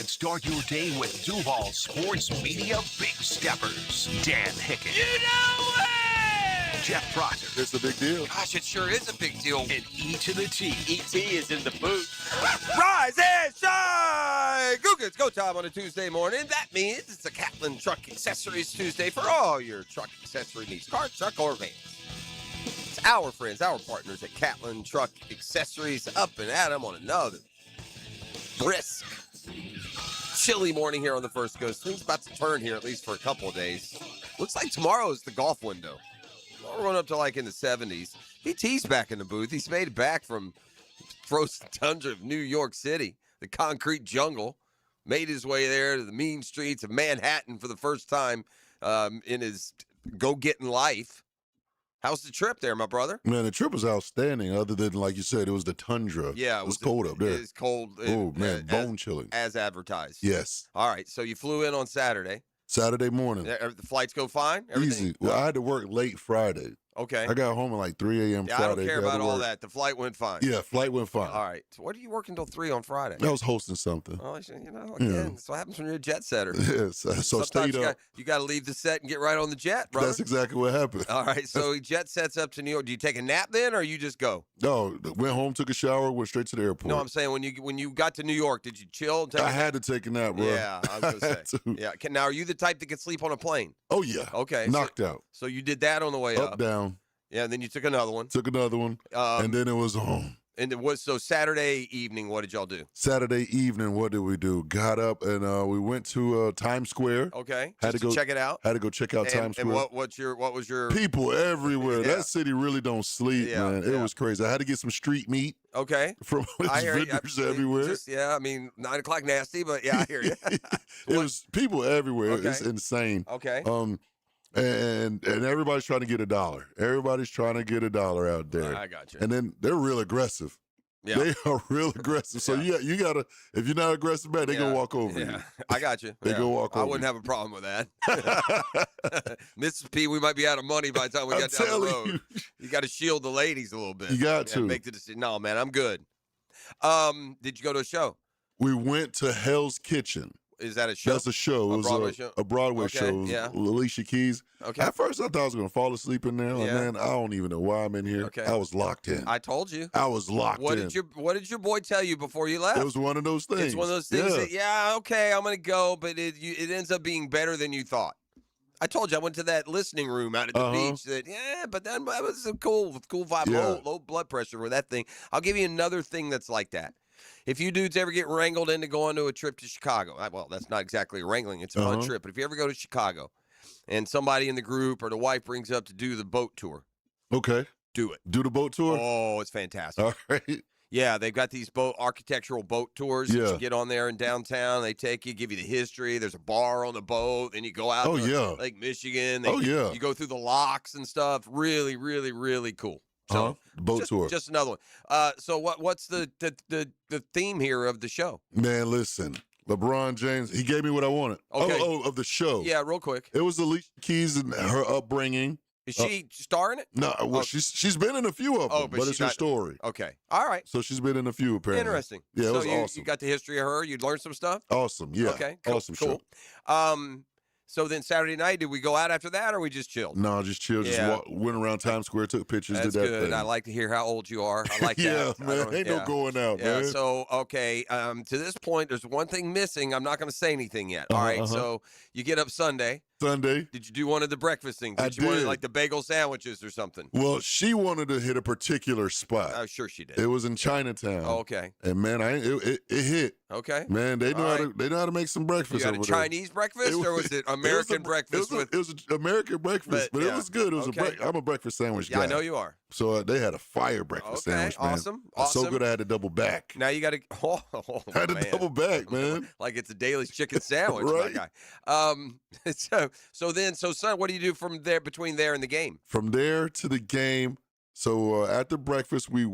and start your day with Duval Sports Media Big Steppers. Dan Hicken. You know it! Jeff Prosser. It's a big deal. Gosh, it sure is a big deal. And E to the T. E.T. is in the booth. Rise and shine! It's go time on a Tuesday morning. That means it's a Catlin Truck Accessories Tuesday for all your truck accessory needs, car, truck, or van. It's our friends, our partners at Catlin Truck Accessories up and at them on another brisk, chilly morning here on the First Coast. Things about to turn here at least for a couple of days. Looks like tomorrow is the golf window. We're going up to like in the 70s. PT's back in the booth. He's made it back from frozen tundra of New York City, the concrete jungle. Made his way there to the mean streets of Manhattan for the first time in his go-getting life. How's the trip there, my brother? Man, the trip was outstanding, other than, like you said, it was the tundra. Yeah. It was cold up there. It's cold. Oh, man, bone chilling. As advertised. Yes. All right, so you flew in on Saturday. Saturday morning. The flights go fine? Everything? Easy. Well, I had to work late Friday. Okay. I got home at like 3 a.m. Yeah, Friday. I don't care about all that. The flight went fine. Yeah, flight went fine. All right. So what do you work until 3 on Friday? I was hosting something. Well, again, that's what happens when you're a jet setter. Yes. So Sometimes stayed up. you got to leave the set and get right on the jet, brother. That's exactly what happened. All right. So he jet sets up to New York. Do you take a nap then, or you just go? No, went home, took a shower, went straight to the airport. No, I'm saying when you got to New York, did you chill? And take I a had to take a nap, bro. Yeah, I was going to had say. to. Yeah. Now, are you the type that can sleep on a plane? Oh, yeah. Okay. Knocked out. So you did that on the way up. Up, down. Yeah, and then you took another one. Took another one. And then it was home. And it was so Saturday evening. What did y'all do? Saturday evening, what did we do? Got up and we went to Times Square. Okay, Had just to go check it out. Had to go check out Times Square. And what was your people everywhere? Yeah. That city really don't sleep, man. It was crazy. I had to get some street meat. Okay. From vendors everywhere. I mean, 9 o'clock nasty, but yeah, I hear you. It was people everywhere. Okay. It's insane. Okay. And everybody's trying to get $1. Everybody's trying to get $1 out there. I got you. And then they're real aggressive. Yeah. They are real aggressive. So you gotta, if you're not aggressive, man, they gonna walk over you. I got you. They gonna walk over. I wouldn't have a problem with that. Mrs. P, we might be out of money by the time we got down the road. You got to shield the ladies a little bit. You got to make the decision. No, man, I'm good. Did you go to a show? We went to Hell's Kitchen. Is that a show? That's a show. A it was Broadway show? A Broadway Okay, show. It was yeah. Alicia Keys. Okay. At first, I thought I was going to fall asleep in there. Yeah. Man, I don't even know why I'm in here. Okay. I was locked in. I told you. I was locked in. What did your boy tell you before you left? It was one of those things. It's one of those things that, okay, I'm going to go, but it ends up being better than you thought. I told you I went to that listening room out at the beach. But that was a cool vibe. Yeah. Low blood pressure with that thing. I'll give you another thing that's like that. If you dudes ever get wrangled into going to a trip to Chicago, well, that's not exactly wrangling. It's a fun trip. But if you ever go to Chicago and somebody in the group or the wife brings up to do the boat tour, okay, do it. Do the boat tour? Oh, it's fantastic. All right. Yeah, they've got these architectural boat tours that Yeah. you get on there in downtown. They take you, give you the history. There's a bar on the boat. Then you go out to Lake Michigan. You go through the locks and stuff. Really, really, really cool. So boat tour. Just another one. So what's the theme here of the show? Man, listen. LeBron James, he gave me what I wanted. Okay. Of the show. Yeah, real quick. It was Alicia Keys and her upbringing. Is she starring it? No, well, she's been in a few of them, but it's her story. Okay. All right. So she's been in a few, apparently. Interesting. Yeah, it was you, awesome. You got the history of her. You learned some stuff? Awesome, yeah. Okay, cool. Awesome cool. show. So then Saturday night, did we go out after that, or we just chilled? No, just chilled. Yeah. Just went around Times Square, took pictures, That's did that good. thing. I like to hear how old you are. I like yeah, that. man. Ain't no going out, yeah, man. so, okay, to this point, there's one thing missing. I'm not going to say anything yet. All right, so you get up Sunday. Did you do one of the breakfast things? I you want did. like the bagel sandwiches or something? Well, she wanted to hit a particular spot. Oh, sure she did. It was in Chinatown. Oh, okay. And man, it hit. Okay. Man, they know how to make some breakfast. You got a Chinese breakfast, or was it American breakfast? It was an American breakfast, but it was good. It was I'm a breakfast sandwich guy. Yeah, I know you are. So they had a fire breakfast sandwich, man. Awesome. So good I had to double back. Now you got to. I had to double back, man. Like it's a Daily chicken sandwich, right. my guy. So son, what do you do from there between there and the game? From there to the game. So after breakfast, we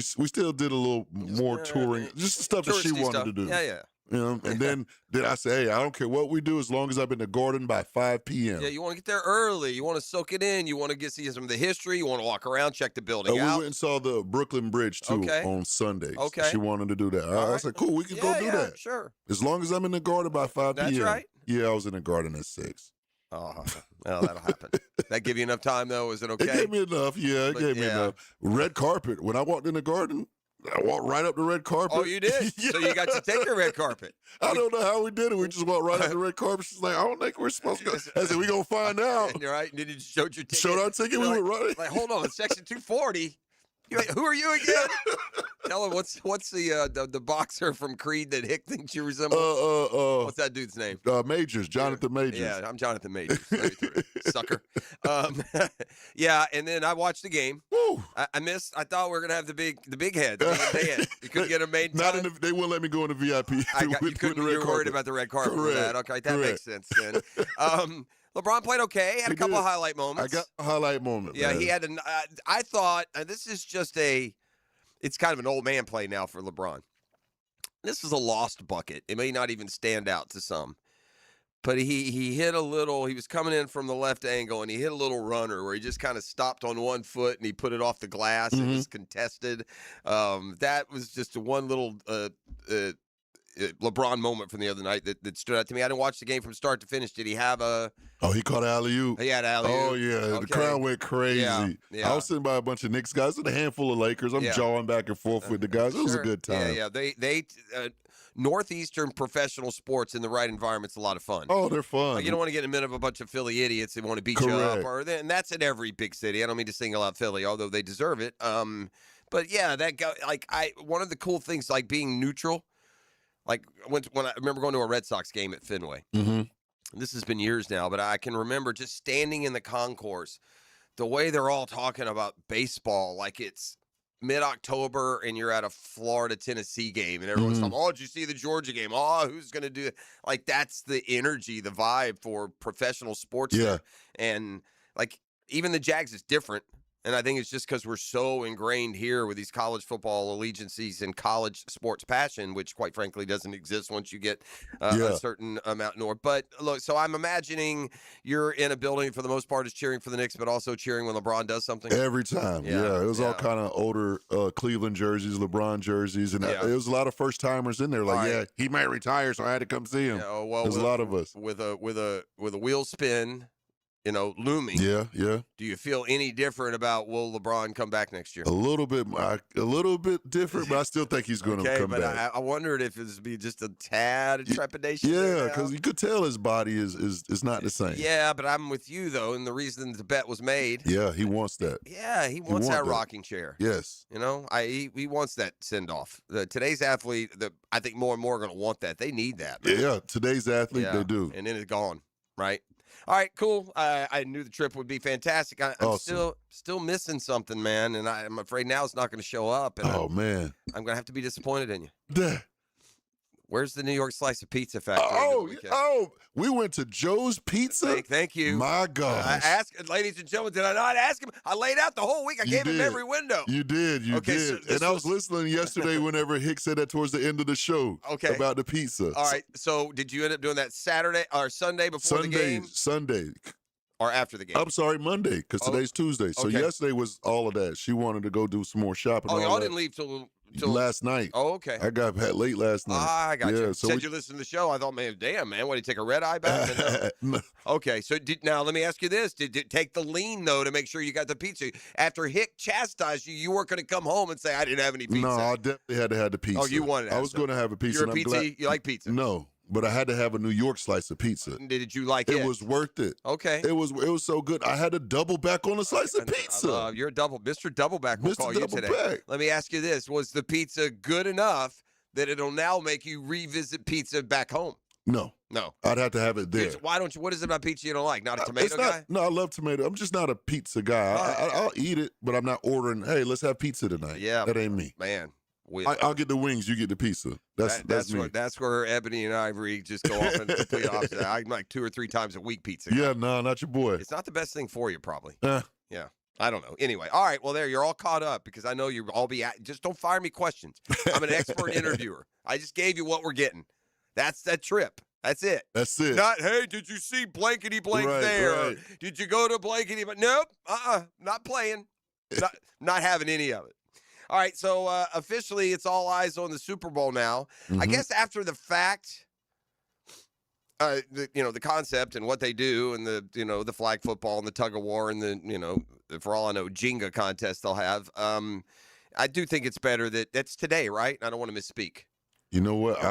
still did a little more touring, just the stuff that she wanted to do. Yeah. You know, and then I say, hey, I don't care what we do as long as I'm in the garden by 5 p.m. Yeah, you want to get there early. You want to soak it in. You want to see some of the history. You want to walk around, check the building We out. went and saw the Brooklyn Bridge, too, Okay. on Sundays. Okay. She wanted to do that. All I right. said, cool, we can go do that. Sure. As long as I'm in the garden by 5 p.m. That's right. Yeah, I was in the garden at 6. Oh, well, that'll happen. That give you enough time, though? Is it okay? It gave me enough. Yeah, it But, gave me yeah. enough. Red carpet. When I walked in the garden, I walked right up the red carpet. Oh, you did? Yeah. So you got to take your red carpet. I don't know how we did it. We just walked right up the red carpet. She's like, I don't think we're supposed to go. I said, we going to find out. And you're right. And then you showed your ticket. Showed our ticket. We You're went right. like, hold on, section 240. Who are you again? Tell him what's the boxer from Creed that Hick thinks you resemble? What's that dude's name? Majors, Jonathan Majors. Yeah, I'm Jonathan Majors. Sucker. Yeah, and then I watched the game. Woo. I missed. I thought we were gonna have the big head. You couldn't get them made. In Not time. they wouldn't let me go in the VIP. You with couldn't. the red You were worried carpet. about the red carpet for Correct. that. Okay, that makes sense then. LeBron played okay. Had a He couple did. of highlight moments. I got a highlight moment. Yeah, man. he had I thought this is just it's kind of an old man play now for LeBron. This is a lost bucket. It may not even stand out to some. But he hit a little, he was coming in from the left angle, and he hit a little runner where he just kind of stopped on one foot and he put it off the glass and just contested. That was just one little LeBron moment from the other night that stood out to me. I didn't watch the game from start to finish. Did he have Oh, he caught alley-oop. He had alley-oop. Oh, yeah. Okay. The crowd went crazy. Yeah. I was sitting by a bunch of Knicks guys and a handful of Lakers. I'm Yeah. jawing back and forth with the guys. It was a Sure. good time. Yeah. They Northeastern professional sports in the right environment's a lot of fun. Oh, they're fun. Like, you don't want to get in the middle of a bunch of Philly idiots that want to beat you up, Correct. and that's in every big city. I don't mean to single out Philly, although they deserve it. But yeah, that guy, one of the cool things, like being neutral. Like when I remember going to a Red Sox game at Fenway. Mm-hmm. This has been years now, but I can remember just standing in the concourse, the way they're all talking about baseball, like it's mid-October and you're at a Florida-Tennessee game, and everyone's talking, oh, did you see the Georgia game? Oh, who's going to do it? Like, that's the energy, the vibe for professional sports. Yeah. there. And, like, even the Jags is different. And I think it's just because we're so ingrained here with these college football allegiances and college sports passion, which quite frankly doesn't exist once you get a certain amount north. But look, so I'm imagining you're in a building for the most part is cheering for the Knicks, but also cheering when LeBron does something. Every time. Yeah. It was all kind of older Cleveland jerseys, LeBron jerseys. And it was a lot of first timers in there. Like, Right. he might retire, so I had to come see him. Yeah, well, There's a lot of us. with a wheel spin, looming. Yeah. Do you feel any different about will LeBron come back next year? A little bit different, but I still think he's going to Okay, come but back. I wondered if it would be just a tad of trepidation. Yeah, there now. because you could tell his body is not the same. Yeah, but I'm with you though, and the reason the bet was made. Yeah, he wants that. Yeah, he wants wants that that. rocking chair. Yes. He wants that send off. Today's athlete, I think more and more are going to want that. They need that. Yeah, today's athlete, Yeah, they do. and then it's gone. Right. All right, cool. I knew the trip would be fantastic. I'm Awesome. still missing something, man, and I'm afraid now it's not going to show up. And Oh, man. I'm going to have to be disappointed in you. Duh. Where's the New York Slice of Pizza Factory? over the weekend? We went to Joe's Pizza? Thank you. My gosh. I asked, ladies and gentlemen, did I not ask him? I laid out the whole week. I gave him did. every window. You did. You Okay, so did. this And I was was- listening yesterday whenever Hick said that towards the end of the show about the pizza. All right. So did you end up doing that Saturday or Sunday before the game Sunday. or after the game? I'm sorry, Monday, because today's Tuesday. So okay. yesterday was all of that. She wanted to go do some more shopping. Oh, all y'all that. didn't leave till last night. Oh, okay. I got back late last night. I got you. So Said you listened to the show. I thought, man, damn, man, what did he take a red eye back? No. Okay, so now let me ask you this: Did it take the lean though to make sure you got the pizza? After Hick chastised you, you weren't going to come home and say I didn't have any pizza. No, I definitely had to have the pizza. Oh, you wanted to I have was some. going to have a pizza. You're a and I'm pizza. glad- You like pizza? No, but I had to have a New York slice of pizza. Did you like it? It was worth it. Okay. It was so good. I had to double back on a slice of pizza. You're a Mr. Doubleback. We'll Mr. call you today. Doubleback. Let me ask you this: Was the pizza good enough that it'll now make you revisit pizza back home? No, I'd have to have it there. Why don't you? What is it about pizza you don't like? Not a It's tomato not- guy? No, I love tomato. I'm just not a pizza guy. I'll eat it, but I'm not ordering. Hey, let's have pizza tonight. Yeah, that ain't me. Man, I'll get the wings. You get the pizza. That's me. That's where Ebony and Ivory just go off in the complete opposite. I'm like 2 or 3 times a week pizza. Yeah, no, not your boy. It's not the best thing for you, probably. Eh. Yeah. I don't know. Anyway, all right. Well, there, you're all caught up because I know you'll all be. Just don't fire me questions. I'm an expert interviewer. I just gave you what we're getting. That's that trip. That's it. That's it. Not, hey, did you see blankety blank Right, there? right. Did you go to blankety blank? Nope. Not playing. Not having any of it. All right, so officially it's all eyes on the Super Bowl now. Mm-hmm. I guess after the fact, the concept and what they do and the flag football and the tug of war and the, for all I know, Jenga contest they'll have. I do think it's better that that's today, right? I don't want to misspeak. You know what? I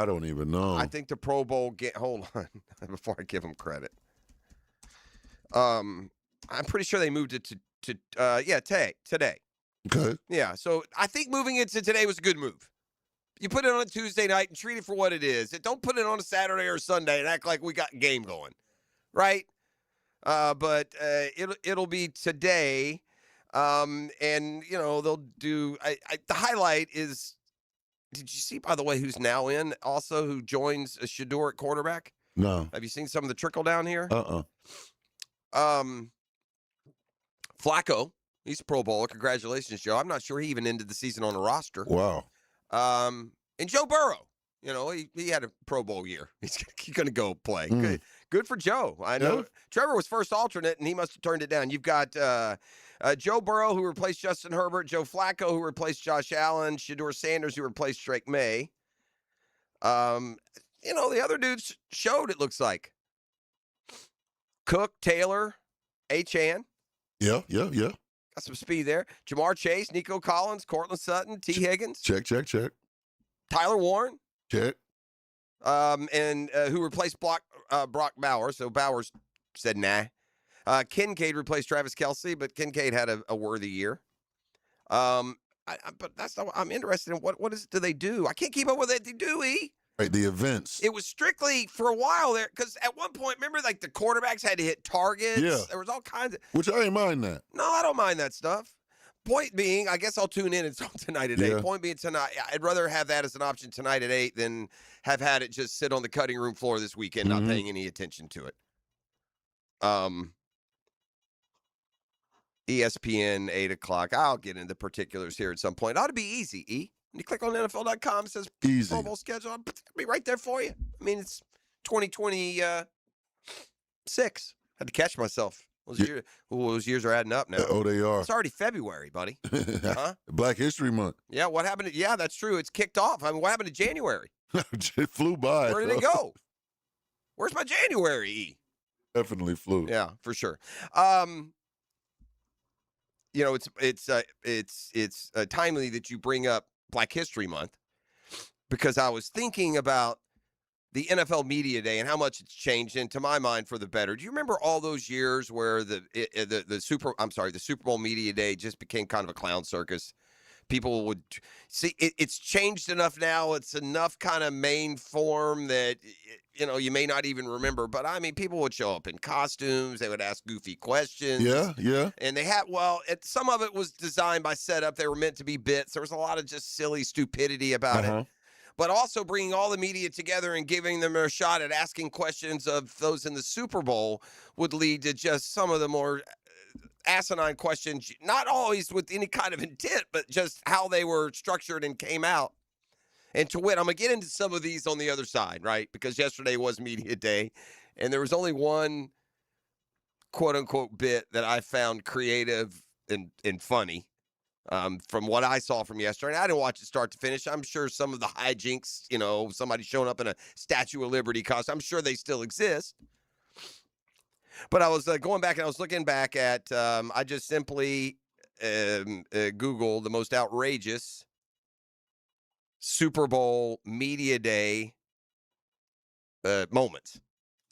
don't even know. I think the Pro Bowl hold on before I give them credit. I'm pretty sure they moved it to today. Okay. Yeah, so I think moving it to today was a good move. You put it on a Tuesday night and treat it for what it is. Don't put it on a Saturday or Sunday and act like we got a game going, right? But it'll be today, and they'll do. The highlight is. Did you see, by the way, who's now in also, who joins Shedeur at quarterback? No. Have you seen some of the trickle down here? Flacco, he's a Pro Bowler. Congratulations, Joe. I'm not sure he even ended the season on a roster. Wow. And Joe Burrow, he had a Pro Bowl year. He's going to go play. Good for Joe. I know. Yeah. Trevor was first alternate, and he must have turned it down. You've got Joe Burrow, who replaced Justin Herbert, Joe Flacco, who replaced Josh Allen, Shedeur Sanders, who replaced Drake May. The other dudes showed, it looks like. Cook, Taylor, Achane. Yeah. Got some speed there. Jamar Chase, Nico Collins, Cortland Sutton, T. Higgins. Check. Tyler Warren. Check. And who replaced Brock Bowers. So Bowers said, nah. Kincaid replaced Travis Kelce, but Kincaid had a worthy year. But that's not what I'm interested in. What do they do? I can't keep up with it. They do, Right, the events. It was strictly for a while there, because at one point, remember, like the quarterbacks had to hit targets. Yeah. There was all kinds of. Which I ain't mind that. No, I don't mind that stuff. Point being, I guess I'll tune in. It's on tonight at 8. Yeah. Point being, tonight, I'd rather have that as an option tonight at 8 than have had it just sit on the cutting room floor this weekend, not paying any attention to it. ESPN, 8 o'clock. I'll get into the particulars here at some point. It ought to be easy, When you click on NFL.com, it says Easy. Pro Bowl schedule. It'll be right there for you. I mean, it's 2026. Had to catch myself. Those years are adding up now. Oh, they are. It's already February, buddy. Huh? Black History Month. Yeah, what happened? Yeah, that's true. It's kicked off. I mean, what happened to January? It flew by. Where did it go? Where's my January? Definitely flew. Yeah, for sure. It's timely that you bring up Black History Month, because I was thinking about the NFL Media Day and how much it's changed, and to my mind, for the better. Do you remember all those years where the Super Bowl Media Day just became kind of a clown circus? People would see it's changed enough now. It's enough kind of main form that you may not even remember. But I mean, people would show up in costumes. They would ask goofy questions. Yeah. And they had some of it was designed by setup. They were meant to be bits. There was a lot of just silly stupidity about it. But also bringing all the media together and giving them a shot at asking questions of those in the Super Bowl would lead to just some of the more asinine questions, not always with any kind of intent, but just how they were structured and came out. And to wit, I'm going to get into some of these on the other side, right? Because yesterday was Media Day, and there was only one quote-unquote bit that I found creative and funny. From what I saw from yesterday, and I didn't watch it start to finish. I'm sure some of the hijinks, somebody showing up in a Statue of Liberty costume, I'm sure they still exist. But I was going back and I was looking back at, I just simply Googled the most outrageous Super Bowl Media Day moments.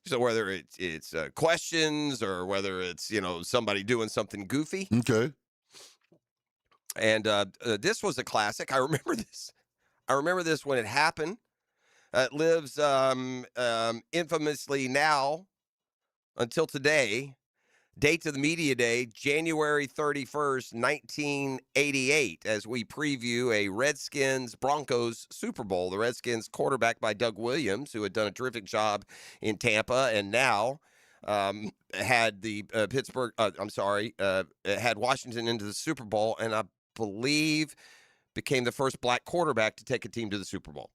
So whether it's questions or whether it's, somebody doing something goofy. Okay. And this was a classic. I remember this. When it happened. It lives infamously now until today. Date of the Media Day, January 31st, 1988, as we preview a Redskins-Broncos Super Bowl. The Redskins quarterbacked by Doug Williams, who had done a terrific job in Tampa, and now had the had Washington into the Super Bowl, and I believe became the first black quarterback to take a team to the Super Bowl.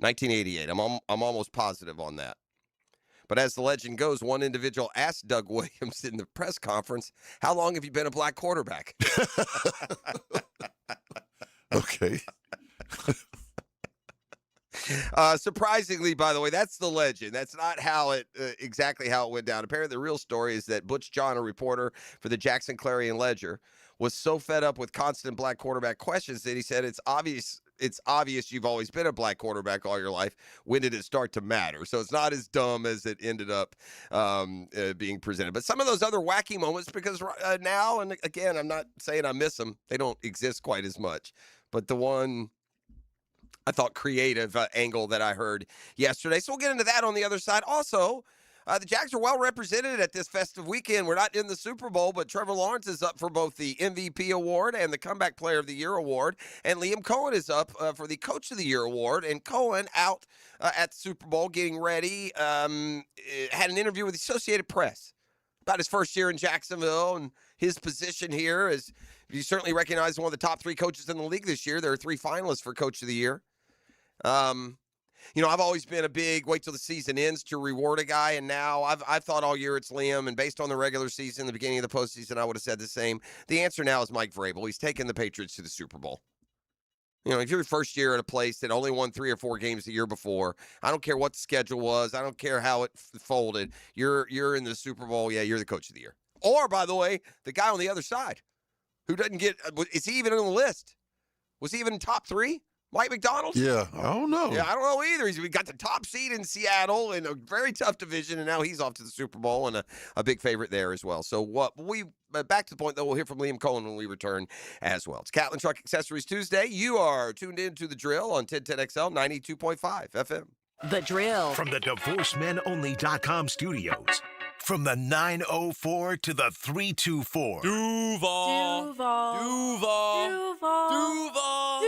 1988. I'm almost positive on that. But as the legend goes, one individual asked Doug Williams in the press conference, "How long have you been a black quarterback?" Okay. Surprisingly, by the way, that's the legend. That's not how it exactly how it went down. Apparently, the real story is that Butch John, a reporter for the Jackson Clarion Ledger, was so fed up with constant black quarterback questions that he said, "It's obvious you've always been a black quarterback all your life. When did it start to matter?" So it's not as dumb as it ended up being presented. But some of those other wacky moments, because now, and again, I'm not saying I miss them. They don't exist quite as much. But the one I thought creative angle that I heard yesterday. So we'll get into that on the other side. Also, the Jags are well represented at this festive weekend. We're not in the Super Bowl, but Trevor Lawrence is up for both the MVP award and the Comeback Player of the Year award. And Liam Cohen is up for the Coach of the Year award. And Cohen out at the Super Bowl getting ready, had an interview with the Associated Press about his first year in Jacksonville and his position here. As you certainly recognize one of the top 3 coaches in the league this year. There are 3 finalists for Coach of the Year. I've always been a big wait till the season ends to reward a guy, and now I've thought all year it's Liam, and based on the regular season, the beginning of the postseason, I would have said the same. The answer now is Mike Vrabel. He's taken the Patriots to the Super Bowl. If you're your first year at a place that only won 3 or 4 games the year before, I don't care what the schedule was, I don't care how it folded, you're in the Super Bowl, yeah, you're the Coach of the Year. Or, by the way, the guy on the other side, who doesn't get, is he even on the list? Was he even in top 3? Mike McDonald? Yeah, I don't know. Yeah, I don't know either. We got the top seed in Seattle in a very tough division, and now he's off to the Super Bowl and a big favorite there as well. So back to the point, though, we'll hear from Liam Cohen when we return as well. It's Catlin Truck Accessories Tuesday. You are tuned in to The Drill on 1010XL 92.5 FM. The Drill. From the DivorceMenOnly.com studios. From the 904 to the 324. Duval. Duval. Duval. Duval. Duval.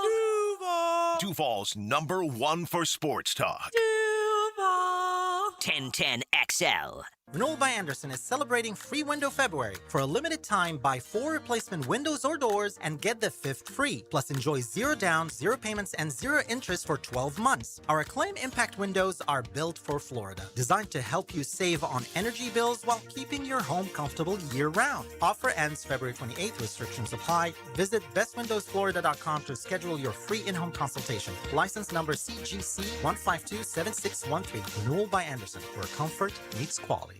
Duval. Duval's #1 for sports talk. Duval. 1010 XL. Knoll by Anderson is celebrating Free Window February. For a limited time, buy 4 replacement windows or doors and get the 5th free. Plus, enjoy 0 down, 0 payments, and 0 interest for 12 months. Our Acclaim Impact windows are built for Florida, designed to help you save on energy bills while keeping your home comfortable year-round. Offer ends February 28th. Restrictions apply. Visit bestwindowsflorida.com to schedule your free in-home consultation. License number CGC 1527613. Knoll by Anderson, where comfort meets quality.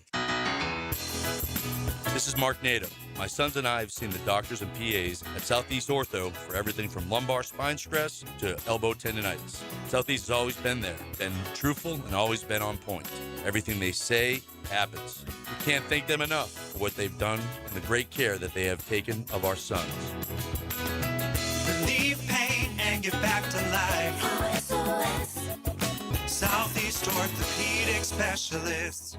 This is Mark Nato. My sons and I have seen the doctors and PAs at Southeast Ortho for everything from lumbar spine stress to elbow tendonitis. Southeast has always been there, been truthful, and always been on point. Everything they say happens. We can't thank them enough for what they've done and the great care that they have taken of our sons. Relieve pain and get back to life. Southeast Orthopedic Specialists.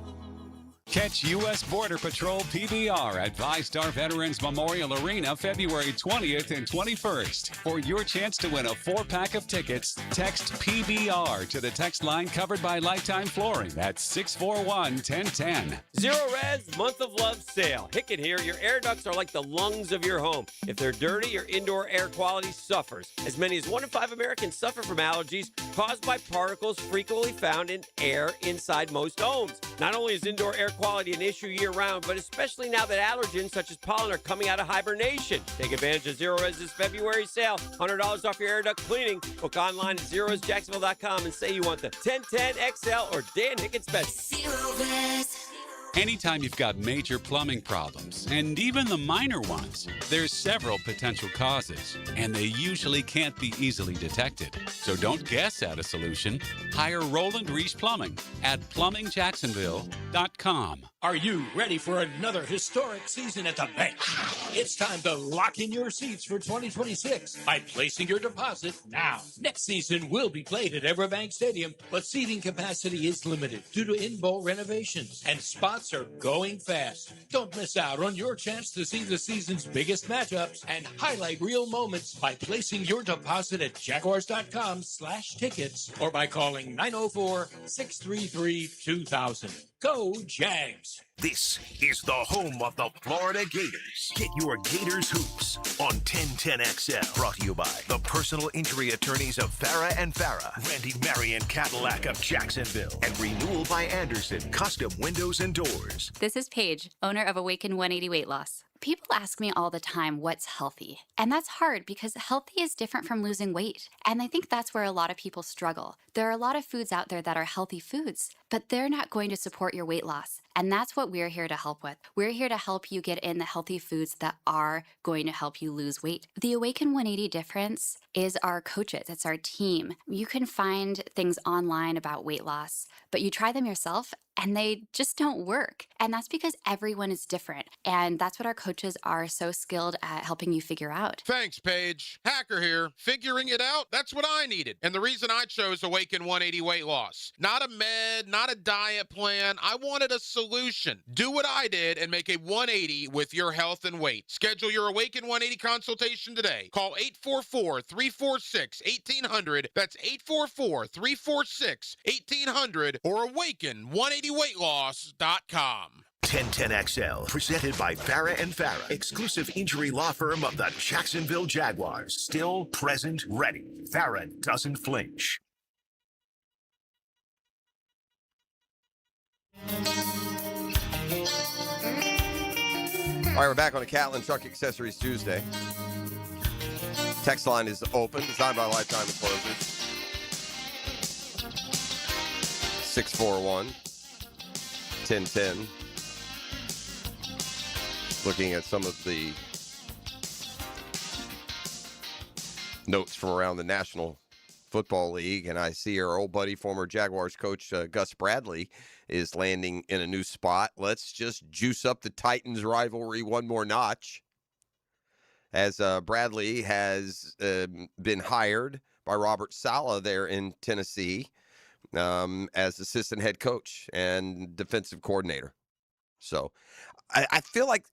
Catch U.S. Border Patrol PBR at VyStar Veterans Memorial Arena February 20th and 21st. For your chance to win a 4-pack of tickets, text PBR to the text line covered by Lifetime Flooring at 641-1010. Zero Res Month of Love sale. Hicken here. Your air ducts are like the lungs of your home. If they're dirty, your indoor air quality suffers. As many as 1 in 5 Americans suffer from allergies caused by particles frequently found in air inside most homes. Not only is indoor air quality an issue year-round, but especially now that allergens such as pollen are coming out of hibernation. Take advantage of Zero Res's February sale. $100 off your air duct cleaning. Book online at ZeroResJacksonville.com and say you want the 1010 XL or Dan Hicken Special. Zero Res. Anytime you've got major plumbing problems, and even the minor ones, there's several potential causes, and they usually can't be easily detected. So don't guess at a solution. Hire Roland Reese Plumbing at PlumbingJacksonville.com. Are you ready for another historic season at the bank? It's time to lock in your seats for 2026 by placing your deposit now. Next season will be played at Everbank Stadium, but seating capacity is limited due to in-bowl renovations, and spots are going fast. Don't miss out on your chance to see the season's biggest matchups and highlight real moments by placing your deposit at Jaguars.com/tickets or by calling 904-633-2000. Go Jags! This is the home of the Florida Gators. Get your Gators hoops on 1010XL. Brought to you by the personal injury attorneys of Farah and Farah, Randy Marion Cadillac of Jacksonville, and Renewal by Anderson, custom windows and doors. This is Paige, owner of Awaken 180 Weight Loss. People ask me all the time what's healthy. And that's hard because healthy is different from losing weight. And I think that's where a lot of people struggle. There are a lot of foods out there that are healthy foods, but they're not going to support your weight loss. And that's what we're here to help with. We're here to help you get in the healthy foods that are going to help you lose weight. The Awaken 180 difference is our coaches. It's our team. You can find things online about weight loss, but you try them yourself and they just don't work. And that's because everyone is different. And that's what our coaches are so skilled at helping you figure out. Thanks, Paige. Hacker here. Figuring it out, that's what I needed. And the reason I chose Awaken 180 Weight Loss. Not a med, not a diet plan. I wanted a solution. Do what I did and make a 180 with your health and weight. Schedule your Awaken 180 consultation today. Call 844-346-1800. That's 844-346-1800 or awaken180weightloss.com. 1010XL, presented by Farah and Farah, exclusive injury law firm of the Jacksonville Jaguars. Still present, ready. Farah doesn't flinch. All right, we're back on a Catlin Truck Accessories Tuesday. Text line is open, designed by Lifetime Enclosures. 641-1010. Looking at some of the notes from around the National Football League, and I see our old buddy, former Jaguars coach Gus Bradley, is landing in a new spot. Let's just juice up the Titans rivalry one more notch, as Bradley has been hired by Robert Saleh there in Tennessee as assistant head coach and defensive coordinator. So I feel like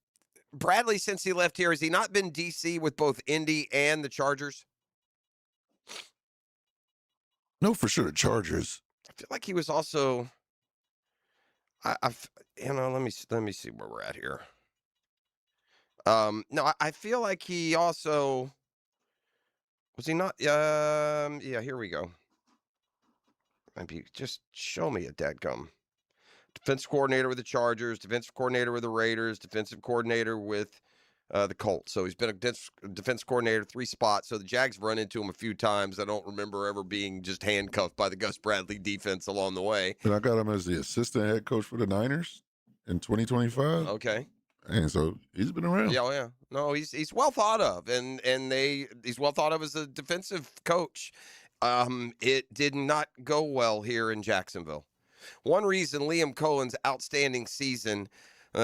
Bradley, since he left here, has he not been DC with both Indy and the Chargers? No, for sure, the Chargers. I feel like he was also. Let me see where we're at here. No, I feel like he also was he not. Yeah, here we go. Maybe just show me a dadgum. Defensive coordinator with the Chargers, defensive coordinator with the Raiders, defensive coordinator with the Colts. So he's been a defense coordinator 3 spots. So the Jags have run into him a few times. I don't remember ever being just handcuffed by the Gus Bradley defense along the way. And I got him as the assistant head coach for the Niners in 2025. Okay. And so he's been around. Yeah, yeah. No, he's well thought of, and he's well thought of as a defensive coach. It did not go well here in Jacksonville. One reason Liam Cohen's outstanding season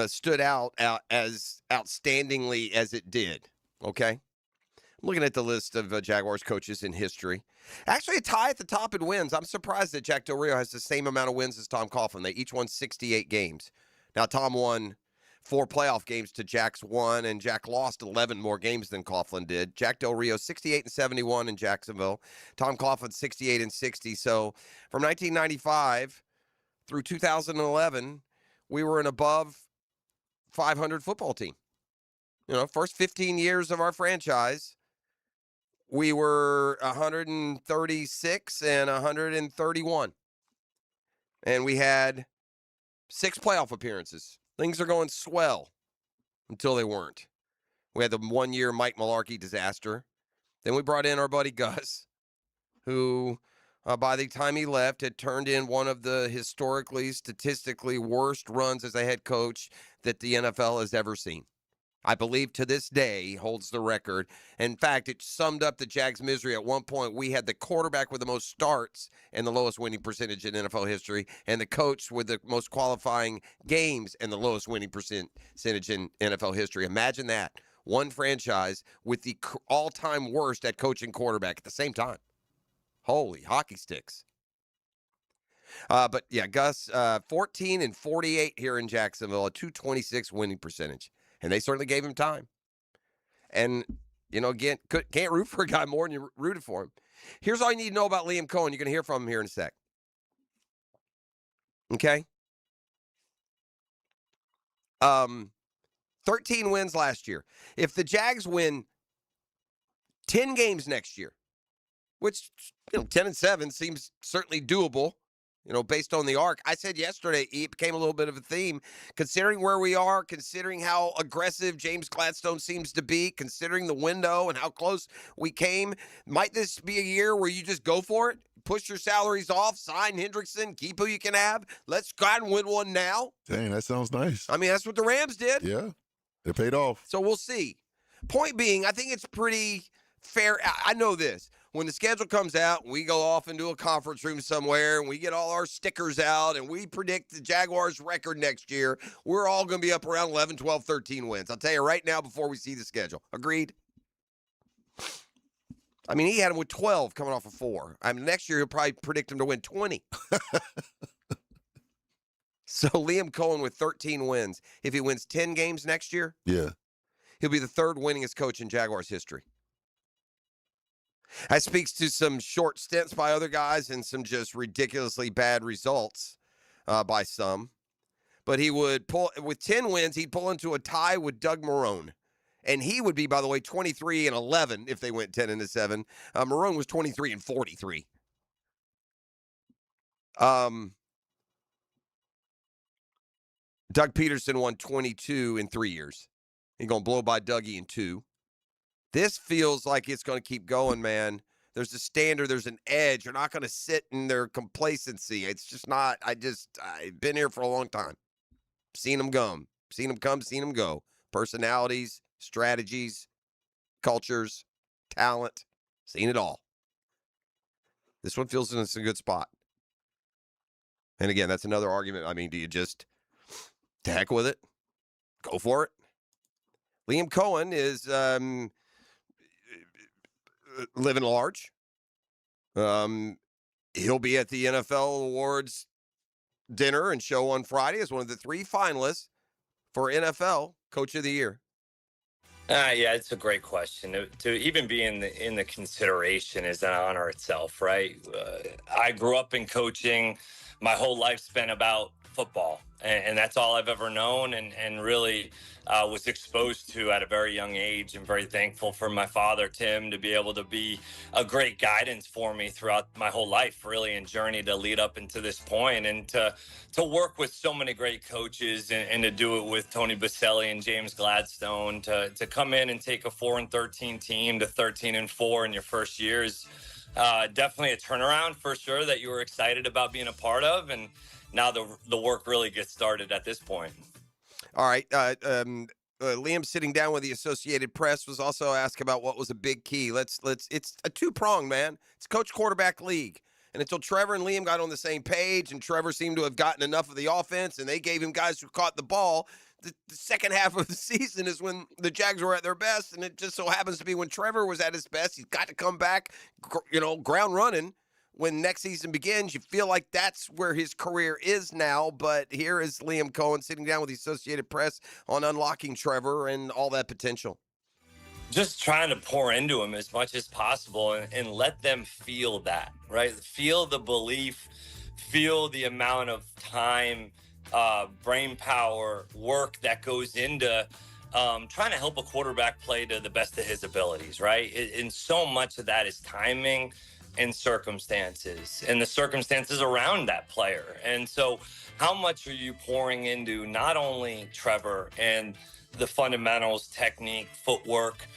stood out as outstandingly as it did, okay? I'm looking at the list of Jaguars coaches in history. Actually, a tie at the top in wins. I'm surprised that Jack Del Rio has the same amount of wins as Tom Coughlin. They each won 68 games. Now, Tom won 4 playoff games to Jack's 1, and Jack lost 11 more games than Coughlin did. Jack Del Rio, 68-71 in Jacksonville. Tom Coughlin, 68-60. So from 1995 through 2011, we were an above 500 football team. You know, first 15 years of our franchise, we were 136 and 131. And we had 6 playoff appearances. Things are going swell until they weren't. We had the 1-year Mike Mularkey disaster. Then we brought in our buddy Gus, who by the time he left had turned in one of the historically, statistically worst runs as a head coach that the NFL has ever seen. I believe to this day he holds the record. In fact, it summed up the Jags' misery. At one point, we had the quarterback with the most starts and the lowest winning percentage in NFL history, and the coach with the most qualifying games and the lowest winning percentage in NFL history. Imagine that. One franchise with the all-time worst at coaching quarterback at the same time. Holy hockey sticks. But yeah, Gus, 14-48 here in Jacksonville, a .226 winning percentage. And they certainly gave him time. And, you know, again, can't root for a guy more than you rooted for him. Here's all you need to know about Liam Cohen. You're going to hear from him here in a sec. Okay? 13 wins last year. If the Jags win 10 games next year, which 10-7 seems certainly doable, based on the arc. I said yesterday it became a little bit of a theme, considering where we are, considering how aggressive James Gladstone seems to be, considering the window and how close we came. Might this be a year where you just go for it? Push your salaries off, sign Hendrickson, keep who you can have. Let's go out and win one now. Dang, that sounds nice. I mean, that's what the Rams did. Yeah, it paid off. So we'll see. Point being, I think it's pretty fair. I know this. When the schedule comes out, we go off into a conference room somewhere and we get all our stickers out and we predict the Jaguars' record next year, we're all going to be up around 11, 12, 13 wins. I'll tell you right now before we see the schedule. Agreed? I mean, he had him with 12 coming off of 4. I mean, next year he'll probably predict him to win 20. So Liam Cohen with 13 wins. If he wins 10 games next year, he'll be the third winningest coach in Jaguars history. That speaks to some short stints by other guys and some just ridiculously bad results by some. But he would pull, with 10 wins, he'd pull into a tie with Doug Marrone. And he would be, by the way, 23-11 if they went 10-7. Marrone was 23-43. Doug Peterson won 22 in 3 years. He's going to blow by Dougie in 2. This feels like it's going to keep going, man. There's a standard. There's an edge. You're not going to sit in their complacency. It's just not. I've been here for a long time. Seen them come. Seen them come, seen them go. Personalities, strategies, cultures, talent. Seen it all. This one feels in a good spot. And again, that's another argument. I mean, do you just to heck with it? Go for it. Liam Cohen is living large. He'll be at the NFL Awards dinner and show on Friday as one of the 3 finalists for NFL Coach of the Year. Yeah, it's a great question. To even be in the consideration is an honor itself, right? I grew up in coaching. My whole life spent about football, and that's all I've ever known and really was exposed to at a very young age. I'm very thankful for my father, Tim, to be able to be a great guidance for me throughout my whole life, really, and journey to lead up into this point, and to work with so many great coaches and to do it with Tony Boselli and James Gladstone, to come in and take a 4-13 team to 13-4 in your first years. Definitely a turnaround for sure that you were excited about being a part of, and now the work really gets started at this point. All right. Liam sitting down with the Associated Press was also asked about what was a big key. It's a 2-pronged, man. It's coach quarterback league. And until Trevor and Liam got on the same page and Trevor seemed to have gotten enough of the offense and they gave him guys who caught the ball, the second half of the season is when the Jags were at their best. And it just so happens to be when Trevor was at his best. He's got to come back, ground running. When next season begins, you feel like that's where his career is now. But here is Liam Cohen sitting down with the Associated Press on unlocking Trevor and all that potential. Just trying to pour into him as much as possible and let them feel that, right? Feel the belief, feel the amount of time, brain power, work that goes into trying to help a quarterback play to the best of his abilities, right? And so much of that is timing and circumstances and the circumstances around that player. And so how much are you pouring into not only Trevor and the fundamentals, technique, footwork,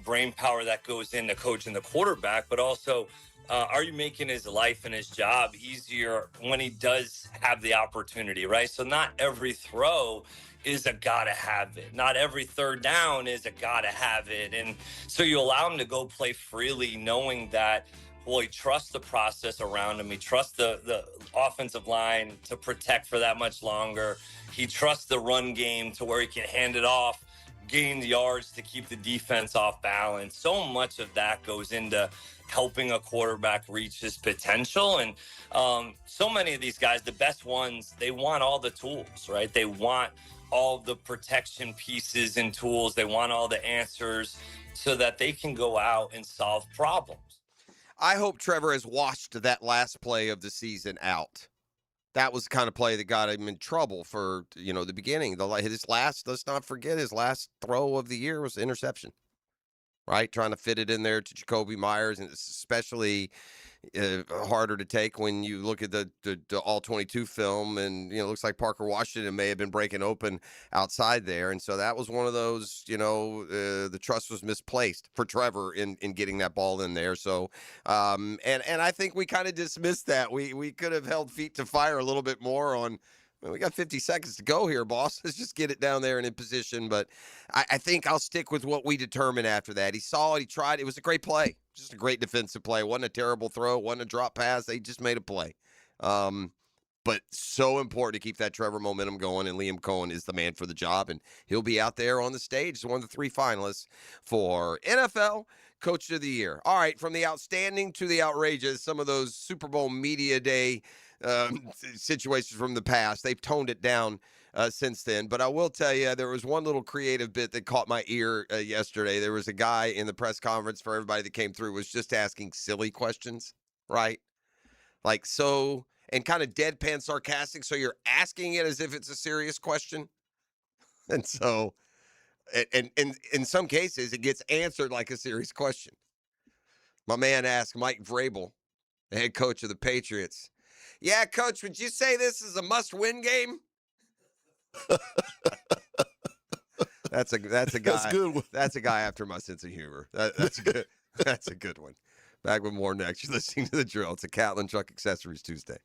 brain power that goes into coaching the quarterback, but also are you making his life and his job easier when he does have the opportunity, right? So not every throw is a gotta have it. Not every third down is a gotta have it. And so you allow him to go play freely, knowing that, well, he trusts the process around him. He trusts the offensive line to protect for that much longer. He trusts the run game to where he can hand it off, gain the yards to keep the defense off balance. So much of that goes into helping a quarterback reach his potential. And so many of these guys, the best ones, they want all the tools, right? They want all the protection pieces and tools. They want all the answers so that they can go out and solve problems. I hope Trevor has washed that last play of the season out. that was the kind of play that got him in trouble for, the beginning. Let's not forget, his last throw of the year was interception, right? Trying to fit it in there to Jacoby Myers, and it's especially harder to take when you look at the All-22 film, and, it looks like Parker Washington may have been breaking open outside there. And so that was one of those, the trust was misplaced for Trevor in getting that ball in there. So, and I think we kind of dismissed that. We could have held feet to fire a little bit more on, we got 50 seconds to go here, boss. Let's just get it down there and in position. But I think I'll stick with what we determined after that. He saw it. He tried. It was a great play. Just a great defensive play. It wasn't a terrible throw. It wasn't a drop pass. They just made a play. But so important to keep that Trevor momentum going, and Liam Cohen is the man for the job, and he'll be out there on the stage as one of the 3 finalists for NFL Coach of the Year. All right, from the outstanding to the outrageous, some of those Super Bowl Media Day situations from the past. They've toned it down since then. But I will tell you, there was one little creative bit that caught my ear yesterday. There was a guy in the press conference, for everybody that came through, was just asking silly questions, right? Like, so, and kind of deadpan sarcastic. So you're asking it as if it's a serious question. And so, and in some cases, it gets answered like a serious question. My man asked Mike Vrabel, the head coach of the Patriots, "Yeah, Coach, would you say this is a must-win game?" That's a guy. That's a good one. That's a guy after my sense of humor. That's good. That's a good one. Back with more next. You're listening to The Drill. It's a Catlin Truck Accessories Tuesday.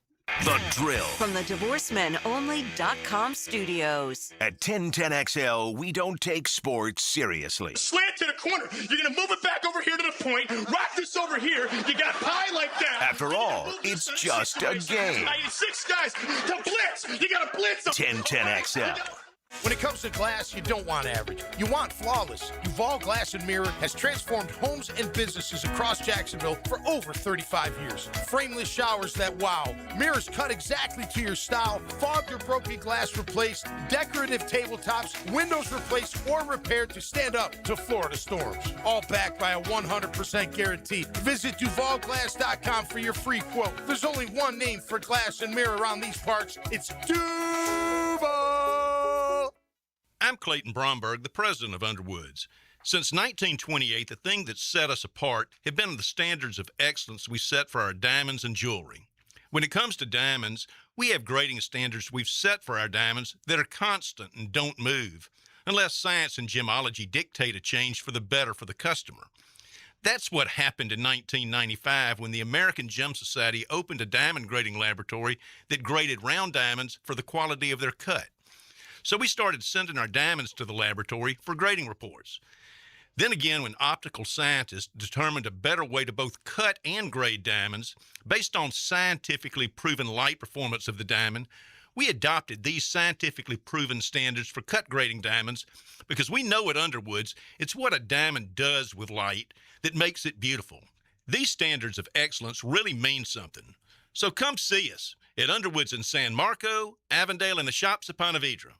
The Drill. From the DivorceMenOnly.com studios. At 1010XL, we don't take sports seriously. Slant to the corner. You're going to move it back over here to the point. Rock this over here. You got pie like that. After all, it's just a game. I need 6 guys to blitz. You got to blitz them. 1010XL. When it comes to glass, you don't want average. You want flawless. Duval Glass and Mirror has transformed homes and businesses across Jacksonville for over 35 years. Frameless showers that wow. Mirrors cut exactly to your style. Fogged or broken glass replaced. Decorative tabletops. Windows replaced or repaired to stand up to Florida storms. All backed by a 100% guarantee. Visit DuvalGlass.com for your free quote. There's only one name for glass and mirror around these parts. It's Duval. I'm Clayton Bromberg, the president of Underwoods. Since 1928, the thing that set us apart have been the standards of excellence we set for our diamonds and jewelry. When it comes to diamonds, we have grading standards we've set for our diamonds that are constant and don't move, unless science and gemology dictate a change for the better for the customer. That's what happened in 1995 when the American Gem Society opened a diamond grading laboratory that graded round diamonds for the quality of their cut. So we started sending our diamonds to the laboratory for grading reports. Then again, when optical scientists determined a better way to both cut and grade diamonds based on scientifically proven light performance of the diamond, we adopted these scientifically proven standards for cut grading diamonds because we know at Underwoods it's what a diamond does with light that makes it beautiful. These standards of excellence really mean something. So come see us at Underwoods in San Marco, Avondale, and the shops of Ponte Vedra.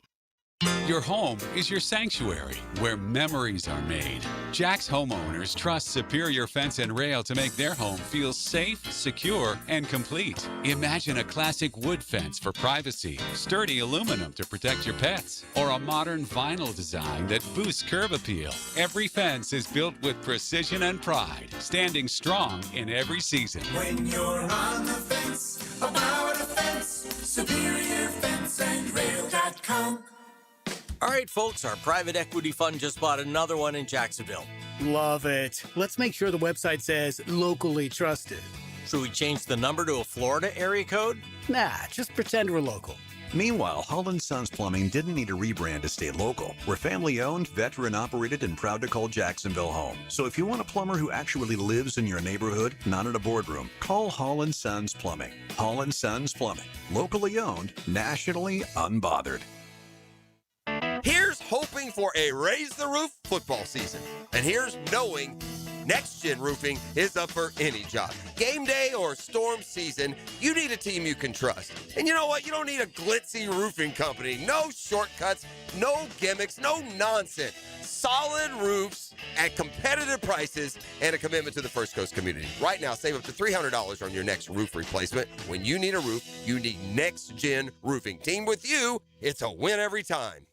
Your home is your sanctuary where memories are made. Jack's homeowners trust Superior Fence and Rail to make their home feel safe, secure, and complete. Imagine a classic wood fence for privacy, sturdy aluminum to protect your pets, or a modern vinyl design that boosts curb appeal. Every fence is built with precision and pride, standing strong in every season. When you're on the fence, about a fence, SuperiorFenceandRail.com. All right, folks, our private equity fund just bought another one in Jacksonville. Love it. Let's make sure the website says locally trusted. Should we change the number to a Florida area code? Nah, just pretend we're local. Meanwhile, Holland Sons Plumbing didn't need a rebrand to stay local. We're family-owned, veteran-operated, and proud to call Jacksonville home. So if you want a plumber who actually lives in your neighborhood, not in a boardroom, call Holland Sons Plumbing. Holland Sons Plumbing. Locally owned, nationally unbothered. Here's hoping for a Raise the Roof football season. And here's knowing Next Gen Roofing is up for any job. Game day or storm season, you need a team you can trust. And you know what? You don't need a glitzy roofing company. No shortcuts, no gimmicks, no nonsense. solid roofs at competitive prices and a commitment to the First Coast community. Right now, save up to $300 on your next roof replacement. When you need a roof, you need Next Gen Roofing. Team with you, it's a win every time.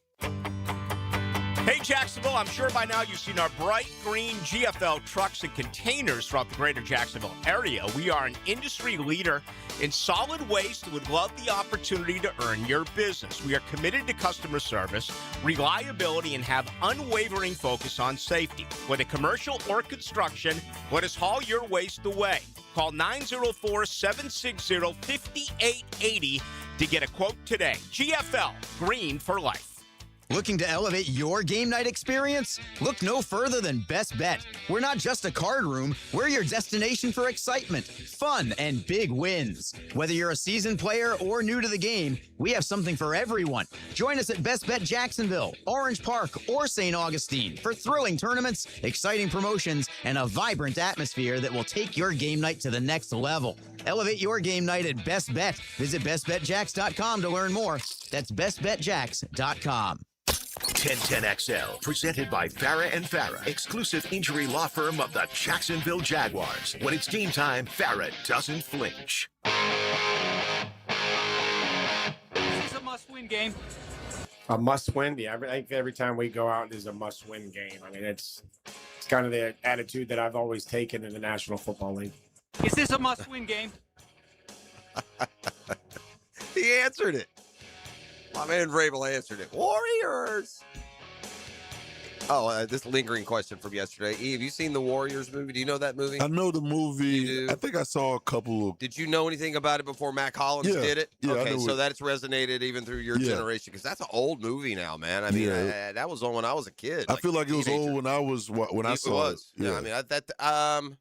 Hey, Jacksonville, I'm sure by now you've seen our bright green GFL trucks and containers throughout the greater Jacksonville area. We are an industry leader in solid waste and would love the opportunity to earn your business. We are committed to customer service, reliability, and have unwavering focus on safety. Whether commercial or construction, let us haul your waste away. Call 904-760-5880 to get a quote today. GFL, green for life. Looking to elevate your game night experience? Look no further than Best Bet. We're not just a card room, we're your destination for excitement, fun, and big wins. Whether you're a seasoned player or new to the game, we have something for everyone. Join us at Best Bet Jacksonville, Orange Park, or St. Augustine for thrilling tournaments, exciting promotions, and a vibrant atmosphere that will take your game night to the next level. Elevate your game night at Best Bet. Visit bestbetjacks.com to learn more. That's bestbetjacks.com. 1010XL, presented by Farah and Farah, exclusive injury law firm of the Jacksonville Jaguars. When it's game time, Farah doesn't flinch. Is this a must-win game? A must-win? Yeah, I think every time we go out, there's a must-win game. I mean, it's kind of the attitude that I've always taken in the National Football League. Is this a must-win game? He answered it. My man Vrabel answered it. Warriors! Oh, this lingering question from yesterday. E, have you seen the Warriors movie? Do you know that movie? I know the movie. I think I saw a couple of... Did you know anything about it before Mac Hollins did it? Yeah, okay, so that's resonated even through your Yeah. generation, because that's an old movie now, man. I mean, that was on when I was a kid. I feel like it was old when I was when I saw it. Yeah, I mean, I'm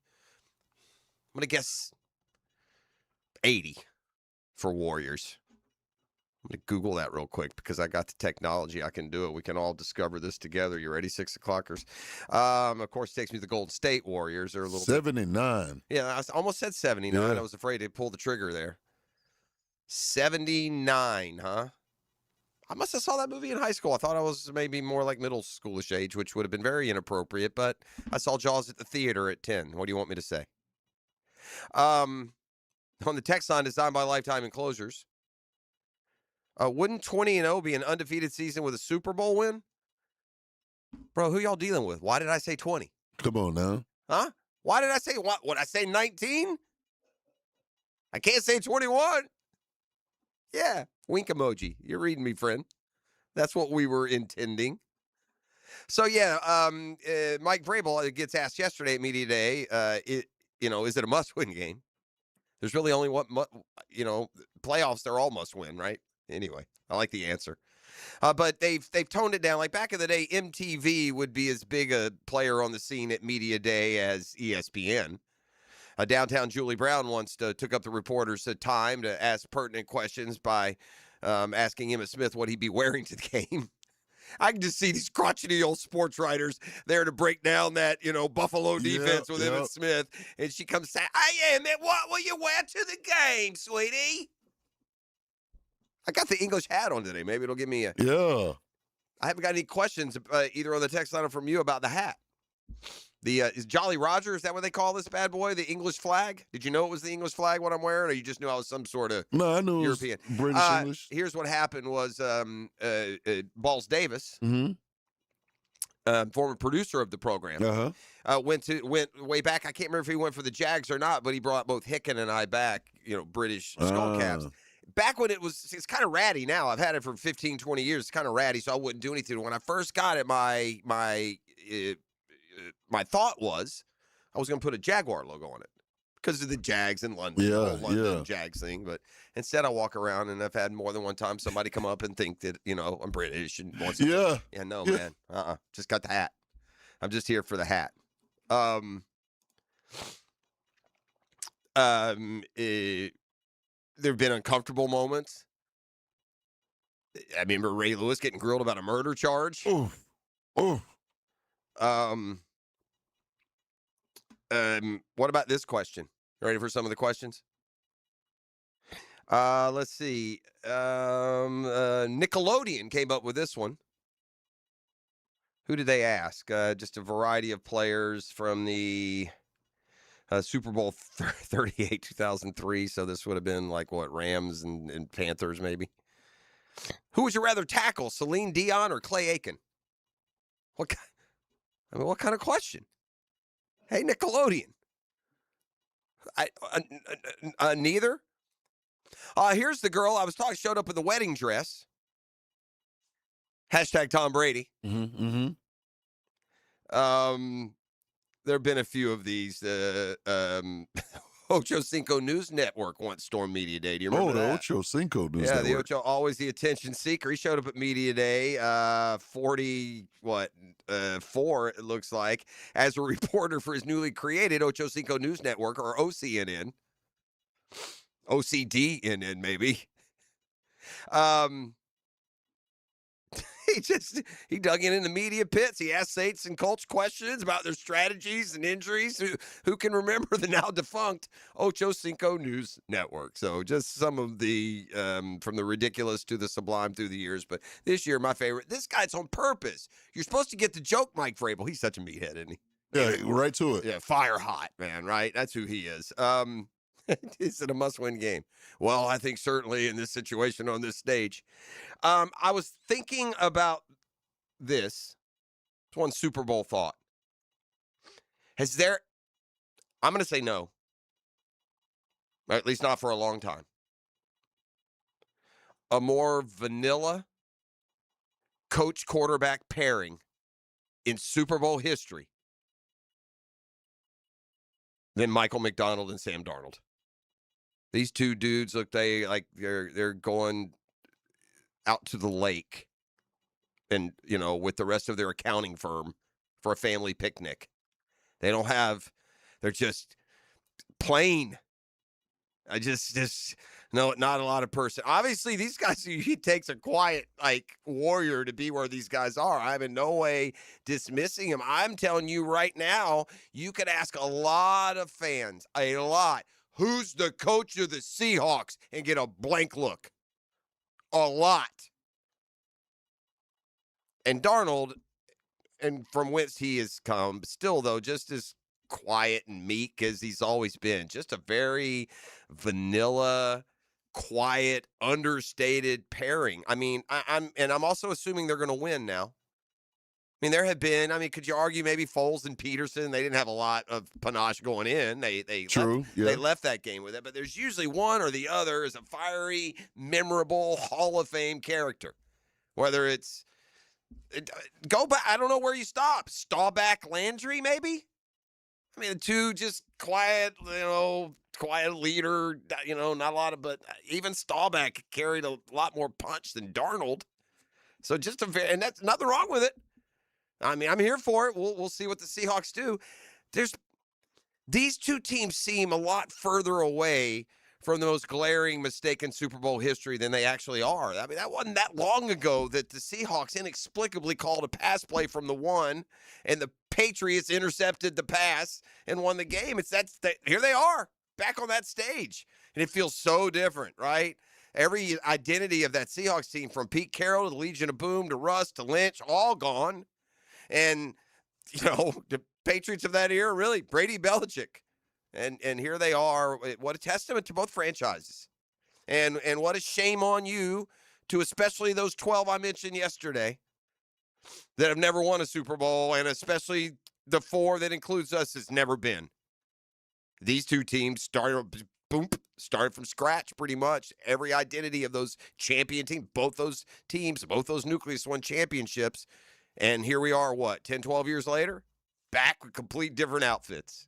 gonna guess 80 for Warriors. I'm going to Google that real quick because I got the technology. I can do it. We can all discover this together. You ready, 6 o'clockers? Of course, takes me to the Golden State Warriors. They're a little 79. Yeah, I almost said 79. Yeah. I was afraid to pull the trigger there. 79, huh? I must have saw that movie in high school. I thought I was maybe more like middle schoolish age, which would have been very inappropriate, but I saw Jaws at the theater at 10. What do you want me to say? On the text line, designed by Lifetime Enclosures. Wouldn't 20-0 be an undefeated season with a Super Bowl win? Bro, who y'all dealing with? Why did I say 20? Come on now. Huh? Why did I say what? Would I say 19? I can't say 21. Yeah, wink emoji. You're reading me, friend. That's what we were intending. So, yeah, Mike Vrabel gets asked yesterday at Media Day, is it a must-win game? There's really only playoffs, they're all must-win, right? Anyway, I like the answer. But they've toned it down. Like back in the day, MTV would be as big a player on the scene at Media Day as ESPN. Downtown Julie Brown once took up the reporter's time to ask pertinent questions by asking Emmitt Smith what he'd be wearing to the game. I can just see these crotchety old sports writers there to break down that, Buffalo defense with Emmitt Smith. And she comes saying, "Hey, Emmitt, what will you wear to the game, sweetie?" I got the English hat on today. Maybe it'll give me a... Yeah. I haven't got any questions either on the text line or from you about the hat. Is Jolly Roger, is that what they call this bad boy, the English flag? Did you know it was the English flag, what I'm wearing, or you just knew I was some sort of No, I knew European? It was British English. Here's what happened was Balls Davis, former producer of the program, went way back. I can't remember if he went for the Jags or not, but he brought both Hicken and I back, British skull caps. Back when it's kind of ratty now. I've had it for 15, 20 years. It's kind of ratty, so I wouldn't do anything. When I first got it, my thought was I was going to put a Jaguar logo on it because of the Jags in London, the whole London Jags thing. But instead, I walk around, and I've had more than one time somebody come up and think that, I'm British. And wants to, no, man. Just got the hat. I'm just here for the hat. There have been uncomfortable moments. I remember Ray Lewis getting grilled about a murder charge. Oof. What about this question? You ready for some of the questions? Let's see. Nickelodeon came up with this one. Who did they ask? Just a variety of players from the Super Bowl 38, 2003. So this would have been like what, Rams and Panthers maybe. Who would you rather tackle, Celine Dion or Clay Aiken? What kind of question? Hey, Nickelodeon. Neither. Here's the girl I was talking. Showed up in the wedding dress. Hashtag Tom Brady. There have been a few of these. Ocho Cinco News Network once stormed Media Day. Do you remember that? The Ocho Cinco News Network. Network. The Ocho, always the attention seeker. He showed up at Media Day, 4, it looks like, as a reporter for his newly created Ocho Cinco News Network, or OCNN. OCDNN, maybe. He dug in the media pits. He asked Saints and Colts questions about their strategies and injuries. Who can remember the now defunct Ocho Cinco News Network? So just some of the from the ridiculous to the sublime through the years. But this year, my favorite. This guy's on purpose. You're supposed to get the joke, Mike Vrabel. He's such a meathead, isn't he? Yeah, right to it. Yeah, fire hot, man. Right, that's who he is. Is it a must-win game? Well, I think certainly in this situation on this stage. I was thinking about this. It's one Super Bowl thought. I'm going to say no. Or at least not for a long time. A more vanilla coach-quarterback pairing in Super Bowl history than Michael McDonald and Sam Darnold. These two dudes look they're going out to the lake and, with the rest of their accounting firm for a family picnic. They're just plain. No, not a lot of person. Obviously, these guys, it takes a quiet, warrior to be where these guys are. I'm in no way dismissing them. I'm telling you right now, you could ask a lot of fans, who's the coach of the Seahawks, and get a blank look. A lot. And Darnold, and from whence he has come, still, though, just as quiet and meek as he's always been. Just a very vanilla, quiet, understated pairing. I mean, I'm also assuming they're going to win now. I mean, there have been, could you argue maybe Foles and Peterson, they didn't have a lot of panache going in. They left that game with it, but there's usually one or the other is a fiery, memorable Hall of Fame character. Whether it's, go back, I don't know where you stop. Staubach, Landry, maybe? I mean, the two just quiet, quiet leader, not a lot of, but even Staubach carried a lot more punch than Darnold. So and that's nothing wrong with it. I mean, I'm here for it. We'll see what the Seahawks do. These two teams seem a lot further away from the most glaring mistake in Super Bowl history than they actually are. I mean, that wasn't that long ago that the Seahawks inexplicably called a pass play from the one, and the Patriots intercepted the pass and won the game. Here they are, back on that stage. And it feels so different, right? Every identity of that Seahawks team, from Pete Carroll to the Legion of Boom to Russ to Lynch, all gone. And, the Patriots of that era, really, Brady, Belichick. And here they are. What a testament to both franchises. And what a shame on you, to especially those 12 I mentioned yesterday that have never won a Super Bowl, and especially the 4 that includes us has never been. These two teams started from scratch pretty much. Every identity of those champion teams, both those nucleus won championships. And here we are, 10, 12 years later? Back with complete different outfits.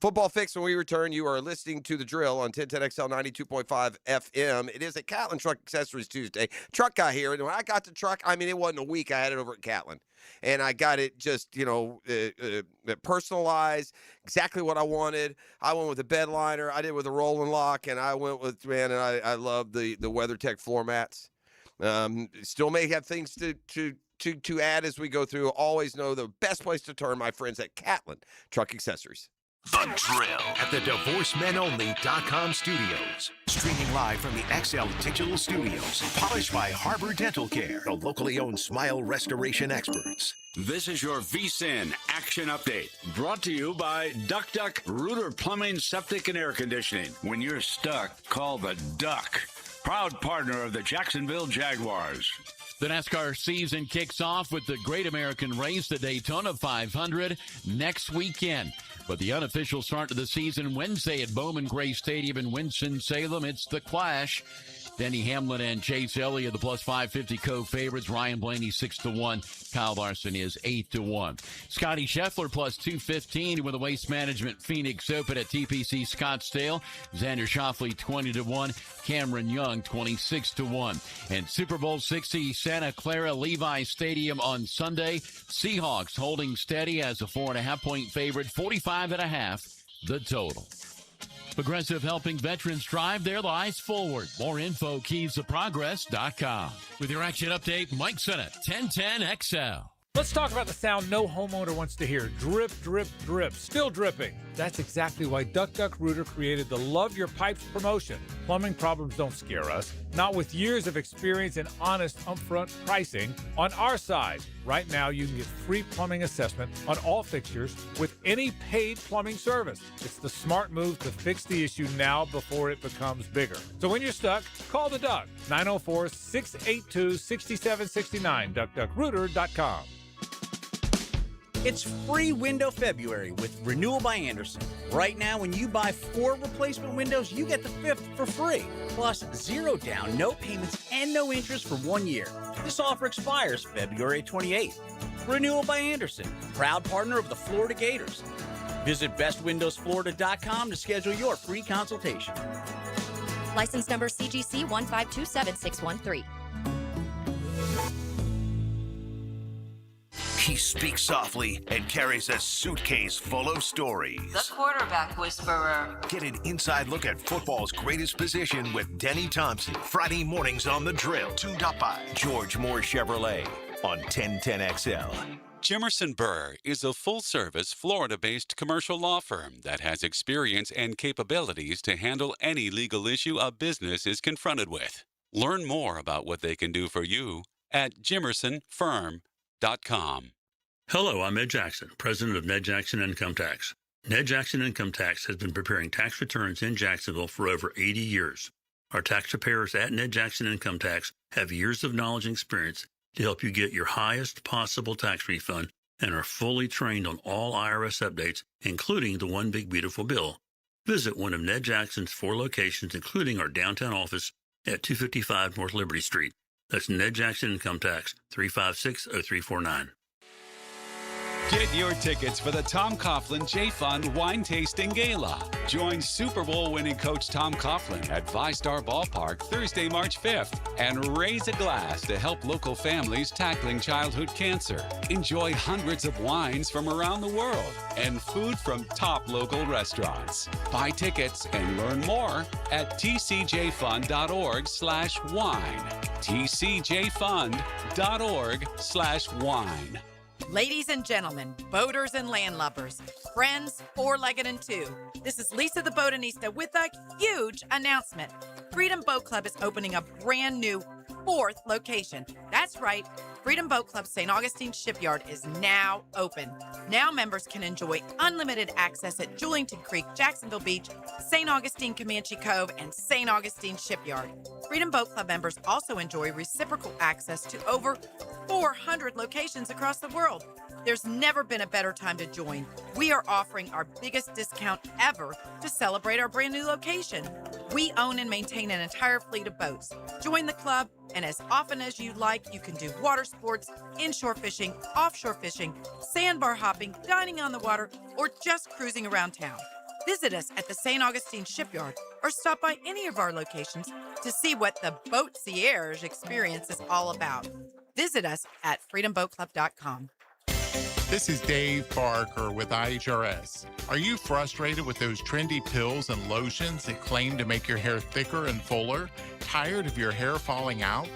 Football Fix, when we return, you are listening to The Drill on 1010XL 92.5 FM. It is a Catlin Truck Accessories Tuesday. Truck guy here. And when I got the truck, it wasn't a week. I had it over at Catlin. And I got it just, personalized, exactly what I wanted. I went with a bed liner. I did with a rolling lock. And I went with, I love the WeatherTech floor mats. Still may have things to add as we go through. Always know the best place to turn, my friends, at Catlin Truck Accessories. The Drill at the DivorceMenOnly.com studios. Streaming live from the XL Digital Studios. Polished by Harbor Dental Care, the locally owned smile restoration experts. This is your VSIN Action Update, brought to you by Duck Duck Rooter Plumbing, Septic, and Air Conditioning. When you're stuck, call the Duck. Proud partner of the Jacksonville Jaguars. The NASCAR season kicks off with the Great American Race, the Daytona 500, next weekend. But the unofficial start to the season Wednesday at Bowman Gray Stadium in Winston-Salem. It's the Clash. Denny Hamlin and Chase Elliott, the plus 550 co-favorites. Ryan Blaney 6-1. Kyle Larson is 8-1. Scotty Scheffler plus 215 with the Waste Management Phoenix Open at TPC Scottsdale. Xander Schauffele 20-1. Cameron Young 26-1. And Super Bowl 60 Santa Clara Levi Stadium on Sunday. Seahawks holding steady as a 4.5-point favorite. 45.5 the total. Progressive helping veterans drive their lives forward. More info, keysofprogress.com. With your action update, Mike Sennett, 1010XL. Let's talk about the sound no homeowner wants to hear. Drip, drip, drip. Still dripping. That's exactly why Duck Duck Rooter created the Love Your Pipes promotion. Plumbing problems don't scare us. Not with years of experience and honest upfront pricing on our side. Right now, you can get free plumbing assessment on all fixtures with any paid plumbing service. It's the smart move to fix the issue now before it becomes bigger. So when you're stuck, call the Duck. 904-682-6769. DuckDuckRooter.com. It's free window February with Renewal by Andersen. Right now, when you buy 4 replacement windows, you get the 5th for free. Plus, 0 down, no payments, and no interest for 1 year. This offer expires February 28th. Renewal by Andersen, proud partner of the Florida Gators. Visit bestwindowsflorida.com to schedule your free consultation. License number CGC 1527613. He speaks softly and carries a suitcase full of stories. The Quarterback Whisperer. Get an inside look at football's greatest position with Denny Thompson. Friday mornings on The Drill. Tuned up by George Moore Chevrolet on 1010XL. Jimerson Burr is a full-service, Florida-based commercial law firm that has experience and capabilities to handle any legal issue a business is confronted with. Learn more about what they can do for you at jimersonfirm.com. Hello, I'm Ed Jackson, president of Ned Jackson Income Tax. Ned Jackson Income Tax has been preparing tax returns in Jacksonville for over 80 years. Our tax preparers at Ned Jackson Income Tax have years of knowledge and experience to help you get your highest possible tax refund and are fully trained on all IRS updates, including the One Big Beautiful Bill. Visit one of Ned Jackson's 4 locations, including our downtown office at 255 North Liberty Street. That's Ned Jackson Income Tax, 356-0349. Get your tickets for the Tom Coughlin J Fund Wine Tasting Gala. Join Super Bowl winning coach Tom Coughlin at VyStar Ballpark Thursday, March 5th and raise a glass to help local families tackling childhood cancer. Enjoy hundreds of wines from around the world and food from top local restaurants. Buy tickets and learn more at tcjfund.org/wine. tcjfund.org/wine. Ladies and gentlemen, boaters and landlubbers, friends, 4-legged and 2. This is Lisa the Botanista with a huge announcement. Freedom Boat Club is opening a brand new 4th location. That's right. Freedom Boat Club St. Augustine Shipyard is now open. Now members can enjoy unlimited access at Julington Creek, Jacksonville Beach, St. Augustine Comanche Cove, and St. Augustine Shipyard. Freedom Boat Club members also enjoy reciprocal access to over 400 locations across the world. There's never been a better time to join. We are offering our biggest discount ever to celebrate our brand new location. We own and maintain an entire fleet of boats. Join the club, and as often as you like, you can do water sports, inshore fishing, offshore fishing, sandbar hopping, dining on the water, or just cruising around town. Visit us at the St. Augustine Shipyard or stop by any of our locations to see what the Boatcierge experience is all about. Visit us at freedomboatclub.com. This is Dave Barker with IHRS. Are you frustrated with those trendy pills and lotions that claim to make your hair thicker and fuller? Tired of your hair falling out?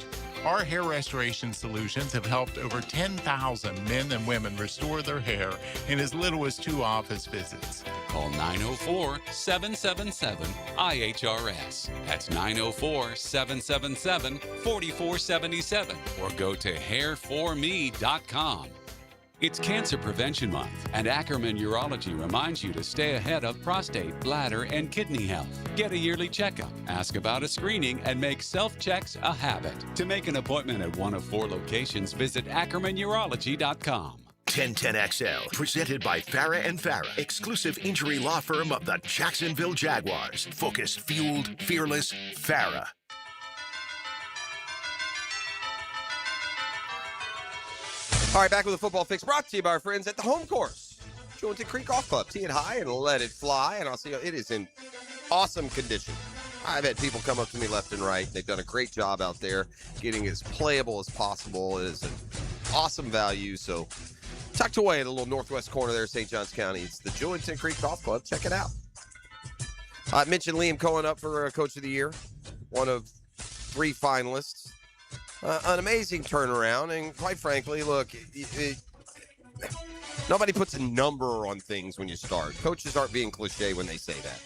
Our hair restoration solutions have helped over 10,000 men and women restore their hair in as little as 2 office visits. Call 904-777-IHRS. That's 904-777-4477 or go to hair4me.com. It's Cancer Prevention Month, and Ackerman Urology reminds you to stay ahead of prostate, bladder, and kidney health. Get a yearly checkup, ask about a screening, and make self-checks a habit. To make an appointment at one of 4 locations, visit AckermanUrology.com. 1010XL, presented by Farah and Farah, exclusive injury law firm of the Jacksonville Jaguars. Focused, fueled, fearless, Farah. All right, back with a football fix brought to you by our friends at the Home Course. Jewelton Creek Golf Club. Tee it high and let it fly. And I'll see you. It is in awesome condition. I've had people come up to me left and right. They've done a great job out there getting as playable as possible. It is an awesome value. So tucked away in the little northwest corner there, St. Johns County. It's the Jewelton Creek Golf Club. Check it out. I mentioned Liam Cohen up for Coach of the Year, one of 3 finalists. An amazing turnaround, and quite frankly, look, nobody puts a number on things when you start. Coaches aren't being cliche when they say that.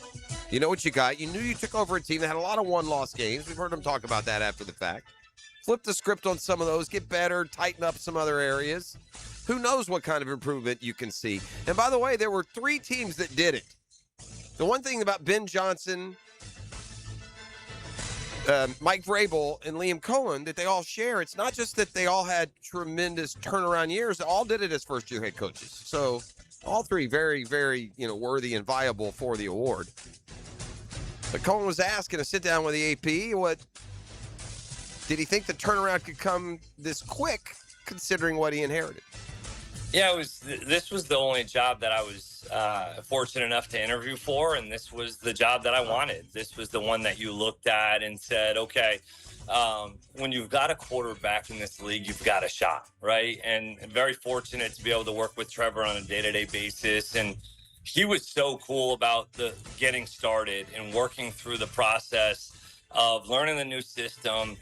You know what you got. You knew you took over a team that had a lot of one-loss games. We've heard them talk about that after the fact. Flip the script on some of those, get better, tighten up some other areas. Who knows what kind of improvement you can see. And by the way, there were 3 teams that did it. The one thing about Ben Johnson, Mike Vrabel, and Liam Cohen that they all share, it's not just that they all had tremendous turnaround years. They all did it as first-year head coaches. So all 3 very, very, worthy and viable for the award. But Cohen was asked in a sit-down with the AP, did he think the turnaround could come this quick, considering what he inherited? Yeah, this was the only job that I was fortunate enough to interview for, and this was the job that I wanted. This was the one that you looked at and said, okay, when you've got a quarterback in this league, you've got a shot, right? And very fortunate to be able to work with Trevor on a day-to-day basis. And he was so cool about the getting started and working through the process of learning the new system,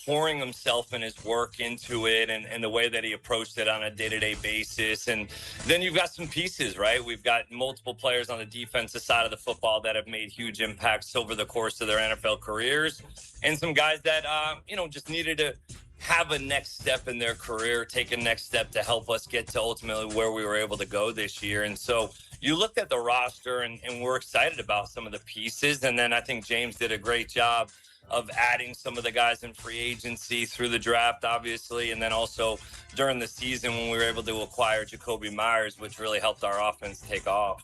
pouring himself and his work into it, and the way that he approached it on a day-to-day basis. And then you've got some pieces, right? We've got multiple players on the defensive side of the football that have made huge impacts over the course of their NFL careers, and some guys that, just needed to have a next step in their career, take a next step to help us get to ultimately where we were able to go this year. And so you looked at the roster, and we're excited about some of the pieces. And then I think James did a great job of adding some of the guys in free agency through the draft, obviously, and then also during the season when we were able to acquire Jacoby Myers, which really helped our offense take off.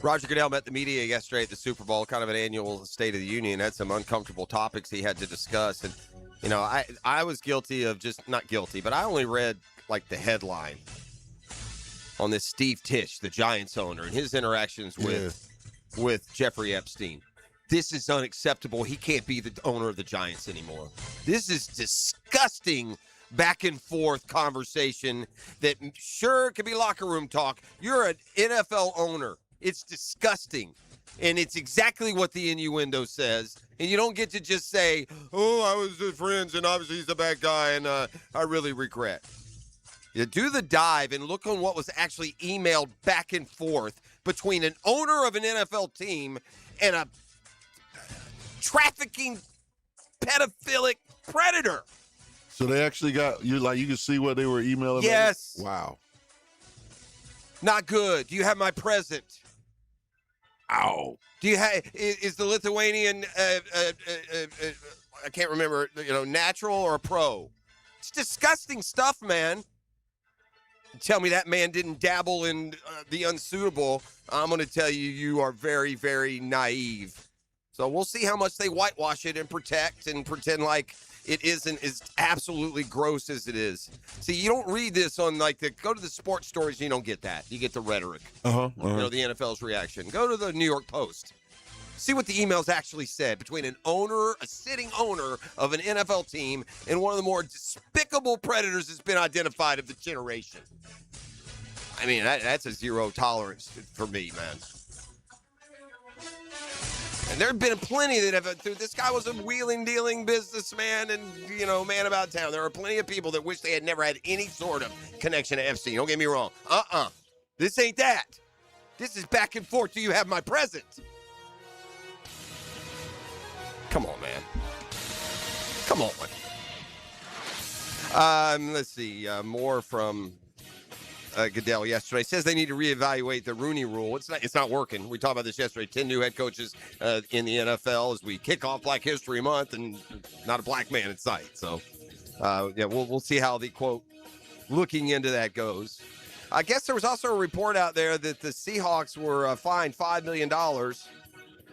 Roger Goodell met the media yesterday at the Super Bowl, kind of an annual State of the Union, had some uncomfortable topics he had to discuss. And, I was guilty of not guilty, but I only read like the headline on this Steve Tisch, the Giants owner, and his interactions with Jeffrey Epstein. This is unacceptable. He can't be the owner of the Giants anymore. This is disgusting back and forth conversation that sure could be locker room talk. You're an NFL owner. It's disgusting. And it's exactly what the innuendo says. And you don't get to just say, oh, I was with friends and obviously he's a bad guy and I really regret. You do the dive and look on what was actually emailed back and forth between an owner of an NFL team and a trafficking pedophilic predator. So they actually got you can see what they were emailing? Yes. Wow. Not good. Do you have my present? Ow. Do you have is the Lithuanian I can't remember, natural or a pro? It's disgusting stuff, man. Tell me that man didn't dabble in the unsuitable. I'm going to tell you, you are very, very naive. So we'll see how much they whitewash it and protect and pretend like it isn't as absolutely gross as it is. See, you don't read this on go to the sports stories. You don't get that. You get the rhetoric. The NFL's reaction. Go to the New York Post. See what the emails actually said between a sitting owner of an NFL team, and one of the more despicable predators that's been identified of the generation. I mean, that's a zero tolerance for me, man. And there have been plenty that have, this guy was a wheeling, dealing businessman and, man about town. There are plenty of people that wish they had never had any sort of connection to Epstein. Don't get me wrong. This ain't that. This is back and forth. Do you have my present? Come on, man. Come on. Let's see. More from Goodell yesterday. Says they need to reevaluate the Rooney Rule. It's not working. We talked about this yesterday. 10 new head coaches in the NFL as we kick off Black History Month, and not a black man in sight. So, we'll see how the quote looking into that goes. I guess there was also a report out there that the Seahawks were fined $5 million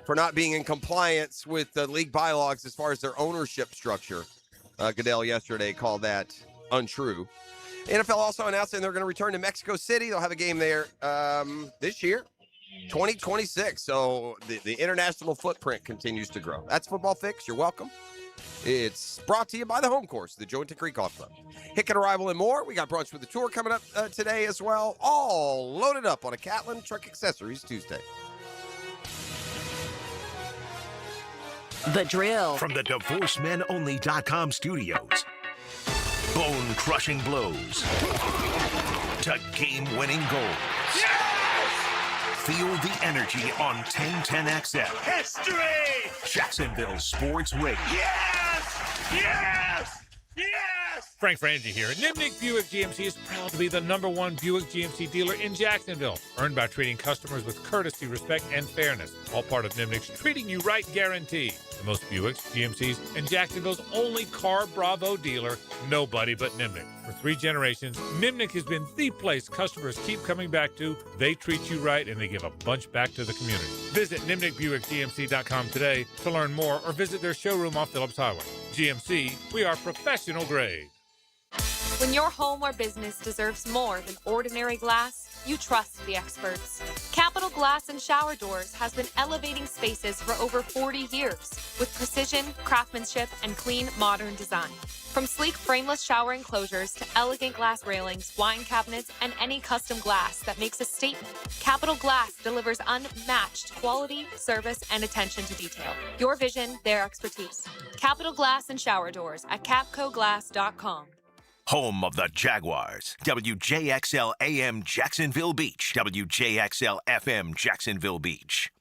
for not being in compliance with the league bylaws as far as their ownership structure. Goodell yesterday called that untrue. NFL also announcing they're going to return to Mexico City. They'll have a game there this year, 2026. So the international footprint continues to grow. That's Football Fix. You're welcome. It's brought to you by the Home Course, the Joint Creek Golf Club. Hicken Arrival and more. We got brunch with the tour coming up today as well. All loaded up on a Catlin Truck Accessories Tuesday. The Drill. From the DivorceMenOnly.com studios. Bone-crushing blows to game-winning goals. Yes! Feel the energy on 1010XL. History! Jacksonville Sports Radio. Yes! Yes! Yes! Frank Frangie here. Nimnick Buick GMC is proud to be the #1 Buick GMC dealer in Jacksonville. Earned by treating customers with courtesy, respect, and fairness. All part of Nimnick's Treating You Right guarantee. The most Buicks, GMCs, and Jacksonville's only Car Bravo dealer, nobody but Nimnick. For 3 generations, Nimnick has been the place customers keep coming back to. They treat you right, and they give a bunch back to the community. Visit NimnickBuickGMC.com today to learn more, or visit their showroom off Phillips Highway. GMC, we are professional grade. When your home or business deserves more than ordinary glass, you trust the experts. Capital Glass and Shower Doors has been elevating spaces for over 40 years with precision, craftsmanship, and clean, modern design. From sleek frameless shower enclosures to elegant glass railings, wine cabinets, and any custom glass that makes a statement, Capital Glass delivers unmatched quality, service, and attention to detail. Your vision, their expertise. Capital Glass and Shower Doors at capcoglass.com. Home of the Jaguars. WJXL AM Jacksonville Beach. WJXL FM Jacksonville Beach.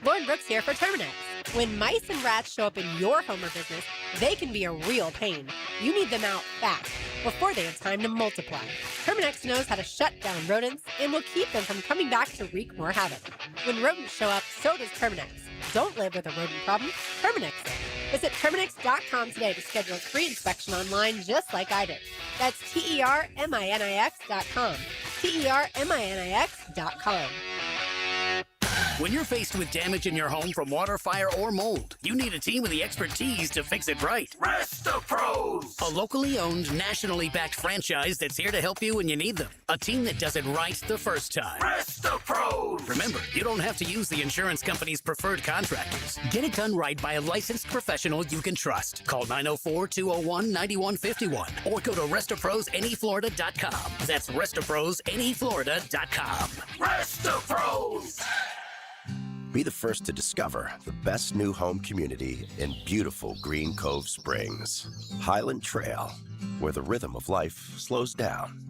Lauren Brooks here for Terminix. When mice and rats show up in your home or business, they can be a real pain. You need them out fast, before they have time to multiply. Terminix knows how to shut down rodents and will keep them from coming back to wreak more havoc. When rodents show up, so does Terminix. Don't live with a rodent problem, Terminix it. Visit Terminix.com today to schedule a free inspection online just like I did. That's TERMINIX.com. TERMINIX.com. When you're faced with damage in your home from water, fire, or mold, you need a team with the expertise to fix it right. RestoPros! A locally owned, nationally backed franchise that's here to help you when you need them. A team that does it right the first time. RestoPros! Remember, you don't have to use the insurance company's preferred contractors. Get it done right by a licensed professional you can trust. Call 904-201-9151 or go to RestoProsNEFlorida.com. That's RestoProsNEFlorida.com. RestoPros! Be the first to discover the best new home community in beautiful Green Cove Springs. Highland Trail, where the rhythm of life slows down.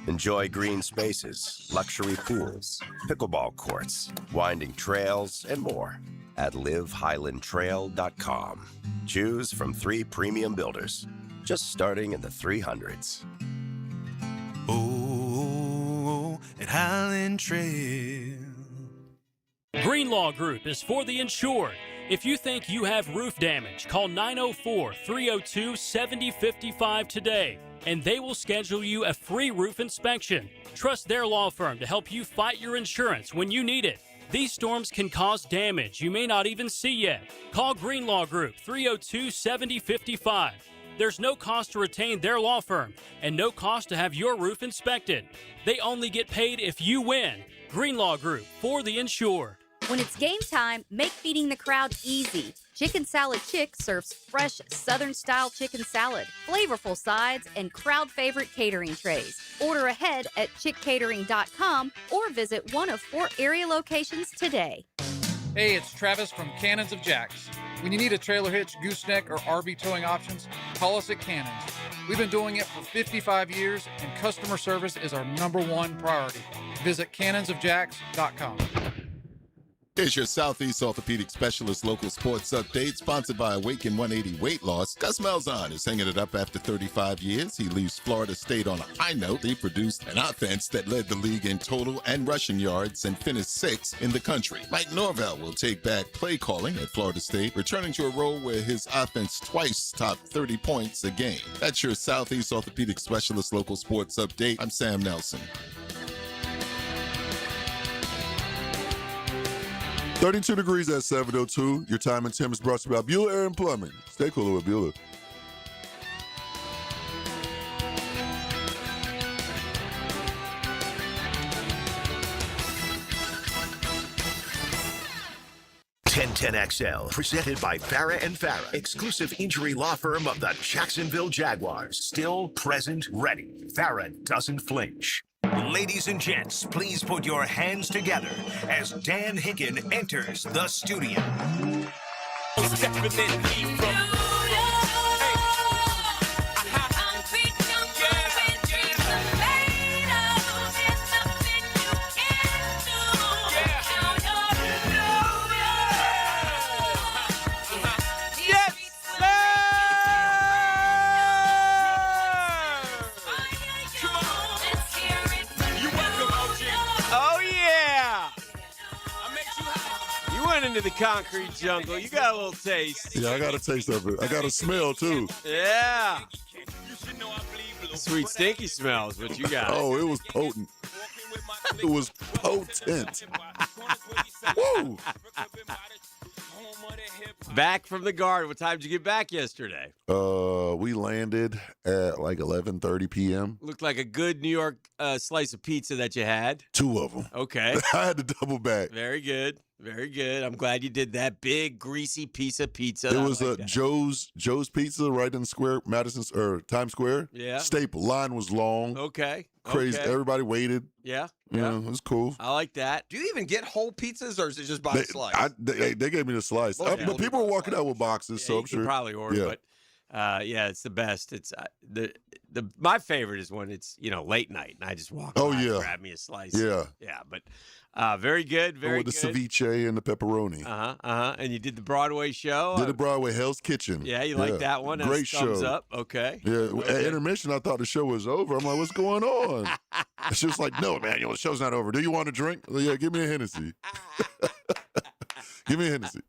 Enjoy green spaces, luxury pools, pickleball courts, winding trails, and more at livehighlandtrail.com. Choose from 3 premium builders, just starting in the 300s. Oh, at Highland Trail. Greenlaw Group is for the insured. If you think you have roof damage, call 904-302-7055 today, and they will schedule you a free roof inspection. Trust their law firm to help you fight your insurance when you need it. These storms can cause damage you may not even see yet. Call Greenlaw Group 302-7055. There's no cost to retain their law firm and no cost to have your roof inspected. They only get paid if you win. Greenlaw Group, for the insured. When it's game time, make feeding the crowd easy. Chicken Salad Chick serves fresh Southern-style chicken salad, flavorful sides, and crowd-favorite catering trays. Order ahead at chickcatering.com or visit one of 4 area locations today. Hey, it's Travis from Cannons of Jacks. When you need a trailer hitch, gooseneck, or RV towing options, call us at Cannons. We've been doing it for 55 years, and customer service is our #1 priority. Visit cannonsofjacks.com. Here's your Southeast Orthopedic Specialist local sports update, sponsored by Awaken 180 Weight Loss. Gus Malzahn is hanging it up after 35 years. He leaves Florida State on a high note. He produced an offense that led the league in total and rushing yards and finished 6th in the country. Mike Norvell will take back play calling at Florida State, returning to a role where his offense twice topped 30 points a game. That's your Southeast Orthopedic Specialist local sports update. I'm Sam Nelson. 32 degrees at 7:02. Your time and Tim is brought to you by Bueller Air and Plumbing. Stay cooler with Bueller. XL, presented by Farah and Farah, exclusive injury law firm of the Jacksonville Jaguars. Still present, ready. Farah doesn't flinch. Ladies and gents, please put your hands together as Dan Hicken enters the studio. Into the concrete jungle. You got a little taste. Yeah, I got a taste of it. I got a smell, too. Yeah. Sweet stinky smell is what you got. Oh, it was potent. It was potent. Woo! Back from the Garden. What time did you get back yesterday? We landed at like 11:30 p.m. Looked like a good New York slice of pizza that you had. 2 of them. Okay. I had to double back. Very good. Very good. I'm glad you did that. Big, greasy piece of pizza. It was Joe's Pizza right in Times Square. Yeah. Staple. Line was long. Okay. Crazy. Okay. Everybody waited. Yeah. Yeah, it was cool. I like that. Do you even get whole pizzas, or is it just by the slice? They gave me the slice. But people were walking out with boxes, so you I'm can sure. probably order, but yeah, it's the best. It's my favorite is when it's late night and I just walk by and grab me a slice. Yeah. Yeah, but very good, very with the good. ceviche and the pepperoni. And you did the Broadway show. Did the Broadway Hell's Kitchen. Yeah, you like that one? That's Great thumbs show. up. Okay. Yeah, Okay. at intermission, I thought the show was over. I'm like, what's going on? She was like, no, man, the show's not over. Do you want a drink? Like, yeah, give me a Hennessy. Give me a Hennessy.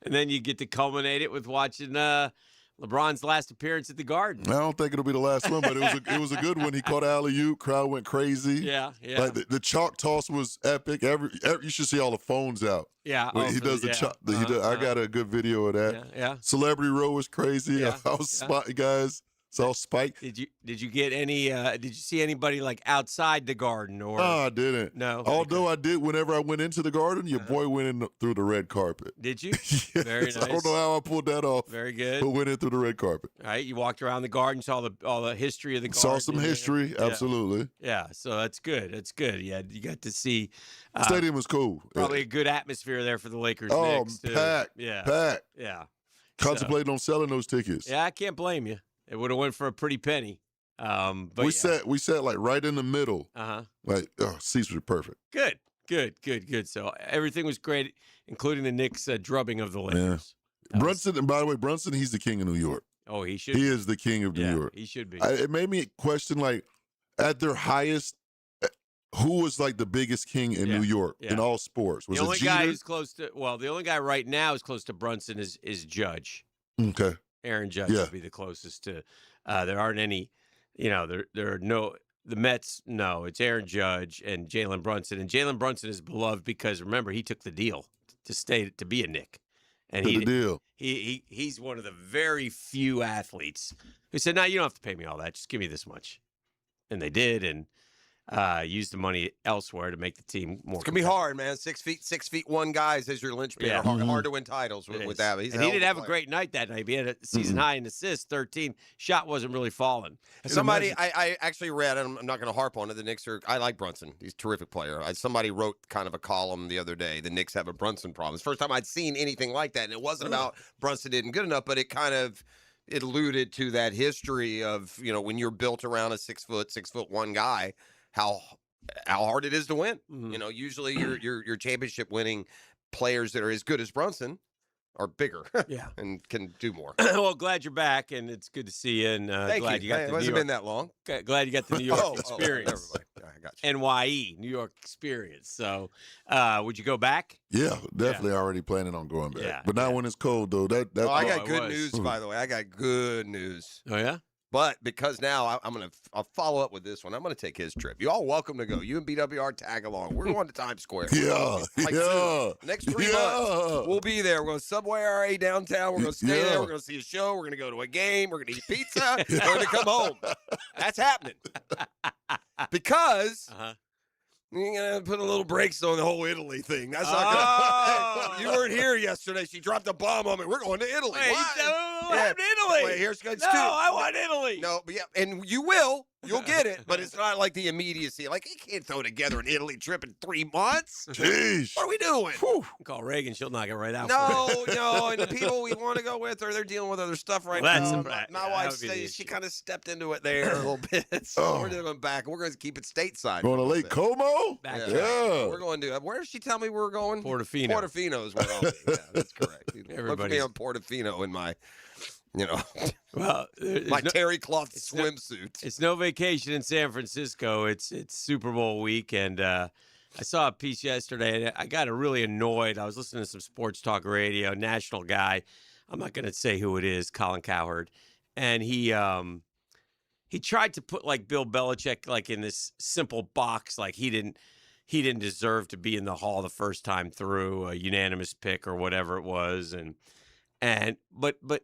And then you get to culminate it with watching LeBron's last appearance at the Garden. I don't think it'll be the last one, but it was a good one. He caught alley-oop. Crowd went crazy. Yeah. Like the chalk toss was epic. You should see all the phones out. Yeah. When he does the chalk. I got a good video of that. Yeah. Celebrity Row was crazy. Yeah. I was spotting guys. Saw Spike. Did you get any? Did you see anybody like outside the Garden or? No, I didn't. No. Although I did, whenever I went into the Garden, your boy went in through the red carpet. Did you? Yes, Very nice. I don't know how I pulled that off. Very good. But went in through the red carpet. All right, you walked around the Garden, saw all the history of the Garden. Saw some history, absolutely. Yeah, so that's good. That's good. Yeah, you got to see. Stadium was cool. Probably a good atmosphere there for the Lakers. Oh, Knicks, too. packed. Yeah. Packed. Yeah. Contemplating on selling those tickets. Yeah, I can't blame you. It would have went for a pretty penny. But we sat like right in the middle. Like seats were perfect. Good. So everything was great, including the Knicks drubbing of the Lakers. Yeah. Brunson, and by the way, Brunson, he's the king of New York. Oh, he should. He is the king of New York. He should be. It made me question, like, at their highest, who was like the biggest king in New York in all sports? Was the only it Jeter? guy who's close to the only guy right now who's close to Brunson is Judge. Okay. Aaron Judge would be the closest to. There aren't any. There are no. The Mets, no, it's Aaron Judge and Jalen Brunson. And Jalen Brunson is beloved because, remember, he took the deal to be a Knick. And he's one of the very few athletes who said, no, you don't have to pay me all that. Just give me this much. And they did, and used the money elsewhere to make the team more. It's going to be hard, man. 6'1" guys as your linchpin. Yeah. Hard to win titles with that. And he did have a great night that night. He had a season high in assists, 13. Shot wasn't really falling. Somebody, I actually read, and I'm not going to harp on it, the Knicks I like Brunson. He's a terrific player. Somebody wrote kind of a column the other day, the Knicks have a Brunson problem. It's the first time I'd seen anything like that, and it wasn't about Brunson didn't good enough, but it alluded to that history of, when you're built around a 6'1" guy, how how hard it is to win. Usually your championship winning players that are as good as Brunson are bigger, and can do more. Well, glad you're back, and it's good to see you. And Thank glad you. you got It the hasn't New York, been that long. Glad you got the New York experience. I got you. NYE, New York experience. So, would you go back? Yeah, definitely. Already planning on going back. Yeah, but not when it's cold though. I got good news, by the way. I got good news. Oh yeah. But because now I'll follow up with this one. I'm gonna take his trip. You all welcome to go. You and BWR tag along. We're going to Times Square. Yeah, soon. Next 3 months, we'll be there. We're going to Subway RA downtown. We're going to stay there. We're going to see a show. We're going to go to a game. We're going to eat pizza. We're going to come home. That's happening. Because you're going to put a little brakes on the whole Italy thing. That's not good. You weren't here yesterday. She dropped a bomb on me. We're going to Italy. Wait, what happened to Italy? Wait, here's good. I want Italy. No, but and you will. You'll get it, but it's not like the immediacy. Like, you can't throw together an Italy trip in 3 months. Jeez. What are we doing? Call Reagan. She'll knock it right out. No. And the people we want to go with, they're dealing with other stuff right now. My wife says she kind of stepped into it there a little bit. So we're going back. We're going to keep it stateside. Going to Lake Como? Yeah. We're going to. Where did she tell me we were going? Portofino. Portofino is where I'll be. Yeah, that's correct. Look for me on Portofino in my. Well, my terry cloth swimsuit. It's no vacation in San Francisco. It's Super Bowl week, and I saw a piece yesterday, and I got really annoyed. I was listening to some sports talk radio, national guy. I'm not going to say who it is, Colin Cowherd, and he tried to put like Bill Belichick like in this simple box, like he didn't deserve to be in the Hall the first time through, a unanimous pick or whatever it was, but.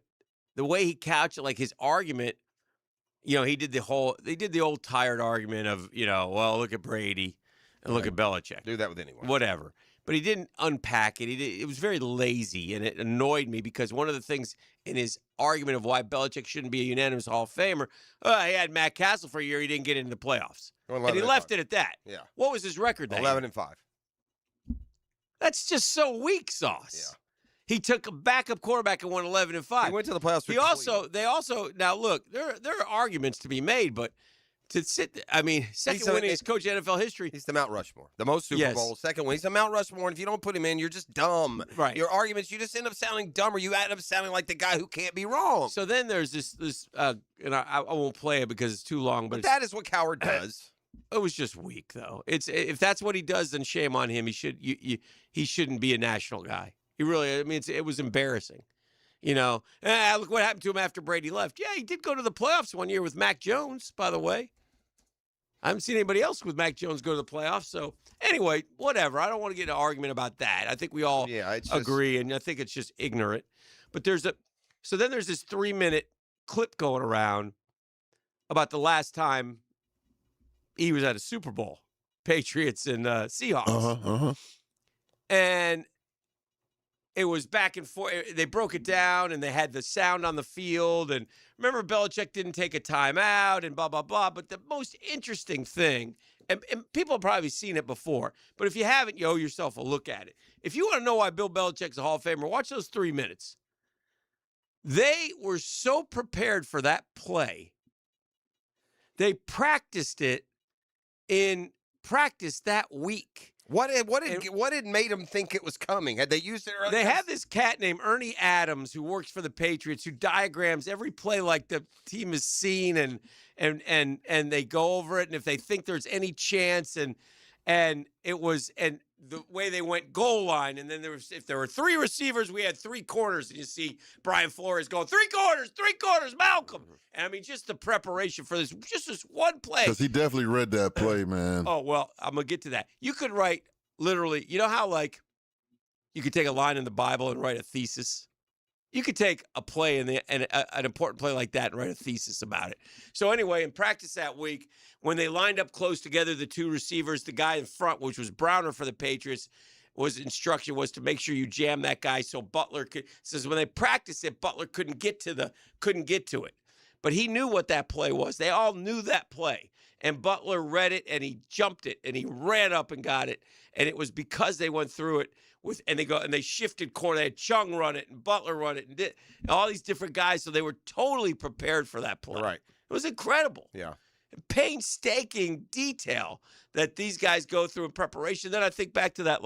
The way he couched it, like his argument, they did the old tired argument of, well, look at Brady and look at Belichick. Do that with anyone. Whatever. But he didn't unpack it. It was very lazy, and it annoyed me because one of the things in his argument of why Belichick shouldn't be a unanimous Hall of Famer, he had Matt Castle for a year. He didn't get into the playoffs. And he left it at that. Yeah. What was his record that 11-5. That's just so weak sauce. Yeah. He took a backup quarterback and won 11-5. He went to the playoffs. They also now look. There are arguments to be made, but to sit, second winningest coach in NFL history. He's the Mount Rushmore, the most Super Bowl, second win. He's the Mount Rushmore, and if you don't put him in, you're just dumb. Right. Your arguments, you just end up sounding dumb, or you end up sounding like the guy who can't be wrong. So then there's this, and I won't play it because it's too long. But that is what Cowherd does. It was just weak, though. If that's what he does, then shame on him. He shouldn't be a national guy. He really, it was embarrassing. Look what happened to him after Brady left. Yeah, he did go to the playoffs one year with Mac Jones, by the way. I haven't seen anybody else with Mac Jones go to the playoffs. So, anyway, whatever. I don't want to get in an argument about that. I think we all agree, and I think it's just ignorant. But then there's this 3-minute clip going around about the last time he was at a Super Bowl, Patriots and Seahawks. And it was back and forth. They broke it down, and they had the sound on the field. And remember, Belichick didn't take a timeout and blah, blah, blah. But the most interesting thing, and people have probably seen it before, but if you haven't, you owe yourself a look at it. If you want to know why Bill Belichick's a Hall of Famer, watch those 3 minutes. They were so prepared for that play. They practiced it in practice that week. What had made them think it was coming? Had they used it earlier? They have this cat named Ernie Adams who works for the Patriots who diagrams every play like the team has seen and they go over it, and if they think there's any chance and the way they went goal line, and then if there were 3 receivers, we had 3 corners, and you see Brian Flores going 3 quarters, Malcolm. And just the preparation for this one play. Because he definitely read that play, man. Oh, well, I'm going to get to that. You could write literally, you know how you could take a line in the Bible and write a thesis? You could take a play an important play like that and write a thesis about it. So anyway, in practice that week, when they lined up close together, the 2 receivers, the guy in front, which was Browner for the Patriots, instruction was to make sure you jam that guy so Butler could. Says when they practiced it, Butler couldn't get to it. But he knew what that play was. They all knew that play. And Butler read it, and he jumped it, and he ran up and got it. And it was because they went through it and they shifted corner. They had Chung run it and Butler run it and all these different guys. So they were totally prepared for that play. Right. It was incredible. Yeah. painstaking detail that these guys go through in preparation. Then I think back to that,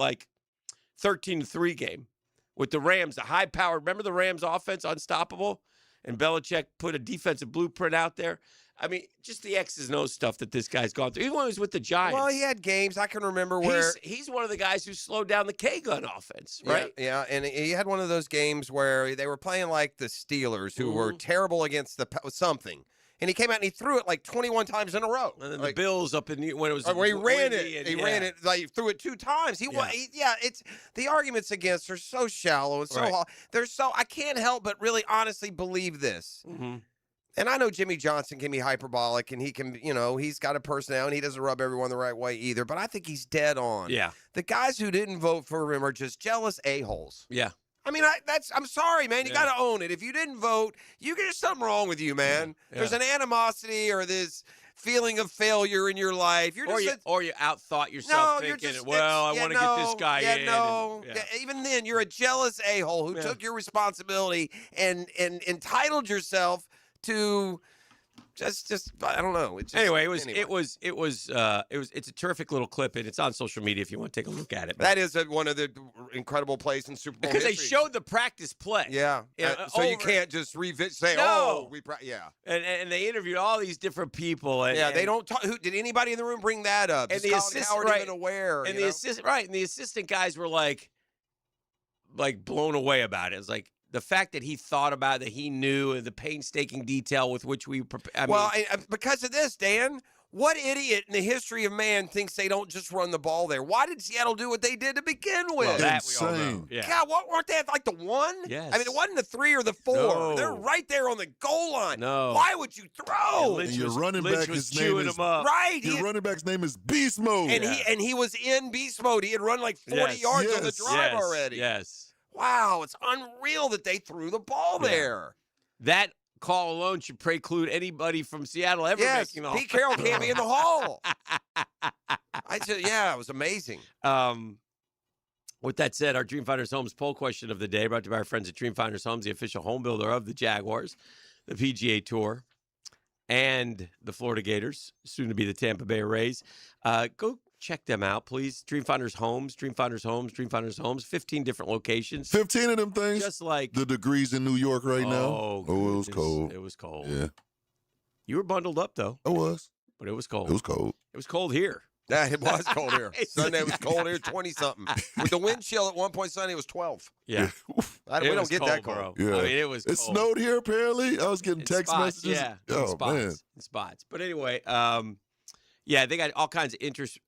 13-3 game with the Rams, the high-powered. Remember the Rams offense, unstoppable? And Belichick put a defensive blueprint out there. I mean, just the X's and O's stuff that this guy's gone through. Even when he was with the Giants. Well, he had games. I can remember where he's one of the guys who slowed down the K-gun offense, right? Yeah, and he had one of those games where they were playing like the Steelers, who were terrible against something. And he came out and he threw it 21 times in a row. And then the Bills up in when it was where he ran it. and, He ran it threw it 2 times. It's the arguments against are so shallow and so I can't help but really honestly believe this. Mm-hmm. And I know Jimmy Johnson can be hyperbolic and he can, he's got a personality. He doesn't rub everyone the right way either, but I think he's dead on. Yeah. The guys who didn't vote for him are just jealous a-holes. Yeah. I mean, I'm sorry, man. You got to own it. If you didn't vote, there's something wrong with you, man. Yeah. There's an animosity or this feeling of failure in your life. You're just or you outthought yourself thinking, I want to get this guy in. Even then, you're a jealous a-hole who took your responsibility and entitled yourself to just I don't know. It's a terrific little clip, and it's on social media if you want to take a look at it. But that is one of the incredible plays in Super Bowl because history. they showed the practice play. Yeah. So you can't just say, And they interviewed all these different people. And, they don't talk. Did anybody in the room bring that up? And the assistant Howard even aware? And the assistant guys were like blown away about it. It's like, the fact that he thought about it, that he knew, and the painstaking detail with which we prepare. Because of this, Dan, what idiot in the history of man thinks they don't just run the ball there? Why did Seattle do what they did to begin with? Well, that we all know. Yeah. God, weren't they at the 1? Yes. I mean, it wasn't the 3 or the 4. No. They're right there on the goal line. No. Why would you throw? And your running back, his name is Your running back's name is Beast Mode. And he was in beast mode. He had run 40 yards on the drive already. Yes. Wow, it's unreal that they threw the ball there. That call alone should preclude anybody from Seattle ever making the Pete Carroll can't be in the hall. It was amazing. With that said, our Dreamfinders Homes poll question of the day brought to you by our friends at Dreamfinders Homes, the official home builder of the Jaguars, the PGA Tour, and the Florida Gators, soon to be the Tampa Bay Rays. Go check them out, please. Dreamfinders Homes, Dreamfinders Homes, Dreamfinders Homes. 15 different locations. 15 of them things. Just like the degrees in New York right now. Oh, it was cold. It was cold. Yeah. You were bundled up though. I was. But it was cold. It was cold. It was cold here. Yeah, it was cold here. Sunday was cold here, 20-something. With the wind chill at one point Sunday, it was 12. Yeah. We don't get that cold. Bro. Yeah. I mean, it was cold. It snowed here, apparently. I was getting text messages. Yeah. Oh, man. In spots. But anyway, they got all kinds of interest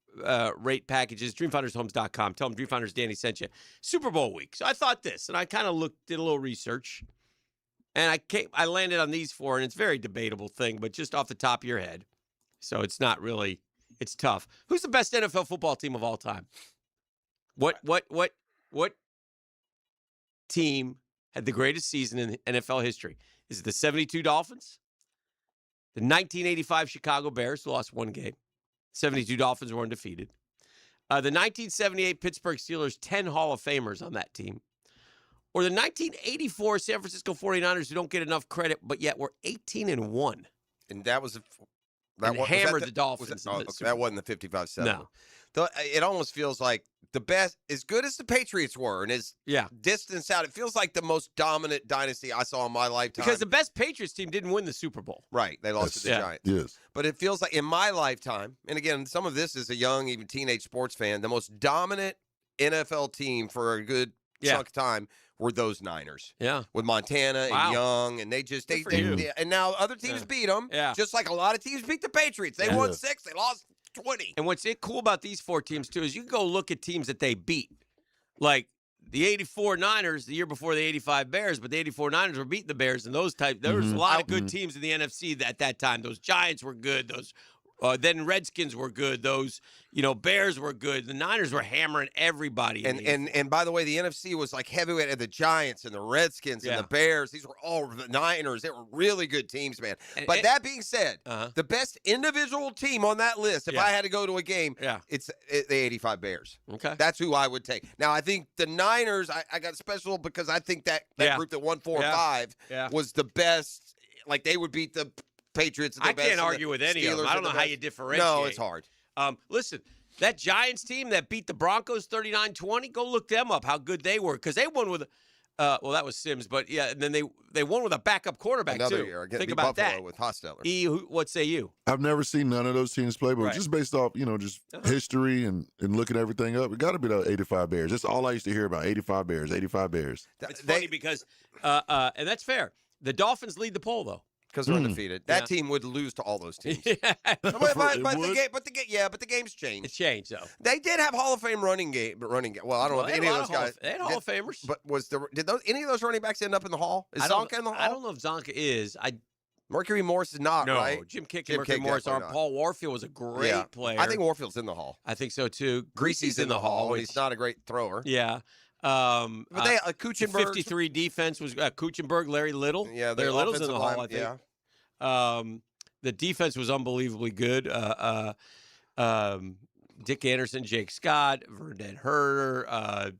rate packages. DreamfindersHomes.com. Tell them Dreamfinders Danny sent you. Super Bowl week. So I thought this, and I kind of did a little research, and I landed on these 4, and it's a very debatable thing, but just off the top of your head. So it's not really, it's tough. Who's the best NFL football team of all time? What team had the greatest season in NFL history? Is it the 72 Dolphins? The 1985 Chicago Bears, who lost 1 game. 72 Dolphins were undefeated. The 1978 Pittsburgh Steelers, 10 Hall of Famers on that team. Or the 1984 San Francisco 49ers, who don't get enough credit, but yet were 18-1. And that was hammered the Dolphins. That wasn't the 55-7. No. It almost feels like the best, as good as the Patriots were, and as distance out, it feels like the most dominant dynasty I saw in my lifetime. Because the best Patriots team didn't win the Super Bowl. Right. They lost to the Giants. Yes. But it feels like in my lifetime, and again, some of this is a young, even teenage sports fan, the most dominant NFL team for a good chunk of time were those Niners. Yeah. With Montana and Young, and they and now other teams beat them. Yeah. Just like a lot of teams beat the Patriots. They won 6, they lost 20. And what's cool about these 4 teams, too, is you can go look at teams that they beat. Like the 84 Niners the year before the 85 Bears, but the 84 Niners were beating the Bears, and there was a lot of good teams in the NFC at that time. Those Giants were good. Those then Redskins were good. Those, Bears were good. The Niners were hammering everybody. And by the way, the NFC was like heavyweight of the Giants and the Redskins and the Bears. These were all the Niners. They were really good teams, man. But that being said, the best individual team on that list, if I had to go to a game, it's the 85 Bears. Okay. That's who I would take. Now, I think the Niners, I got special because I think that group that won 4 or 5 was the best. Like, they would beat the Patriots are the I best. can't and argue the with any of them. Steelers I are don't know the how best. you differentiate. No, it's hard. Listen, that Giants team that beat the Broncos 39-20, go look them up, how good they were. Because they won with, well, that was Sims, but yeah, and then they won with a backup quarterback, Another too. year. Think Beat about Buffalo that. with Hostetler. What say you? I've never seen none of those teams play, but Right. just based off, just history and looking everything up, it got to be the 85 Bears. That's all I used to hear about, 85 Bears, 85 Bears. It's funny because, and that's fair, the Dolphins lead the poll, though. Because they're undefeated. That team would lose to all those teams. Yeah. But the game's changed. It's changed, though. They did have Hall of Fame running game. Well, I don't know if any of those guys. They had Hall of Famers. But did any of those running backs end up in the Hall? Is Zonka in the Hall? I don't know if Zonka is. Mercury Morris is not, No, right? Jim Kick and Mercury Morris are. Paul Warfield was a great player. I think Warfield's in the Hall. I think so, too. Greasy's in the Hall, and he's not a great thrower. Yeah. But they Kuchenberg. 53 defense was Kuchenberg, Larry Little. Yeah, Larry Little's in the Hall, I line, think. yeah. The defense was unbelievably good. Dick Anderson, Jake Scott, Vernon Herter,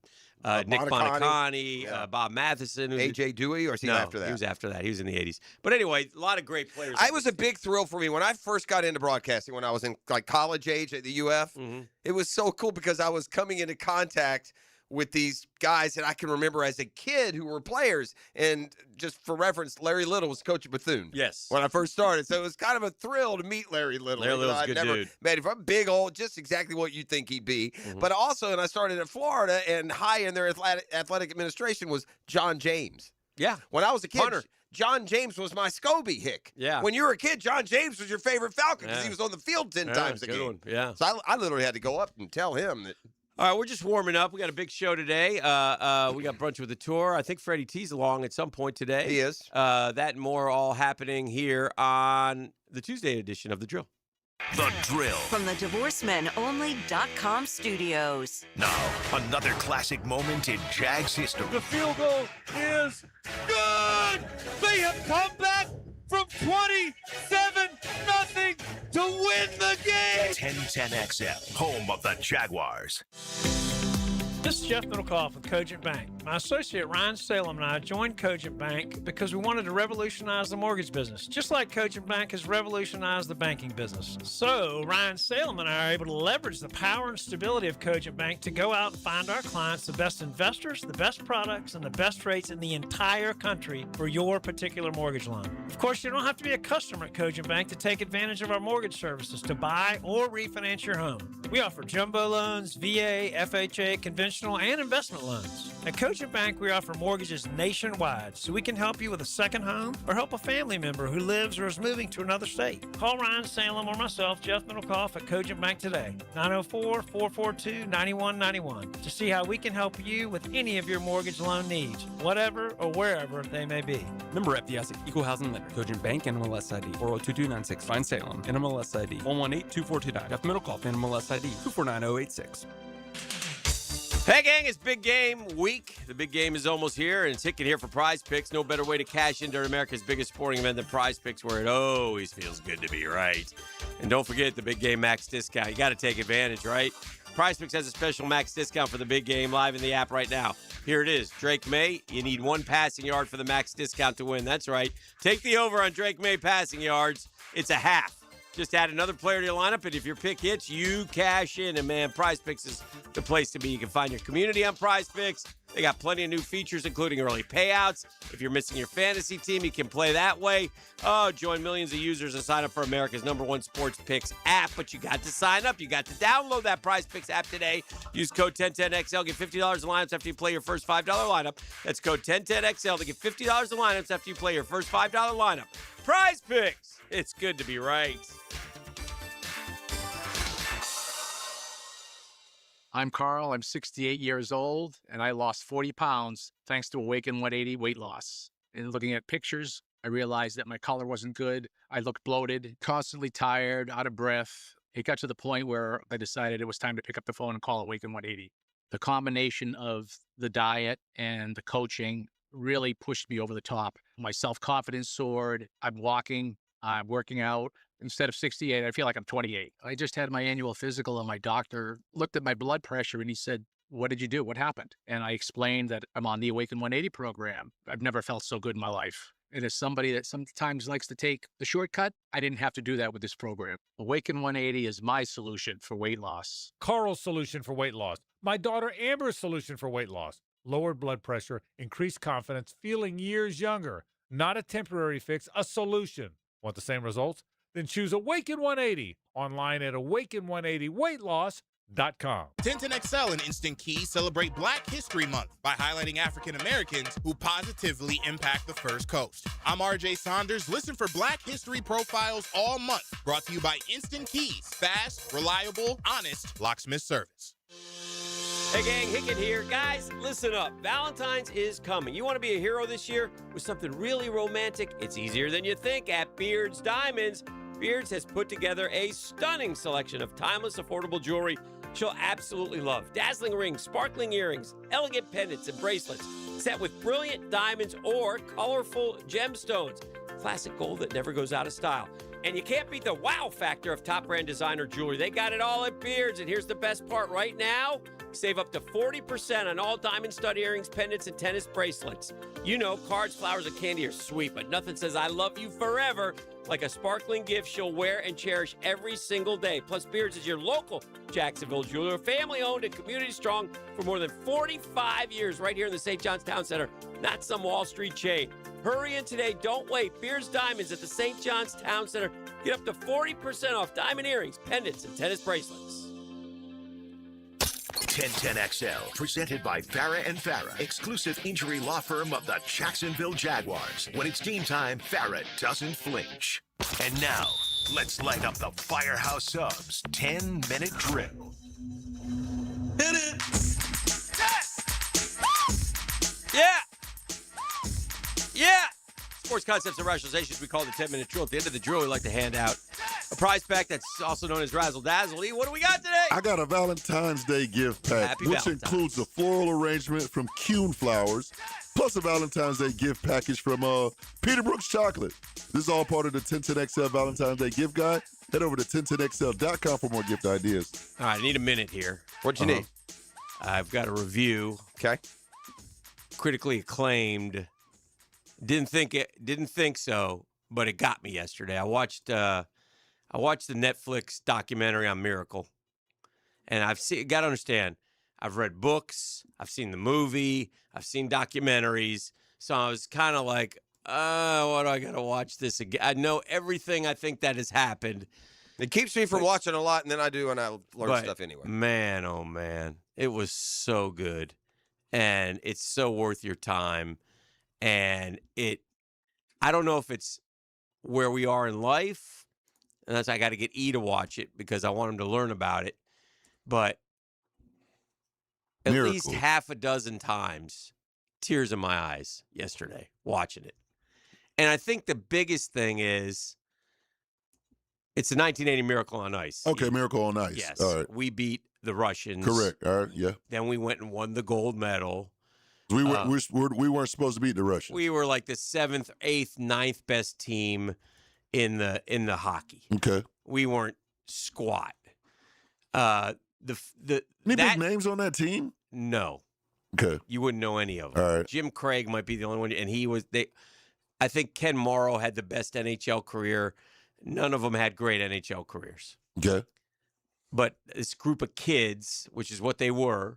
Nick Bonacani, Bob Matheson. A.J. Dewey, or is he after that? He was after that. He was in the 80s. But anyway, a lot of great players. It was a big thrill for me when I first got into broadcasting when I was in college age at the UF. It was so cool because I was coming into contact with these guys that I can remember as a kid who were players. And just for reference, Larry Little was coach at Bethune. Yes. When I first started. So it was kind of a thrill to meet Larry Little. Larry Little's a good dude. Met him. From big old, just exactly what you'd think he'd be. But also, and I started at Florida, and high in their athletic administration was John James. Yeah. When I was a kid, Hunter. John James was my Scobie hick. Yeah. When you were a kid, John James was your favorite Falcon because Yeah. he was on the field 10 Yeah, times a good game. one. Yeah. So I literally had to go up and tell him that. All right, we're just warming up. We got a big show today. We got Brunch with the Tour. I think Freddie T's along at some point today. He is. That and more all happening here on the Tuesday edition of The Drill. The Drill. From the DivorceMenOnly.com studios. Now, another classic moment in Jags history. The field goal is good. They have come back from 27-0 to win the game. 1010XL, home of the Jaguars. This is Jeff Middlecoff with Cogent Bank. My associate Ryan Salem and I joined Cogent Bank because we wanted to revolutionize the mortgage business, just like Cogent Bank has revolutionized the banking business. So Ryan Salem and I are able to leverage the power and stability of Cogent Bank to go out and find our clients the best investors, the best products, and the best rates in the entire country for your particular mortgage loan. Of course, you don't have to be a customer at Cogent Bank to take advantage of our mortgage services to buy or refinance your home. We offer jumbo loans, VA, FHA, conventional, and investment loans. At Cogent Bank, we offer mortgages nationwide, so we can help you with a second home or help a family member who lives or is moving to another state. Call Ryan Salem or myself, Jeff Middlecoff, at Cogent Bank today, 904-442-9191, to see how we can help you with any of your mortgage loan needs, whatever or wherever they may be. Member FDIC, Equal Housing Lender, Cogent Bank, NMLS ID 402296, Ryan Salem, NMLS ID 1182429, Jeff Middlecoff, NMLS ID 249086. Hey, gang, it's big game week. The big game is almost here, and it's Hicken here for Prize Picks. No better way to cash in during America's biggest sporting event than Prize Picks, where it always feels good to be right. And don't forget the big game max discount. You got to take advantage, right? Prize Picks has a special max discount for the big game live in the app right now. Here it is. Drake May, you need one passing yard for the max discount to win. That's right. Take the over on Drake May passing yards. It's a half. Just add another player to your lineup, and if your pick hits, you cash in. And, man, Prize Picks is the place to be. You can find your community on Prize Picks. They got plenty of new features, including early payouts. If you're missing your fantasy team, you can play that way. Oh, join millions of users and sign up for America's #1 sports picks app. But you got to sign up. You got to download that Prize Picks app today. Use code 1010XL. Get $50 in lineups after you play your first $5 lineup. That's code 1010XL to get $50 in lineups after you play your first $5 lineup. Prize Picks. It's good to be right. I'm Carl. I'm 68 years old, and I lost 40 pounds thanks to Awaken 180 weight loss. In looking at pictures, I realized that my color wasn't good. I looked bloated, constantly tired, out of breath. It got to the point where I decided it was time to pick up the phone and call Awaken 180. The combination of the diet and the coaching really pushed me over the top. My self-confidence soared. I'm walking, I'm working out. Instead of 68, I feel like I'm 28. I just had my annual physical, and my doctor looked at my blood pressure and he said, "What did you do? What happened?" And I explained that I'm on the Awaken 180 program. I've never felt so good in my life. And as somebody that sometimes likes to take the shortcut, I didn't have to do that with this program. Awaken 180 is my solution for weight loss. Carl's solution for weight loss. My daughter Amber's solution for weight loss. Lowered blood pressure, increased confidence, feeling years younger. Not a temporary fix, a solution. Want the same results? Then choose Awaken 180 online at awaken180weightloss.com. 1010XL and Instant Key celebrate Black History Month by highlighting African Americans who positively impact the First Coast. I'm RJ Saunders. Listen for Black History profiles all month. Brought to you by Instant Keys. Fast, reliable, honest locksmith service. Hey gang, Hickett here. Guys, listen up. Valentine's is coming. You want to be a hero this year with something really romantic? It's easier than you think at Beards Diamonds. Beards has put together a stunning selection of timeless, affordable jewelry she'll absolutely love. Dazzling rings, sparkling earrings, elegant pendants and bracelets set with brilliant diamonds or colorful gemstones. Classic gold that never goes out of style. And you can't beat the wow factor of top brand designer jewelry. They got it all at Beards. And here's the best part. Right now, save up to 40% on all diamond stud earrings, pendants, and tennis bracelets. You know, cards, flowers, and candy are sweet, but nothing says I love you forever like a sparkling gift she'll wear and cherish every single day. Plus, Beards is your local Jacksonville jeweler, family-owned and community-strong for more than 45 years right here in the St. John's Town Center, not some Wall Street chain. Hurry in today. Don't wait. Beards Diamonds at the St. John's Town Center. Get up to 40% off diamond earrings, pendants, and tennis bracelets. 1010XL, presented by Farah and Farah, exclusive injury law firm of the Jacksonville Jaguars. When it's game time, Farah doesn't flinch. And now, let's light up the Firehouse Subs 10-minute drill. Hit it! Yeah! Yeah! Sports concepts and rationalizations we call the 10-minute drill. At the end of the drill, we like to hand out a prize pack that's also known as Razzle Dazzle. E, what do we got today? I got a Valentine's Day gift pack, Happy which Valentine's. includes a floral arrangement from Kuhn Flowers, plus a Valentine's Day gift package from Peter Brooks Chocolate. This is all part of the 1010XL Valentine's Day gift guide. Head over to 1010XL.com for more gift ideas. All right, I need a minute here. What'd you need? I've got a review. Okay. Critically acclaimed. Didn't think so, but it got me yesterday. I watched the Netflix documentary on Miracle, and got to understand, I've read books, I've seen the movie, I've seen documentaries, so I was kind of like, what do I got to watch this again? I know everything I think that has happened. It keeps me from watching a lot, and then I do, and I learn stuff anyway. Man, oh man, it was so good, and it's so worth your time. And I don't know if it's where we are in life, and that's I got to get E to watch it because I want him to learn about it. But at least half a dozen times, tears in my eyes yesterday watching it. And I think the biggest thing is it's the 1980 Miracle on Ice. Okay, Miracle on Ice. Yes. All right. We beat the Russians. Correct. All right. Yeah. Then we went and won the gold medal. We weren't supposed to beat the Russians. We were like the 7th, 8th, 9th best team in the hockey. Okay. We weren't squat. Any big names on that team? No. Okay. You wouldn't know any of them. All right. Jim Craig might be the only one, and I think Ken Morrow had the best NHL career. None of them had great NHL careers. Okay. But this group of kids, which is what they were,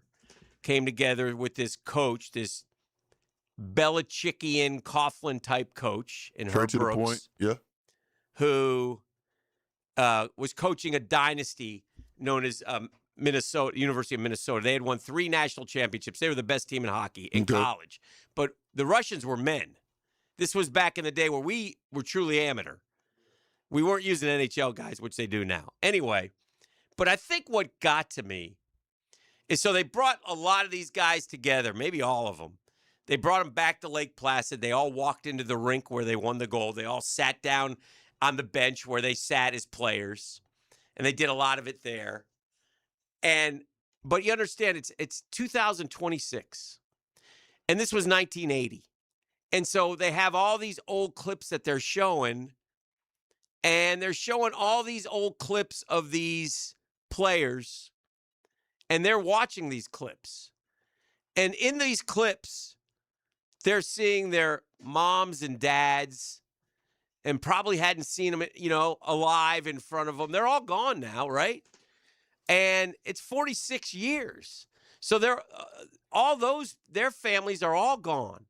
came together with this coach, this Belichickian Coughlin type coach in Herb to Brooks, the point. Yeah. who was coaching a dynasty known as University of Minnesota. They had won 3 national championships. They were the best team in hockey in college. But the Russians were men. This was back in the day where we were truly amateur. We weren't using NHL guys, which they do now. Anyway, but I think what got to me is so they brought a lot of these guys together, maybe all of them. They brought them back to Lake Placid. They all walked into the rink where they won the gold. They all sat down on the bench where they sat as players, and they did a lot of it there. But you understand, it's 2026, and this was 1980. And so they have all these old clips that they're showing, and they're showing all these old clips of these players, and they're watching these clips. And in these clips, they're seeing their moms and dads and probably hadn't seen them, alive in front of them. They're all gone now, right? And it's 46 years. So their families are all gone.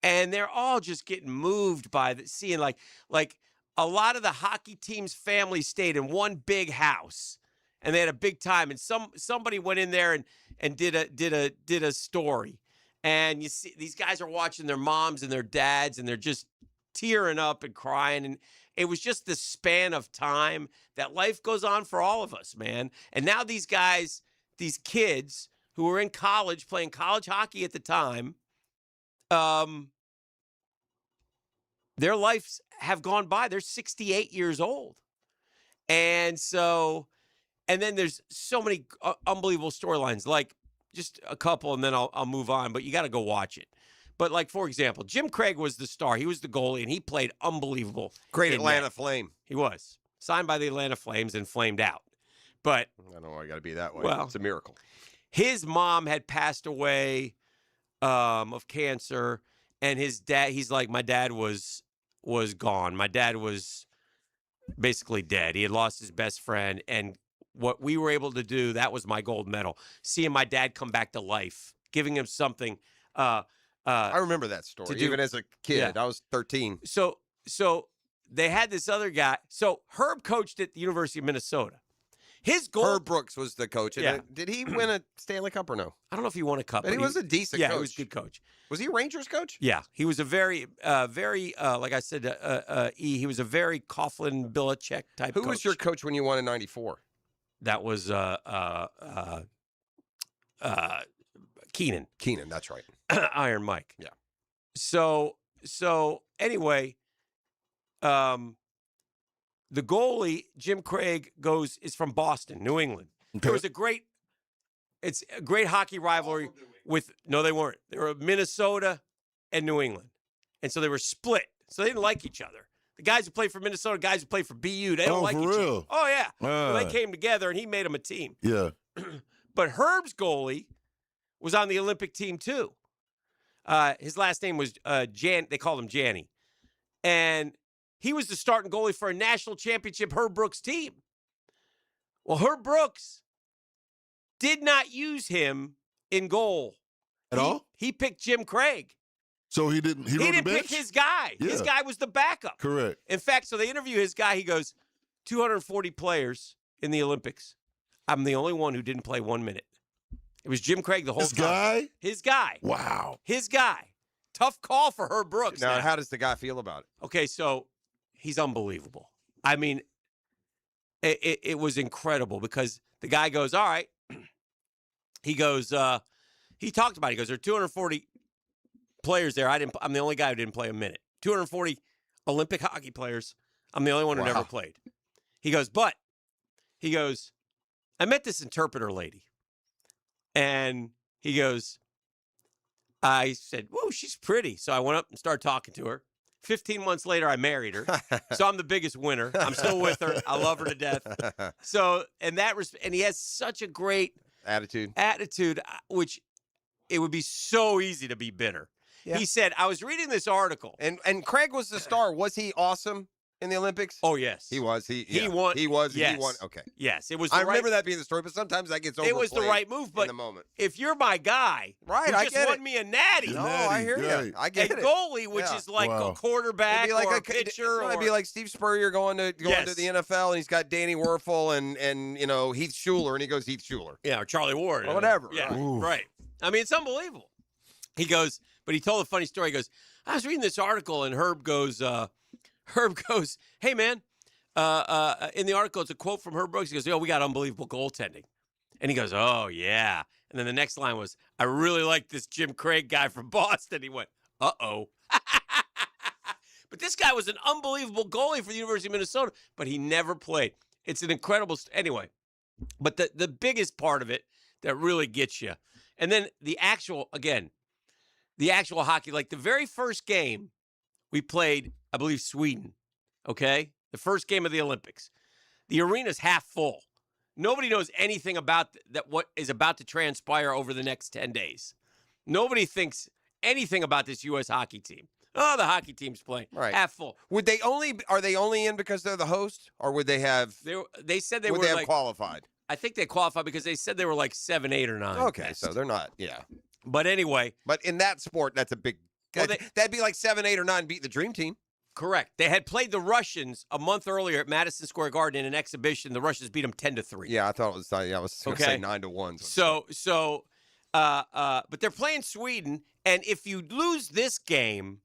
And they're all just getting moved by seeing like a lot of the hockey team's families stayed in one big house and they had a big time. And somebody went in there and did a story. And you see these guys are watching their moms and their dads and they're just tearing up and crying. And it was just the span of time that life goes on for all of us, man. And now these guys, these kids who were in college playing college hockey at the time, their lives have gone by. They're 68 years old. And then there's so many unbelievable storylines, like just a couple, and then I'll move on, but you got to go watch it. But like, for example, Jim Craig was the star. He was the goalie, and he played unbelievable. Great Atlanta Flame. He was. Signed by the Atlanta Flames and flamed out. But I don't know why I got to be that way. Well, it's a miracle. His mom had passed away of cancer, and his dad, he's like, my dad was gone. My dad was basically dead. He had lost his best friend, and what we were able to do, that was my gold medal. Seeing my dad come back to life, giving him something. I remember that story, even as a kid. Yeah. I was 13. So they had this other guy. So Herb coached at the University of Minnesota. His goal. Herb Brooks was the coach. Yeah. Did he win a Stanley Cup or no? I don't know if he won a cup. But he was a decent coach. Yeah, he was a good coach. Was he a Rangers coach? Yeah, he was a very, like I said, he was a very Coughlin, Belichick type coach. Who was your coach when you won in '94? That was Keenan. Keenan, that's right. Iron Mike. Yeah. So anyway, the goalie, Jim Craig, is from Boston, New England. Okay. There was a great hockey rivalry no, they weren't. They were Minnesota and New England. And so they were split. So they didn't like each other. The guys who played for Minnesota, guys who played for BU, they don't like each other. Oh, yeah. So they came together and he made them a team. Yeah. But Herb's goalie was on the Olympic team too. His last name was they called him Janny. And he was the starting goalie for a national championship Herb Brooks team. Well, Herb Brooks did not use him in goal. At all? He picked Jim Craig. So he didn't pick his guy. Yeah. His guy was the backup. Correct. In fact, so they interview his guy. He goes, 240 players in the Olympics. I'm the only one who didn't play 1 minute. It was Jim Craig the whole time. His guy? Wow. His guy. Tough call for Herb Brooks. Now, how does the guy feel about it? Okay, so he's unbelievable. I mean, it was incredible because the guy goes, all right. He goes, he talked about it. He goes, there are 240 players there. I'm the only guy who didn't play a minute. 240 Olympic hockey players. I'm the only one who never played. He goes, I met this interpreter lady. And he goes, I said, whoa, she's pretty. So I went up and started talking to her. 15 months later, I married her. So I'm the biggest winner. I'm still with her. I love her to death. So, and he has such a great attitude, which it would be so easy to be bitter. Yeah. He said, I was reading this article. And Craig was the star. Was he awesome in the Olympics? Oh, yes. He was. He won. He was. Yes. He won. Okay. Yes. It was. I remember that being the story, but sometimes that gets overplayed. It was the right move, but in the moment. If you're my guy, right, who just won me a natty. No, I hear you. I get it. A goalie, which is like a quarterback like or a pitcher. It'd be like Steve Spurrier going to the NFL, and he's got Danny Werfel and Heath Schuler, and he goes Heath Schuler. Yeah, or Charlie Ward. Or whatever. Yeah, right. I mean, it's unbelievable. He goes, but he told a funny story. He goes, I was reading this article, and Herb goes, hey, man, in the article, it's a quote from Herb Brooks. He goes, we got unbelievable goaltending. And he goes, oh, yeah. And then the next line was, I really like this Jim Craig guy from Boston. He went, uh-oh. But this guy was an unbelievable goalie for the University of Minnesota, but he never played. It's an incredible anyway. But the biggest part of it that really gets you, and then the actual hockey, like the very first game we played, I believe, Sweden, okay? The first game of the Olympics. The arena's half full. Nobody knows anything about that. What is about to transpire over the next 10 days. Nobody thinks anything about this U.S. hockey team. Oh, the hockey team's playing. Right. Half full. Are they only in because they're the host, or would they have? They said they would were they have like qualified? I think they qualified because they said they were like 7, 8, or 9. Okay, best. so they're not. Yeah. But anyway. But in that sport, that's a big. Well, that'd be like 7, 8, or 9 beating the Dream Team. Correct. They had played the Russians a month earlier at Madison Square Garden in an exhibition. The Russians beat them 10-3. Yeah, I thought it was. I was going to say 9-1. But they're playing Sweden, and if you lose this game,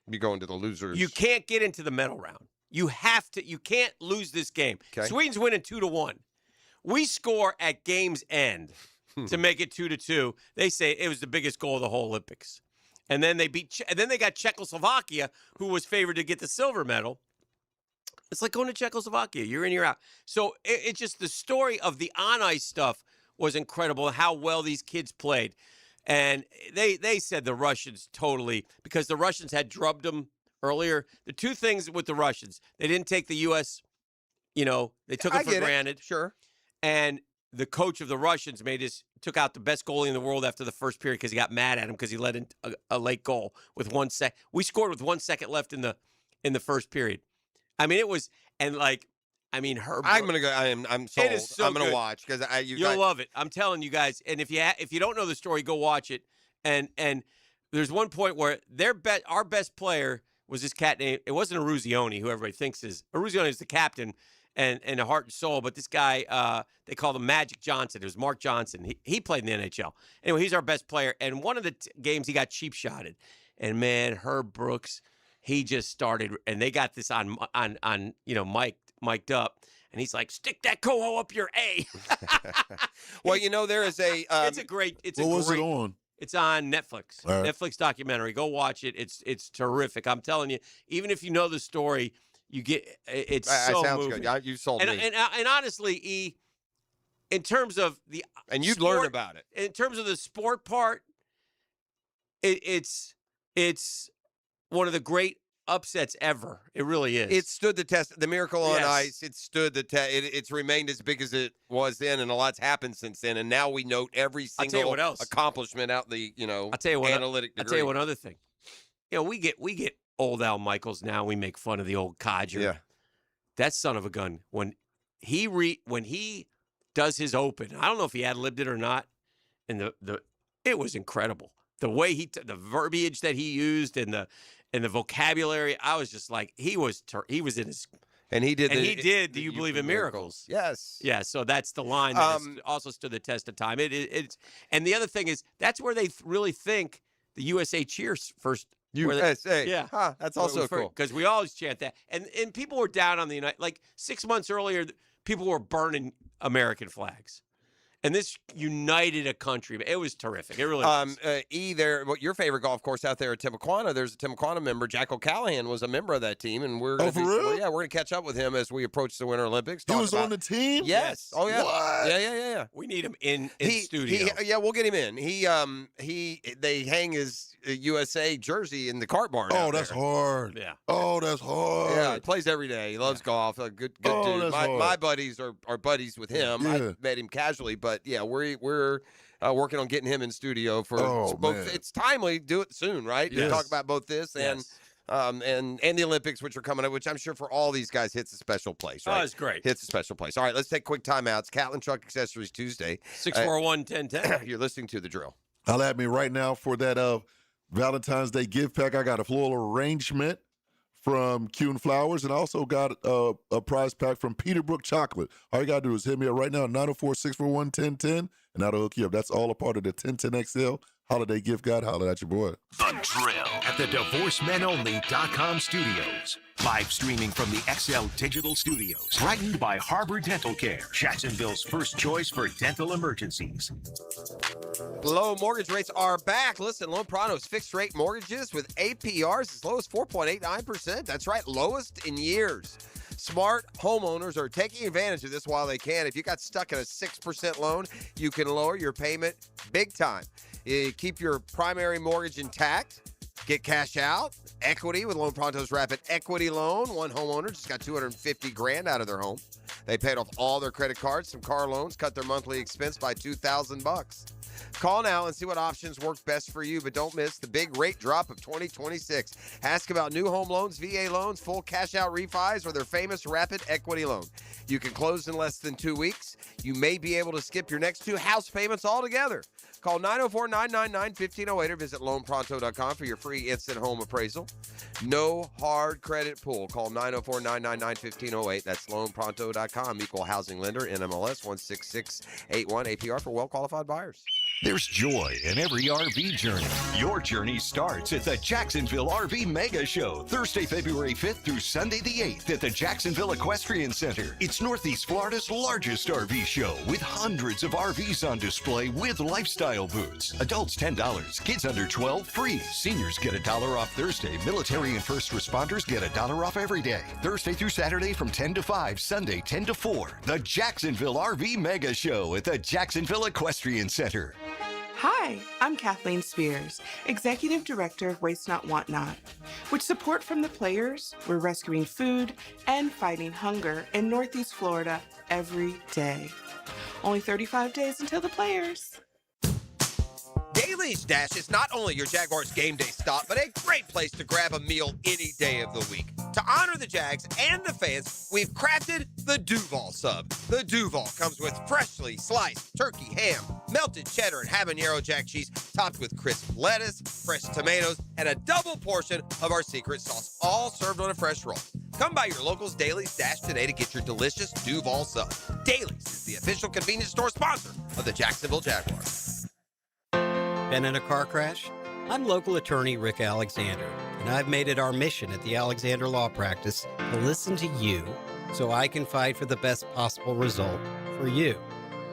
you go into the losers. You can't get into the medal round. You have to. You can't lose this game. Okay. Sweden's winning 2-1. We score at game's end to make it 2-2. They say it was the biggest goal of the whole Olympics. And then they and then they got Czechoslovakia, who was favored to get the silver medal. It's like going to Czechoslovakia. You're in, you're out. So it's just the story of the on-ice stuff was incredible, how well these kids played. And they said the Russians totally, because the Russians had drubbed them earlier. The two things with the Russians, they didn't take the U.S., they took it for granted. Sure. And the coach of the Russians took out the best goalie in the world after the first period because he got mad at him because he let in a late goal with 1 sec. We scored with 1 second left in the first period. I mean, it was, and Herb. I'm gonna go. I'm sold. It is so I'm gonna good. watch because You'll love it. I'm telling you guys. And if you don't know the story, go watch it. And there's one point where our best player was this cat named. It wasn't Eruzione, who everybody thinks is. Eruzione is the captain and a heart and soul. But this guy, they called him Magic Johnson. It was Mark Johnson. He played in the NHL. Anyway, he's our best player. And one of the games he got cheap shotted. And man, Herb Brooks, he just started, and they got this on mic'd up, and he's like, "Stick that coho up your A." Well, there is a. It's a great. It on? It's on Netflix. All right. Netflix documentary. Go watch it. It's terrific. I'm telling you, even if you know the story, you get it's so sounds moving. good. You sold me. And honestly, in terms of the you'd sport, learn about it. In terms of the sport part, it's one of the great upsets ever. It really is. It stood the test. The Miracle on Yes. Ice, it stood the test. It's remained as big as it was then, and a lot's happened since then. And now we note every I'll tell you single what else. accomplishment out the, I'll tell you what, analytic degree. I'll tell you one other thing. We get old Al Michaels now. We make fun of the old codger. Yeah. That son of a gun. When he does his open, I don't know if he ad-libbed it or not, and it was incredible. The way the verbiage that he used and the vocabulary, I was just like, he was in his. And he did. Do you believe in miracles? Yes. Yeah. So that's the line that has also stood the test of time. It's and the other thing is that's where they really think the USA cheers first. USA. Yeah. Huh, that's also cool. Because we always chant that, and people were down on the United. Like 6 months earlier, people were burning American flags. And this united a country. It was terrific. It really was. Your favorite golf course out there at Timuquana, there's a Timuquana member. Jack O'Callahan was a member of that team. And we're for real? Yeah, we're going to catch up with him as we approach the Winter Olympics. He was on the team? Yes. Oh, yeah. What? Yeah. We need him in studio. We'll get him in. They hang his USA jersey in the cart barn. Oh, that's hard. Yeah. Oh, that's hard. Yeah, he plays every day. He loves golf. A good dude. My buddies are buddies with him. Yeah. I met him casually, but yeah, we're working on getting him in studio for both. Man. It's timely. Do it soon, right? Yes. To talk about both this and the Olympics, which are coming up, which I'm sure for all these guys hits a special place, right? Oh, it's great. Hits a special place. All right, let's take quick timeouts. Catlin Truck Accessories Tuesday. 641-1010. You're listening to The Drill. Holla at me right now for that Valentine's Day gift pack. I got a floral arrangement from Kuhn Flowers, and I also got a prize pack from Peterbrook Chocolate. All you got to do is hit me up right now, 904-641-1010, and that'll hook you up. That's all a part of the 1010XL Holiday Gift Guide. Holla at your boy. The Drill at the DivorceMenOnly.com studios. Live streaming from the XL Digital Studios. Brightened by Harbor Dental Care, Jacksonville's first choice for dental emergencies. Low mortgage rates are back. Listen, Loan Pronto's fixed rate mortgages with APRs as low as 4.89%. That's right, lowest in years. Smart homeowners are taking advantage of this while they can. If you got stuck in a 6% loan, you can lower your payment big time. You keep your primary mortgage intact. Get cash out, equity with Loan Pronto's Rapid Equity Loan. One homeowner just got $250,000 out of their home. They paid off all their credit cards, some car loans, cut their monthly expense by $2,000. Call now and see what options work best for you, but don't miss the big rate drop of 2026. Ask about new home loans, VA loans, full cash-out refis, or their famous Rapid Equity Loan. You can close in less than 2 weeks. You may be able to skip your next 2 house payments altogether. Call 904-999-1508 or visit loanpronto.com for your free instant home appraisal. No hard credit pull. Call 904-999-1508. That's loanpronto.com. Equal housing lender, NMLS 16681, APR for well-qualified buyers. There's joy in every RV journey. Your journey starts at the Jacksonville RV Mega Show, Thursday, February 5th through Sunday the 8th at the Jacksonville Equestrian Center. It's Northeast Florida's largest RV show with hundreds of RVs on display with lifestyle booths. Adults $10, kids under 12 free. Seniors get $1 off Thursday. Military and first responders get $1 off every day. Thursday through Saturday from 10 to 5, Sunday 10 to 4. The Jacksonville RV Mega Show at the Jacksonville Equestrian Center. Hi, I'm Kathleen Spears, Executive Director of Waste Not, Want Not. With support from the players, we're rescuing food and fighting hunger in Northeast Florida every day. Only 35 days until the players. Daly's Dash is not only your Jaguars game day stop, but a great place to grab a meal any day of the week. To honor the Jags and the fans, we've crafted the Duval Sub. The Duval comes with freshly sliced turkey ham, melted cheddar and habanero jack cheese, topped with crisp lettuce, fresh tomatoes, and a double portion of our secret sauce, all served on a fresh roll. Come by your local's Daly's Dash today to get your delicious Duval Sub. Daly's is the official convenience store sponsor of the Jacksonville Jaguars. Been in a car crash? I'm local attorney Rick Alexander, and I've made it our mission at the Alexander Law Practice to listen to you so I can fight for the best possible result for you.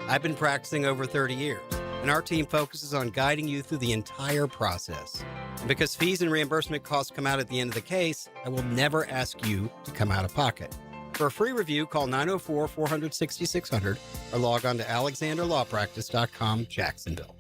I've been practicing over 30 years, and our team focuses on guiding you through the entire process. And because fees and reimbursement costs come out at the end of the case, I will never ask you to come out of pocket. For a free review, call 904-400-6600 or log on to alexanderlawpractice.com, Jacksonville.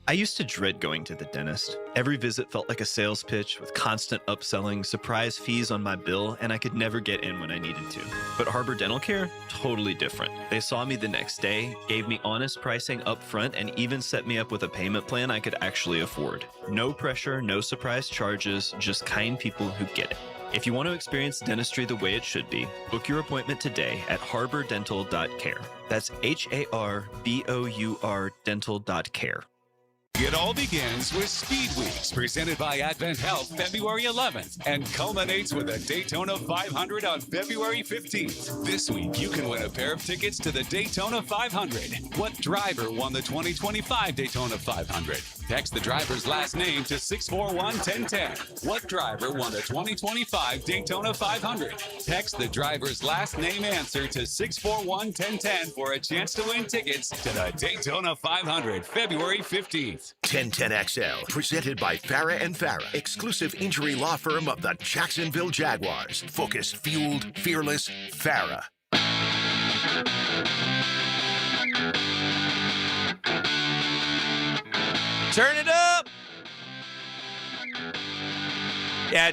I used to dread going to the dentist. Every visit felt like a sales pitch with constant upselling, surprise fees on my bill, and I could never get in when I needed to. But Harbor Dental Care? Totally different. They saw me the next day, gave me honest pricing up front, and even set me up with a payment plan I could actually afford. No pressure, no surprise charges, just kind people who get it. If you want to experience dentistry the way it should be, book your appointment today at harbordental.care. That's HARBOUR dental.care. It all begins with Speed Weeks, presented by Advent Health, February 11th, and culminates with a Daytona 500 on February 15th. This week, you can win a pair of tickets to the Daytona 500. What driver won the 2025 Daytona 500? Text the driver's last name to 641-1010. What driver won the 2025 Daytona 500? Text the driver's last name answer to 641-1010 for a chance to win tickets to the Daytona 500, February 15th. 1010XL, presented by Farah and Farah, exclusive injury law firm of the Jacksonville Jaguars. Focused, fueled, fearless, Farah. Turn it up. Yeah,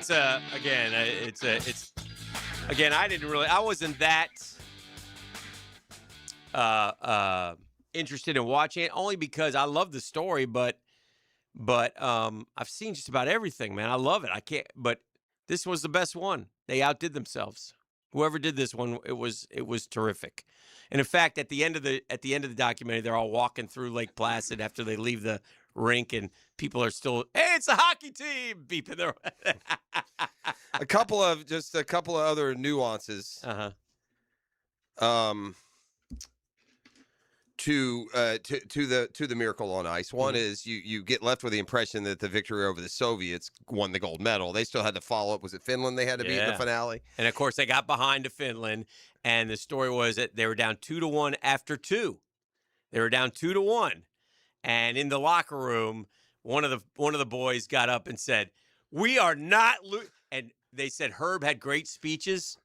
I wasn't that interested in watching it, only because I love the story, but I've seen just about everything, man. I love it. But this was the best one. They outdid themselves. Whoever did this one, it was terrific. And in fact, at the end of the documentary, they're all walking through Lake Placid after they leave the rink, and people are still, hey, it's a hockey team, beeping their a couple of other nuances. To the Miracle on Ice. One is you get left with the impression that the victory over the Soviets won the gold medal. They still had to follow up. Was it Finland they had to beat in the finale? And of course they got behind to Finland, and the story was that they were down 2-1 after 2. They were down 2-1. And in the locker room, one of the boys got up and said, "We are not and they said Herb had great speeches,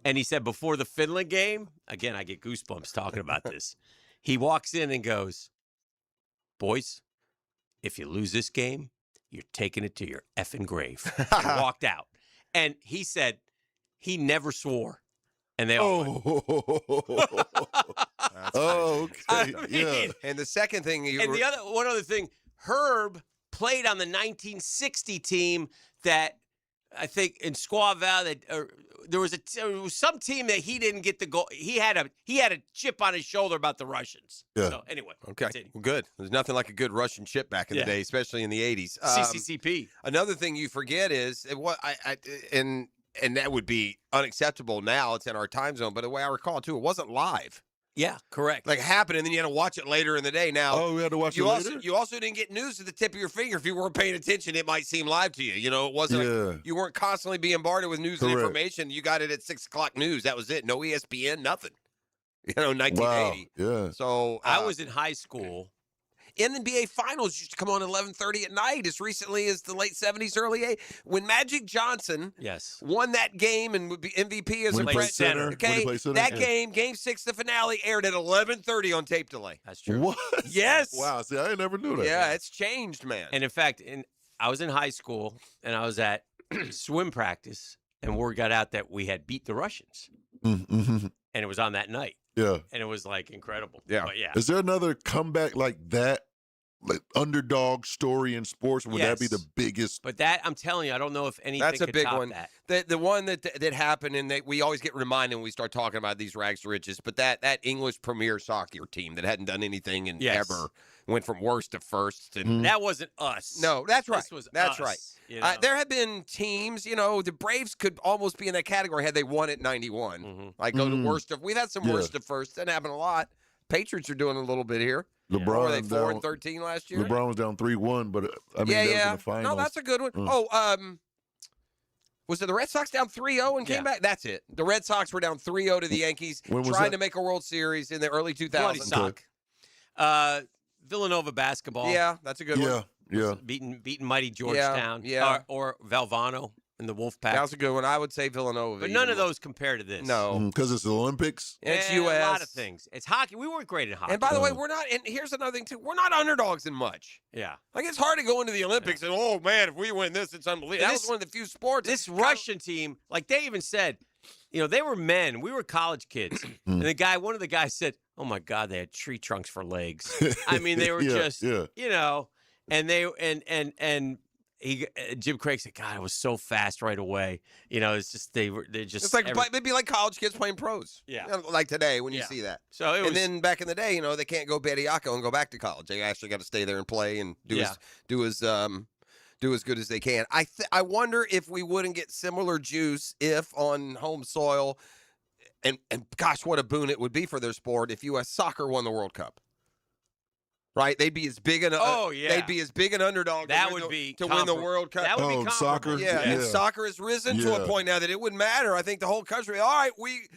and he said before the Finland game, again I get goosebumps talking about this. He walks in and goes, "Boys, if you lose this game, you're taking it to your effing grave." And walked out. And he said he never swore. and they all. Okay. I mean, Yeah. And the second thing one other thing, Herb played on the 1960 team that I think in Squaw Valley there was some team that he didn't get the goal. He had a chip on his shoulder about the Russians. Yeah. So anyway, Okay, continue. well, good. There's nothing like a good Russian chip back in the Yeah. day, especially in the 80s. CCCP. Another thing you forget is and that would be unacceptable now. It's in our time zone, but the way I recall too, it wasn't live. Yeah, correct. Like happened, and then you had to watch it later in the day. Now, Oh, we had to watch you it also later? you also didn't get news at the tip of your finger. If you weren't paying attention, it might seem live to you. You know, it wasn't. Yeah. You weren't constantly being bombarded with news and Correct. information. You got it at 6:00 news. That was it. No ESPN, nothing. You know, Wow. 1980. Yeah. So I was in high school. NBA Finals used to come on 11:30 at night as recently as the late 70s, early 80s. When Magic Johnson Yes. won that game and would be MVP as When a he played freshman, center. When he okay, played center. that Yeah. game 6, the finale, aired at 11:30 on tape delay. That's true. What? Yes. Wow. See, I never knew that. Yeah, it's changed, man. And in fact, I was in high school and I was at swim practice, and word got out that we had beat the Russians, Mm-hmm. and it was on that night, Yeah. and it was like incredible. Yeah. But yeah. Is there another comeback like that, like underdog story in sports? Would that be Yes. the biggest? But that I'm telling you, I don't know if anything That's a could big top one. that. The one that happened, and we always get reminded when we start talking about these rags to riches. But that English Premier Soccer team that hadn't done anything in Yes. ever went from worst to first. And Mhm. That wasn't us. no, that's right. This was That's us, right. you know? There have been teams, you know, the Braves could almost be in that category had they won at 91. Mhm. Like go to Mhm. worst of. We've had some Yeah. worst to first. That happened a lot. Patriots are doing a little bit here. LeBron What were they 4 down, and 13 last year? LeBron was down 3-1, but I mean, yeah, that was in yeah. the finals. No, that's a good one. Mm. Oh, was it the Red Sox down 3-0 and came Yeah. back? That's it. The Red Sox were down 3-0 to the Yankees, When was trying that? to make a World Series in the early Bloody 2000s. sock. Villanova basketball. Yeah, that's a good one. Yeah. Beating mighty Georgetown. yeah. Or Valvano in the Wolfpack. That was a good one. I would say Villanova. But even none of more. those compare to this. No. Because it's the Olympics. And it's A U.S. lot of things. It's hockey. We weren't great at hockey. And by the way, we're not. And here's another thing too. We're not underdogs in much. Yeah. Like it's hard to go into the Olympics and oh man, if we win this, it's unbelievable. That was one of the few sports. This Russian team, like they even said, you know, they were men. We were college kids. And one of the guys said, "Oh my God, they had tree trunks for legs." I mean, they were Yeah, just, yeah. you know, and Jim Craig said, "God, it was so fast right away." You know, it's just they're just It's like they'd be like college kids playing pros. Yeah. You know, like today when you Yeah. see that. So it was, And then back in the day, you know, they can't go Bediako and go back to college. They actually got to stay there and play and do as good as they can. I wonder if we wouldn't get similar juice if on home soil, and gosh, what a boon it would be for their sport if U.S. Soccer won the World Cup. Right, they'd be as big an they'd be as big an underdog. That to would win be to win the compar- World Cup. that would be Oh, soccer? comparable. Yeah, and Yeah. soccer has risen to a Yeah. point now that it wouldn't matter. I think the whole country. All right, we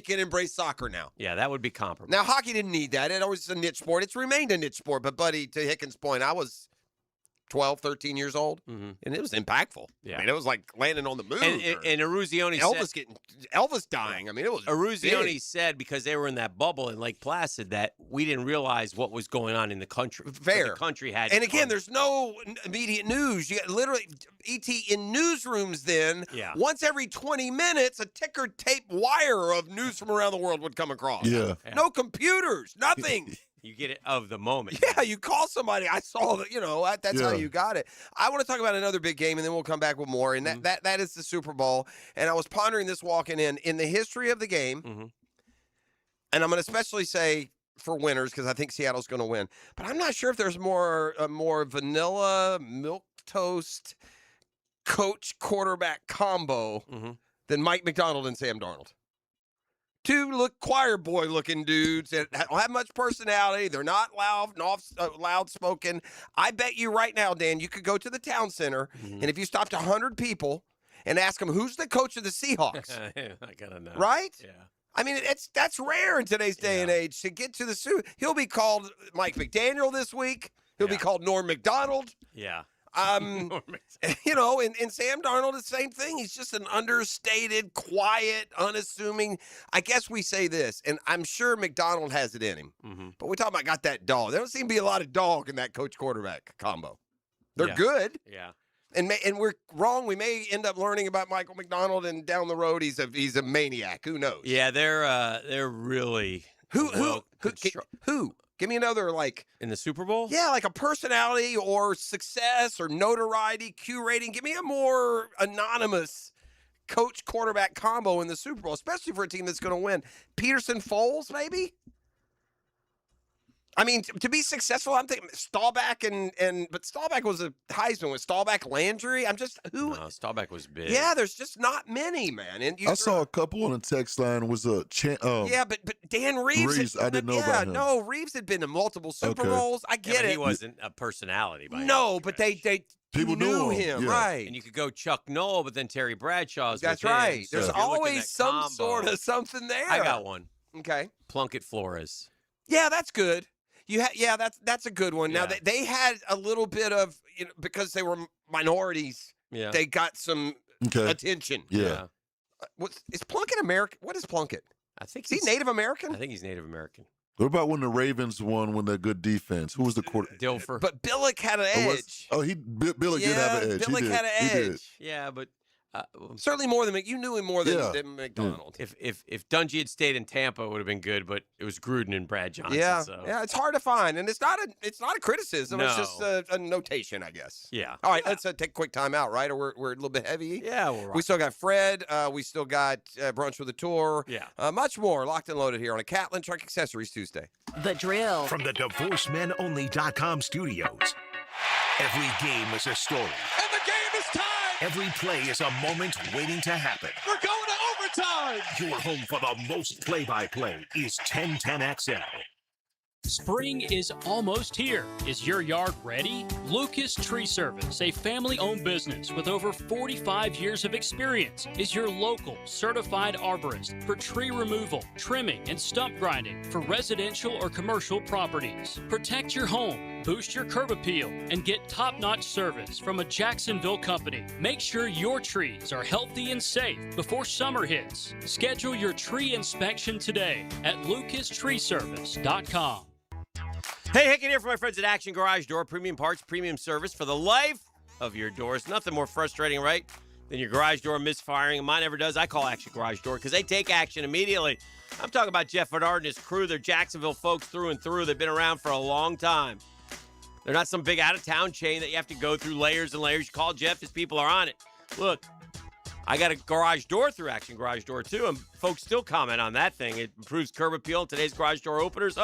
can embrace soccer now. Yeah, that would be comparable. Now hockey didn't need that. It was a niche sport. It's remained a niche sport. But buddy, to Hickens' point, I was 12, 13 years old, and it was impactful. Yeah. I mean, it was like landing on the moon. And Eruzione Elvis dying. I mean, it was Eruzione big. said because they were in that bubble in Lake Placid that we didn't realize what was going on in the country. But Fair. the country had. And again, there's no immediate news. You got literally in newsrooms. Then Yeah. once every 20 minutes, a ticker tape wire of news from around the world would come across. Yeah. No computers, nothing. You get it of the moment. Yeah, you call somebody. I saw that. You know, that's how Yeah. you got it. I want to talk about another big game, and then we'll come back with more. And that is the Super Bowl. And I was pondering this walking in the history of the game. And I'm going to especially say for winners because I think Seattle's going to win. But I'm not sure if there's more vanilla milquetoast coach quarterback combo than Mike McDonald and Sam Darnold. Two choir boy looking dudes that don't have much personality. They're not loud spoken. I bet you right now, Dan, you could go to the town center, and if you stopped 100 people and ask them who's the coach of the Seahawks, I gotta know. right? Yeah. I mean, that's rare in today's day and age to get to the Super. He'll be called Mike McDaniel this week. He'll be called Norm McDonald. Yeah. You know, and Sam Darnold, the same thing. He's just an understated, quiet, unassuming. I guess we say this, and I'm sure McDonald has it in him. But we're talking about got that dog. There don't seem to be a lot of dog in that coach quarterback combo. They're good. Yeah. And we're wrong. We may end up learning about Michael McDonald, and down the road he's a maniac. Who knows? Yeah, they're really Who? Give me another, like, in the Super Bowl. Yeah, like a personality or success or notoriety, Q rating. Give me a more anonymous coach quarterback combo in the Super Bowl, especially for a team that's going to win. Peterson, Foles, maybe. I mean, to be successful, I'm thinking Staubach but Staubach was a Heisman. Was Staubach, Landry? No, Staubach was big. Yeah, there's just not many, man. And I saw a couple on the text line. Was a yeah, but Dan Reeves. I didn't know about him. No, Reeves had been to multiple Super Bowls. I get but it. He wasn't a personality by no, but they people knew him, yeah. right? And you could go Chuck Noll, but then Terry Bradshaw's. That's with him, right. so There's if you're looking always at some combo, sort of something there. I got one. Okay. Plunkett Flores. Yeah, that's good. That's a good one. Now Yeah. they had a little bit of because they were minorities. Yeah. They got some attention. Yeah. Is Plunkett American? What is Plunkett? I think is he Native American? I think he's Native American. What about when the Ravens won when they're good defense? Who was the quarterback? Dilfer. But Billick had an edge. Billick did have an edge. Billick He did. had an He did. edge. Yeah, but certainly more than you knew him more than McDonald. If Dungy had stayed in Tampa, it would have been good. But it was Gruden and Brad Johnson. Yeah, so. yeah, it's hard to find, and it's not a criticism. It's No. just a notation, I guess. Yeah. All right, let's take a quick time out, right? Or we're a little bit heavy. Yeah, we still got Fred. We still got brunch with the tour. Yeah. Much more locked and loaded here on a Catlin Truck Accessories Tuesday. The Drill. From the DivorceMenOnly.com studios. Every game is a story. And the game is tied. Every play is a moment waiting to happen. We're going to overtime. Your home for the most play-by-play is 1010XL. Spring is almost here. Is your yard ready? Lucas Tree Service, a family-owned business with over 45 years of experience, is your local certified arborist for tree removal, trimming, and stump grinding for residential or commercial properties. Protect your home, boost your curb appeal, and get top-notch service from a Jacksonville company. Make sure your trees are healthy and safe before summer hits. Schedule your tree inspection today at lucastreeservice.com. Hey, Hicken here for my friends at Action Garage Door. Premium parts, premium service for the life of your doors. Nothing more frustrating, right, than your garage door misfiring. And mine never does. I call Action Garage Door because they take action immediately. I'm talking about Jeff Bernard and his crew. They're Jacksonville folks through and through. They've been around for a long time. They're not some big out-of-town chain that you have to go through layers and layers. You call Jeff, his people are on it. Look, I got a garage door through Action Garage Door, too, and folks still comment on that thing. It improves curb appeal. Today's garage door openers,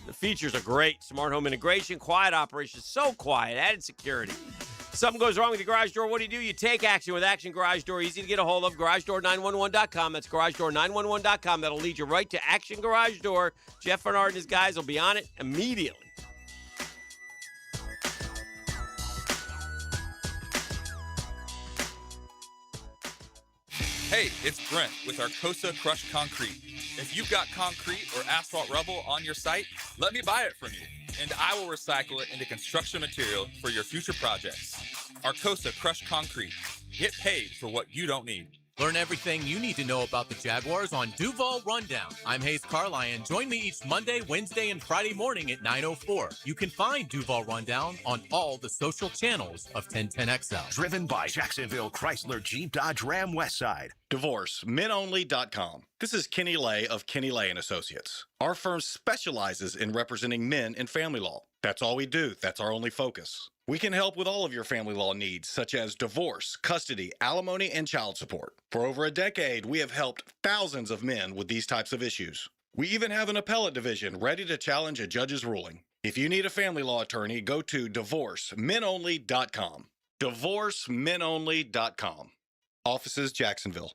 the features are great. Smart home integration, quiet operation, so quiet, added security. If something goes wrong with your garage door, what do? You take action with Action Garage Door. Easy to get a hold of, garagedoor911.com. That's garagedoor911.com. That'll lead you right to Action Garage Door. Jeff Bernard and his guys will be on it immediately. Hey, it's Brent with Arcosa Crushed Concrete. If you've got concrete or asphalt rubble on your site, let me buy it from you, and I will recycle it into construction material for your future projects. Arcosa Crushed Concrete. Get paid for what you don't need. Learn everything you need to know about the Jaguars on Duval Rundown. I'm Hayes Carlyon. Join me each Monday, Wednesday, and Friday morning at 9:04. You can find Duval Rundown on all the social channels of 1010XL. Driven by Jacksonville Chrysler Jeep Dodge Ram Westside. DivorceMenOnly.com. This is Kenny Lay of Kenny Lay & Associates. Our firm specializes in representing men in family law. That's all we do. That's our only focus. We can help with all of your family law needs, such as divorce, custody, alimony, and child support. For over a decade, we have helped thousands of men with these types of issues. We even have an appellate division ready to challenge a judge's ruling. If you need a family law attorney, go to DivorceMenOnly.com. DivorceMenOnly.com. Offices, Jacksonville.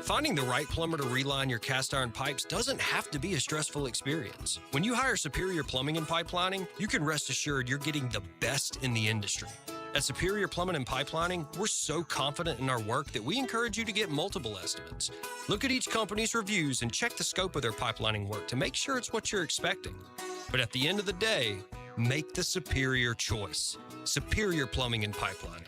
Finding the right plumber to reline your cast iron pipes doesn't have to be a stressful experience. When you hire Superior Plumbing and Pipelining, you can rest assured you're getting the best in the industry. At Superior Plumbing and Pipelining, we're so confident in our work that we encourage you to get multiple estimates. Look at each company's reviews and check the scope of their pipelining work to make sure it's what you're expecting. But at the end of the day, make the superior choice. Superior Plumbing and Pipelining.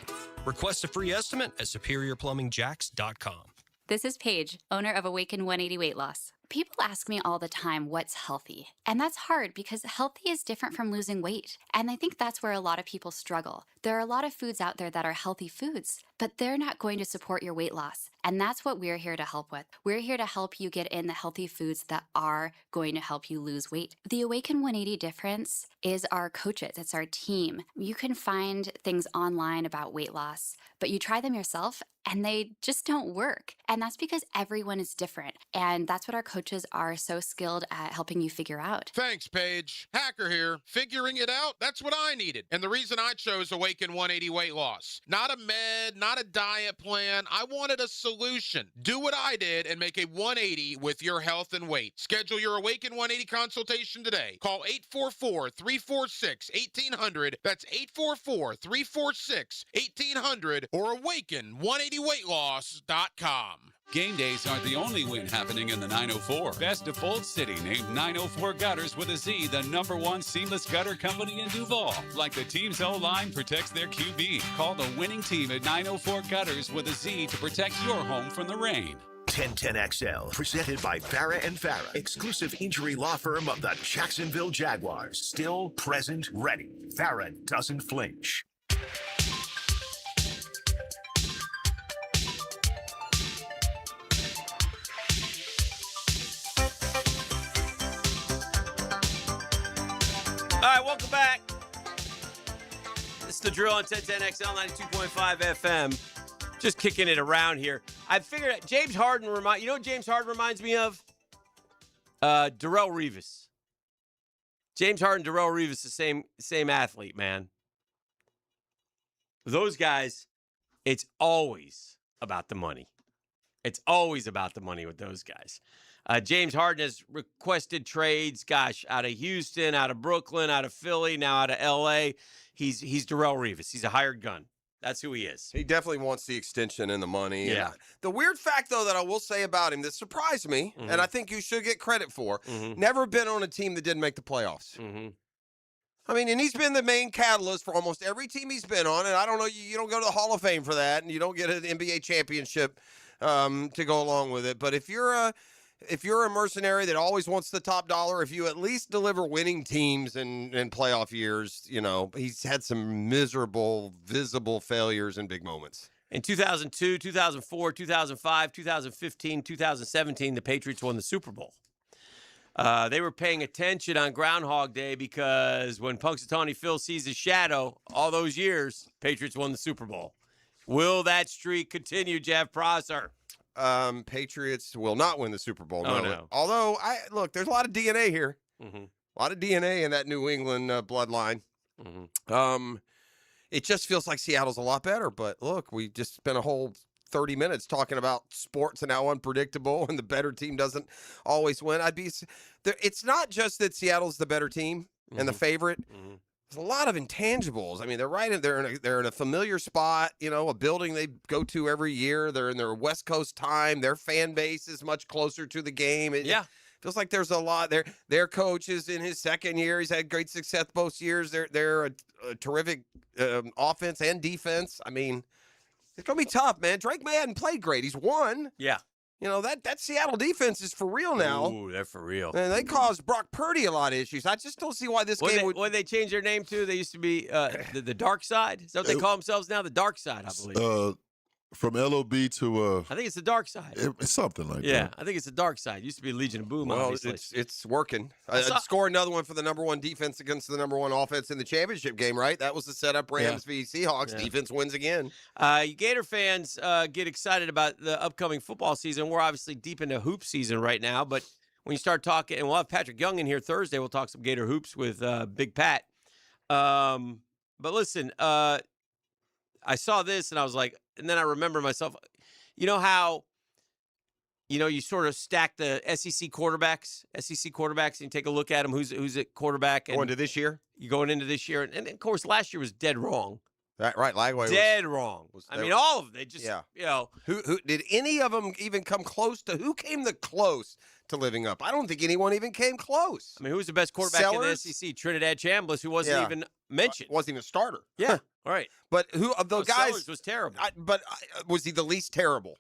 Request a free estimate at SuperiorPlumbingJacks.com. This is Paige, owner of Awaken 180 Weight Loss. People ask me all the time what's healthy. And that's hard because healthy is different from losing weight. And I think that's where a lot of people struggle. There are a lot of foods out there that are healthy foods, but they're not going to support your weight loss. And that's what we're here to help with. We're here to help you get in the healthy foods that are going to help you lose weight. The Awaken 180 difference is our coaches. It's our team. You can find things online about weight loss, but you try them yourself and they just don't work. And that's because everyone is different. And that's what our coaches are so skilled at helping you figure out. Thanks, Paige. Hacker here. Figuring it out, that's what I needed. And the reason I chose Awaken 180 weight loss. Not a med, not a diet plan. I wanted a solution. Do what I did and make a 180 with your health and weight. Schedule your Awaken 180 consultation today. Call 844-346-1800. That's 844-346-1800 or awaken180weightloss.com. Game days aren't the only win happening in the 904. Best of Bold City named 904 Gutters with a Z the #1 seamless gutter company in Duval. Like the team's O-line protects their QB. Call the winning team at 904 Gutters with a Z to protect your home from the rain. 1010XL, presented by Farah and Farah, exclusive injury law firm of the Jacksonville Jaguars. Still present, ready. Farah doesn't flinch. All right, welcome back. This is the drill on 1010XL 92.5 FM. Just kicking it around here. I figured James Harden you know what James Harden reminds me of? Darrelle Revis. James Harden, Darrelle Revis, the same athlete, man. Those guys, it's always about the money. It's always about the money with those guys. James Harden has requested trades, out of Houston, out of Brooklyn, out of Philly, now out of L.A. He's Darrelle Revis. He's a hired gun. That's who he is. He definitely wants the extension and the money. Yeah. The weird fact, though, that I will say about him that surprised me, and I think you should get credit for, never been on a team that didn't make the playoffs. I mean, and he's been the main catalyst for almost every team he's been on, and I don't know, you don't go to the Hall of Fame for that, and you don't get an NBA championship to go along with it. But if you're a mercenary that always wants the top dollar, if you at least deliver winning teams in playoff years, you know, he's had some miserable, visible failures in big moments. In 2002, 2004, 2005, 2015, 2017, the Patriots won the Super Bowl. They were paying attention on Groundhog Day because when Punxsutawney Phil sees his shadow, all those years, Patriots won the Super Bowl. Will that streak continue, Jeff Prosser? Patriots will not win the Super Bowl. Oh, no. Although, look, there's a lot of DNA here. A lot of DNA in that New England bloodline. It just feels like Seattle's a lot better. But look, we just spent a whole 30 minutes talking about sports and how unpredictable and the better team doesn't always win. It's not just that Seattle's the better team and the favorite. There's a lot of intangibles. I mean, they're in a familiar spot, you know, a building they go to every year. They're in their West Coast time. Their fan base is much closer to the game. It feels like there's a lot there. Their coach is in his second year. He's had great success both years. They're a terrific offense and defense. I mean, it's gonna be tough, man. Drake Madden played great. He's won. Yeah. You know, that Seattle defense is for real now. Ooh, they're for real. And they caused Brock Purdy a lot of issues. I just don't see why this game would... What did they change their name to? They used to be the Dark Side. Is that what they call themselves now? The Dark Side, I believe. From LOB to... I think it's the Dark Side. It's something like that. Yeah, I think it's the Dark Side. It used to be Legion of Boom, Well, obviously. it's working. Score another one for the #1 defense against the #1 offense in the championship game, right? That was the setup. Rams v. Seahawks. Yeah. Defense wins again. You Gator fans get excited about the upcoming football season. We're obviously deep into hoop season right now, but when you start talking, and we'll have Patrick Young in here Thursday, we'll talk some Gator hoops with Big Pat. But listen, I saw this and I was like, and then I remember myself, you know how, you sort of stack the SEC quarterbacks, and you take a look at them, who's at quarterback. And Going into this year? You're going into this year. And of course, last year was dead wrong. Right, Lagway Dead wrong. I mean, all of them. They just, Who did any of them even come close to? Who came the close to living up? I don't think anyone even came close. I mean, who's the best quarterback in the SEC? Trinidad Chambliss, who wasn't even mentioned. Wasn't even a starter. Yeah, right. But who of those guys Sellers was terrible. Was he the least terrible,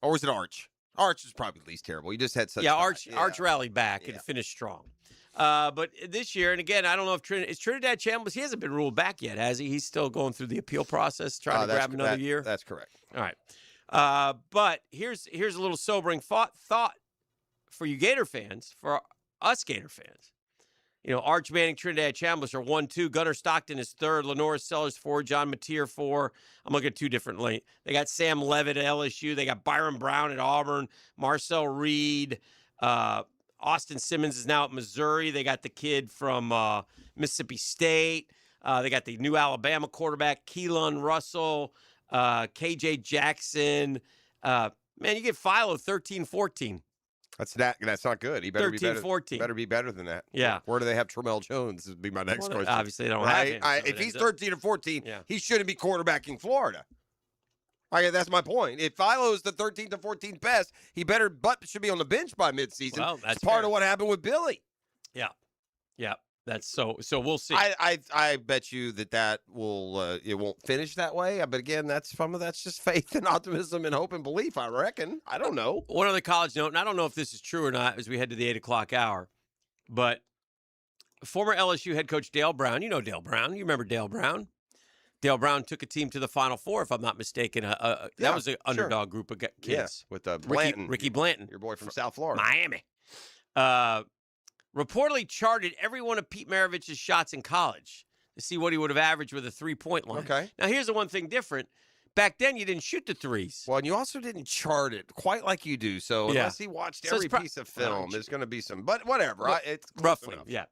or was it Arch? Arch is probably least terrible. He just had such. Arch rallied back and finished strong. But this year, and again, I don't know if Trinidad Chambliss, he hasn't been ruled back yet, has he? He's still going through the appeal process, trying to grab another year. That's correct. All right. But here's a little sobering thought for you Gator fans, for us Gator fans. You know, Arch Manning, Trinidad Chambliss are 1-2. Gunnar Stockton is 3rd. Lenora Sellers 4. John Mateer 4. I'm looking at 2 different lanes. They got Sam Levitt at LSU. They got Byron Brown at Auburn. Marcel Reed. Austin Simmons is now at Missouri. They got the kid from Mississippi State. They got the new Alabama quarterback, Keelan Russell, KJ Jackson. Man, you get Philo 13-14. That's not good. He better 13, be better. 14. Better be better than that. Yeah. Where do they have Tramel Jones? Would be my next question. Obviously, they don't have him. So if he's 13 or 14, he shouldn't be quarterbacking Florida. That's my point. If Philo is the 13th to 14th best, should be on the bench by midseason. Well, that's it's part fair. of what happened with Billy. Yeah. That's so we'll see. I bet you that will it won't finish that way. But again, that's just faith and optimism and hope and belief. I reckon. I don't know. One other college note, and I don't know if this is true or not, as we head to the 8:00 hour, but former LSU head coach Dale Brown. You know Dale Brown. You remember Dale Brown? Dale Brown took a team to the Final Four, if I'm not mistaken. That was an underdog group of kids. Yes, with Blanton. Ricky Blanton. Your boy from South Florida. Miami. Reportedly charted every one of Pete Maravich's shots in college to see what he would have averaged with a three-point line. Okay. Now, here's the one thing different. Back then, you didn't shoot the threes. Well, and you also didn't chart it quite like you do. So unless he watched every piece of film, there's going to be some. But whatever. It's roughly, enough. yeah.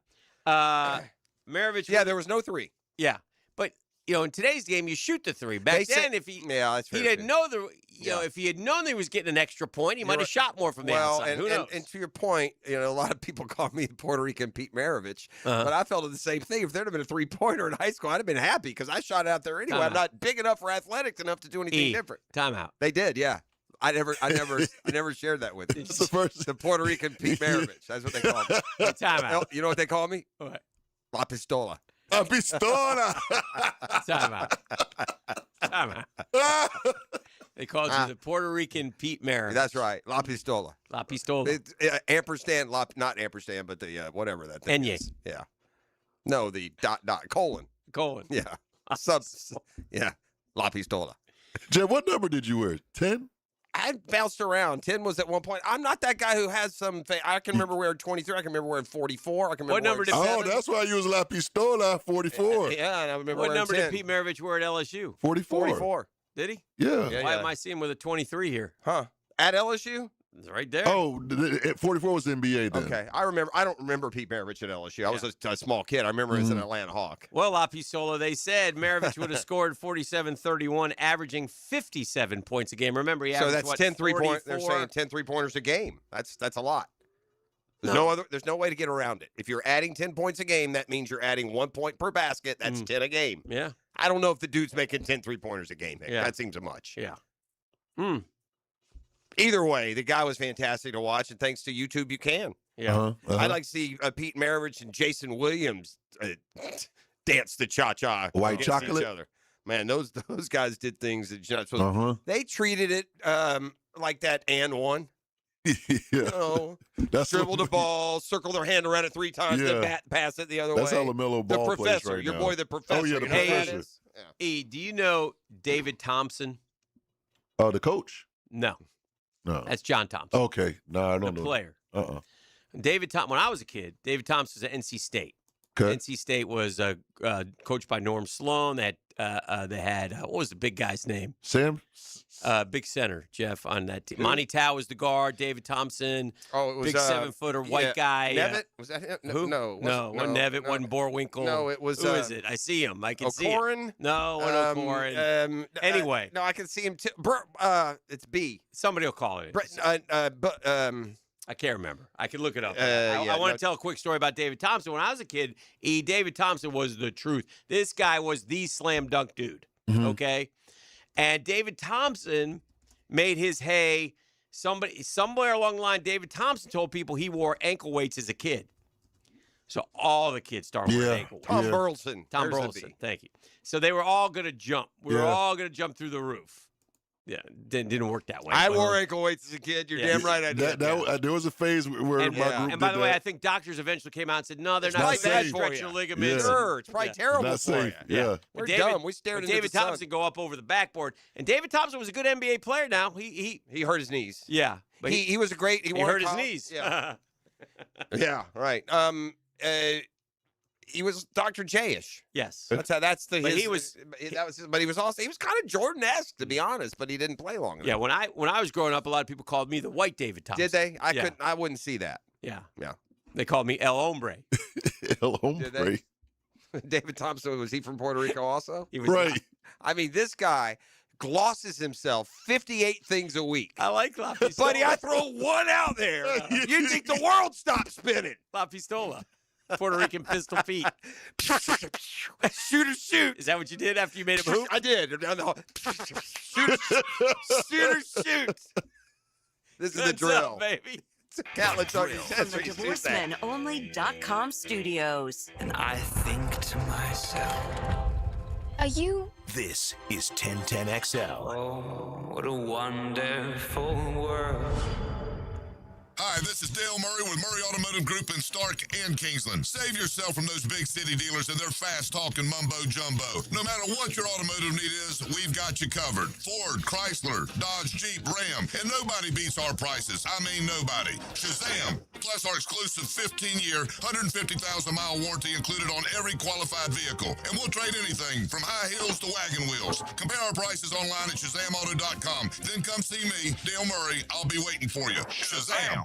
Maravich. Yeah, there was no 3. Yeah, but in today's game, you shoot the 3. Back then, if he didn't know if he had known that he was getting an extra point, he might have shot more from the outside. Who knows? And to your point, a lot of people call me the Puerto Rican Pete Maravich, but I felt the same thing. If there'd have been a 3-pointer in high school, I'd have been happy because I shot it out there anyway. I'm not big enough or athletic enough to do anything different. Timeout. They did, yeah. I never shared that with you. The Puerto Rican Pete Maravich. That's what they call me. Timeout. You know what they call me? What? La Pistola. La Pistola. Timeout. They called you the Puerto Rican Pete Maravich. That's right. La Pistola. La Pistola. Ampersand, not ampersand, but the whatever that thing is. Yeah. No, the ... colon. Yeah. Yeah. La Pistola. Jay, what number did you wear? 10? I bounced around. 10 was at one point. I'm not that guy who has some. I can remember wearing 23. I can remember wearing 44. I can remember. What number did? Oh, that's why you was La Pistola 44. Yeah, and I remember. What wearing number 10. did Pete Maravich wear at LSU? 44. 44. Did he? Yeah. Why am I seeing with a 23 here? Huh? At LSU? It's right there. Oh, 44 was the NBA then. Okay, I remember. I don't remember Pete Maravich at LSU. I was a small kid. I remember as an Atlanta Hawk. Well, La Pistola, they said Maravich would have scored 47-31, averaging 57 points a game. Remember, he averaged, that's 10 3-point. They're saying 10 3-pointers a game. That's a lot. There's no way to get around it. If you're adding 10 points a game, that means you're adding 1 point per basket. That's 10 a game. Yeah. I don't know if the dude's making 10 3-pointers a game. Yeah. That seems much. Yeah. Either way, the guy was fantastic to watch, and thanks to YouTube, you can. Yeah. I'd like to see Pete Maravich and Jason Williams dance the cha-cha. White against chocolate? Each other. Man, those guys did things that you're not supposed to. They treated it like that and one. Yeah. That's dribble the ball, circle their hand around it 3 times, then pass it the other way. That's how LaMelo Ball the plays professor, right your now. boy, the professor. Oh, yeah, the You know who that professor. is? Yeah. E, do you know David Thompson? Oh, the coach? No. No. That's John Thompson. Okay. No, I don't the know. player. David Thompson. When I was a kid, David Thompson was at NC State. Okay. NC State was coached by Norm Sloan. They had what was the big guy's name? Sam? Big center, Jeff, on that team. Monty Tao was the guard. David Thompson. Oh, it was big 7-footer white guy. Nevitt? Was that him? Who? No. Wasn't Nevitt. Wasn't Borwinkle. No, it was. Who is it? I see him. I can see O'Corin? him. No, O'Corin. Anyway. No, I can see him too. It's B. Somebody will call it. I can't remember. I can look it up. I want to tell a quick story about David Thompson. When I was a kid, David Thompson was the truth. This guy was the slam dunk dude, okay? And David Thompson made his hay. Somewhere along the line, David Thompson told people he wore ankle weights as a kid. So all the kids started wearing ankle weights. Tom Burleson. Tom There's the Burleson, B. thank you. So they were all going to jump. We were all going to jump through the roof. Yeah, didn't work that way. I wore ankle weights as a kid. You're damn right I did. There was a phase where And, my group and by did the way, that. I think doctors eventually came out and said, no, they're It's not not bad. safe Stretch for your you. ligaments. Yeah. Sure, it's probably terrible Not for safe. you. Yeah. We're David- dumb. We stared when into David the sun. Thompson go up over the backboard, and David Thompson was a good NBA player. Now he hurt his knees. Yeah, but he was a great. He, he won hurt his college. knees. Yeah, yeah, right. He was Dr. J-ish. Yes, That's the. But his, he was. That was. But he was also. He was kind of Jordan-esque, to be honest. But he didn't play long enough. Yeah, when I was growing up, a lot of people called me the white David Thompson. Did they? I Yeah. couldn't. I wouldn't see that. Yeah, Yeah. they called me El Hombre. El Did Hombre. they? David Thompson, was he from Puerto Rico also? He was Right. I mean, this guy glosses himself 58 things a week. I like La Pistola. Buddy, I throw one out there. You think the world stops spinning? La Pistola. Puerto Rican pistol feet. Shoot. Is that what you did after you made him hoop? I did. Shoot. This is the Good drill. stuff, baby. Catlin Chuck From the DivorceMenOnly.com studios. And I think to myself, Are you? this is 1010XL. Oh, what a wonderful world. Hi, this is Dale Murray with Murray Automotive Group in Stark and Kingsland. Save yourself from those big city dealers and their fast-talking mumbo-jumbo. No matter what your automotive need is, we've got you covered. Ford, Chrysler, Dodge, Jeep, Ram, and nobody beats our prices. I mean nobody. Shazam! Plus our exclusive 15-year, 150,000-mile warranty included on every qualified vehicle. And we'll trade anything from high heels to wagon wheels. Compare our prices online at ShazamAuto.com. Then come see me, Dale Murray. I'll be waiting for you. Shazam!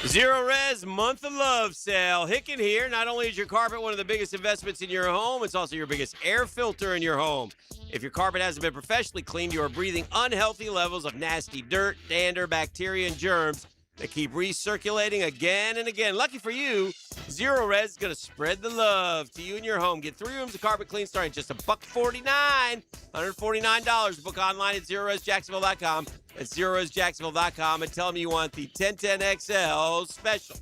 Zero Res Month of Love sale. Hicken here. Not only is your carpet one of the biggest investments in your home, it's also your biggest air filter in your home. If your carpet hasn't been professionally cleaned, you are breathing unhealthy levels of nasty dirt, dander, bacteria, and germs that keep recirculating again and again. Lucky for you, Zero Res is going to spread the love to you and your home. Get 3 rooms of carpet clean starting at just $149. $149. Book online at ZeroResJacksonville.com. That's ZeroResJacksonville.com and tell them you want the 1010XL special.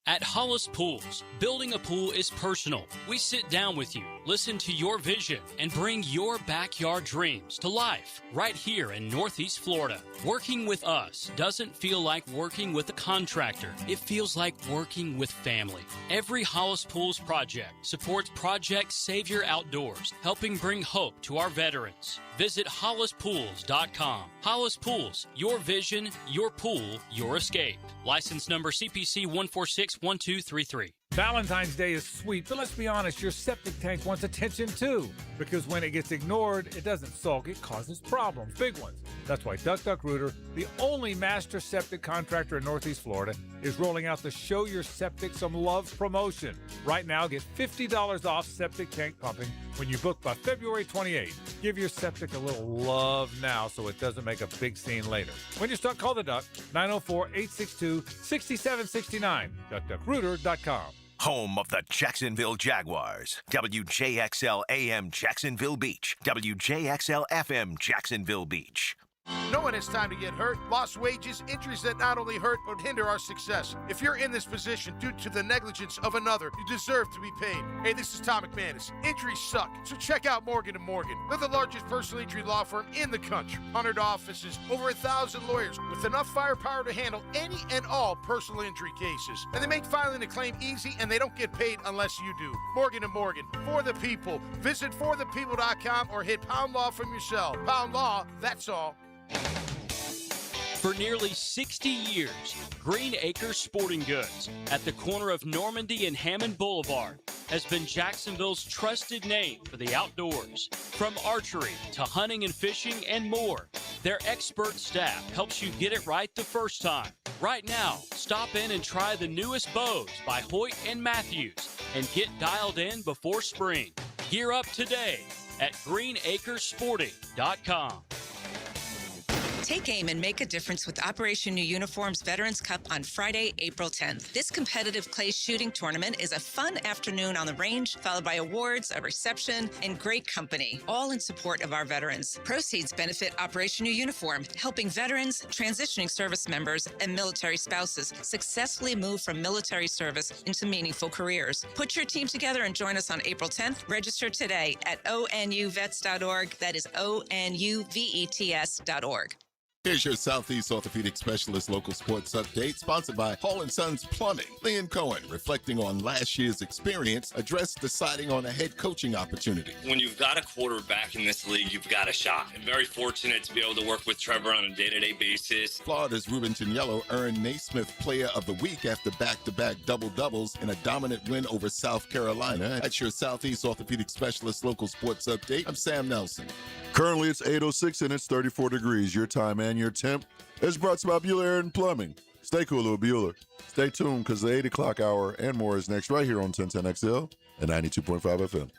At Hollis Pools, building a pool is personal. We sit down with you, listen to your vision, and bring your backyard dreams to life right here in Northeast Florida. Working with us doesn't feel like working with a contractor. It feels like working with family. Every Hollis Pools project supports Project Savior Outdoors, helping bring hope to our veterans. Visit HollisPools.com. Hollis Pools, your vision, your pool, your escape. License number CPC 1461233. Valentine's Day is sweet, but let's be honest, your septic tank wants attention too. Because when it gets ignored, it doesn't sulk, it causes problems, big ones. That's why Duck Duck Rooter, the only master septic contractor in Northeast Florida, is rolling out the Show Your Septic Some Love promotion. Right now, get $50 off septic tank pumping when you book by February 28th. Give your septic a little love now so it doesn't make a big scene later. When you start, call the Duck, 904-862-6769, duckduckrooter.com. Home of the Jacksonville Jaguars. WJXL AM Jacksonville Beach. WJXL FM Jacksonville Beach. No one has time to get hurt. Lost wages, injuries that not only hurt but hinder our success. If you're in this position due to the negligence of another, you deserve to be paid. Hey, this is Tom McManus. Injuries suck, so check out Morgan & Morgan. They're the largest personal injury law firm in the country. 100 offices, over 1,000 lawyers, with enough firepower to handle any and all personal injury cases. And they make filing a claim easy, and they don't get paid unless you do. Morgan & Morgan, for the people. Visit forthepeople.com or hit Pound Law from your cell. Pound Law, that's all. For nearly 60 years, Green Acres Sporting Goods at the corner of Normandy and Hammond Boulevard has been Jacksonville's trusted name for the outdoors. From archery to hunting and fishing and more, their expert staff helps you get it right the first time. Right now, stop in and try the newest bows by Hoyt and Matthews and get dialed in before spring. Gear up today at greenacresporting.com. Take aim and make a difference with Operation New Uniform's Veterans Cup on Friday, April 10th. This competitive clay shooting tournament is a fun afternoon on the range, followed by awards, a reception, and great company, all in support of our veterans. Proceeds benefit Operation New Uniform, helping veterans, transitioning service members, and military spouses successfully move from military service into meaningful careers. Put your team together and join us on April 10th. Register today at onuvets.org. That is onuvets.org. Here's your Southeast Orthopedic Specialist local sports update, sponsored by Hall & Sons Plumbing. Lee and Cohen, reflecting on last year's experience, addressed deciding on a head coaching opportunity. When you've got a quarterback in this league, you've got a shot. I'm very fortunate to be able to work with Trevor on a day-to-day basis. Florida's Ruben Chignello earned Naismith Player of the Week after back-to-back double-doubles in a dominant win over South Carolina. That's your Southeast Orthopedic Specialist local sports update. I'm Sam Nelson. Currently, it's 8:06 and it's 34 degrees. Your time and your temp is brought to you by Bueller Air and Plumbing. Stay cool, little Bueller. Stay tuned because the 8 o'clock hour and more is next right here on 1010XL and 92.5 FM.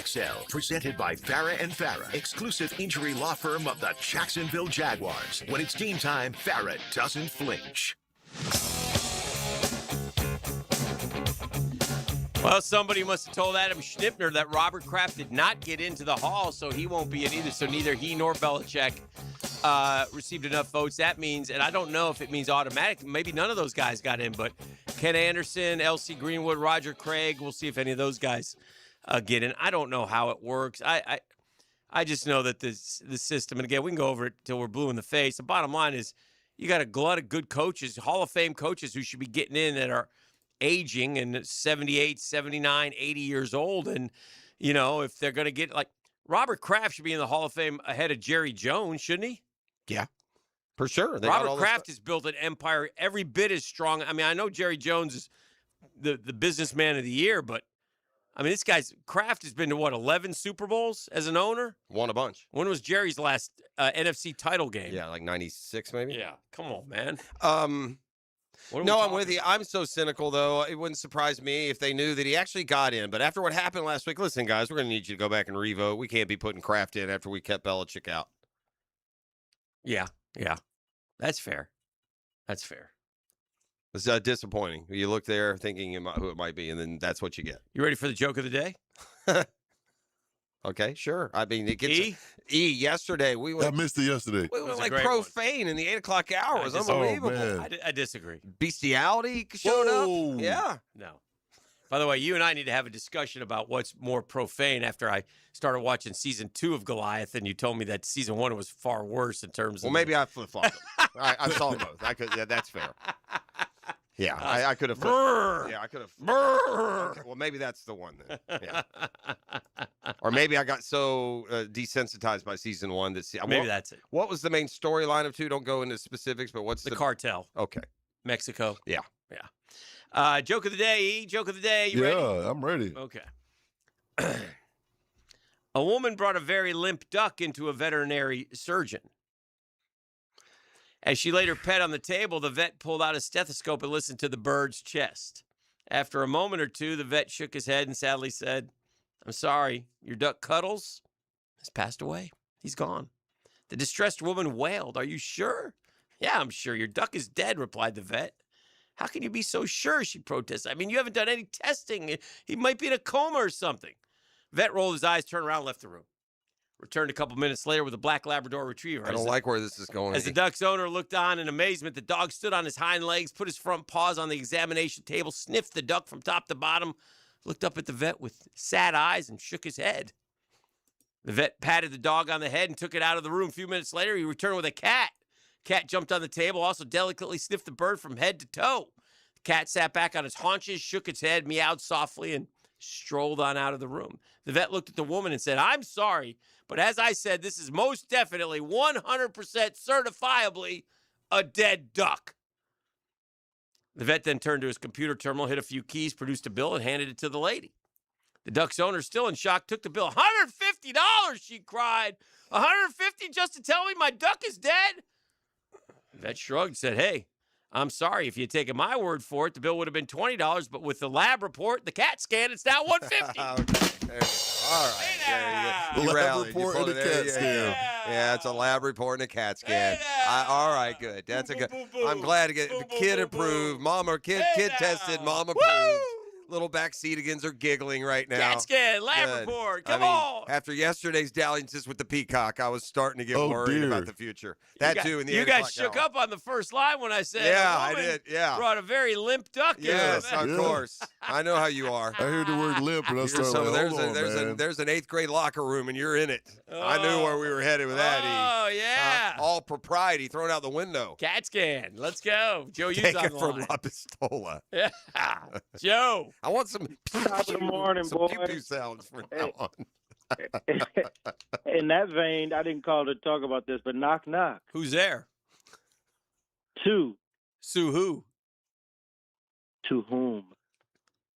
XL, presented by Farah and Farah, exclusive injury law firm of the Jacksonville Jaguars. When it's game time, Farah doesn't flinch. Well, somebody must have told Adam Schnipner that Robert Kraft did not get into the hall, so he won't be in either. So neither he nor Belichick received enough votes. That means, and I don't know if it means automatic, maybe none of those guys got in, but Ken Anderson, L.C. Greenwood, Roger Craig, we'll see if any of those guys get in. I don't know how it works. I just know that the system, and again, we can go over it till we're blue in the face. The bottom line is you got a glut of good coaches, Hall of Fame coaches who should be getting in that are aging and 78, 79, 80 years old. And, you know, if they're going to get, like, Robert Kraft should be in the Hall of Fame ahead of Jerry Jones, shouldn't he? Yeah, for sure. Robert Kraft has built an empire every bit as strong. I mean, I know Jerry Jones is the businessman of the year, but, I mean, Kraft has been to, 11 Super Bowls as an owner? Won a bunch. When was Jerry's last NFC title game? Yeah, like 96 maybe? Yeah, come on, man. No, I'm with you. I'm so cynical, though. It wouldn't surprise me if they knew that he actually got in. But after what happened last week, listen, guys, we're going to need you to go back and revote. We can't be putting Kraft in after we kept Belichick out. Yeah. That's fair. It's disappointing. You look there thinking who it might be, and then that's what you get. You ready for the joke of the day? Okay, sure. I mean, it gets yesterday. I missed it yesterday. We went like profane in the 8 o'clock hour. It was unbelievable. Oh, I disagree. Bestiality showed up. Yeah. No. By the way, you and I need to have a discussion about what's more profane after I started watching season 2 of Goliath, and you told me that season 1 was far worse in terms of. Well, maybe I flip-flopped them. I saw both. Yeah, that's fair. Yeah, I could have. Yeah, I could have. Okay, well, maybe that's the one then. Yeah. Or maybe I got so desensitized by season 1 that maybe that's it. What was the main storyline of 2? Don't go into specifics, but what's the cartel? Okay, Mexico. Yeah. Joke of the day. E. Joke of the day. You ready? Yeah, I'm ready. Okay. A woman brought a very limp duck into a veterinary surgeon. As she laid her pet on the table, the vet pulled out a stethoscope and listened to the bird's chest. After a moment or two, the vet shook his head and sadly said, "I'm sorry, your duck Cuddles has passed away. He's gone." The distressed woman wailed, "Are you sure?" "Yeah, I'm sure. Your duck is dead," replied the vet. "How can you be so sure?" she protested. "I mean, you haven't done any testing. He might be in a coma or something." Vet rolled his eyes, turned around, and left the room. Returned a couple minutes later with a black Labrador retriever. I don't like where this is going. As the duck's owner looked on in amazement, the dog stood on his hind legs, put his front paws on the examination table, sniffed the duck from top to bottom, looked up at the vet with sad eyes, and shook his head. The vet patted the dog on the head and took it out of the room. A few minutes later, he returned with a cat. Cat jumped on the table, also delicately sniffed the bird from head to toe. The cat sat back on its haunches, shook its head, meowed softly, and strolled on out of the room. The vet looked at the woman and said, "I'm sorry, but as I said, this is most definitely 100% certifiably a dead duck." The vet then turned to his computer terminal, hit a few keys, produced a bill, and handed it to the lady. The duck's owner, still in shock, took the bill. $150, she cried. $150 just to tell me my duck is dead? The vet shrugged and said, "Hey, I'm sorry. If you'd taken my word for it, the bill would have been $20. But with the lab report, the CAT scan, it's now $150. Okay, there you go. All right. There you go. The lab rallied. report You and the pulled it CAT in. scan. Yeah, it's a lab report and a CAT scan. All right, good. That's a good. I'm glad to get the kid approved. Kid tested. Mom approved. Little backseatigans are giggling right now. CAT scan, lab Good. report. I Come mean, on. After yesterday's dalliances with the peacock, I was starting to get worried dear. about the future. That too in the You 8 got o'clock shook hour. up on the first line when I said, Yeah, a I woman did. Yeah. brought a very limp duck. in Yes, her of mouth. course. I know how you are. I heard the word limp, and I started So like, there's hold on, man. there's an 8th grade locker room, and you're in it. I knew where we were headed with that. Oh, yeah. All propriety thrown out the window. CAT scan. Let's go. Joe, you Take on it the from line. La Pistola. Yeah. Joe. I want some Top of the morning, some boys. pew-pew sounds from now on. In that vein, I didn't call to talk about this, but knock knock. Who's there? Two. Sue who? To whom?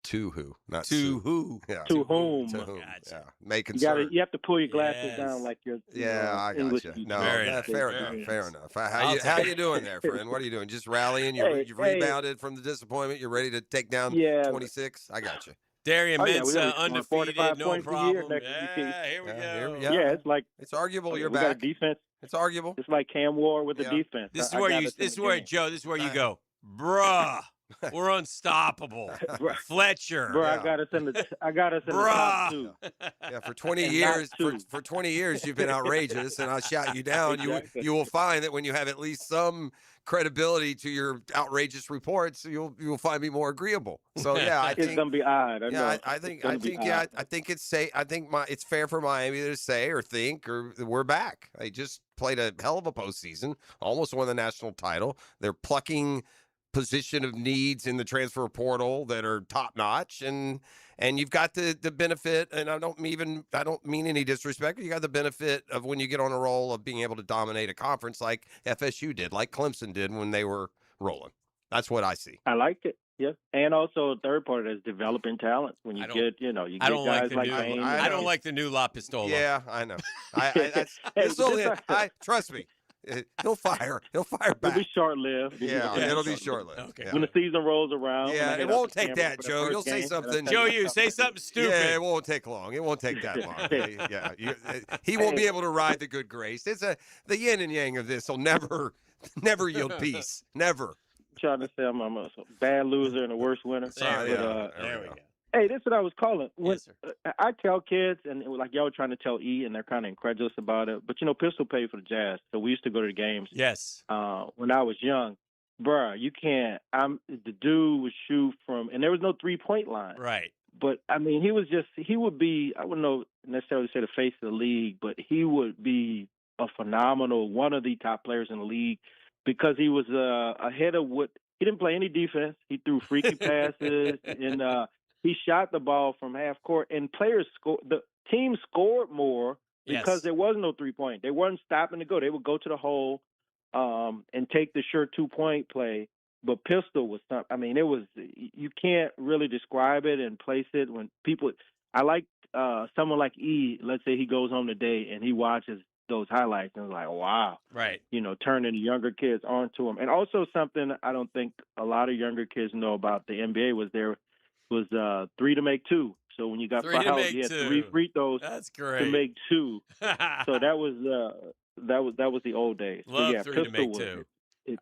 To who? Not To Sue. who? Yeah. To whom? To whom? Gotcha. Yeah. May You concern. you have to pull your glasses Yes. down like you're Yeah, I got English you. teacher. No, Very yeah, nice. fair Very enough. nice. Fair enough. I'll How take you doing there, friend? What are you doing? Just rallying? You've Hey. rebounded from the disappointment. You're ready to take down Yeah. 26. I got you. Darian Oh, yeah, we Mintz, gotta be scoring undefeated, 45 no points a year problem. next Yeah, week. here we go. Here we Yeah, it's like It's arguable. You're we got a back. defense. It's arguable. It's like Cam Ward with Yeah. the defense. This is I where got you. us in This is the where game. Joe. This is where you go, bruh. We're unstoppable. Fletcher. Bro, Yeah. I got us in the top two. Yeah, for 20 And years, not two. for 20 years, you've been outrageous, and I'll shout you down. Exactly. You will find that when you have at least some credibility to your outrageous reports, you'll find me more agreeable. So yeah, I It's think. gonna be odd. I know. Yeah, I think it's safe. I think it's fair for Miami to say or think or we're back. They just played a hell of a postseason, almost won the national title. They're plucking position of needs in the transfer portal that are top notch, and you've got the benefit. And I don't mean any disrespect. You got the benefit of when you get on a roll of being able to dominate a conference like FSU did, like Clemson did when they were rolling. That's what I see. I liked it. Yes, and also the third part is developing talent. When you I don't- get, you I get don't like guys the like new. Bain. I don't like the new La Pistola. Yeah, I know. Trust me. He'll fire back. It'll be short-lived. Yeah, it'll be short-lived. Okay. Yeah. When the season rolls around. when Yeah, I it get won't out the take camera that, for the Joe. first You'll say game, something. Joe, you say something stupid. Yeah, it won't take long. It won't take that long. He won't be able to ride the good grace. It's the yin and yang of this will never yield peace. Never. Trying to say I'm a bad loser and a worse winner. There we go. Hey, this is what I was calling. When, Yes, sir. I tell kids, and like y'all were trying to tell E, and they're kind of incredulous about it. But Pistol paid for the Jazz, so we used to go to the games. Yes. When I was young, bruh, you can't. The dude would shoot from, and there was no 3-point line. Right. But I mean, he would be. I wouldn't know necessarily say the face of the league, but he would be a phenomenal, one of the top players in the league, because he was ahead of what he didn't play any defense. He threw freaky passes, and he shot the ball from half court. And players scored. The team scored more because Yes. there was no 3-point. They weren't stopping to go. They would go to the hole and take the sure 2-point play. But Pistol was something. I mean, it was. You can't really describe it and place it when people. I like someone like E. Let's say he goes home today and he watches those highlights and is like, wow. Right. Turning younger kids onto him. And also something I don't think a lot of younger kids know about the NBA was 3 to make 2. So when you got 3 to fouled, make you had 2. 3 free throws That's to great. make 2. So that was the old days. Love but yeah, 3 to Pistol make was 2.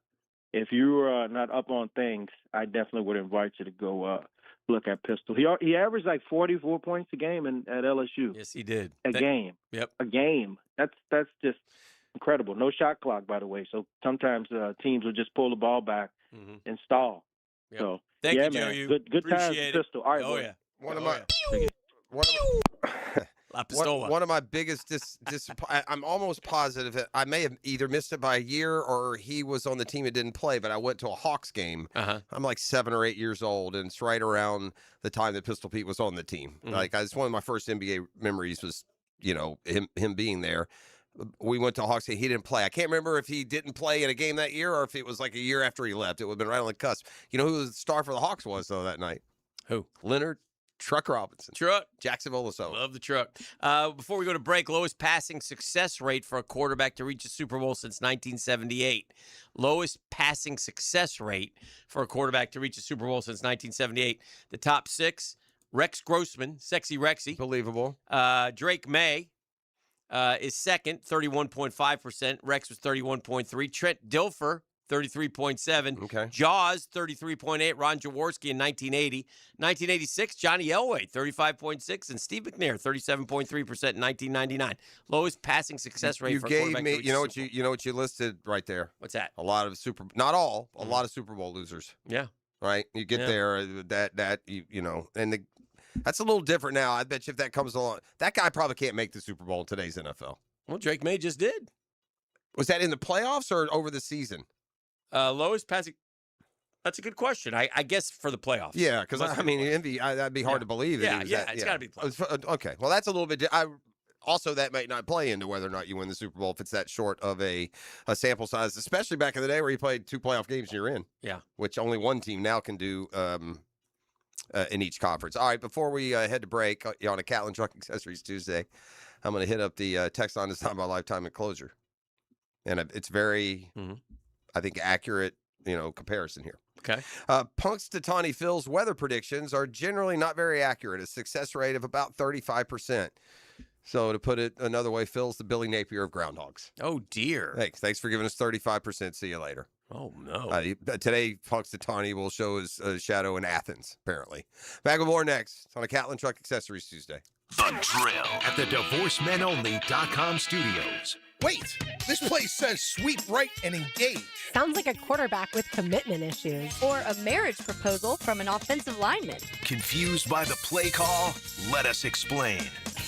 if you were not up on things, I definitely would invite you to go look at Pistol. He averaged like 44 points a game at LSU. Yes, he did. A game. Yep. A game. That's just incredible. No shot clock, by the way. So sometimes teams will just pull the ball back and stall. Yep. So Thank yeah, you, Joe. man. You Good times, appreciate it. Pistol. All right, Oh, boy. yeah. One of Oh, my yeah. La One, Pistola. one of my biggest I'm almost positive that I may have either missed it by a year or he was on the team that didn't play, but I went to a Hawks game. I'm like 7 or 8 years old, and it's right around the time that Pistol Pete was on the team. Like, it's one of my first NBA memories was, him being there. We went to Hawks game. He didn't play. I can't remember if he didn't play in a game that year or if it was like a year after he left. It would have been right on the cusp. You know who the star for the Hawks was, though, that night? Who? Leonard Truck Robinson. Truck. Jacksonville, so. Love the truck. Before we go to break, lowest passing success rate for a quarterback to reach a Super Bowl since 1978. Lowest passing success rate for a quarterback to reach a Super Bowl since 1978. The top 6, Rex Grossman, Sexy Rexy. Believable. Drake May is second, 31.5%. Rex was 31.3. Trent Dilfer, 33.7. Okay. Jaws, 33.8. Ron Jaworski in 1980. 1986, Johnny Elway, 35.6. And Steve McNair, 37.3% in 1999. Lowest passing success rate for a quarterback to reach you know a what Super you know what you listed right there. What's that? A lot of not all, a lot of Super Bowl losers. Yeah. Right? You get Yeah. there, and that's a little different now. I bet you if that comes along, that guy probably can't make the Super Bowl in today's NFL. Well, Drake May just did. Was that in the playoffs or over the season? Lowest passing. That's a good question. I guess for the playoffs. Yeah, because Must I be mean, that'd be hard to believe. That Yeah, he was yeah, that, it's gotta be playoffs. Okay, well, that's a little bit. Also, that might not play into whether or not you win the Super Bowl if it's that short of a sample size, especially back in the day where you played 2 playoff games and you're in. Yeah. Which only one team now can do in each conference. All right, before we head to break on a Catlin Truck Accessories Tuesday, I'm going to hit up the text line this time by lifetime enclosure. And it's very, I think, accurate, comparison here. Okay. Punxsutawney Phil's weather predictions are generally not very accurate. A success rate of about 35%. So to put it another way, Phil's the Billy Napier of groundhogs. Oh, dear. Thanks for giving us 35%. See you later. Oh, no. Today, Punxsutawney will show his shadow in Athens, apparently. Back with more next on a Catlin Truck Accessories Tuesday. The Drill at the DivorceMenOnly.com studios. Wait, this place says sweep right and engage. Sounds like a quarterback with commitment issues. Or a marriage proposal from an offensive lineman. Confused by the play call? Let us explain.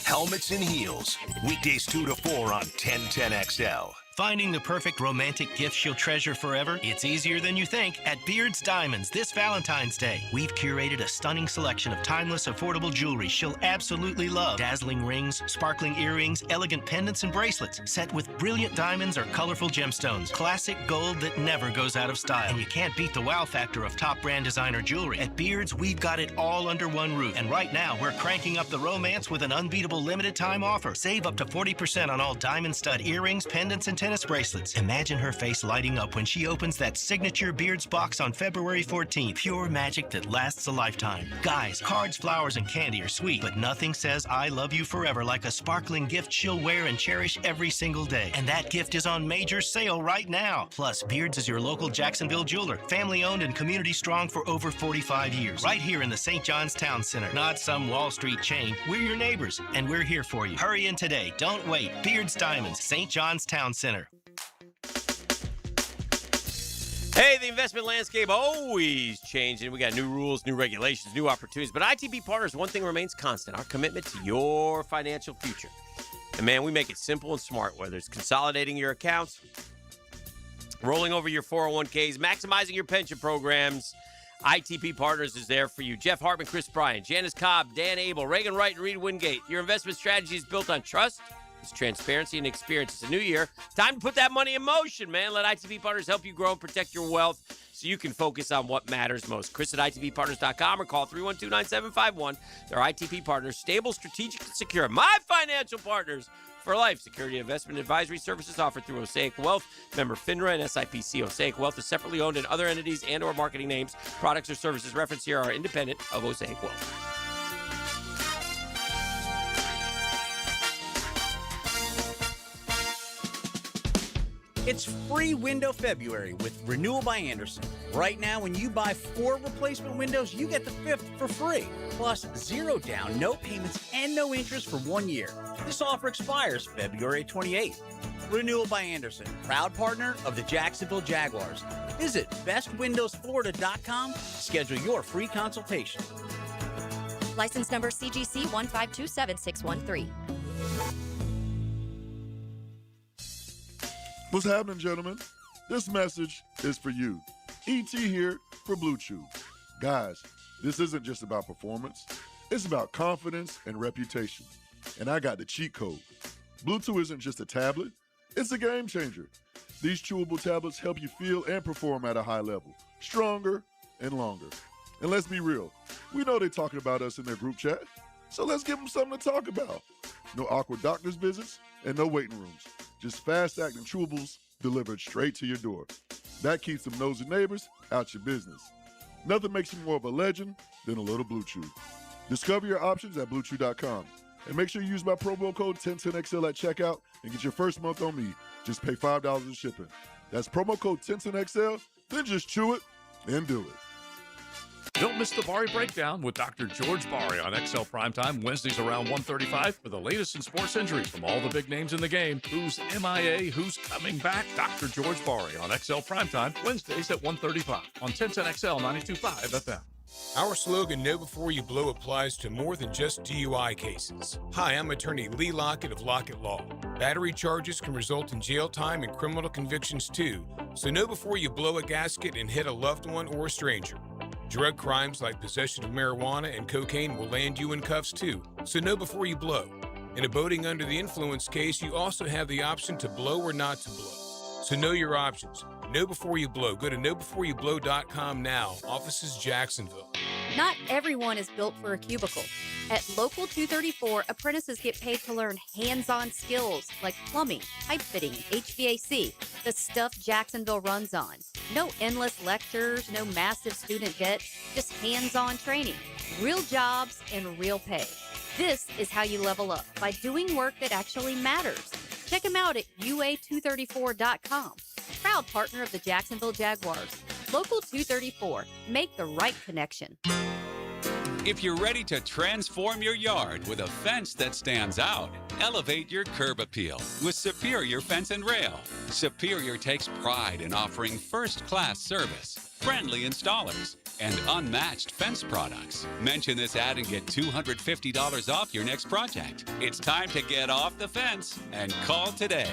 Helmets and Heels. Weekdays 2 to 4 on 1010XL. Finding the perfect romantic gift she'll treasure forever? It's easier than you think at Beard's Diamonds this Valentine's Day. We've curated a stunning selection of timeless, affordable jewelry she'll absolutely love. Dazzling rings, sparkling earrings, elegant pendants and bracelets, set with brilliant diamonds or colorful gemstones. Classic gold that never goes out of style. And you can't beat the wow factor of top brand designer jewelry. At Beard's, we've got it all under one roof. And right now, we're cranking up the romance with an unbeatable limited time offer. Save up to 40% on all diamond stud earrings, pendants, and tennis bracelets. Imagine her face lighting up when she opens that signature Beards box on February 14th. Pure magic that lasts a lifetime. Guys, cards, flowers, and candy are sweet, but nothing says I love you forever like a sparkling gift she'll wear and cherish every single day. And that gift is on major sale right now. Plus, Beards is your local Jacksonville jeweler, family owned and community strong for over 45 years. Right here in the St. John's Town Center. Not some Wall Street chain. We're your neighbors, and we're here for you. Hurry in today. Don't wait. Beards Diamonds, St. John's Town Center. Hey, the investment landscape always changing. We got new rules, new regulations, new opportunities. But ITP Partners, one thing remains constant, our commitment to your financial future. And man, we make it simple and smart, whether it's consolidating your accounts, rolling over your 401ks, maximizing your pension programs. ITP Partners is there for you. Jeff Hartman, Chris Bryan, Janice Cobb, Dan Abel, Reagan Wright, and Reed Wingate. Your investment strategy is built on trust, it's transparency, and experience. It's a new year. Time to put that money in motion, man. Let ITP Partners help you grow and protect your wealth so you can focus on what matters most. Chris at ITPPartners.com or call 312-9751. They're ITP Partners, stable, strategic, and secure. My financial partners for life. Security investment advisory services offered through Osaic Wealth. Member FINRA and SIPC. Osaic Wealth is separately owned in other entities and or marketing names. Products or services referenced here are independent of Osaic Wealth. It's free window February with Renewal by Andersen. Right now, when you buy 4 replacement windows, you get the 5th for free. Plus, 0 down, no payments, and no interest for 1 year. This offer expires February 28th. Renewal by Andersen, proud partner of the Jacksonville Jaguars. Visit bestwindowsflorida.com to schedule your free consultation. License number CGC 1527613. What's happening, gentlemen? This message is for you. ET here for Blue Chew. Guys, this isn't just about performance. It's about confidence and reputation. And I got the cheat code. Blue Chew isn't just a tablet. It's a game changer. These chewable tablets help you feel and perform at a high level, stronger and longer. And let's be real, we know they're talking about us in their group chat, so let's give them something to talk about. No awkward doctor's visits and no waiting rooms. Just fast-acting chewables delivered straight to your door. That keeps them nosy neighbors out your business. Nothing makes you more of a legend than a little Blue Chew. Discover your options at BlueChew.com. And make sure you use my promo code 1010XL at checkout and get your first month on me. Just pay $5 in shipping. That's promo code 1010XL, then just chew it and do it. Don't miss the Bari Breakdown with Dr. George Bari on XL Primetime Wednesdays around 1:35 for the latest in sports injuries from all the big names in the game. Who's MIA? Who's coming back? Dr. George Bari on XL Primetime Wednesdays at 1:35 on 1010XL 92.5 FM. Our slogan, Know Before You Blow, applies to more than just DUI cases. Hi, I'm attorney Lee Lockett of Lockett Law. Battery charges can result in jail time and criminal convictions too, so know before you blow a gasket and hit a loved one or a stranger. Drug crimes like possession of marijuana and cocaine will land you in cuffs too, so know before you blow. In a boating under the influence case, you also have the option to blow or not to blow. So know your options. Know before you blow. Go to knowbeforeyouBlow.com now. Offices Jacksonville. Not everyone is built for a cubicle. At Local 234, apprentices get paid to learn hands-on skills like plumbing, pipe fitting, HVAC, the stuff Jacksonville runs on. No endless lectures, no massive student debt, just hands-on training, real jobs, and real pay. This is how you level up, by doing work that actually matters. Check them out at UA234.com. Proud partner of the Jacksonville Jaguars. Local 234. Make the right connection. If you're ready to transform your yard with a fence that stands out, elevate your curb appeal with Superior Fence and Rail. Superior takes pride in offering first-class service, friendly installers, and unmatched fence products. Mention this ad and get $250 off your next project. It's time to get off the fence and call today.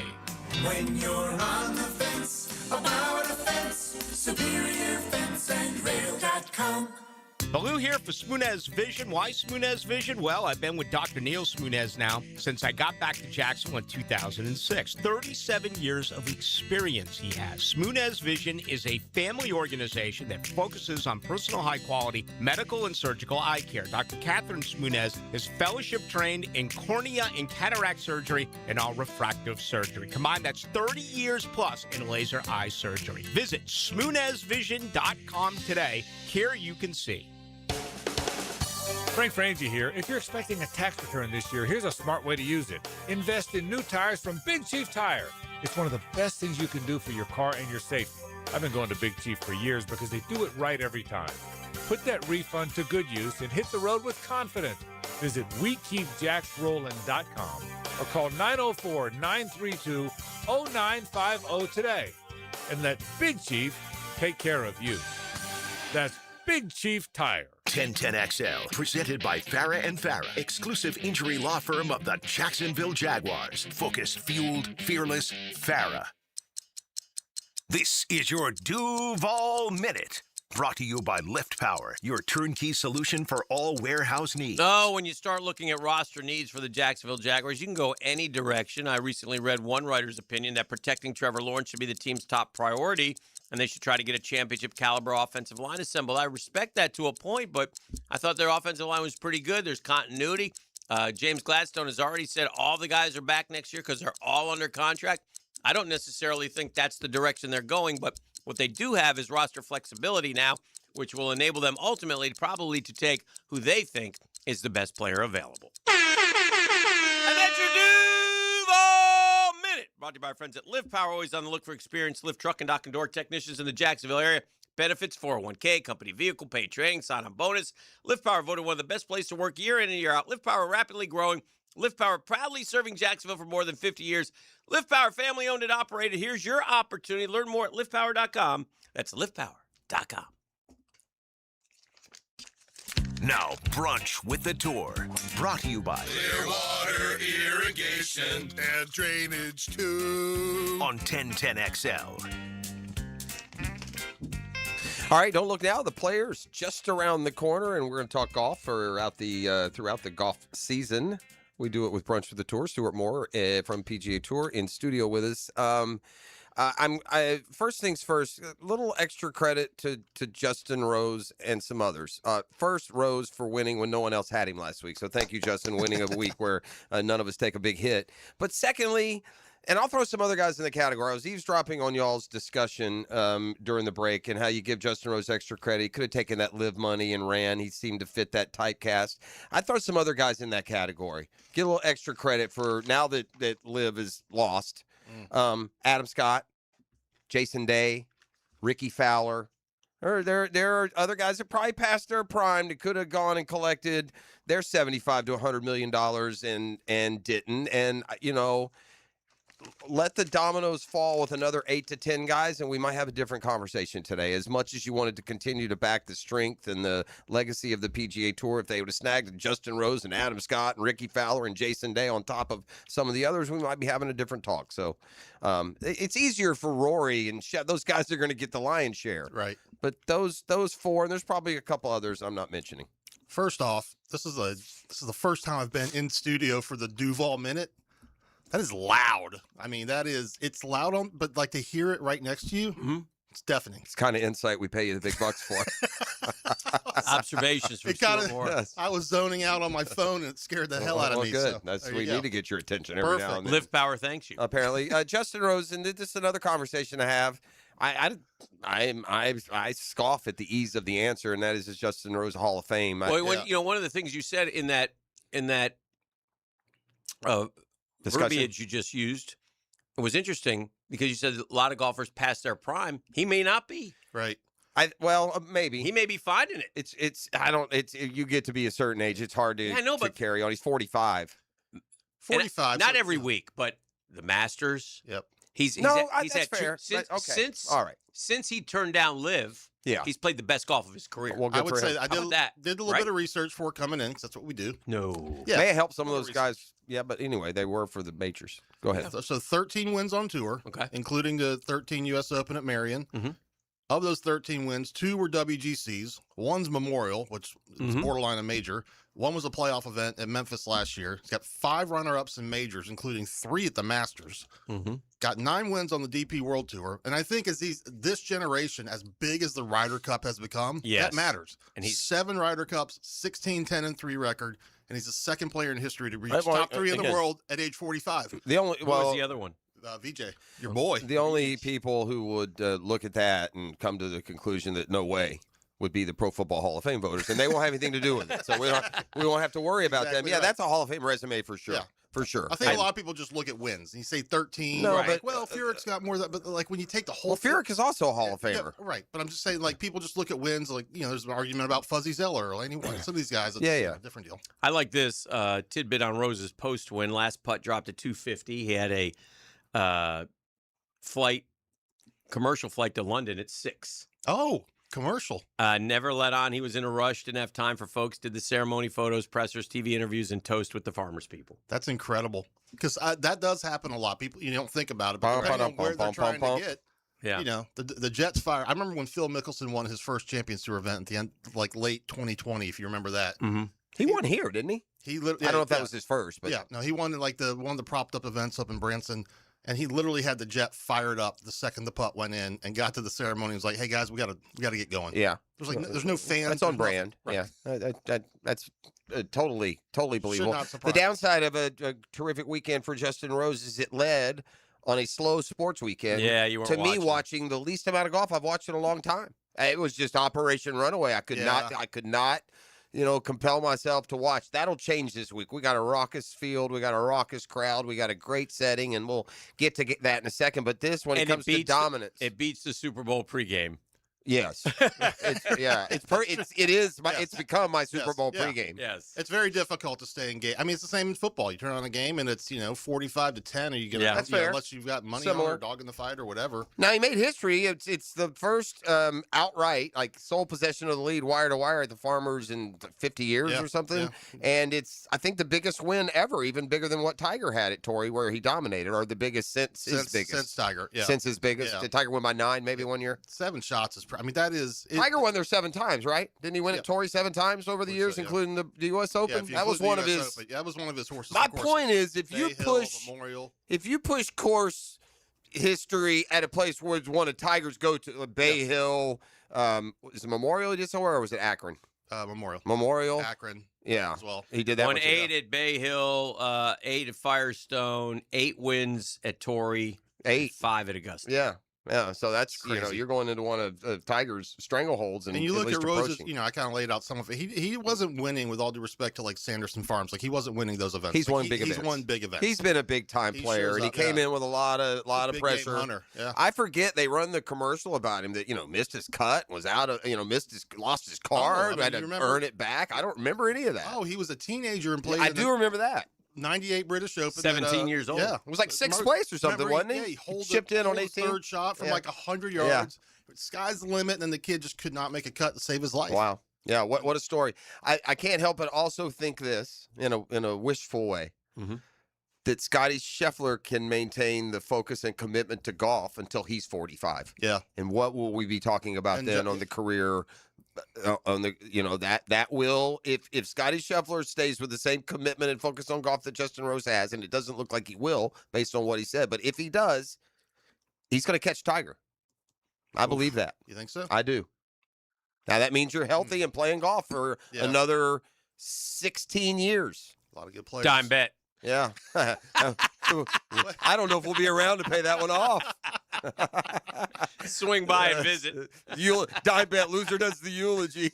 When you're on the fence, about a fence, SuperiorFenceandRail.com. Baloo here for Smoonez Vision. Why Smoonez Vision? Well, I've been with Dr. Neil Smoonez now since I got back to Jacksonville in 2006. 37 years of experience he has. Smoonez Vision is a family organization that focuses on personal high-quality medical and surgical eye care. Dr. Catherine Smoonez is fellowship trained in cornea and cataract surgery and all refractive surgery. Combined, that's 30 years plus in laser eye surgery. Visit SmoonezVision.com today. Here you can see. Frank Frangie here. If you're expecting a tax return this year, here's a smart way to use it. Invest in new tires from Big Chief Tire. It's one of the best things you can do for your car and your safety. I've been going to Big Chief for years because they do it right every time. Put that refund to good use and hit the road with confidence. Visit WeKeepJacksRollin.com or call 904-932-0950 today and let Big Chief take care of you. That's Big Chief Tire. 1010XL, presented by Farah and Farah, exclusive injury law firm of the Jacksonville Jaguars. Focused, fueled, fearless, Farah. This is your Duval Minute. Brought to you by Lift Power, your turnkey solution for all warehouse needs. Oh, when you start looking at roster needs for the Jacksonville Jaguars, you can go any direction. I recently read one writer's opinion that protecting Trevor Lawrence should be the team's top priority, and they should try to get a championship caliber offensive line assembled. I respect that to a point, but I thought their offensive line was pretty good. There's continuity. James Gladstone has already said all the guys are back next year because they're all under contract. I don't necessarily think that's the direction they're going, but what they do have is roster flexibility now, which will enable them ultimately probably to take who they think is the best player available. And that's your Duval Minute. Brought to you by our friends at Lift Power, always on the look for experienced lift truck and dock and door technicians in the Jacksonville area. Benefits, 401k, company vehicle, paid training, sign-on bonus. Lift Power voted one of the best places to work year in and year out. Lift Power rapidly growing. Lift Power proudly serving Jacksonville for more than 50 years. Lift Power, family owned and operated. Here's your opportunity. Learn more at liftpower.com. That's liftpower.com. Now, Brunch with the Tour. Brought to you by Clearwater Irrigation and Drainage too. On 1010XL. All right, don't look now. The players just around the corner, and we're going to talk golf throughout the golf season. We do it with Brunch with the Tour. Stuart Moore from PGA Tour in studio with us. First things first. A little extra credit to Justin Rose and some others. First, Rose for winning when no one else had him last week. So thank you, Justin, winning a week where none of us take a big hit. But secondly, and I'll throw some other guys in the category. I was eavesdropping on y'all's discussion during the break and how you give Justin Rose extra credit. He could have taken that live money and ran. He seemed to fit that typecast. I'd throw some other guys in that category. Get a little extra credit for now that live is lost. Adam Scott, Jason Day, Ricky Fowler. There are other guys that probably passed their prime that could have gone and collected their $75 to $100 million and didn't. And, let the dominoes fall with another 8 to 10 guys, and we might have a different conversation today. As much as you wanted to continue to back the strength and the legacy of the PGA Tour, if they would have snagged Justin Rose and Adam Scott and Ricky Fowler and Jason Day on top of some of the others, we might be having a different talk. So it's easier for Rory and those guys are going to get the lion's share. Right. But those four, and there's probably a couple others I'm not mentioning. First off, this is the first time I've been in studio for the Duval Minute. That is loud. I mean, it's loud but like to hear it right next to you, it's deafening. It's kind of insight we pay you the big bucks for. Observations from Stuart Moore. Yes. I was zoning out on my phone and it scared the hell out of me. Good. So, We need to get your attention every now and then. Live Power thanks you. Apparently. Justin Rose, and this is another conversation to have. I scoff at the ease of the answer, and that is Justin Rose Hall of Fame. One of the things you said in that verbiage you just used, it was interesting because you said a lot of golfers past their prime. He may not be. Right. Maybe he may be finding it. You get to be a certain age. It's hard to carry on. He's 45. 45. Not every week, but the Masters. Yep. He's that's had fair. All right. Since he turned down Live, he's played the best golf of his career. Well, I would say I did a little right? bit of research before coming in because that's what we do. No. Yeah. May help some of those guys. Yeah, but anyway, they were for the majors. Go ahead. So 13 wins on tour, including the 13 U.S. Open at Marion. Mm-hmm. Of those 13 wins, 2 were WGCs. One's Memorial, which is borderline a major. One was a playoff event at Memphis last year. He's got 5 runner-ups in majors, including 3 at the Masters. Got 9 wins on the DP World Tour. And I think as this generation, as big as the Ryder Cup has become, that matters. And he's 7 Ryder Cups, 16, 10, and 3 record. And he's the second player in history to reach top 3 in the world at age 45. Who was the other one? VJ, your boy. The only people who would look at that and come to the conclusion that no way would be the Pro Football Hall of Fame voters, and they won't have anything to do with it. So we won't have to worry about them. Yeah, that's a Hall of Fame resume for sure. Yeah. For sure. I think a lot of people just look at wins. And you say 13. No, but Furyk's got more than that. But like when you take the whole. Well, Furyk is also a Hall of Famer. Yeah, right. But I'm just saying, like people just look at wins. Like there's an argument about Fuzzy Zeller or Laney White. Some of these guys. It's a different deal. I like this tidbit on Rose's post win. Last putt dropped to 250. He had a commercial flight to London at 6. Oh. Commercial. Never let on. He was in a rush, didn't have time for folks, did the ceremony photos, pressers, TV interviews, and toast with the farmers people. That's incredible. Because that does happen a lot. People, you don't think about it, but depending on where they're trying to get, the Jets fire. I remember when Phil Mickelson won his first Champions Tour event at the end, like late 2020, if you remember that. Mm-hmm. He won here, didn't he? I don't know if that was his first, but he won like one of the propped up events up in Branson. And he literally had the jet fired up the second the putt went in and got to the ceremony. He was like, "Hey guys, we gotta get going." Yeah, there's no fans. That's on brand. Right. Yeah, that's totally believable. The downside of a terrific weekend for Justin Rose is it led on a slow sports weekend. Yeah, you weren't to me watching the least amount of golf I've watched in a long time. It was just Operation Runaway. I could not. Compel myself to watch. That'll change this week. We got a raucous field. We got a raucous crowd. We got a great setting, and we'll get that in a second. But this, when it comes to dominance, it beats the Super Bowl pregame. Yes. It's become my Super Bowl pregame. Yes. It's very difficult to stay engaged. I mean, it's the same in football. You turn on a game and it's 45-10. Are you gonna? That's fair. Unless you've got money on or dog in the fight or whatever. Now he made history. It's the first outright sole possession of the lead wire to wire at the Farmers in 50 years or something. Yeah. And it's I think the biggest win ever, even bigger than what Tiger had at Torrey, where he dominated, or the biggest since his biggest. Since Tiger. Yeah. Since his biggest. Yeah. Did Tiger win by 9 maybe one year? 7 shots is. I mean, that is. Tiger won there 7 times, right? Didn't he win at Torrey 7 times over the years, including the U.S. Open? That was one of his. That was one of his horses. My point is, if you push course history at a place where it's one of Tiger's go-to, Bay Hill. Is it Memorial just somewhere, or was it Akron? Memorial. Akron. Yeah. As well. He did that. Won 8 at Bay Hill, 8 at Firestone, 8 wins at Torrey, 5 at Augusta. Yeah. Yeah, so that's you're going into one of Tiger's strangleholds, and you look least at Rose's. approaching. I kind of laid out some of it. He wasn't winning, with all due respect to like Sanderson Farms. Like he wasn't winning those events. He's won big events. He's won big events. He's been a big time player, and he came in with a lot of big pressure. game hunter. Yeah. I forget they run the commercial about him that missed his cut, was out of lost his car, had to earn it back. I don't remember any of that. Oh, he was a teenager and played. I do remember that. 98 British Open. 17 years old. Yeah. It was like sixth place or something, wasn't he? Yeah, he chipped in on 18. Third shot from like 100 yards. Sky's the limit, and then the kid just could not make a cut to save his life. Wow. Yeah, what a story. I can't help but also think this in a wishful way. Mm-hmm. That Scotty Scheffler can maintain the focus and commitment to golf until he's 45. Yeah. And what will we be talking about then on the career on the that will if Scotty Scheffler stays with the same commitment and focus on golf that Justin Rose has, and it doesn't look like he will based on what he said, but if he does, he's going to catch Tiger. I believe that. You think so? I do. Now that means you're healthy and playing golf for another 16 years. A lot of good players. Dime bet. Yeah. I don't know if we'll be around to pay that one off. Swing by and visit. Dime bet loser does the eulogy.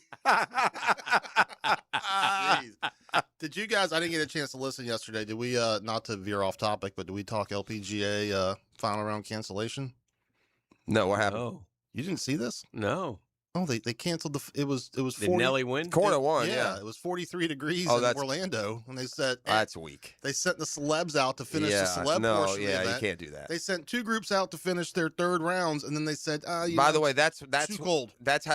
Did you guys? I didn't get a chance to listen yesterday. Did we? Not to veer off topic, but did we talk LPGA final round cancellation? No. What happened? Oh, you didn't see this? No. Oh, they canceled it was 40. Did Nelly win? Corner won, It was 43 degrees in Orlando, and they said that's weak. They sent the celebs out to finish the celeb portion of the event. You can't do that. They sent 2 groups out to finish their third rounds, and then they said, By the way, that's too cold. That's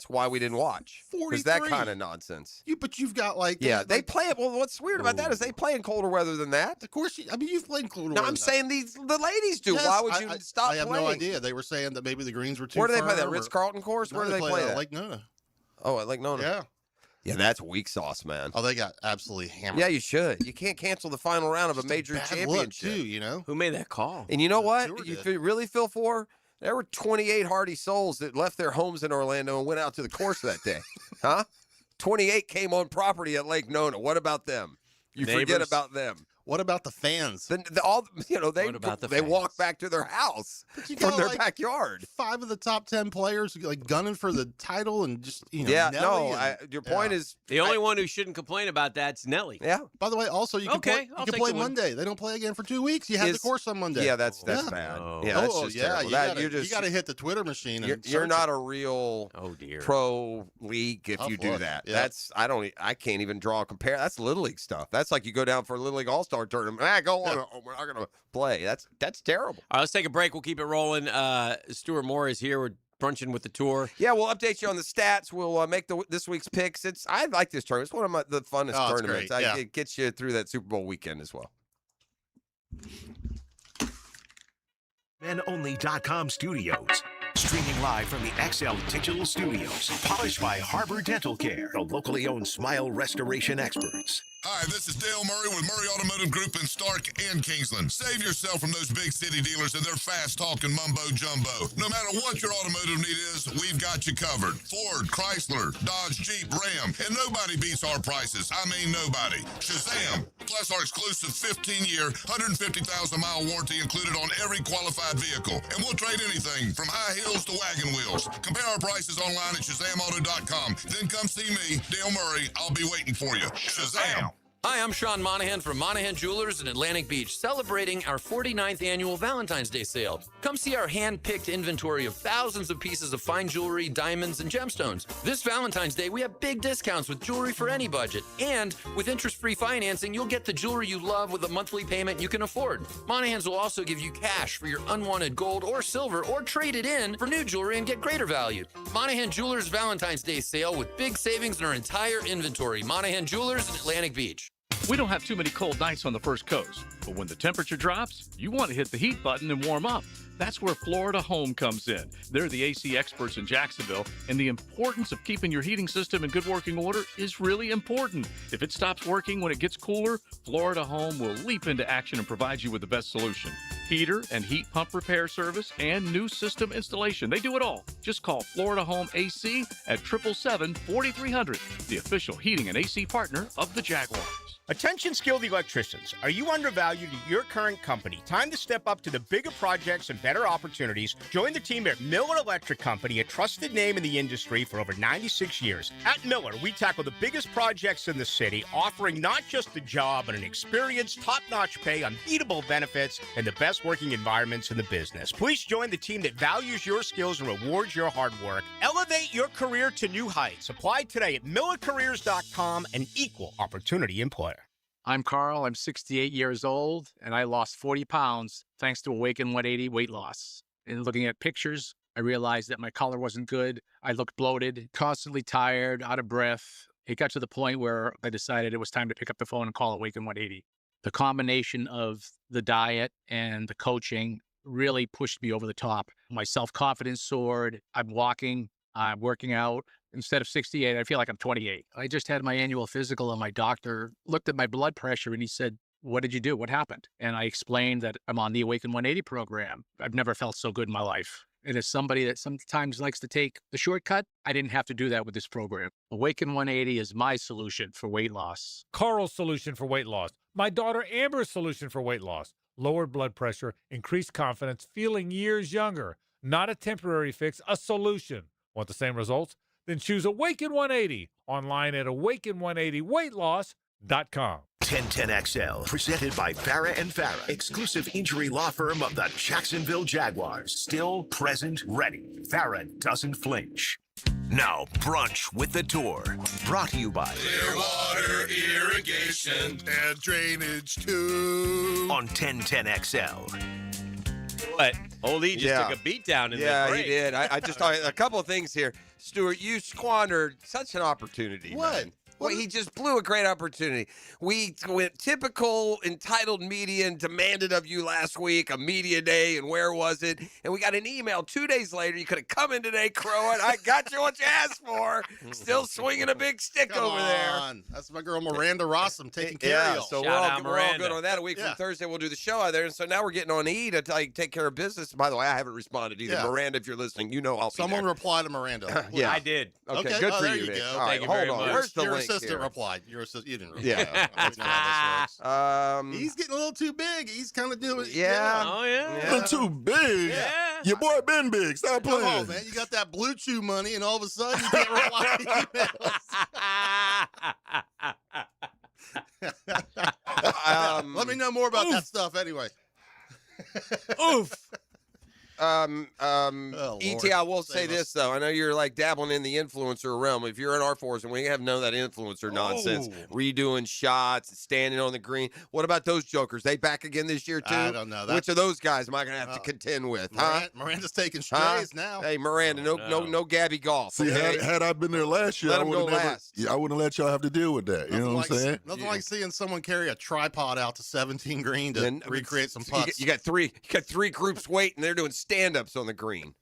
why we didn't watch. Because that kind of nonsense. But you've got they play it. Well, what's weird about that is they play in colder weather than that. Of course, you've played in colder weather. No, I'm saying the ladies do. Yes, why would you stop? I have playing? no idea. They were saying that maybe the greens were too. Where do they play that? firm Ritz Carlton course? Where do they play that? Lake Nona. Oh, at Lake Nona. Yeah. Yeah, that's weak sauce, man. Oh, they got absolutely hammered. Yeah, you should. You can't cancel the final round of a major championship. Too, Who made that call? And you know what? You really feel for? There were 28 hardy souls that left their homes in Orlando and went out to the course that day. Huh? 28 came on property at Lake Nona. What about them? You forget about them. What about the fans? They walk back to their house from their backyard. 5 of the top 10 players like gunning for the title, and just your point is the only one who shouldn't complain about that's Nelly. Yeah. By the way, also you can play Monday. They don't play again for 2 weeks. You have the course on Monday. Yeah, that's bad. Oh. Yeah, that's just terrible. You got to hit the Twitter machine. You're not a real pro league if Tough you do luck. that. Yeah. I can't even draw a compare. That's Little League stuff. That's like you go down for a Little League All-Star tournament. Go on. We're not going to play. That's terrible. All right, let's take a break. We'll keep it rolling. Stuart Moore is here. We're brunching with the tour. Yeah, we'll update you on the stats. We'll make this week's picks. I like this tournament. It's one of the funnest tournaments. It gets you through that Super Bowl weekend as well. menonly.com studios. Streaming live from the XL Digital Studios. Polished by Harbor Dental Care, the locally owned smile restoration experts. Hi, this is Dale Murray with Murray Automotive Group in Stark and Kingsland. Save yourself from those big city dealers and their fast-talking mumbo-jumbo. No matter what your automotive need is, we've got you covered. Ford, Chrysler, Dodge, Jeep, Ram, and nobody beats our prices. I mean nobody. Shazam! Plus our exclusive 15-year, 150,000-mile warranty included on every qualified vehicle. And we'll trade anything from high heels to wagon wheels. Compare our prices online at ShazamAuto.com. Then come see me, Dale Murray. I'll be waiting for you. Shazam! Hi, I'm Sean Monahan from Monahan Jewelers in Atlantic Beach, celebrating our 49th annual Valentine's Day sale. Come see our hand-picked inventory of thousands of pieces of fine jewelry, diamonds, and gemstones. This Valentine's Day, we have big discounts with jewelry for any budget. And with interest-free financing, you'll get the jewelry you love with a monthly payment you can afford. Monahans will also give you cash for your unwanted gold or silver, or trade it in for new jewelry and get greater value. Monahan Jewelers Valentine's Day sale with big savings in our entire inventory. Monahan Jewelers in Atlantic Beach. We don't have too many cold nights on the First Coast, but when the temperature drops, you want to hit the heat button and warm up. That's where Florida Home comes in. They're the AC experts in Jacksonville, and the importance of keeping your heating system in good working order is really important. If it stops working when it gets cooler, Florida Home will leap into action and provide you with the best solution. heater and heat pump repair service, and new system installation. They do it all. Just call Florida Home AC at 777-4300, the official heating and AC partner of the Jaguars. Attention skilled electricians. Are you undervalued at your current company? Time to step up to the bigger projects and better opportunities. Join the team at Miller Electric Company, a trusted name in the industry for over 96 years. At Miller, we tackle the biggest projects in the city, offering not just a job, but an experience, top-notch pay, unbeatable benefits, and the best working environments in the business. Please join the team that values your skills and rewards your hard work. Elevate your career to new heights. Apply today at millercareers.com, an equal opportunity employer. I'm Carl. I'm 68 years old, and I lost 40 pounds thanks to Awaken 180 weight loss. And looking at pictures, I realized that my color wasn't good. I looked bloated, constantly tired, out of breath. It got to the point where I decided it was time to pick up the phone and call Awaken 180. The combination of the diet and the coaching really pushed me over the top. My self-confidence soared. I'm walking, I'm working out. Instead of 68, I feel like I'm 28. I just had my annual physical, and my doctor looked at my blood pressure and he said, "What did you do? What happened?" And I explained that I'm on the Awaken 180 program. I've never felt so good in my life. And as somebody that sometimes likes to take the shortcut, I didn't have to do that with this program. Awaken 180 is my solution for weight loss. Carl's solution for weight loss. My daughter Amber's solution for weight loss. Lowered blood pressure, increased confidence, feeling years younger. Not a temporary fix, a solution. Want the same results? Then choose Awaken 180 online at awaken180weightloss.com. 1010XL, presented by Farah and Farah, exclusive injury law firm of the Jacksonville Jaguars. Still present, ready. Farah doesn't flinch. Now, Brunch with the Tour, brought to you by Clearwater Irrigation and Drainage too. On 1010XL. But Old E just took a beat down in the break. He did. I just thought a couple of things here. Stuart, you squandered such an opportunity. What? Man. Well, he just blew a great opportunity. We went typical entitled media and demanded of you last week a media day, and where was it? And we got an email 2 days later. You could have come in today, crowing. I got you what you asked for. Still swinging a big stick Come over on. That's my girl Miranda Rossum taking care of you. So we're all good on that. A week from Thursday, we'll do the show out there. And so now we're getting on E to take care of business. By the way, I haven't responded either. Yeah. Miranda, if you're listening, you know I'll be Someone there. reply to Miranda. Yeah. I did. Okay, good for there you. you Vic. go. All right, Thank you hold very on. much. Where's the Your link assistant here? replied. Your assistant, you didn't reply. Yeah. That's not how this works. He's He's getting a little too big. He's kind of doing. Oh, yeah. You're too big. Yeah. Your boy been big. Stop Come playing. on, man. You got that Blue Chew money, and all of a sudden you can't reply to emails. Let me know more about that stuff anyway. Oof. E.T., I will say this, though. I know you're like dabbling in the influencer realm. If you're in our force, and we have none of that influencer nonsense, redoing shots, standing on the green. What about those jokers? They back again this year, too? I don't know. Which of those guys am I going to have to contend with? Miranda's taking strays now. Hey, Miranda, no Gabby golf. See, okay? had I been there last year, Let I him go would have last. I wouldn't let y'all have to deal with that. You know what I'm saying? Nothing like seeing someone carry a tripod out to 17 green to recreate some putts. You got three groups waiting. They're doing stand-ups on the green.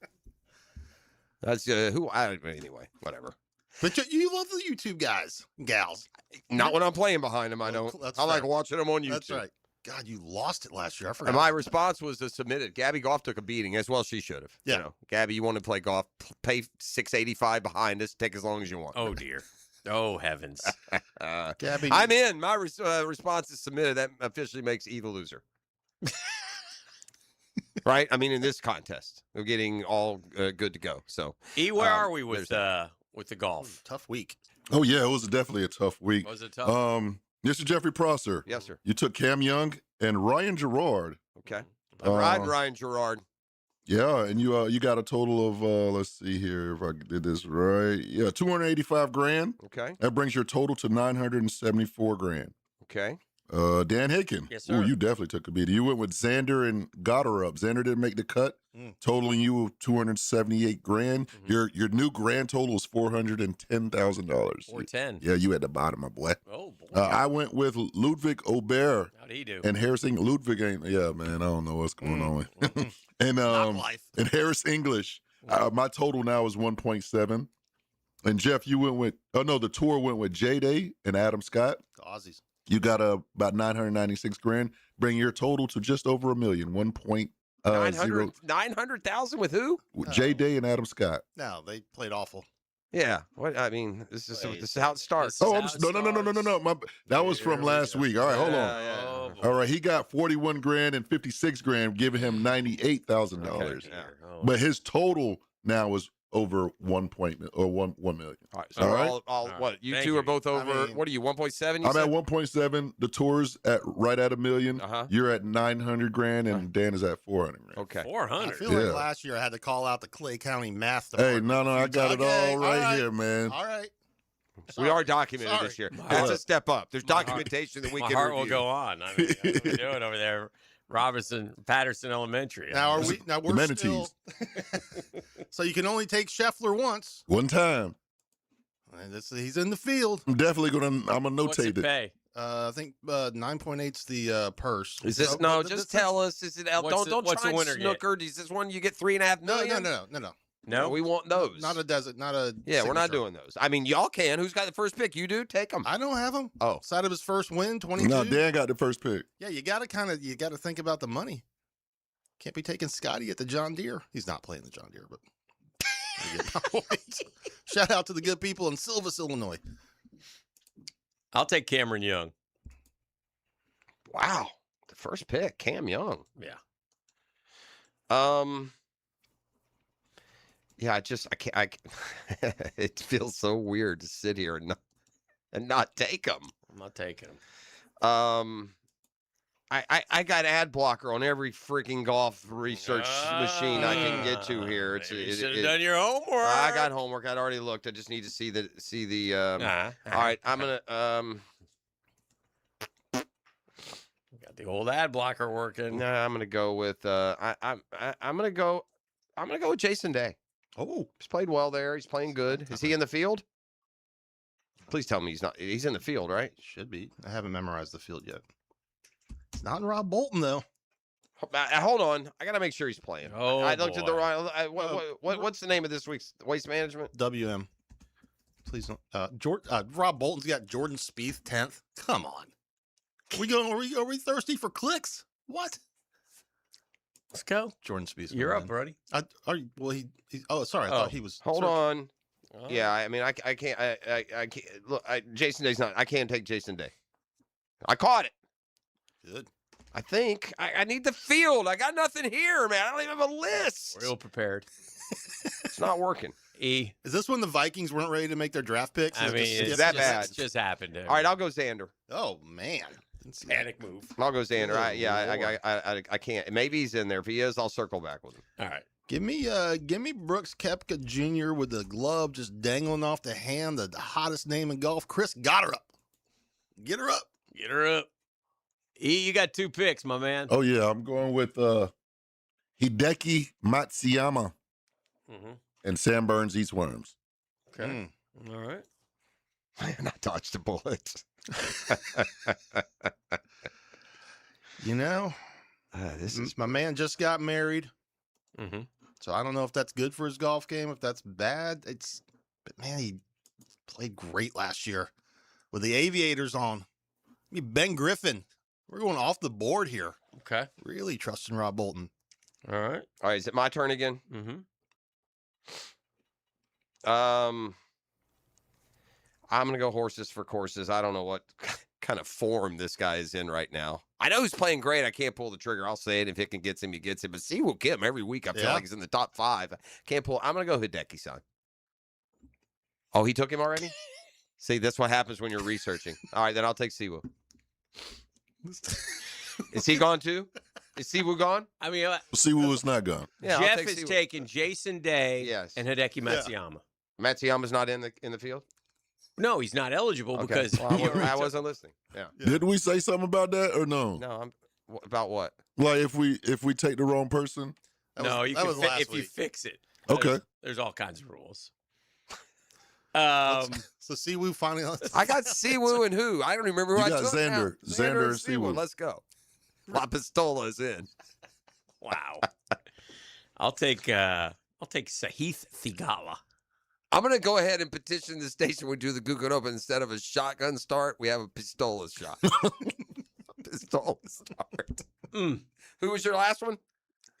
That's anyway, whatever. But you love the YouTube guys and gals. Not when I'm playing behind them. I don't. I like watching them on YouTube. That's right. God, you lost it last year. I forgot. And my response was to submit it. Gabby Golf took a beating as well. She should have. Yeah. You know, Gabby, you want to play golf? Pay $6.85 behind us. Take as long as you want. Oh dear. Oh heavens. Gabby, I'm in. My response is submitted. That officially makes E the loser. Right? I mean, in this contest, we're getting all good to go. So, E, where are we with the golf? Tough week. Oh, yeah, it was definitely a tough week. Was it tough? Mr. Jeffrey Prosser. Yes, sir. You took Cam Young and Ryan Gerard. Okay. I'm riding Ryan Gerard. Yeah, and you got a total of let's see here if I did this right. Yeah, $285,000. Okay. That brings your total to $974,000. Okay. Dan Hicken. Yes, sir. Ooh, you definitely took a beat. You went with Xander and Goddard up. Xander didn't make the cut, totaling you $278,000. Mm-hmm. Your new grand total is $410,000. 410. Yeah, you at the bottom, my boy. Oh boy. I went with Ludwig Aubert. How'd he do? And Harrison Ludwig ain't. Yeah, man, I don't know what's going on. and life. and Harris English. My total now is 1.7. And Jeff, you went with. Oh no, the tour went with J-Day and Adam Scott. The Aussies. You got about 996 grand. Bring your total to just over $1 million. 900,000 with who? With Jay Day and Adam Scott. No, they played awful. Yeah. What I mean, this is how it starts. No. That was from last week. All right, hold on. All right, he got 41 grand and 56 grand, giving him $98,000. But his total now is over 1 million. All right. So what? You two are both over. What are you? 1.7? I'm at 1.7. The tour's right at $1 million. You're at 900 grand, and Dan is at 400 grand. Okay. 400. I feel like last year I had to call out the Clay County math department. Hey, no, I got it all right here, man. All right. We are documented this year. That's a step up. There's documentation that we can My heart review. will go on. I mean, what are we doing over there? Patterson Elementary. Now we're still. So you can only take Scheffler once. One time. And he's in the field. I'm definitely I'm gonna notate it. Pay? I think 9.8's the purse. Is this just tell us? Is it don't try and snooker? Is this one you get $3.5 million? No. We want those. Not a desert. Not a. Yeah, we're not doing those. I mean, y'all can. Who's got the first pick? You do. Take them. I don't have them. Oh, side of his first win, 22. No, Dan got the first pick. Yeah, you got to think about the money. Can't be taking Scotty at the John Deere. He's not playing the John Deere, but shout out to the good people in Silvis, Illinois. I'll take Cameron Young. Wow, the first pick, Cam Young. Yeah. Yeah, I can't. It feels so weird to sit here and not take them. I'm not taking them. I got ad blocker on every freaking golf research machine I can get to here. You should have done your homework. I got homework. I'd already looked. I just need to see the. All right, I'm gonna. Got the old ad blocker working. No, I'm gonna go with. I'm gonna go with Jason Day. Oh, he's played well there. He's playing good. Is he in the field? Please tell me he's not. He's in the field, right? Should be. I haven't memorized the field yet. It's not Rob Bolton though. Hold on, I gotta make sure he's playing. Oh, I looked at the wrong. What's the name of this week's Waste Management? WM. Please don't. Rob Bolton's got Jordan Spieth 10th. Come on. Are we thirsty for clicks? What? Let's go. Jordan Spieth. You're up, buddy. Sorry. I thought he was. Hold on. Oh. Yeah, I mean, I can't. I can't. Look, Jason Day's not. I can't take Jason Day. I caught it. Good. I think I need the field. I got nothing here, man. I don't even have a list. Real prepared. It's not working. Is this when the Vikings weren't ready to make their draft picks? I mean, it's that bad. It's just happened. All right, I'll go Xander. Oh man, panic move. I'll go Xander. I can't. Maybe he's in there. If he is, I'll circle back with him. All right. Give me Brooks Koepka Jr. with the glove just dangling off the hand. The hottest name in golf. Chris got her up. Get her up. Get her up. You got 2 picks, my man. Oh yeah, I'm going with Hideki Matsuyama and Sam Burns eats worms. Okay. All right. Man, I dodged a bullet. This is my man just got married. So I don't know if that's good for his golf game, if that's bad. But man, he played great last year with the Aviators on. I mean, Ben Griffin. We're going off the board here. Okay. Really trusting Rob Bolton. All right. All right. Is it my turn again? I'm gonna go horses for courses. I don't know what kind of form this guy is in right now. I know he's playing great. I can't pull the trigger. I'll say it. If Hicken gets him, he gets him. But Siwoo Kim every week, I feel like he's in the top 5. Can't pull. I'm gonna go Hideki-san. Oh, he took him already? See, that's what happens when you're researching. All right, then I'll take Siwoo. Is he gone too? Is Siwoo gone? I mean, Siwoo is not gone. Yeah, Jeff is taking Jason Day and Hideki Matsuyama. Matsuyama's not in the field? No, he's not eligible because I wasn't listening. Yeah. Didn't we say something about that or no? No, about what? Like if we take the wrong person? You can if you fix it. Okay. There's all kinds of rules. So Siwoo finally. I got Siwoo and who? I don't even remember who I got took. Xander. Xander and Siwoo. Let's go. La Pistola's in. Wow. I'll take Sahith Theegala. I'm going to go ahead and petition the station. We do the Google Open instead of a shotgun start. We have a pistola shot. Pistola start. Who was your last one?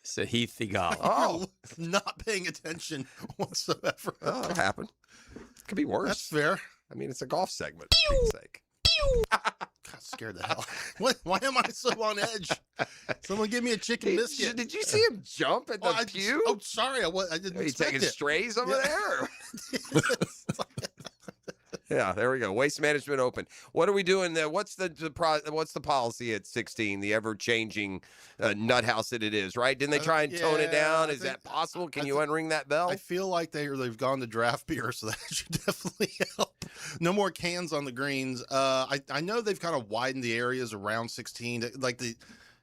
Sahith Theegala. Oh, not paying attention whatsoever. Oh, it happened. It could be worse. That's fair. I mean, it's a golf segment, for Pete's sake. God, scared the hell. Why am I so on edge? Someone give me a chicken biscuit. Did you see him jump at the pew? Sorry, I didn't Are you expect taking it. strays over there? Yeah, there we go. Waste Management Open. What are we doing there? What's the policy at 16? The ever-changing nut house that it is, right? Didn't they try and tone it down? Is that possible? Can you unring that bell? I feel like they've gone to draft beer, so that should definitely help. No more cans on the greens. I know they've kind of widened the areas around 16. Like I'm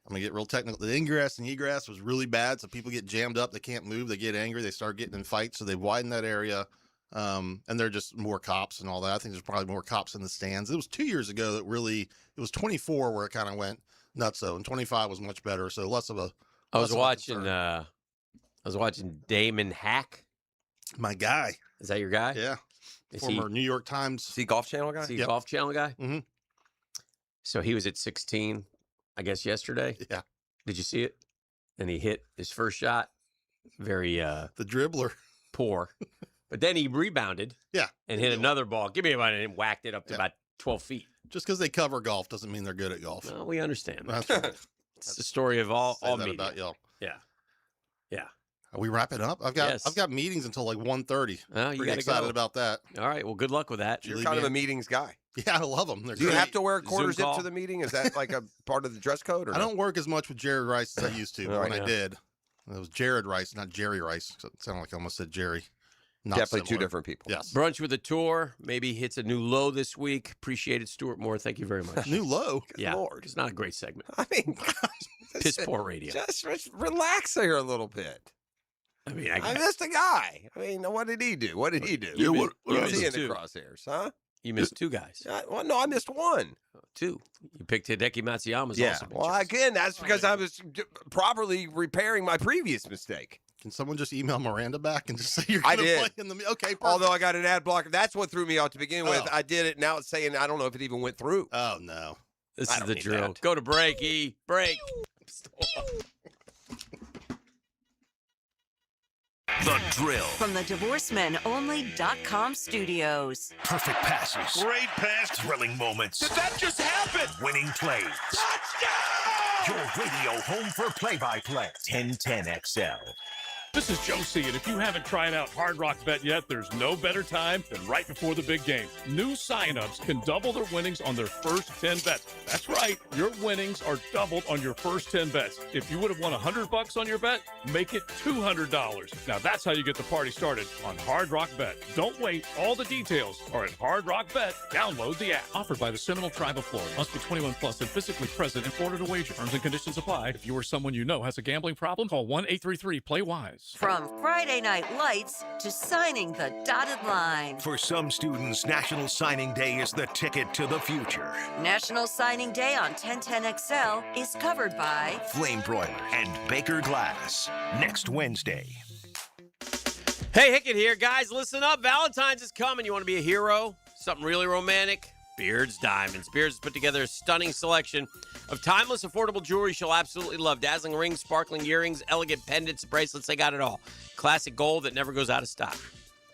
gonna get real technical. The ingress and egress was really bad, so people get jammed up. They can't move. They get angry. They start getting in fights. So they've widened that area. And they're just more cops and all that. I think there's probably more cops in the stands. It was 2 years ago that it was 24 where it kind of went nutso, and 25 was much better. So less of a. I was watching Damon Hack. My guy. Is that your guy? Yeah. Former New York Times. Is he Golf Channel guy? Is he Golf Channel guy? Mm-hmm. So he was at 16, I guess, yesterday. Yeah. Did you see it? And he hit his first shot. Very the dribbler. Poor. But then he rebounded. Yeah. And hit another ball. Give me a minute and whacked it up to about 12 feet. Just because they cover golf doesn't mean they're good at golf. No, we understand. That's right. It's the story of all media. About y'all. Yeah. Yeah. Are we wrapping up? I've got meetings until like 1:30. Oh, you Pretty excited about that. All right. Well, good luck with that. You're kind of a meetings guy. Yeah, I love them. Do you have to wear a quarter zip to the meeting? Is that like a part of the dress code? Or I don't work as much with Jared Rice as I used to. But when I did, it was Jared Rice, not Jerry Rice. So it sounded like I almost said Jerry. Not Definitely similar. two different people. Yes. Brunch with a tour maybe hits a new low this week. Appreciated Stuart Moore. Thank you very much. New low? Yeah. Lord. It's not a great segment. I mean, Piss poor radio. Just relax here a little bit. I mean, I missed a guy. I mean, what did he do? What did he do? Yeah, what was I he in missed the two. crosshairs, huh? You missed two guys. Well, no, I missed one. Two. You picked Hideki Matsuyama's Yeah. also. Well, again, that's because I was properly repairing my previous mistake. Can someone just email Miranda back and just say you're I going to did. play in the okay? Perfect. Although I got an ad blocker. That's what threw me off to begin with. Oh. I did it. Now it's saying I don't know if it even went through. Oh, no. This I is don't the need drill. that. Go to break, E. Break. The Drill. From the DivorceMenOnly.com studios. Perfect passes. Great pass. Thrilling moments. Did that just happen? Winning plays. Your radio home for play-by-play. 1010XL. This is Joe C, and if you haven't tried out Hard Rock Bet yet, there's no better time than right before the big game. New signups can double their winnings on their first 10 bets. That's right, your winnings are doubled on your first 10 bets. If you would have won $100 on your bet, make it $200. Now that's how you get the party started on Hard Rock Bet. Don't wait, all the details are at Hard Rock Bet. Download the app. Offered by the Seminole Tribe of Florida. Must be 21 plus and physically present in Florida to wager. Terms and conditions apply. If you or someone you know has a gambling problem, call 1-833-PLAY-WISE. From Friday Night Lights to signing the dotted line. For some students, National Signing Day is the ticket to the future. National Signing Day on 1010XL is covered by Flame Broiler and Baker Glass. Next Wednesday. Hey, Hickett here. Guys, listen up. Valentine's is coming. You want to be a hero? Something really romantic? Beards Diamonds. Beards has put together a stunning selection of timeless, affordable jewelry she'll absolutely love. Dazzling rings, sparkling earrings, elegant pendants, bracelets. They got it all. Classic gold that never goes out of stock.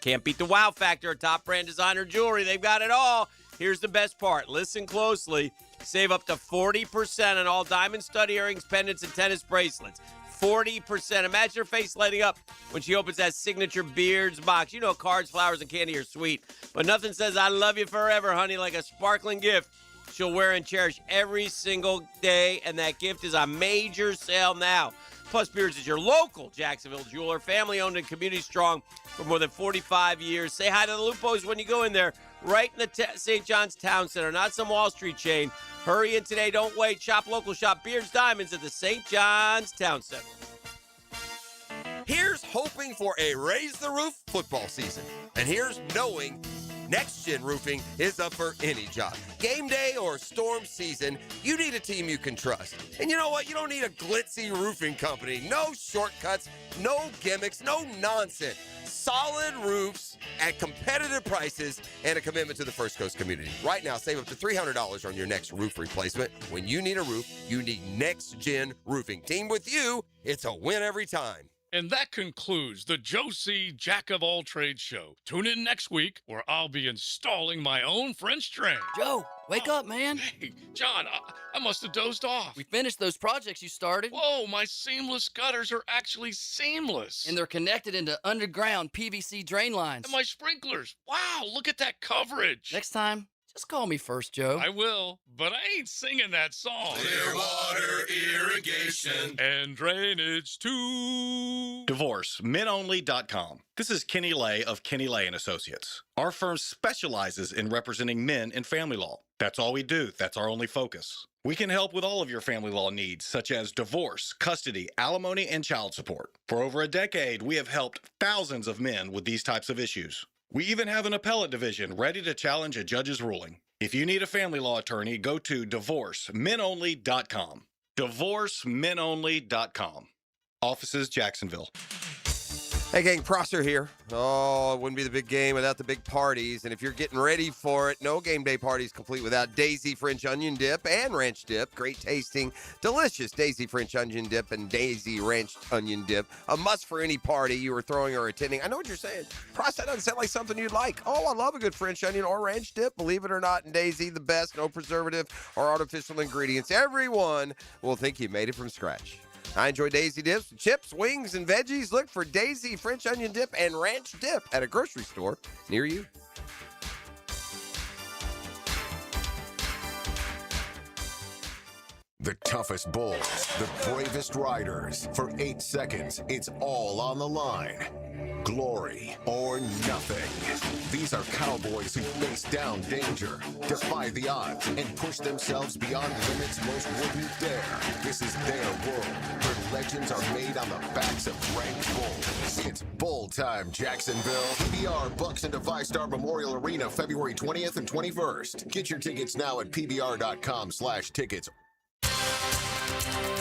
Can't beat the wow factor of top brand designer jewelry. They've got it all. Here's the best part. Listen closely. Save up to 40% on all diamond stud earrings, pendants, and tennis bracelets. 40%. Imagine her face lighting up when she opens that signature Beards box. You know cards, flowers, and candy are sweet, but nothing says I love you forever, honey, like a sparkling gift she'll wear and cherish every single day, and that gift is a major sale now. Plus, Beards is your local Jacksonville jeweler, family-owned and community-strong for more than 45 years. Say hi to the Lupos when you go in there, right in the St. John's Town Center, not some Wall Street chain. Hurry in today. Don't wait. Shop local. Shop Beards Diamonds at the St. John's Town Center. Here's hoping for a raise the roof football season. And here's knowing Next Gen Roofing is up for any job. Game day or storm season, you need a team you can trust. And you know what? You don't need a glitzy roofing company. No shortcuts, no gimmicks, no nonsense. solid roofs at competitive prices and a commitment to the First Coast community. Right now, save up to $300 on your next roof replacement. When you need a roof, you need Next Gen Roofing. Team with you, it's a win every time. And that concludes the Joe C. Jack of All Trades show. Tune in next week where I'll be installing my own French drain. Joe, wake up, man. Hey, John, I must have dozed off. We finished those projects you started. Whoa, my seamless gutters are actually seamless. And they're connected into underground PVC drain lines. And my sprinklers. Wow, look at that coverage. Next time, just call me first, Joe. I will, but I ain't singing that song. Clearwater Irrigation and Drainage too. DivorceMenOnly.com. This is Kenny Lay of Kenny Lay & Associates. Our firm specializes in representing men in family law. That's all we do. That's our only focus. We can help with all of your family law needs, such as divorce, custody, alimony, and child support. For over a decade, we have helped thousands of men with these types of issues. We even have an appellate division ready to challenge a judge's ruling. If you need a family law attorney, go to DivorceMenOnly.com. DivorceMenOnly.com. Offices, Jacksonville. Hey, gang, Prosser here. Oh, it wouldn't be the big game without the big parties. And if you're getting ready for it, no game day parties complete without Daisy French onion dip and ranch dip. Great tasting, delicious Daisy French onion dip and Daisy ranch onion dip. A must for any party you are throwing or attending. I know what you're saying. Prosser doesn't sound like something you'd like. Oh, I love a good French onion or ranch dip. Believe it or not, in Daisy, the best. No preservative or artificial ingredients. Everyone will think you made it from scratch. I enjoy Daisy dips, chips, wings, and veggies. Look for Daisy French onion dip and ranch dip at a grocery store near you. The toughest bulls, the bravest riders. For 8 seconds, it's all on the line. Glory or nothing. These are cowboys who face down danger, defy the odds, and push themselves beyond limits most wouldn't dare. This is their world, where legends are made on the backs of ranked bulls. It's bull time, Jacksonville. PBR Bucks into VyStar Memorial Arena, February 20th and 21st. Get your tickets now at pbr.com/tickets.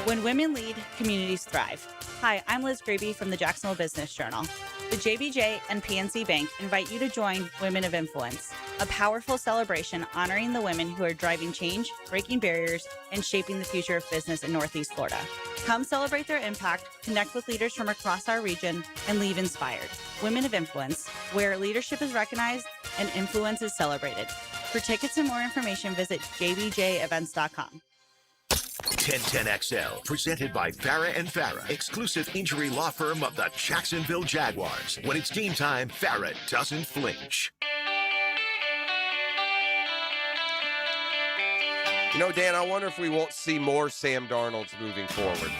When women lead, communities thrive. Hi, I'm Liz Graby from the Jacksonville Business Journal. The JBJ and PNC Bank invite you to join Women of Influence, a powerful celebration honoring the women who are driving change, breaking barriers, and shaping the future of business in Northeast Florida. Come celebrate their impact, connect with leaders from across our region, and leave inspired. Women of Influence, where leadership is recognized and influence is celebrated. For tickets and more information, visit jbjevents.com. 1010XL, presented by Farah and Farah, exclusive injury law firm of the Jacksonville Jaguars. When it's game time, Farah doesn't flinch. You know, Dan, I wonder if we won't see more Sam Darnolds moving forward.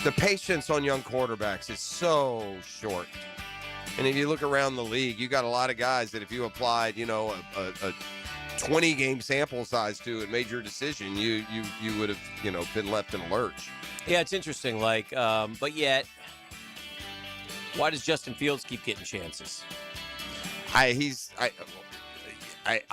The patience on young quarterbacks is so short. And if you look around the league, you got a lot of guys that if you applied, you know, a 20-game sample size to and made your decision, you would have, you know, been left in a lurch. Yeah, it's interesting. Like, but yet, why does Justin Fields keep getting chances? I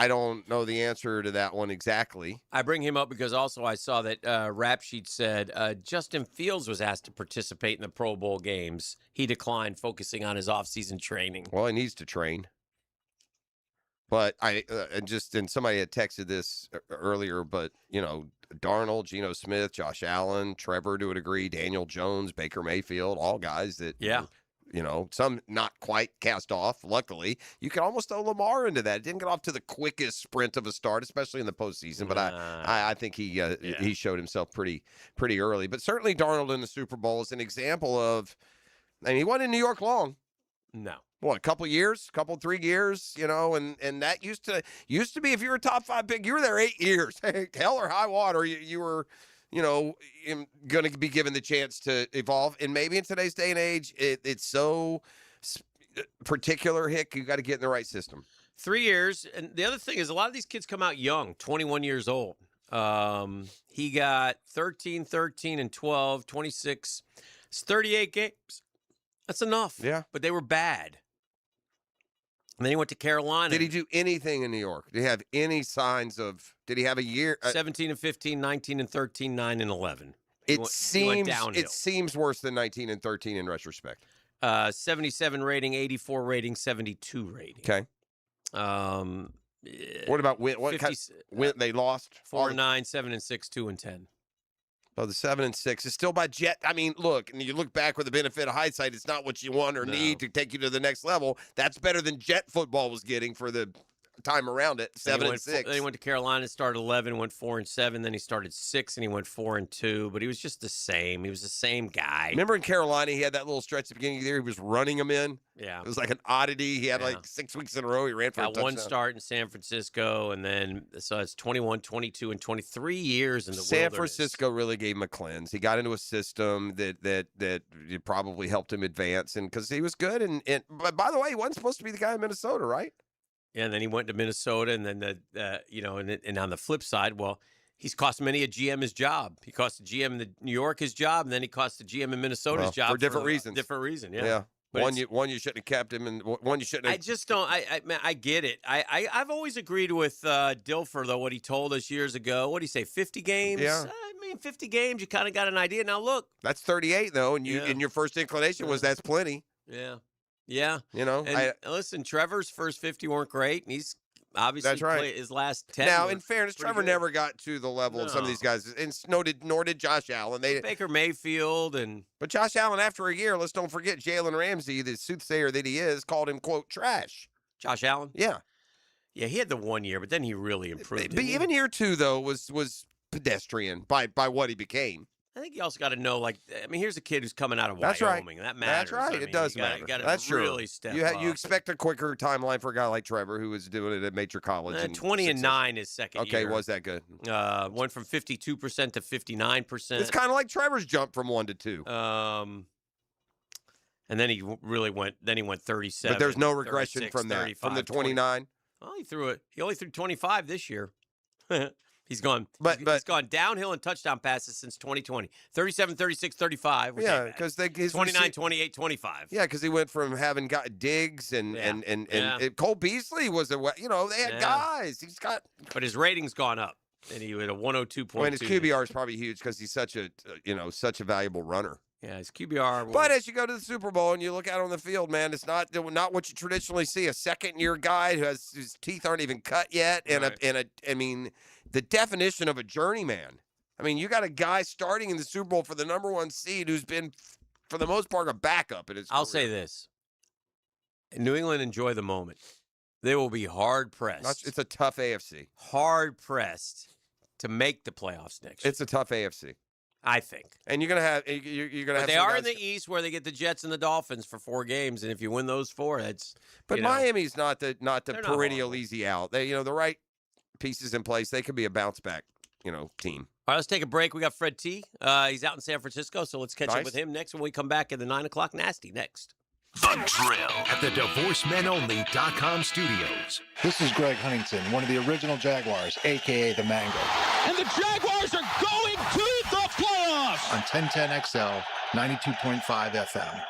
don't know the answer to that one exactly. I bring him up because also I saw that Rap Sheet said Justin Fields was asked to participate in the Pro Bowl games. He declined, focusing on his offseason training. Well, he needs to train. But and somebody had texted this earlier, but, you know, Darnold, Geno Smith, Josh Allen, Trevor to a degree, Daniel Jones, Baker Mayfield, all guys that, you know, some not quite cast off. Luckily, you can almost throw Lamar into that. Didn't get off to the quickest sprint of a start, especially in the postseason. But I think he showed himself pretty early. But certainly Darnold in the Super Bowl is an example of, I mean, he wasn't in New York long. No. What, a couple 3 years, you know, and that used to be if you were a top 5 pick, you were there 8 years. Hell or high water, you were, you know, going to be given the chance to evolve. And maybe in today's day and age, it's so particular, Hick, you got to get in the right system. 3 years. And the other thing is a lot of these kids come out young, 21 years old. He got 13, and 12, 26. It's 38 games. That's enough. Yeah. But they were bad. And then he went to Carolina. Did he do anything in New York? Did he have any signs of, did he have a year? 17 and 15, 19 and 13, 9 and 11. It seems worse than 19 and 13 in retrospect. 77 rating, 84 rating, 72 rating. Okay. What about win? What 50, win? They lost 4-9, 7-6, 2-10. Oh, the 7-6 is still by Jet. I mean, look, and you look back with the benefit of hindsight, it's not what you want or need to take you to the next level. That's better than Jet football was getting for the time around it. 7-6. Then he went to Carolina, started 11, went 4-7. Then he started 6, and he went 4-2. But he was just the same. He was the same guy. Remember in Carolina, he had that little stretch at the beginning of the year. He was running them in. Yeah, it was like an oddity. He had like 6 weeks in a row. He ran for a touchdown. One start in San Francisco, and then so it's 21, 22, and 23 years in the San wilderness. Francisco really gave him a cleanse. He got into a system that probably helped him advance, and because he was good. And but by the way, he wasn't supposed to be the guy in Minnesota, right? Yeah, and then he went to Minnesota, and then and on the flip side, well, he's cost many a GM his job. He cost the GM in New York his job, and then he cost the GM in Minnesota's job for different reasons. Different reason, yeah. Yeah. But One you shouldn't have kept him, and one you shouldn't have. I just don't. I get it. I've always agreed with Dilfer though what he told us years ago. What did he say? 50 games. Yeah. I mean, 50 games. You kind of got an idea. Now look, that's 38 though, and and your first inclination was that's plenty. Yeah. Yeah. You know, and listen, Trevor's first 50 weren't great, and he's obviously That's right. played his last 10. Now, in fairness, Trevor good. never got to the level of some of these guys, and nor did Josh Allen. Baker Mayfield But Josh Allen, after a year, let's don't forget Jalen Ramsey, the soothsayer that he is, called him quote trash. Josh Allen. Yeah. Yeah, he had the 1 year, but then he really improved. But even year 2 though was pedestrian by what he became. I think you also got to know, like, I mean, here's a kid who's coming out of That's Wyoming. Right. That matters. That's right. I mean, it does you gotta, matter. You got to That's really true. step you up. You expect a quicker timeline for a guy like Trevor who was doing it at major college. 20-9 his second year. Okay, was that good? Went from 52% to 59%. It's kind of like Trevor's jump from 1 to 2. And then he really went. Then he went 37. But there's no regression 36, from that. 35, From the 29. Well, he threw it. He only threw 25 this year. He's gone. He's gone downhill in touchdown passes since 2020. 37, 36, 35. Yeah, because they 29, 28, 25. Yeah, because he went from having got Diggs and Cole Beasley was they had guys. He's got. But his rating's gone up, and he had a 102.2. I mean, his QBR is probably huge because he's such a valuable runner. Yeah, his QBR. But as you go to the Super Bowl and you look out on the field, man, it's not what you traditionally see. A second-year guy whose teeth aren't even cut yet, I mean, the definition of a journeyman. I mean, you got a guy starting in the Super Bowl for the #1 seed who's been, for the most part, a backup in his career. I'll say this: New England enjoy the moment. They will be hard pressed. It's a tough AFC. Hard pressed to make the playoffs next year. It's a tough AFC. I think. And you're gonna have But they are in the East where they get the Jets and the Dolphins for 4 games, and if you win those 4, that's. But Miami's not the perennial not easy out. They the right pieces in place. They could be a bounce back team. All right, let's take a break. We got Fred T. He's out in San Francisco, so let's catch up with him next when we come back at the 9 o'clock Nasty next. The Drill at the DivorceMenOnly.com studios. This is Greg Huntington, one of the original Jaguars, a.k.a. the Mango. And the Jaguars are going to the playoffs! On 1010XL, 92.5 FM.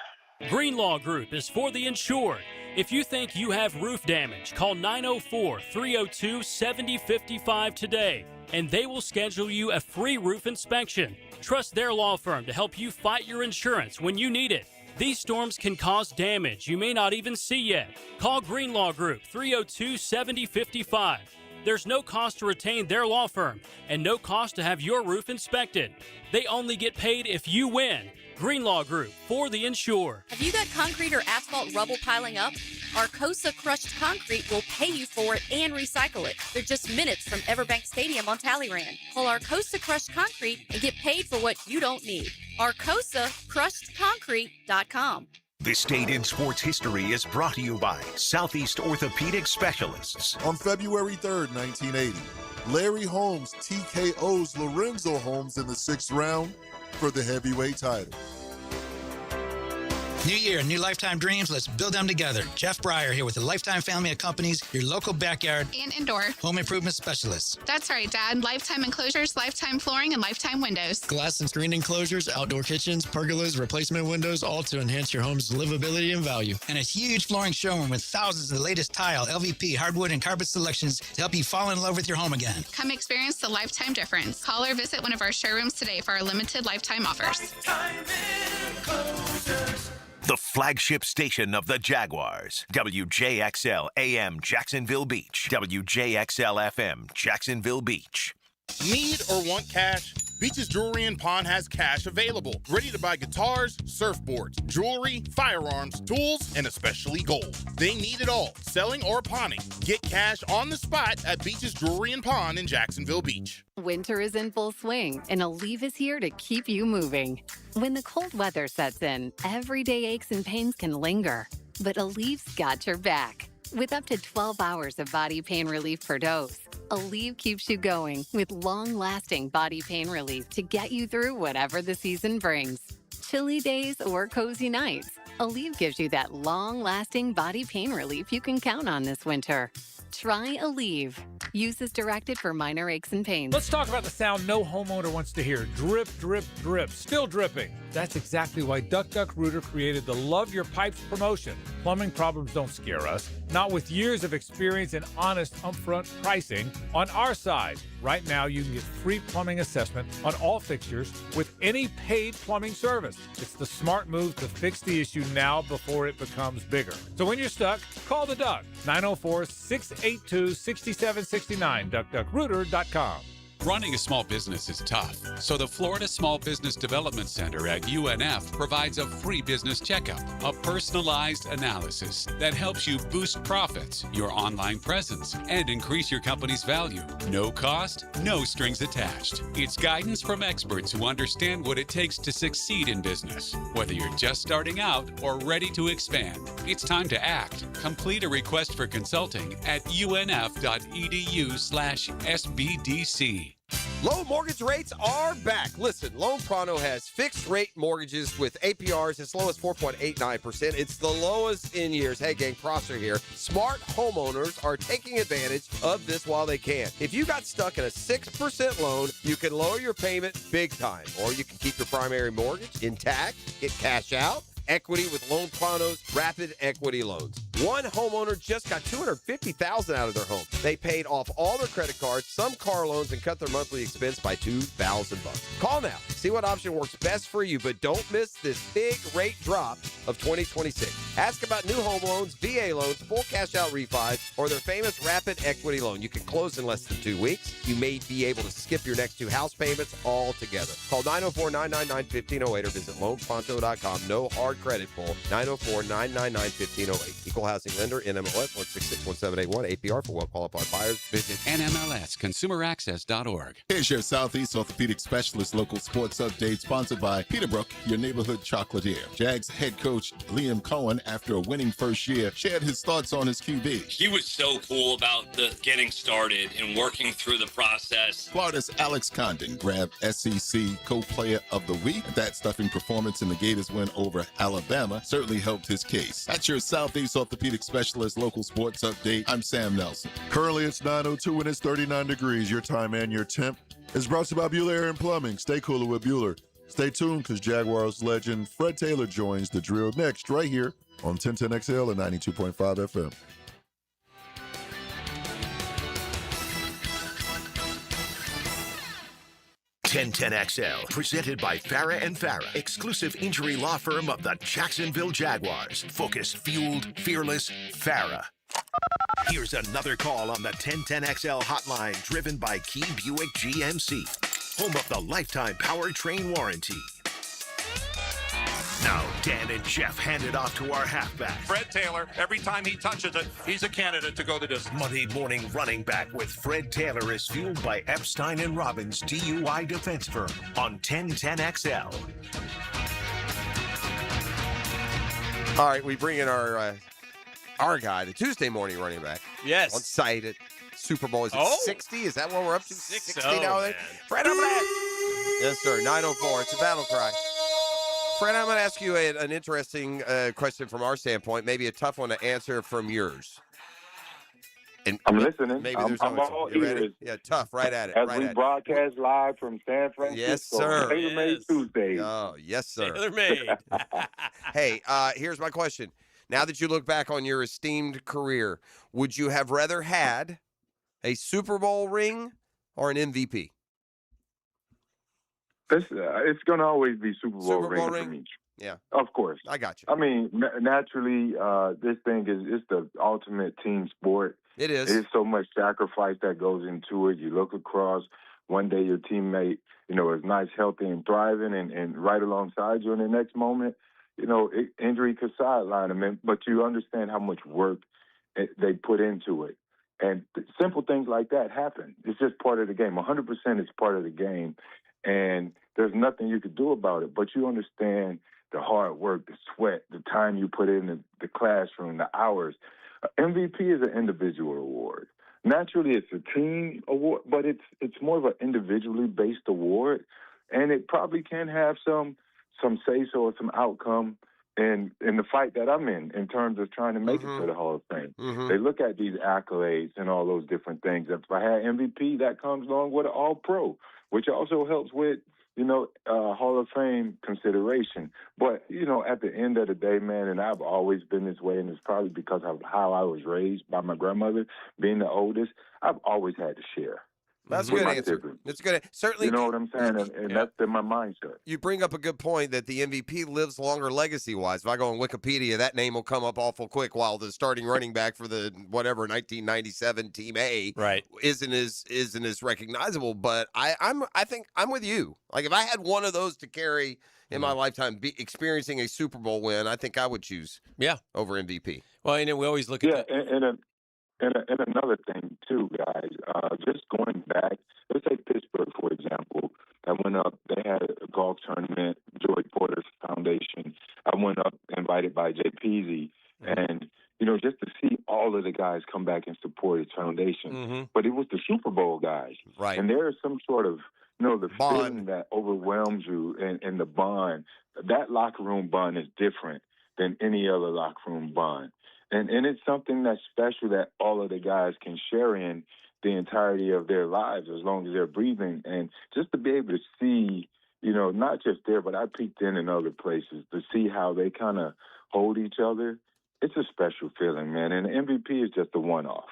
Greenlaw Group is for the insured. If you think you have roof damage, call 904-302-7055 today, and they will schedule you a free roof inspection. Trust their law firm to help you fight your insurance when you need it. These storms can cause damage you may not even see yet. Call Greenlaw Group, 302-7055. There's no cost to retain their law firm and no cost to have your roof inspected. They only get paid if you win. Greenlaw Group, for the insured. Have you got concrete or asphalt rubble piling up? Arcosa Crushed Concrete will pay you for it and recycle it. They're just minutes from Everbank Stadium on Talleyrand. Call Arcosa Crushed Concrete and get paid for what you don't need. ArcosaCrushedConcrete.com. This date in sports history is brought to you by Southeast Orthopedic Specialists. On February 3rd, 1980, Larry Holmes TKOs Lorenzo Holmes in the 6th round for the heavyweight title. New year, new lifetime dreams. Let's build them together. Jeff Breyer here with the Lifetime family of companies, your local backyard and indoor home improvement specialists. That's right, Dad. Lifetime enclosures, Lifetime flooring, and Lifetime windows. Glass and screen enclosures, outdoor kitchens, pergolas, replacement windows, all to enhance your home's livability and value. And a huge flooring showroom with thousands of the latest tile, LVP, hardwood, and carpet selections to help you fall in love with your home again. Come experience the Lifetime difference. Call or visit one of our showrooms today for our limited Lifetime offers. Lifetime enclosures. The flagship station of the Jaguars. WJXL AM Jacksonville Beach. WJXL FM Jacksonville Beach. Need or want cash? Beaches Jewelry and Pawn has cash available. Ready to buy guitars, surfboards, jewelry, firearms, tools, and especially gold. They need it all, selling or pawning. Get cash on the spot at Beaches Jewelry and Pawn in Jacksonville Beach. Winter is in full swing, and Aleve is here to keep you moving. When the cold weather sets in, everyday aches and pains can linger, but Aleve's got your back. With up to 12 hours of body pain relief per dose, Aleve keeps you going with long-lasting body pain relief to get you through whatever the season brings. Chilly days or cozy nights, Aleve gives you that long-lasting body pain relief you can count on this winter. Try Aleve. Use as directed for minor aches and pains. Let's talk about the sound no homeowner wants to hear. Drip, drip, drip. Still dripping. That's exactly why Duck Duck Rooter created the Love Your Pipes promotion. Plumbing problems don't scare us. Not with years of experience and honest upfront pricing on our side. Right now, you can get free plumbing assessment on all fixtures with any paid plumbing service. It's the smart move to fix the issue now before it becomes bigger. So when you're stuck, call the Duck. 904-682-6769. DuckDuckRooter.com. Running a small business is tough, so the Florida Small Business Development Center at UNF provides a free business checkup, a personalized analysis that helps you boost profits, your online presence, and increase your company's value. No cost, no strings attached. It's guidance from experts who understand what it takes to succeed in business. Whether you're just starting out or ready to expand, it's time to act. Complete a request for consulting at unf.edu/SBDC. Low mortgage rates are back. Listen, Loan Pronto has fixed rate mortgages with APRs as low as 4.89%. It's the lowest in years. Hey, gang, Prosser here. Smart homeowners are taking advantage of this while they can. If you got stuck in a 6% loan, you can lower your payment big time, or you can keep your primary mortgage intact, get cash out, equity with Loan Pronto's rapid equity loans. One homeowner just got $250,000 out of their home. They paid off all their credit cards, some car loans, and cut their monthly expense by $2,000. Call now. See what option works best for you, but don't miss this big rate drop of 2026. Ask about new home loans, VA loans, full cash out refis, or their famous rapid equity loan. You can close in less than 2 weeks. You may be able to skip your next 2 house payments altogether. Call 904-999-1508 or visit loanpronto.com. No hard credit pull. 904-999-1508. Equal housing lender, NMLS 1661781. APR for well-qualified buyers. Visit NMLSconsumeraccess.org. Here's your Southeast Orthopedic Specialist local sports update, sponsored by Peterbrook, your neighborhood chocolatier. Jags head coach Liam Cohen, after a winning first year, shared his thoughts on his QB. He was so cool about the getting started and working through the process. Florida's Alex Condon grabbed SEC Co-Player of the Week. That stuffing performance in the Gators win over Alabama certainly helped his case. That's your Southeast Orthopedic Specialist local sports update. I'm Sam Nelson. Currently, it's 9:02 and it's 39 degrees. Your time and your temp is brought to you by Bueller Air and Plumbing. Stay cooler with Bueller. Stay tuned because Jaguars legend Fred Taylor joins the drill next right here on 1010XL and 92.5 FM. XL, presented by Farah and Farah, exclusive injury law firm of the Jacksonville Jaguars. Focused, fueled, fearless, Farah. Here's another call on the 1010XL hotline, driven by Key Buick GMC, home of the lifetime powertrain warranty. Now, Dan and Jeff hand it off to our halfback. Fred Taylor, every time he touches it, he's a candidate to go the distance. Monday morning running back with Fred Taylor is fueled by Epstein and Robbins DUI defense firm on 1010XL. All right, we bring in our guy, the Tuesday morning running back. Yes. On site at Super Bowl. Is it 60? Is that what we're up to? 60 now? Man. Fred, I'm back. Yes, sir. 904. It's a battle cry. Fred, I'm going to ask you an interesting question from our standpoint, maybe a tough one to answer from yours. And I'm listening. Maybe I'm there's all ears. Yeah, tough. Right at it. As right we at broadcast live from San Francisco. Yes, sir. Tailor-made Tuesday. Oh, yes, sir. Tailor-made. Hey, here's my question. Now that you look back on your esteemed career, would you have rather had a Super Bowl ring or an MVP? It's going to always be Super Bowl ring for me. Yeah. Of course. I got you. I mean, naturally, this thing is the ultimate team sport. It is. There's so much sacrifice that goes into it. You look across, one day your teammate, is nice, healthy, and thriving, and right alongside you in the next moment, injury could sideline them. But you understand how much work they put into it. And simple things like that happen. It's just part of the game. 100% is part of the game. And there's nothing you could do about it. But you understand the hard work, the sweat, the time you put in the classroom, the hours. MVP is an individual award. Naturally, it's a team award, but it's more of an individually based award. And it probably can have some say-so or some outcome in the fight that I'm in terms of trying to make it to the Hall of Fame. They look at these accolades and all those different things. If I had MVP, that comes along with an All-Pro, which also helps with, Hall of Fame consideration. But, at the end of the day, man, and I've always been this way, and it's probably because of how I was raised by my grandmother, being the oldest, I've always had to share. That's a good answer. It's good. Certainly. You know what I'm saying? And that's been my mindset. You bring up a good point that the MVP lives longer legacy-wise. If I go on Wikipedia, that name will come up awful quick, while the starting running back for the 1997 Team A isn't as recognizable. But I think I'm with you. Like, if I had one of those to carry in my lifetime, experiencing a Super Bowl win, I think I would choose over MVP. Well, we always look at And another thing, too, guys, just going back, let's say Pittsburgh, for example. I went up, they had a golf tournament, Joey Porter's Foundation. I went up invited by Jay Peasy, and, just to see all of the guys come back and support his foundation. But it was the Super Bowl guys. Right. And there is some sort of, the feeling that overwhelms you and the bond. That locker room bond is different than any other locker room bond. And it's something that's special that all of the guys can share in the entirety of their lives as long as they're breathing. And just to be able to see, not just there, but I peeked in other places to see how they kind of hold each other. It's a special feeling, man. And the MVP is just a one-off.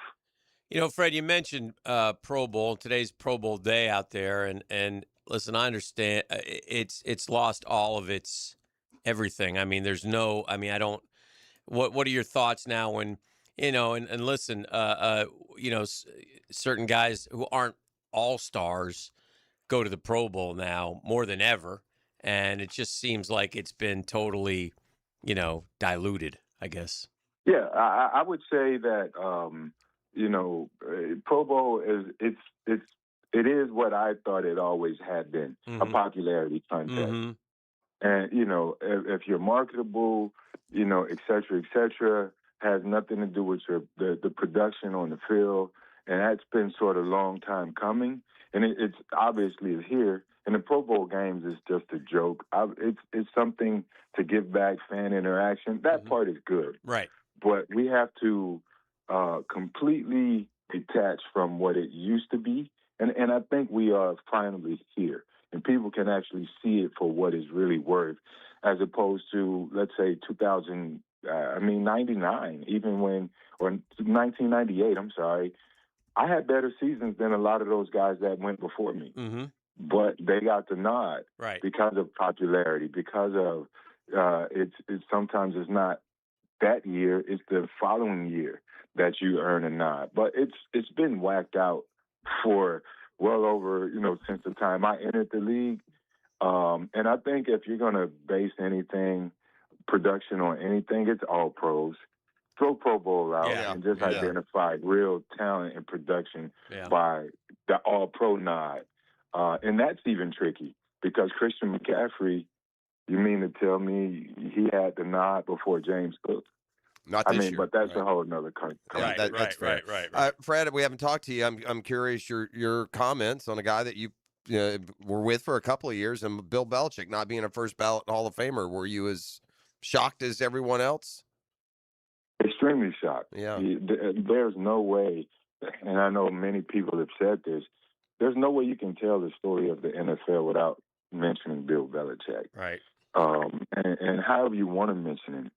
Fred, you mentioned Pro Bowl, today's Pro Bowl day out there. And listen, I understand it's lost all of its everything. I mean, I don't. What are your thoughts now when, and listen, certain guys who aren't all-stars go to the Pro Bowl now more than ever, and it just seems like it's been totally, diluted, I guess. Yeah, I would say that, Pro Bowl it is what I thought it always had been, a popularity contest. And, if you're marketable, et cetera, has nothing to do with the production on the field. And that's been sort of a long time coming. And it's obviously is here. And the Pro Bowl games is just a joke. It's something to give back fan interaction. That part is good. Right. But we have to completely detach from what it used to be. And I think we are finally here. And people can actually see it for what it's really worth, as opposed to, let's say, 99, even when, or 1998, I'm sorry. I had better seasons than a lot of those guys that went before me. But they got the nod because of popularity, because of sometimes it's not that year, it's the following year that you earn a nod. But it's been whacked out for well over, since the time I entered the league. And I think if you're going to base anything, production on anything, it's all pros. Throw Pro Bowl out and just identify real talent and production by the all-pro nod. And that's even tricky because Christian McCaffrey, you mean to tell me he had the nod before James Cook? Not this year. But that's a whole nother country. That's fair. Fred, we haven't talked to you. I'm curious your comments on a guy that you were with for a couple of years, and Bill Belichick not being a first ballot Hall of Famer. Were you as shocked as everyone else? Extremely shocked. Yeah. There's no way, and I know many people have said this, there's no way you can tell the story of the NFL without mentioning Bill Belichick. Right. And however you want to mention him.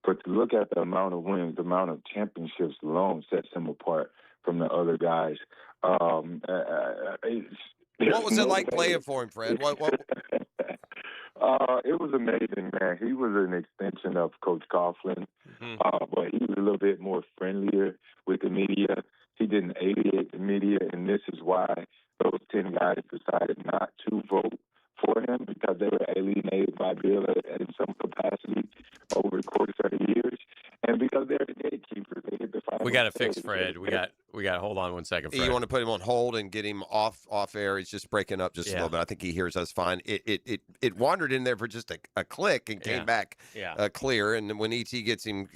But to look at the amount of wins, the amount of championships alone sets him apart from the other guys. What was it like playing for him, Fred? What? It was amazing, man. He was an extension of Coach Coughlin, but he was a little bit more friendlier with the media. He didn't alienate the media, and this is why those 10 guys decided not to vote for him, because they were alienated by Bill in some capacity over the course of the years, and because they're the gatekeepers. They hit the final. We got to fix Fred. We got. Hold on one second, Fred. You want to put him on hold and get him off air? He's just breaking up just a little bit. I think he hears us fine. It wandered in there for just a click and came back clear. And then when ET gets him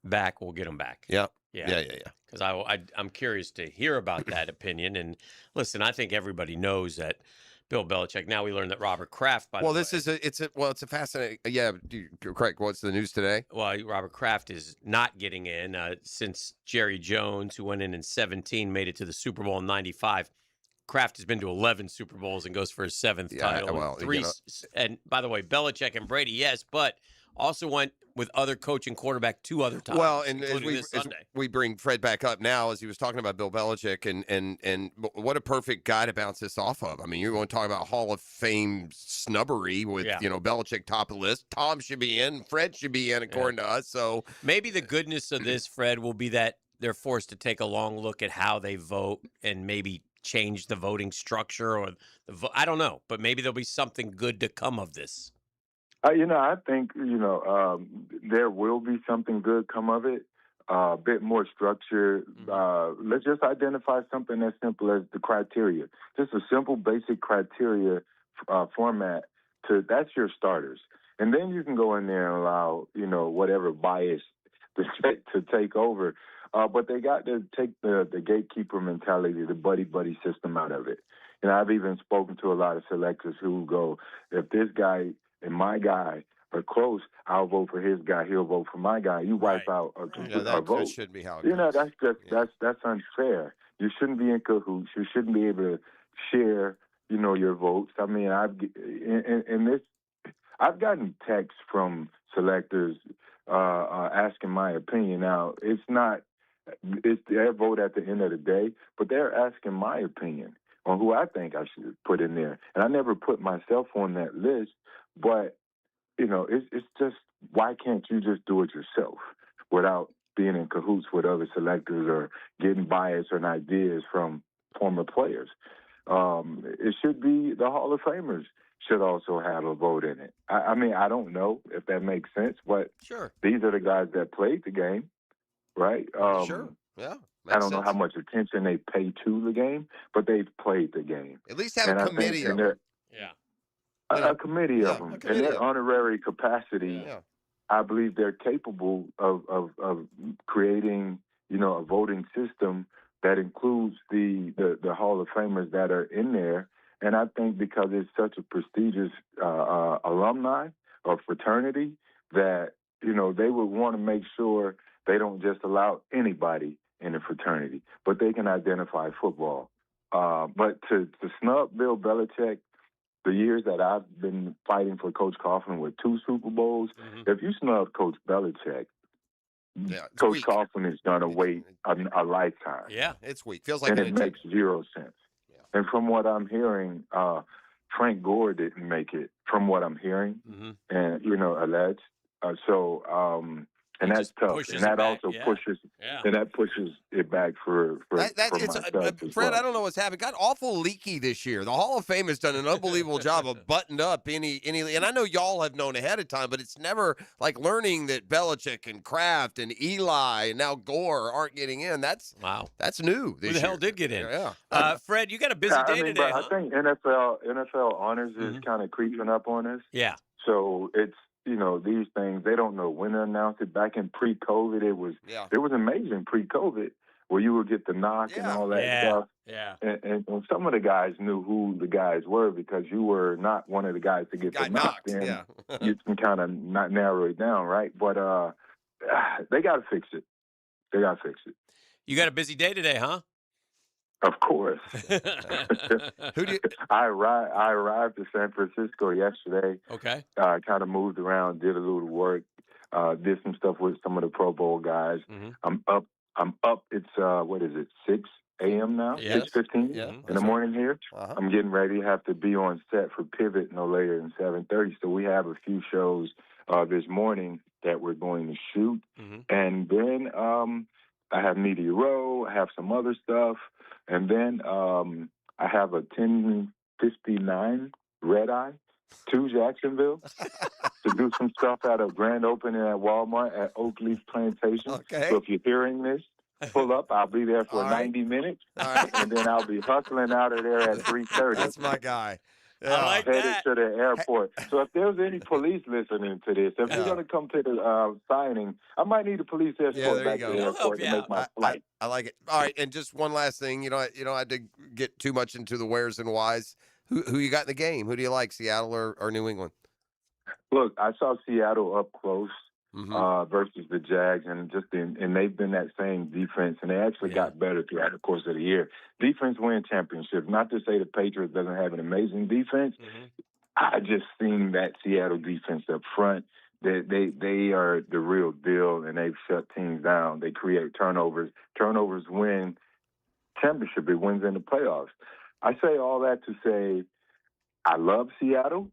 back, we'll get him back. Yeah. Because I'm curious to hear about that opinion. And listen, I think everybody knows that Bill Belichick. Now we learned that Robert Kraft. By the way, it's a fascinating. Yeah, Craig. What's the news today? Well, Robert Kraft is not getting in since Jerry Jones, who went in 17, made it to the Super Bowl in '95. Kraft has been to 11 Super Bowls and goes for his 7th title. Well, three. And by the way, Belichick and Brady, yes, but also went with other coaching quarterback 2 other times. Well, and as we bring Fred back up now, as he was talking about Bill Belichick, and what a perfect guy to bounce this off of. I mean, you're going to talk about Hall of Fame snubbery with Belichick top of the list. Tom should be in, Fred should be in, according to us. So maybe the goodness of this, Fred, will be that they're forced to take a long look at how they vote and maybe change the voting structure or I don't know, but maybe there'll be something good to come of this. I think, there will be something good come of it, a bit more structure. Let's just identify something as simple as the criteria. Just a simple, basic criteria format. That's your starters. And then you can go in there and allow, whatever bias to take over. But they got to take the gatekeeper mentality, the buddy-buddy system out of it. And I've even spoken to a lot of selectors who go, if this guy and my guy are close, I'll vote for his guy, he'll vote for my guy. You wipe out a vote. That shouldn't be how it goes. That's unfair. You shouldn't be in cahoots. You shouldn't be able to share, your votes. I mean, I've gotten texts from selectors asking my opinion. Now, it's their vote at the end of the day, but they're asking my opinion on who I think I should put in there. And I never put myself on that list, but, it's just, why can't you just do it yourself without being in cahoots with other selectors or getting bias and ideas from former players? It should be the Hall of Famers should also have a vote in it. I mean, I don't know if that makes sense, but these are the guys that played the game, right? Sure, yeah. I don't know how much attention they pay to the game, but they've played the game. At least have a committee of them. A committee of them. In their honorary capacity, I believe they're capable of creating, a voting system that includes the Hall of Famers that are in there. And I think because it's such a prestigious alumni or fraternity that, they would want to make sure they don't just allow anybody in the fraternity, but they can identify football. But to snub Bill Belichick, the years that I've been fighting for Coach Coughlin with 2 Super Bowls, if you snub Coach Belichick, Coach Coughlin is going to wait a lifetime. Yeah, it's weak. Feels like and it makes 0 sense. Yeah. And from what I'm hearing, Frank Gore didn't make it, from what I'm hearing, and, alleged. And that's tough, and that also pushes, and that pushes it back for myself as Fred, well. I don't know what's happened. Got awful leaky this year. The Hall of Fame has done an unbelievable job of buttoned up any. And I know y'all have known ahead of time, but it's never like learning that Belichick and Kraft and Eli and now Gore aren't getting in. That's new. This Who the hell year. did get in? Yeah. Fred, you got a busy day today, but I think NFL honors is kind of creeping up on us. Yeah. So it's. These things, they don't know when to announce it. Back in pre-COVID, it was amazing pre-COVID where you would get the knock and all that stuff. Yeah. And some of the guys knew who the guys were because you were not one of the guys to get the knock. Then you can kind of not narrow it down, right? But they got to fix it. You got a busy day today, huh? Of course. I arrived to San Francisco yesterday. Okay. Kind of moved around, did a little work, did some stuff with some of the Pro Bowl guys. I'm up. It's 6 a.m. now, Yes. 6:15 Yeah, in that's the morning here. Uh-huh. I'm getting ready to have to be on set for Pivot no later than 7:30. So we have a few shows this morning that we're going to shoot. And then I have Media Row, I have some other stuff. And then I have a 10:59 red eye to Jacksonville to do some stuff at a grand opening at Walmart at Oakleaf Plantation. Okay. So if you're hearing this, pull up. I'll be there for 90 minutes. And then I'll be hustling out of there at 3:30. That's my guy. Headed to the airport. So if there's any police listening to this, if you're going to come to the signing, I might need a police escort back to the airport to make my flight. I like it. All right, and just one last thing. I had to get too much into the wheres and whys. Who you got in the game? Who do you like, Seattle or New England? Look, I saw Seattle up close versus the Jags, and and they've been that same defense, and they actually got better throughout the course of the year. Defense win championships. Not to say the Patriots doesn't have an amazing defense. I just seen that Seattle defense up front. They are the real deal, and they've shut teams down. They create turnovers. Turnovers win championship. It wins in the playoffs. I say all that to say I love Seattle,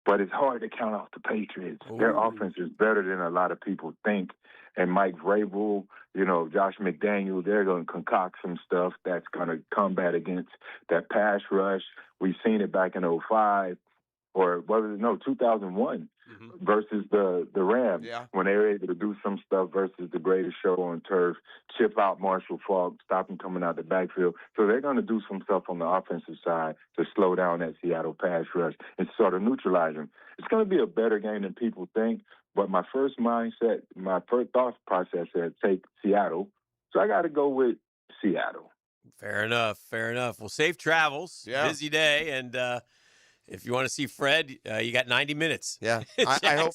but it's hard to count out the Patriots. Ooh. Their offense is better than a lot of people think. And Mike Vrabel, Josh McDaniel, they're going to concoct some stuff that's going to combat against that pass rush. We've seen it back in 2005 or 2001 versus the Rams when they were able to do some stuff versus the greatest show on turf, chip out Marshall Faulk, stop him coming out the backfield. So they're going to do some stuff on the offensive side to slow down that Seattle pass rush and sort of neutralize them. It's going to be a better game than people think, but my first mindset, my first thought process said take Seattle. So I got to go with Seattle. Fair enough. Well, safe travels. Yeah. Busy day, and if you want to see Fred, you got 90 minutes. Yeah, I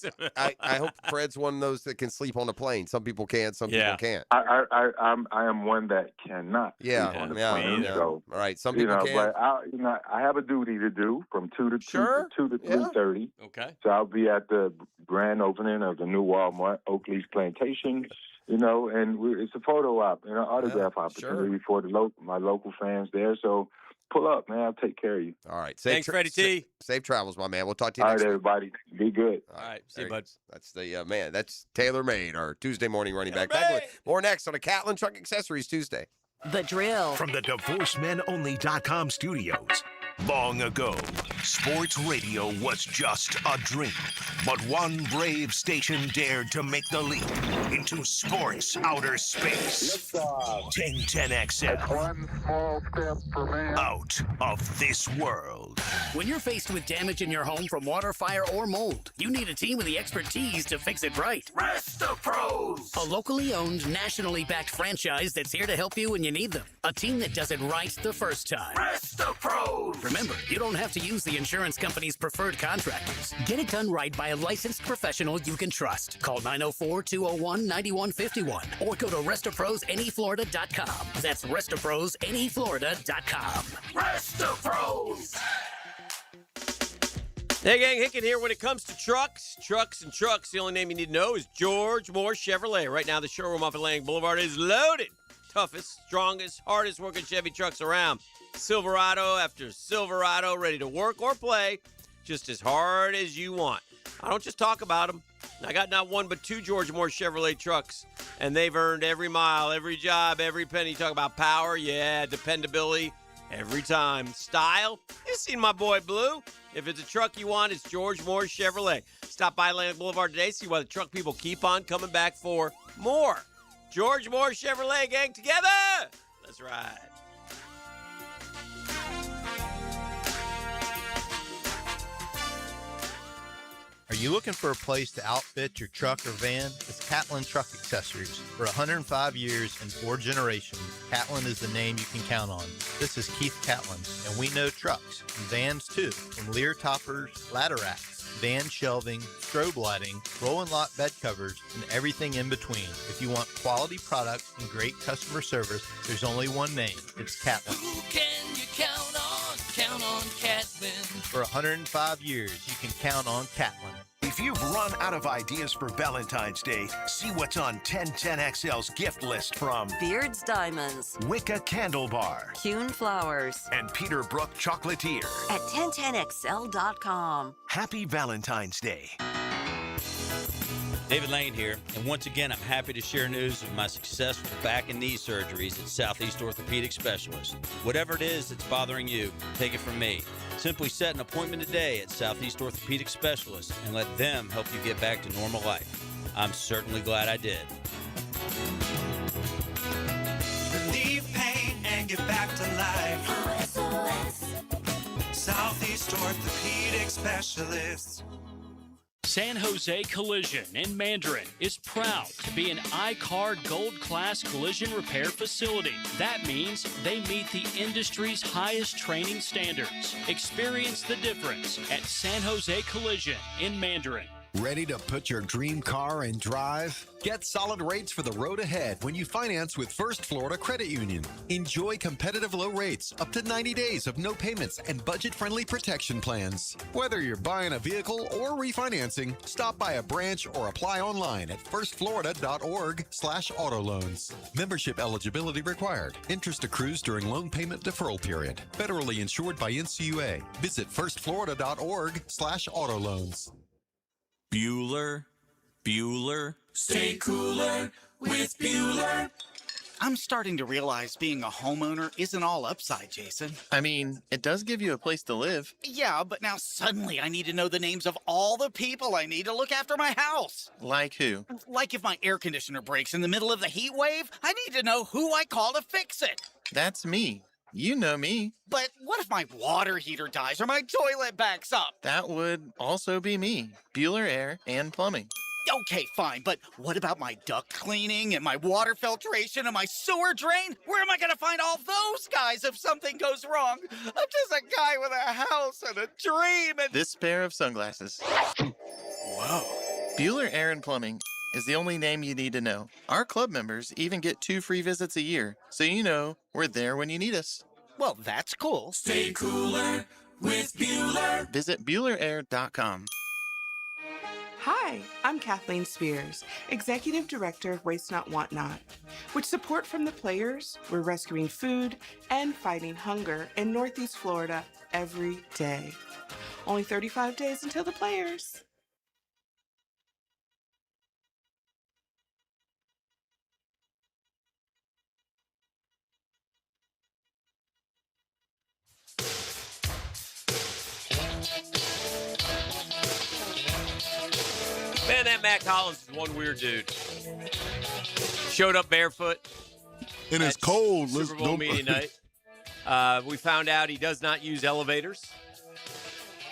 hope Fred's one of those that can sleep on a plane. Some people can, some people can't. I am one that cannot. Sleep on the plane. So, all right, some people can. But I have a duty to do from 2 to 3:30. Okay. So I'll be at the grand opening of the new Walmart Oakleaf Plantation. And it's a photo op and an autograph opportunity for my local fans there. So. Pull up, man. I'll take care of you. All right. Thanks, Freddie T. Safe travels, my man. We'll talk to you next next week. All right, everybody. Be good. All right. See you, bud. That's the man. That's Taylor Made, our Tuesday morning running back. More next on a Catlin Truck Accessories Tuesday. The Drill. From the DivorceMenOnly.com studios. Long ago, sports radio was just a dream. But one brave station dared to make the leap into sports outer space. 1010XL. One small step for man. Out of this world. When you're faced with damage in your home from water, fire, or mold, you need a team with the expertise to fix it right. Rest-A-Pros. A locally owned, nationally backed franchise that's here to help you when you need them. A team that does it right the first time. Rest-A-Pros. Remember, you don't have to use the insurance company's preferred contractors. Get it done right by a licensed professional you can trust. Call 904-201-9151 or go to RestaProsAnyFlorida.com. That's RestaProsAnyFlorida.com. Rest-A-Pros. Hey, gang, Hicken here. When it comes to trucks, the only name you need to know is George Moore Chevrolet. Right now, the showroom off Atlantic Boulevard is loaded. Toughest, strongest, hardest working Chevy trucks around. Silverado after Silverado, ready to work or play just as hard as you want. I don't just talk about them. I got not one but two George Moore Chevrolet trucks, and they've earned every mile, every job, every penny. You talk about power, yeah, dependability, every time. Style, you've seen my boy Blue. If it's a truck you want, it's George Moore Chevrolet. Stop by Atlantic Boulevard today, see why the truck people keep on coming back for more. George Moore Chevrolet, gang, together. Let's ride. Are you looking for a place to outfit your truck or van? It's Catlin Truck Accessories. For 105 years and 4 generations, Catlin is the name you can count on. This is Keith Catlin, and we know trucks and vans too, from Lear toppers, ladder racks, van shelving, strobe lighting, roll and lock bed covers, and everything in between. If you want quality products and great customer service, there's only one name. It's Catlin. Who can you count on? Count on Catlin. For 105 years, you can count on Catlin. If you've run out of ideas for Valentine's Day, see what's on 1010XL's gift list from Beard's Diamonds, Wicca Candle Bar, Kuhn Flowers, and Peterbrook Chocolatier. at 1010XL.com. Happy Valentine's Day. David Lane here, and once again, I'm happy to share news of my successful back and knee surgeries at Southeast Orthopedic Specialist. Whatever it is that's bothering you, take it from me. Simply set an appointment today at Southeast Orthopedic Specialist and let them help you get back to normal life. I'm certainly glad I did. Relieve pain and get back to life. SOS. Southeast Orthopedic Specialists. San Jose Collision in Mandarin is proud to be an I-CAR Gold Class collision repair facility. That means they meet the industry's highest training standards. Experience the difference at San Jose Collision in Mandarin. Ready to put your dream car in drive? Get solid rates for the road ahead when you finance with First Florida Credit Union. Enjoy competitive low rates, up to 90 days of no payments and budget-friendly protection plans. Whether you're buying a vehicle or refinancing, stop by a branch or apply online at firstflorida.org/autoloans. Membership eligibility required. Interest accrues during loan payment deferral period. Federally insured by NCUA. Visit firstflorida.org/autoloans. Bueller. Stay cooler with Bueller. I'm starting to realize being a homeowner isn't all upside, Jason. I mean, it does give you a place to live. Yeah, but now suddenly I need to know the names of all the people I need to look after my house. Like who? Like if my air conditioner breaks in the middle of the heat wave, I need to know who I call to fix it. That's me. You know me. But what if my water heater dies or my toilet backs up? That would also be me. Bueller Air and Plumbing. Okay, fine, but what about my duct cleaning and my water filtration and my sewer drain? Where am I going to find all those guys if something goes wrong? I'm just a guy with a house and a dream and... This pair of sunglasses. Whoa. Bueller Air and Plumbing is the only name you need to know. Our club members even get 2 free visits a year, so you know we're there when you need us. Well, that's cool. Stay cooler with Bueller. Visit BuellerAir.com. Hi, I'm Kathleen Spears, Executive Director of Waste Not, Want Not. With support from the players, we're rescuing food and fighting hunger in Northeast Florida every day. Only 35 days until the players. Man, that Mac Hollins is one weird dude. Showed up barefoot. And it's cold. Super Bowl media night. We found out he does not use elevators.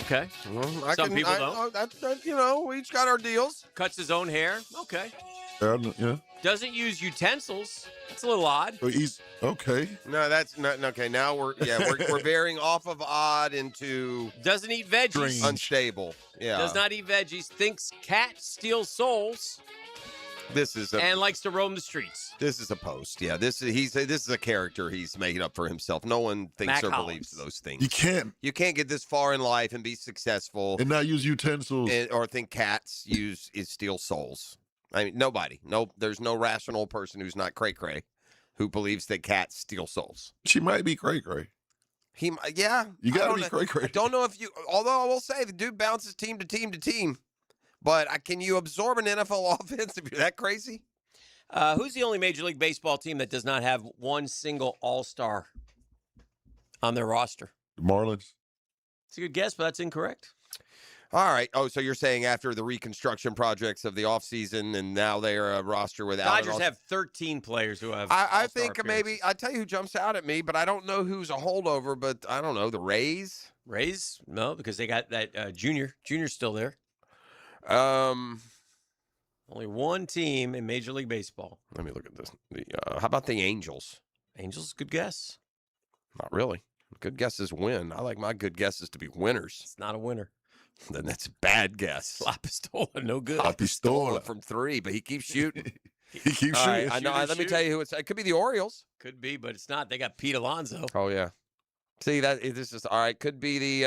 Okay. Well, Some people don't. We each got our deals. Cuts his own hair. Okay. Yeah. Doesn't use utensils. That's a little odd. So he's okay. No, that's not okay. Now we're veering off of odd into Doesn't eat veggies. unstable. Yeah. Does not eat veggies. Thinks cats steal souls. This is and likes to roam the streets. This is a post. Yeah. This is a character he's making up for himself. No one thinks Mac or Hollins. believes those things. You can't get this far in life and be successful and not use utensils or think cats steal souls. I mean, nobody. No, there's no rational person who's not cray-cray who believes that cats steal souls. She might be cray-cray. You gotta be cray-cray. I don't know if you. Although I will say the dude bounces team to team to team. But can you absorb an NFL offense if you're that crazy? Who's the only Major League Baseball team that does not have one single All-Star on their roster? The Marlins. It's a good guess, but that's incorrect. All right. Oh, so you're saying after the reconstruction projects of the offseason and now they're a roster without Dodgers have 13 players who have I think maybe, I tell you who jumps out at me, but I don't know who's a holdover, but I don't know, the Rays? Rays? No, because they got that Junior. Junior's still there. Only one team in Major League Baseball. Let me look at this. How about the Angels? Angels, good guess. Not really. Good guesses win. I like my good guesses to be winners. It's not a winner. Then that's a bad guess. La Pistola, no good. La Pistola from 3, but he keeps shooting. He keeps shooting. I know. Let me tell you who it's. It could be the Orioles. Could be, but it's not. They got Pete Alonso. Oh yeah. See that this is all right. Could be the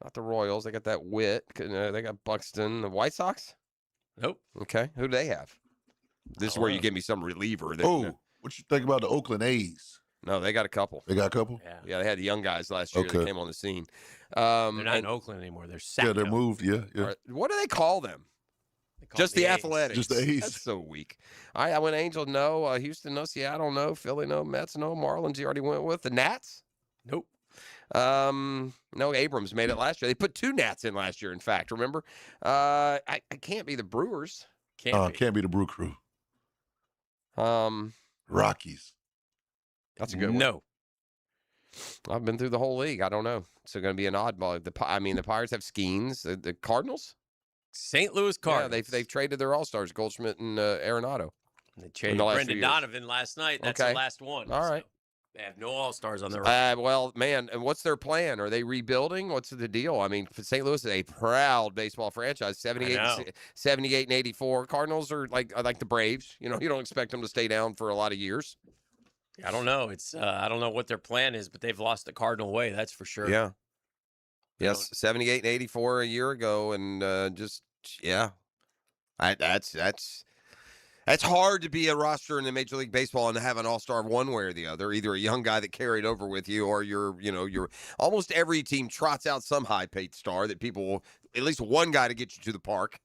Not the Royals. They got that Witt. They got Buxton. The White Sox? Nope. Okay. Who do they have? This is where you give me some reliever. What you think about the Oakland A's? No, they got a couple. They got a couple? Yeah, they had the young guys last year that Okay. came on the scene. They're not in Oakland anymore. They're Satco. Yeah, they're moved. Yeah. What do they call them? Just the Athletics. Just the A's. That's so weak. I went Angels, no. Houston, no. Seattle, no. Philly, no. Mets, no. Marlins, you already went with. The Nats? Nope. No, Abrams made it last year. They put 2 Nats in last year, in fact, remember? I can't be the Brewers. Can't be the Brew Crew. Rockies. That's a good one. No. I've been through the whole league. I don't know. It's going to be an oddball. The Pirates have Skeens. The Cardinals? St. Louis Cardinals. Yeah, they've traded their All-Stars, Goldschmidt and Arenado. They traded Brendan Donovan last night. That's the last one. All right. They have no All-Stars on their roster. Well, man, and what's their plan? Are they rebuilding? What's the deal? I mean, St. Louis is a proud baseball franchise. 78 and 84. Cardinals are like the Braves. You don't expect them to stay down for a lot of years. I don't know. I don't know what their plan is, but they've lost the Cardinal way. That's for sure. Yeah. Yes, 78 and 84 a year ago, and that's hard to be a roster in the Major League Baseball and to have an all-star one way or the other. Either a young guy that carried over with you, or you're almost every team trots out some high-paid star that people will, at least one guy to get you to the park.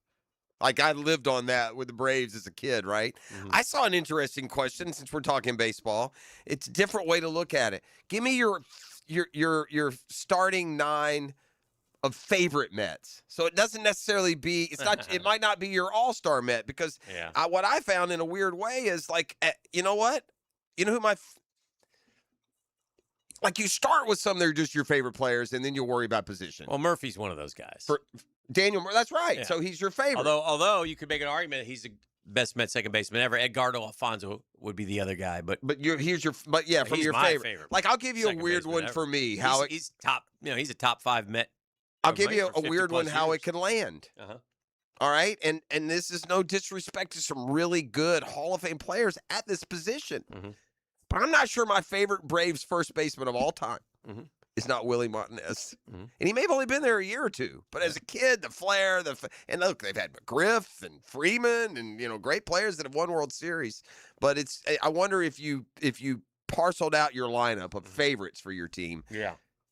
Like I lived on that with the Braves as a kid, right? Mm-hmm. I saw an interesting question since we're talking baseball. It's a different way to look at it. Give me your starting 9 of favorite Mets. So it doesn't necessarily be, it might not be your all-star Met, because what I found in a weird way is like, you know what? You know who you start with some that are just your favorite players, and then you'll worry about position. Well, Murphy's one of those guys. For Daniel, that's right. Yeah. So he's your favorite. Although you could make an argument that he's the best Met second baseman ever. Edgardo Alfonso would be the other guy, from your favorite. Like I'll give you a weird one for me. He's top. He's a top 5 Met. I'll give you a weird one. How it can land. Uh-huh. All right, and this is no disrespect to some really good Hall of Fame players at this position, but I'm not sure my favorite Braves first baseman of all time is not Willie Martinez, and he may have only been there a year or two. But as a kid, the flair, and look, they've had McGriff and Freeman, and great players that have won World Series. But I wonder if you parceled out your lineup of favorites for your team,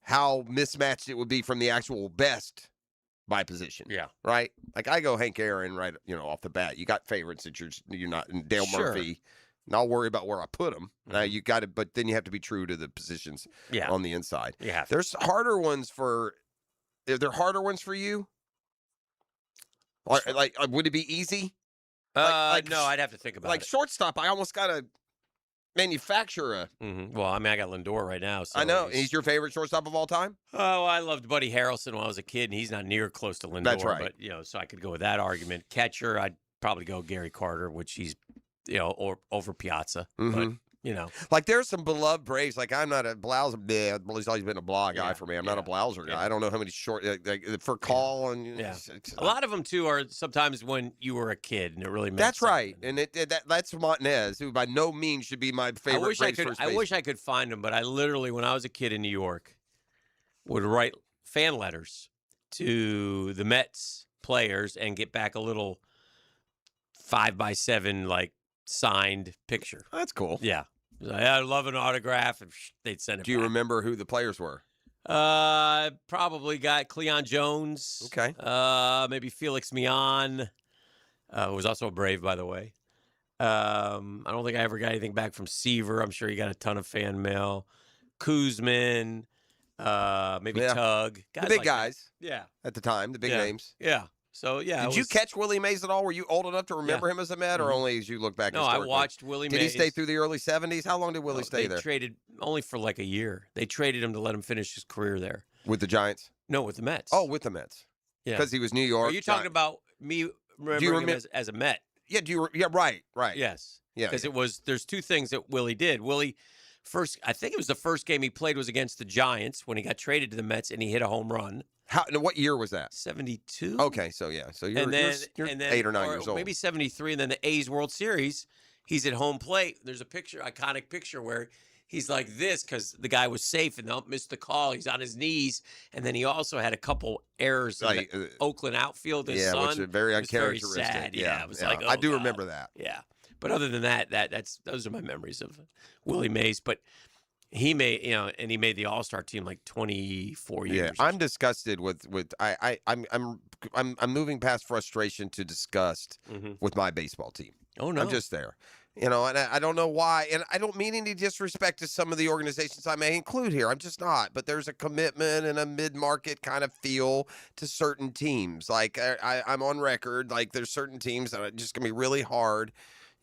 how mismatched it would be from the actual best by position. Yeah. Right? Like I go Hank Aaron right, off the bat. You got favorites that you're not, and Dale Murphy. And I'll worry about where I put them. You got it, but then you have to be true to the positions on the inside. Yeah. There's harder ones for. Are there harder ones for you? Like would it be easy? No, I'd have to think about it. Like shortstop, I almost got to manufacture a. Well, I mean, I got Lindor right now. So I know. He's your favorite shortstop of all time? Oh, I loved Buddy Harrelson when I was a kid, and he's not near close to Lindor. That's right. But, so I could go with that argument. Catcher, I'd probably go Gary Carter, which he's, or over Piazza. But, Like there's some beloved Braves. Like I'm not a Blauser. He's always been a blah guy for me. I'm not a Blauser guy. I don't know how many short for call and a lot of them too are sometimes when you were a kid and it really meant that's something. right, and that's Martinez, who by no means should be my favorite. I wish I could find him, but I literally, when I was a kid in New York, would write fan letters to the Mets players and get back a little 5x7 signed picture. That's cool. Yeah. I love an autograph, and they'd send it. Do you remember who the players were? Probably got Cleon Jones. Okay. Maybe Felix Mian, who was also a Brave, by the way. I don't think I ever got anything back from Seaver. I'm sure he got a ton of fan mail. Kuzman, maybe Tug. The big guys. That. Yeah. At the time, the big names. Yeah. So, yeah. Did you catch Willie Mays at all? Were you old enough to remember him as a Met, or only as you look back? No, I watched Willie Mays. Did he stay through the early 70s? How long did Willie stay there? They traded only for a year. They traded him to let him finish his career there. With the Giants? No, with the Mets. Oh, with the Mets. Yeah. Because he was New York. Are you talking about me remembering him as a Met? Yeah, right. Yes. Yeah. Because there's two things that Willie did. Willie, I think it was the first game he played was against the Giants when he got traded to the Mets and he hit a home run. What year was that? 72. Okay, so yeah. So you're 8 or 9 years old. Maybe 73, and then the A's World Series, he's at home plate. There's a iconic picture where he's like this because the guy was safe and they missed the call. He's on his knees, and then he also had a couple errors in the Oakland outfield. His son, which is very it was very uncharacteristic. sad. Yeah, it was like, I oh, do God. remember that. Yeah, but other than that, those are my memories of Willie Mays. But he made he made the All-Star team like 24 years. Yeah, I'm disgusted with I'm moving past frustration to disgust with my baseball team. Oh no, I'm just there. And I don't know why. And I don't mean any disrespect to some of the organizations I may include here. I'm just not. But there's a commitment and a mid-market kind of feel to certain teams. Like I'm on record. Like there's certain teams that are just going to be really hard.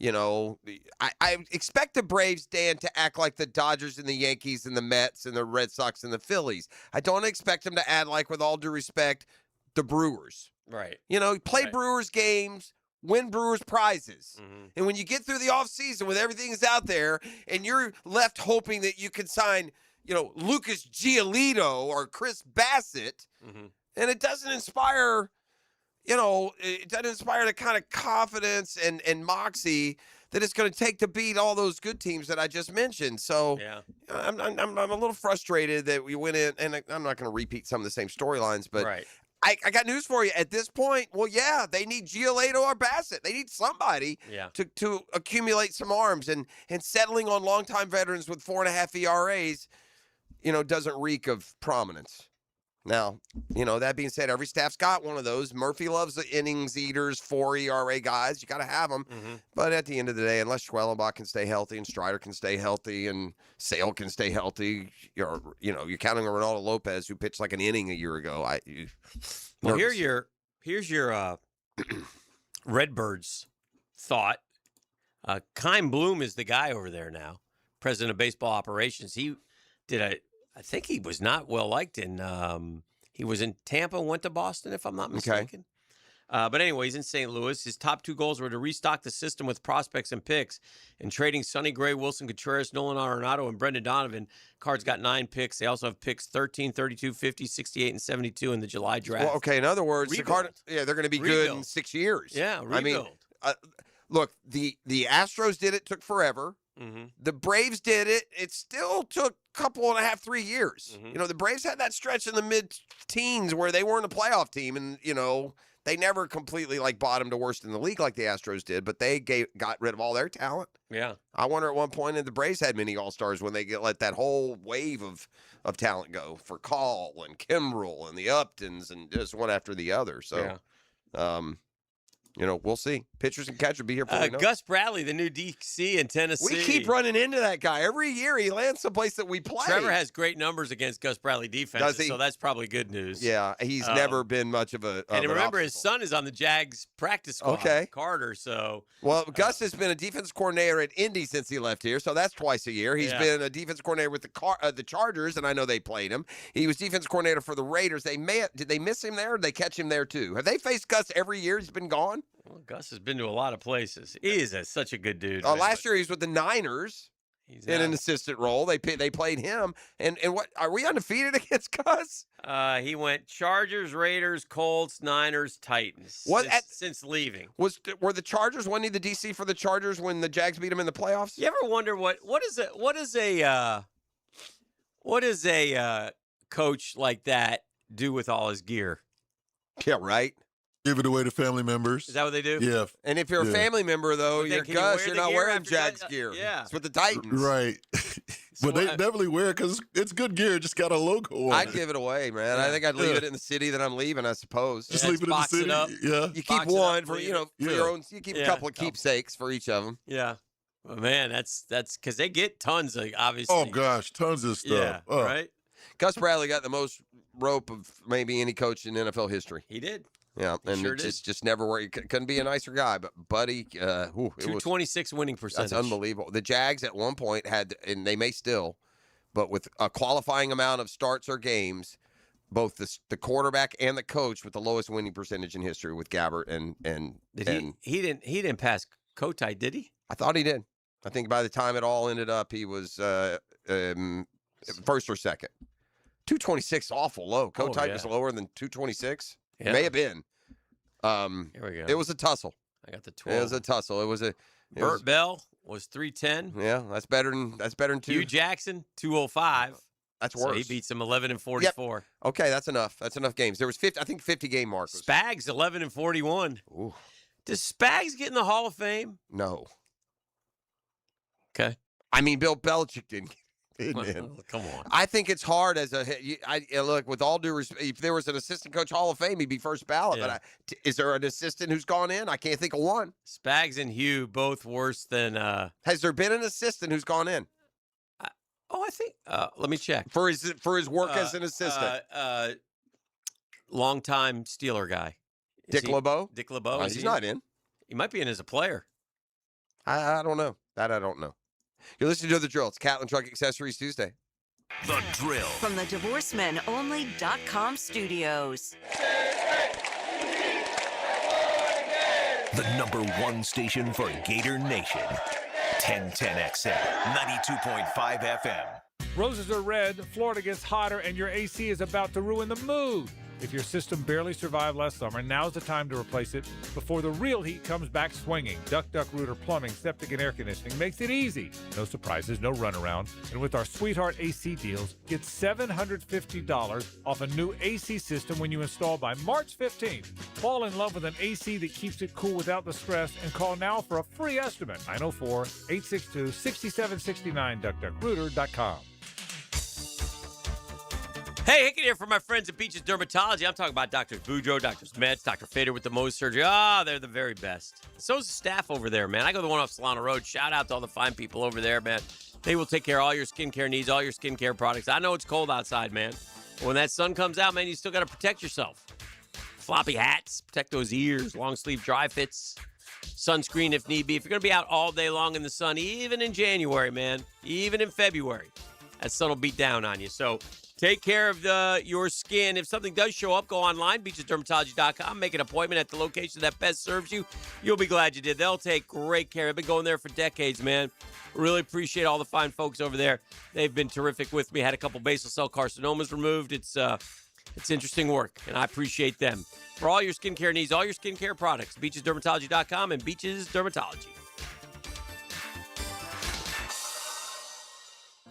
I expect the Braves, Dan, to act like the Dodgers and the Yankees and the Mets and the Red Sox and the Phillies. I don't expect them to add, like, with all due respect, the Brewers. Right. Play Brewers games. Win Brewers prizes. And when you get through the offseason with everything that's out there and you're left hoping that you can sign, Lucas Giolito or Chris Bassett, and it doesn't inspire, it doesn't inspire the kind of confidence and moxie that it's going to take to beat all those good teams that I just mentioned. So I'm a little frustrated that we went in, and I'm not going to repeat some of the same storylines, but I got news for you. At this point, well, yeah, they need Giolito or Bassett. They need somebody to accumulate some arms. And settling on longtime veterans with 4.5 ERAs, doesn't reek of prominence. Now, that being said, every staff's got one of those. Murphy loves the innings eaters, 4 ERA guys. You got to have them. But at the end of the day, unless Schwellenbach can stay healthy and Strider can stay healthy and Sale can stay healthy, you're counting on Ronaldo Lopez, who pitched like an inning a year ago. Well, here's your Redbirds thought. Keim Bloom is the guy over there now, president of baseball operations. He did I think he was not well liked he was in Tampa, went to Boston, if I'm not mistaken. But anyway, he's in St. Louis. His top 2 goals were to restock the system with prospects and picks. And trading Sonny Gray, Wilson Contreras, Nolan Arenado, and Brendan Donovan, Cards got 9 picks. They also have picks 13, 32, 50, 68, and 72 in the July draft. Well, okay, in other words, the Cardinals, they're going to be good in 6 years. Yeah, rebuild. I mean, look, the Astros did it, took forever. The Braves did it. It still took a couple and a half, 3 years. The Braves had that stretch in the mid-teens where they weren't a playoff team, and they never completely bottomed to worst in the league like the Astros did, but they got rid of all their talent. Yeah, I wonder at one point if the Braves had many All-Stars when they let that whole wave of talent go for Call and Kimbrel and the Uptons and just one after the other. So, we'll see. Pitchers and catchers be here for Gus Bradley, the new DC in Tennessee. We keep running into that guy. Every year he lands someplace that we play. Trevor has great numbers against Gus Bradley defense, Does he? So that's probably good news. Yeah, he's never been much of a And remember, an his son is on the Jags practice squad, Carter. So Gus has been a defense coordinator at Indy since he left here, so that's twice a year. He's been a defense coordinator with the Chargers, and I know they played him. He was defense coordinator for the Raiders. Did they miss him there, or did they catch him there too? Have they faced Gus every year he's been gone? Well, Gus has been to a lot of places. He is such a good dude. Last year he was with the Niners in an assistant role. They played him. And what are we undefeated against Gus? He went Chargers, Raiders, Colts, Niners, Titans. Since leaving? Were the Chargers winning the DC for the Chargers when the Jags beat them in the playoffs? You ever wonder what does a coach like that do with all his gear? Yeah, right. Give it away to family members. Is that what they do? Yeah. And if you're a family member, though, you're Gus, you're not wearing Jags gear. Yeah. It's with the Titans. Right. But they definitely wear it because it's good gear. It just got a logo on it. I'd give it away, man. I think I'd leave it in the city that I'm leaving, I suppose. Just leave it in the city. Yeah. You keep one for, for your own. You keep a couple of keepsakes for each of them. Yeah. Well, man, that's because they get tons of, obviously. Oh, gosh. Tons of stuff. Yeah, right? Gus Bradley got the most rope of maybe any coach in NFL history. He did. Yeah, and sure it just never worked. Couldn't be a nicer guy, but Buddy, it was 226 winning percentage. That's unbelievable. The Jags at one point had, and they may still, but with a qualifying amount of starts or games, both the quarterback and the coach with the lowest winning percentage in history with Gabbert and he didn't pass Kotite, did he? I thought he did. I think by the time it all ended up, he was first or second. 226, awful low. Kotite was lower than 226. Yeah. May have been. Here we go. It was a tussle. I got the 12. It was a tussle. It was Burt Bell was 310. Yeah, that's better than two. Hugh Jackson 205. That's so worse. he beats him 11 and 44. Yep. Okay, that's enough. That's enough games. There was 50 game markers. Spags 11 and 41. Ooh. Does Spags get in the Hall of Fame? No. Okay. I mean, Bill Belichick didn't. Come on. I think it's hard as look, with all due respect, if there was an assistant coach Hall of Fame, he'd be first ballot. Yeah. But is there an assistant who's gone in? I can't think of one. Spags and Hugh both worse than. Has there been an assistant who's gone in? I think. Let me check for his work as an assistant. Longtime Steeler guy. Dick LeBeau. Dick LeBeau. He's not in. He might be in as a player. I don't know. That I don't know. You're listening to The Drill. It's Catlin Truck Accessories Tuesday. The Drill. From the DivorceMenOnly.com studios. The #1 station for Gator Nation. 1010XL, 92.5 FM. Roses are red, Florida gets hotter, and your AC is about to ruin the mood. If your system barely survived last summer, now's the time to replace it before the real heat comes back swinging. Duck Rooter Plumbing, Septic, and Air Conditioning makes it easy. No surprises, no runaround. And with our Sweetheart AC deals, get $750 off a new AC system when you install by March 15th. Fall in love with an AC that keeps it cool without the stress and call now for a free estimate. 904-862-6769, DuckRooter.com. Hey, Hickey here from my friends at Beaches Dermatology. I'm talking about Dr. Boudreaux, Dr. Metz, Dr. Fader with the Mohs surgery. They're the very best. So's the staff over there, man. I go to the one off Solana Road. Shout out to all the fine people over there, man. They will take care of all your skincare needs, all your skincare products. I know it's cold outside, man. But when that sun comes out, man, you still got to protect yourself. Floppy hats, protect those ears, long sleeve dry fits, sunscreen if need be. If you're going to be out all day long in the sun, even in January, man, even in February, that sun will beat down on you. So take care of your skin. If something does show up, go online, beachesdermatology.com. Make an appointment at the location that best serves you. You'll be glad you did. They'll take great care. I've been going there for decades, man. Really appreciate all the fine folks over there. They've been terrific with me. Had a couple basal cell carcinomas removed. It's interesting work, and I appreciate them. For all your skincare needs, all your skincare products, beachesdermatology.com and Beaches Dermatology.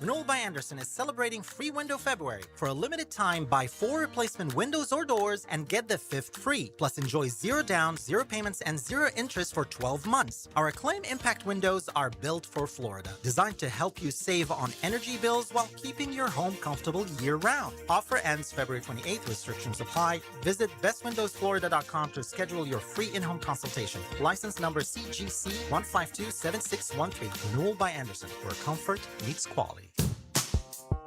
Knoll by Anderson is celebrating Free Window February. For a limited time, buy 4 replacement windows or doors and get the 5th free. Plus, enjoy 0 down, 0 payments, and 0 interest for 12 months. Our Acclaim Impact windows are built for Florida, designed to help you save on energy bills while keeping your home comfortable year-round. Offer ends February 28th. Restrictions apply. Visit bestwindowsflorida.com to schedule your free in-home consultation. License number CGC 1527613. Knoll by Anderson, where comfort meets quality.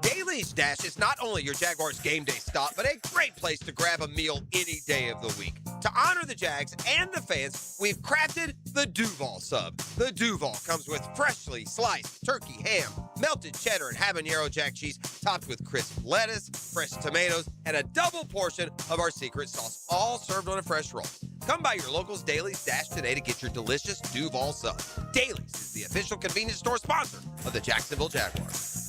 Daly's Dash is not only your Jaguars game day stop, but a great place to grab a meal any day of the week. To honor the Jags and the fans, we've crafted the Duval Sub. The Duval comes with freshly sliced turkey ham, melted cheddar and habanero jack cheese, topped with crisp lettuce, fresh tomatoes, and a double portion of our secret sauce, all served on a fresh roll. Come by your local's Daly's Dash today to get your delicious Duval Sub. Daly's is the official convenience store sponsor of the Jacksonville Jaguars.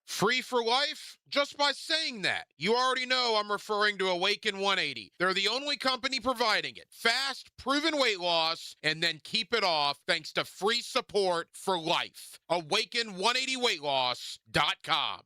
Free for life? Just by saying that, you already know I'm referring to Awaken 180. They're the only company providing it. Fast, proven weight loss, and then keep it off thanks to free support for life. Awaken180weightloss.com.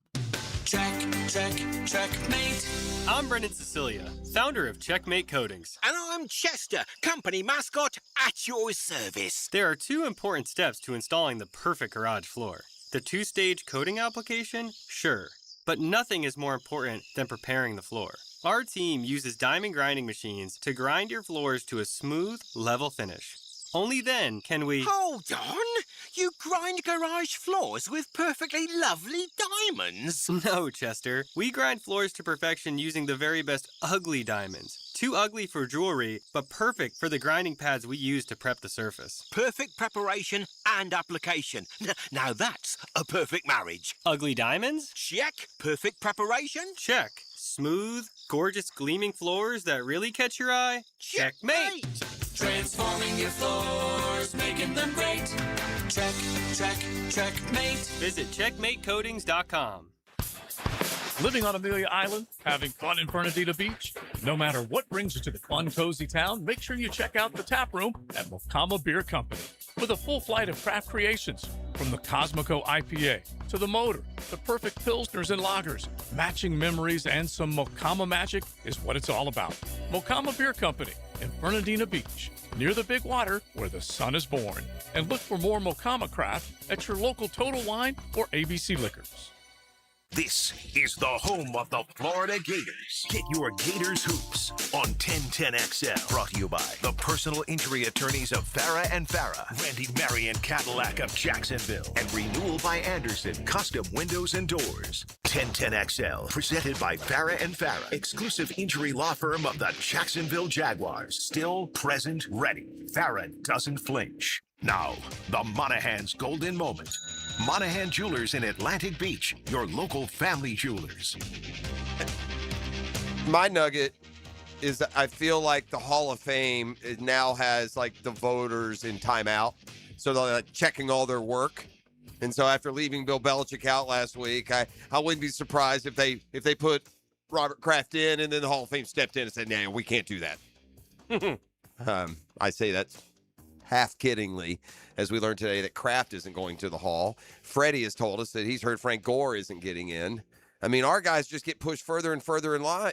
Checkmate. I'm Brendan Cecilia, founder of Checkmate Coatings. And I'm Chester, company mascot at your service. There are 2 important steps to installing the perfect garage floor. The 2-stage coating application? Sure. But nothing is more important than preparing the floor. Our team uses diamond grinding machines to grind your floors to a smooth, level finish. Only then can we... Hold on! You grind garage floors with perfectly lovely diamonds? No, Chester. We grind floors to perfection using the very best ugly diamonds. Too ugly for jewelry, but perfect for the grinding pads we use to prep the surface. Perfect preparation and application. Now that's a perfect marriage. Ugly diamonds? Check. Perfect preparation? Check. Smooth, gorgeous gleaming floors that really catch your eye? Checkmate! Transforming your floors, making them great. Checkmate. Visit checkmatecoatings.com. Living on Amelia Island, having fun in Fernandina Beach? No matter what brings you to the fun, cozy town, make sure you check out the tap room at Mokama Beer Company. with a full flight of craft creations, from the Cosmico IPA to the Motor, the perfect Pilsners and Lagers. Matching memories and some Mocama magic is what it's all about. Mocama Beer Company in Fernandina Beach, near the big water where the sun is born. And look for more Mocama craft at your local Total Wine or ABC Liquors. This is the home of the Florida Gators. Get your Gators hoops on 1010XL. Brought to you by the personal injury attorneys of Farah and Farah, Randy Marion Cadillac of Jacksonville, and Renewal by Anderson, custom windows and doors. 1010XL, presented by Farah and Farah, exclusive injury law firm of the Jacksonville Jaguars. Still present, ready. Farah doesn't flinch. Now, the Monahan's golden moment. Monahan Jewelers in Atlantic Beach, your local family jewelers. My nugget is that I feel like the Hall of Fame now has like the voters in timeout. So they're like checking all their work. And so after leaving Bill Belichick out last week, I wouldn't be surprised if they put Robert Kraft in and then the Hall of Fame stepped in and said, "Nah, we can't do that." I say that's half kiddingly, as we learned today that Kraft isn't going to the Hall. Freddie has told us that he's heard Frank Gore isn't getting in. I mean, our guys just get pushed further and further in line,